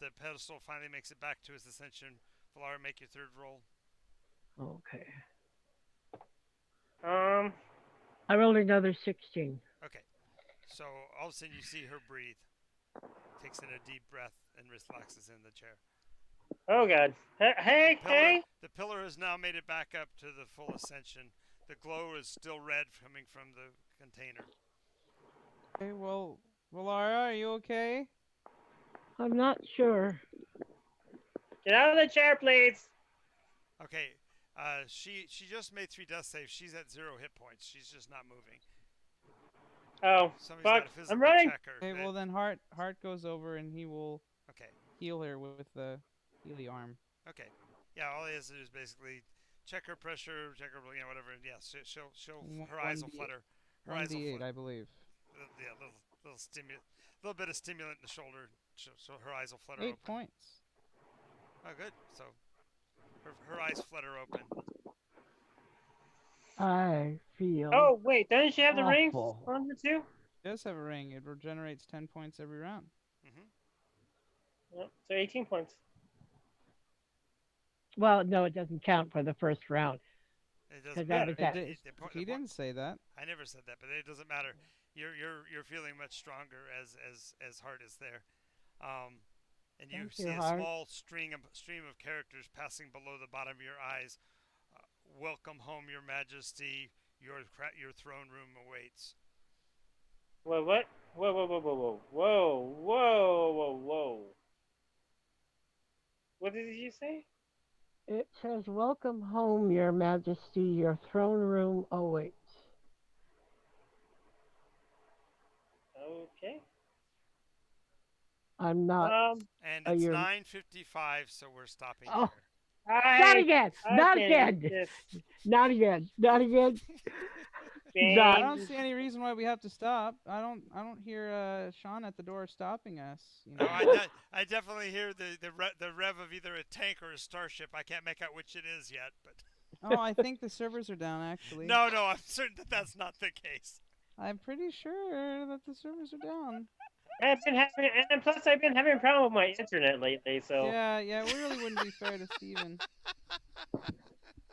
[SPEAKER 2] The pedestal finally makes it back to its ascension. Valar, make your third roll.
[SPEAKER 3] Okay.
[SPEAKER 1] um,
[SPEAKER 3] I rolled another 16.
[SPEAKER 2] Okay. So all of a sudden you see her breathe, takes in a deep breath, and relaxes in the chair.
[SPEAKER 1] oh god. Hey, hey.
[SPEAKER 2] The pillar has now made it back up to the full ascension. The glow is still red coming from the container.
[SPEAKER 4] Okay, well, Valara, are you okay?
[SPEAKER 3] I'm not sure.
[SPEAKER 1] Get out of the chair, please.
[SPEAKER 2] Okay. She just made 3 death saves. She's at 0 hit points. She's just not moving.
[SPEAKER 1] Oh,
[SPEAKER 2] Somebody's got
[SPEAKER 1] fuck.
[SPEAKER 2] to
[SPEAKER 1] I'm
[SPEAKER 2] physically
[SPEAKER 1] running.
[SPEAKER 2] check her.
[SPEAKER 4] Okay, well then Heart goes over and he will
[SPEAKER 2] Okay.
[SPEAKER 4] heal her with the healy arm.
[SPEAKER 2] Okay. Yeah, all he has to do is basically check her pressure, check her, whatever. And yes, she'll her eyes will flutter. Her
[SPEAKER 4] One
[SPEAKER 2] eyes will
[SPEAKER 4] d8,
[SPEAKER 2] flutter.
[SPEAKER 4] I believe.
[SPEAKER 2] Yeah, little bit of stimulant in the shoulder, so her eyes will flutter
[SPEAKER 4] 8
[SPEAKER 2] open.
[SPEAKER 4] points.
[SPEAKER 2] Oh, good. So her eyes flutter open.
[SPEAKER 3] I feel
[SPEAKER 1] Oh wait, doesn't she have the rings
[SPEAKER 3] awful.
[SPEAKER 1] on her too?
[SPEAKER 4] It does have a ring. It regenerates 10 points every round.
[SPEAKER 2] Mm-hmm.
[SPEAKER 1] Yep, so 18 points.
[SPEAKER 3] Well, no, it doesn't count for the first round
[SPEAKER 2] It
[SPEAKER 3] because
[SPEAKER 2] doesn't
[SPEAKER 3] that
[SPEAKER 2] matter.
[SPEAKER 3] was at.
[SPEAKER 4] He didn't say that.
[SPEAKER 2] I never said that, but it doesn't matter. You're feeling much stronger as Hart is there, um, and you
[SPEAKER 3] Thank you,
[SPEAKER 2] see a
[SPEAKER 3] Hart.
[SPEAKER 2] small stream of characters passing below the bottom of your eyes. Welcome home, Your Majesty. Your throne room awaits.
[SPEAKER 1] Whoa, what? Whoa, whoa, whoa, whoa, whoa, whoa, whoa, whoa, whoa. What did you say?
[SPEAKER 3] It says, "Welcome home, Your Majesty. Your throne room awaits."
[SPEAKER 1] Okay.
[SPEAKER 3] I'm not.
[SPEAKER 2] And
[SPEAKER 3] A
[SPEAKER 2] it's
[SPEAKER 3] your.
[SPEAKER 2] 9:55, so we're stopping
[SPEAKER 3] Oh,
[SPEAKER 2] here.
[SPEAKER 3] not
[SPEAKER 1] I
[SPEAKER 3] again!
[SPEAKER 1] I
[SPEAKER 3] Not
[SPEAKER 1] can
[SPEAKER 3] again!
[SPEAKER 1] just
[SPEAKER 3] Not again! Not again!
[SPEAKER 4] I
[SPEAKER 3] Not.
[SPEAKER 4] don't
[SPEAKER 1] change.
[SPEAKER 4] see any reason why we have to stop. I don't hear Sean at the door stopping us,
[SPEAKER 2] No, I definitely hear the rev of either a tank or a starship. I can't make out which it is yet, but
[SPEAKER 4] Oh, I think the servers are down actually.
[SPEAKER 2] no, I'm certain that that's not the case.
[SPEAKER 4] I'm pretty sure that the servers are down.
[SPEAKER 1] I've been having, and plus I've been having a problem with my internet lately, so
[SPEAKER 4] Yeah, we really wouldn't be fair to Steven.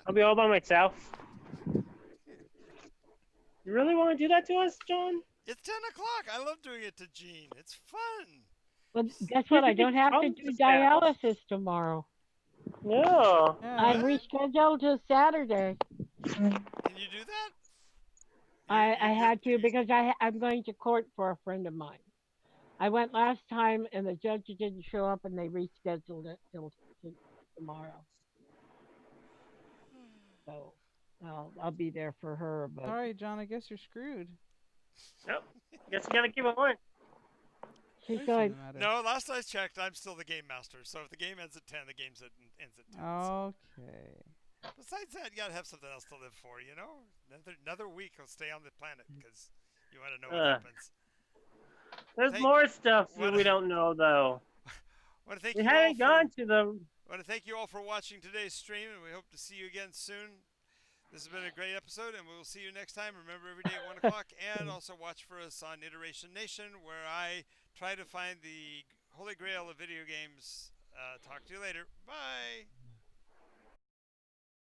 [SPEAKER 1] I'll be all by myself. You really want to do that to us, John?
[SPEAKER 2] It's 10 o'clock. I love doing it to Gene. It's fun.
[SPEAKER 3] Well, guess
[SPEAKER 1] You
[SPEAKER 3] what? I
[SPEAKER 1] can be
[SPEAKER 3] don't have to
[SPEAKER 1] calm
[SPEAKER 3] do
[SPEAKER 1] just now.
[SPEAKER 3] dialysis tomorrow.
[SPEAKER 1] No.
[SPEAKER 3] I'm
[SPEAKER 4] Yeah.
[SPEAKER 2] What?
[SPEAKER 3] rescheduled to Saturday.
[SPEAKER 2] Can you do that?
[SPEAKER 3] I had to because I'm going to court for a friend of mine. I went last time and the judge didn't show up and they rescheduled it till tomorrow. So I'll be there for her. But
[SPEAKER 4] Sorry, John. I guess you're screwed.
[SPEAKER 1] Nope. Guess you gotta keep it on.
[SPEAKER 3] she's
[SPEAKER 4] Choice in
[SPEAKER 3] going.
[SPEAKER 4] the matter.
[SPEAKER 2] No, last I checked, I'm still the game master. So if the game ends at 10, the game ends at 10. So.
[SPEAKER 4] Okay.
[SPEAKER 2] Besides that, you gotta have something else to live for, you know? Another week I'll stay on the planet because you want to know what
[SPEAKER 1] Ugh.
[SPEAKER 2] happens.
[SPEAKER 1] There's
[SPEAKER 2] Thank,
[SPEAKER 1] more stuff that we
[SPEAKER 2] wanna,
[SPEAKER 1] don't know though.
[SPEAKER 2] want to thank
[SPEAKER 1] We
[SPEAKER 2] you all
[SPEAKER 1] haven't
[SPEAKER 2] for
[SPEAKER 1] gone to the.
[SPEAKER 2] want to thank you all for watching today's stream, and we hope to see you again soon. This has been a great episode, and we will see you next time. Remember, every day at 1 o'clock, and also watch for us on Iteration Nation, where I try to find the holy grail of video games. Talk to you later. Bye.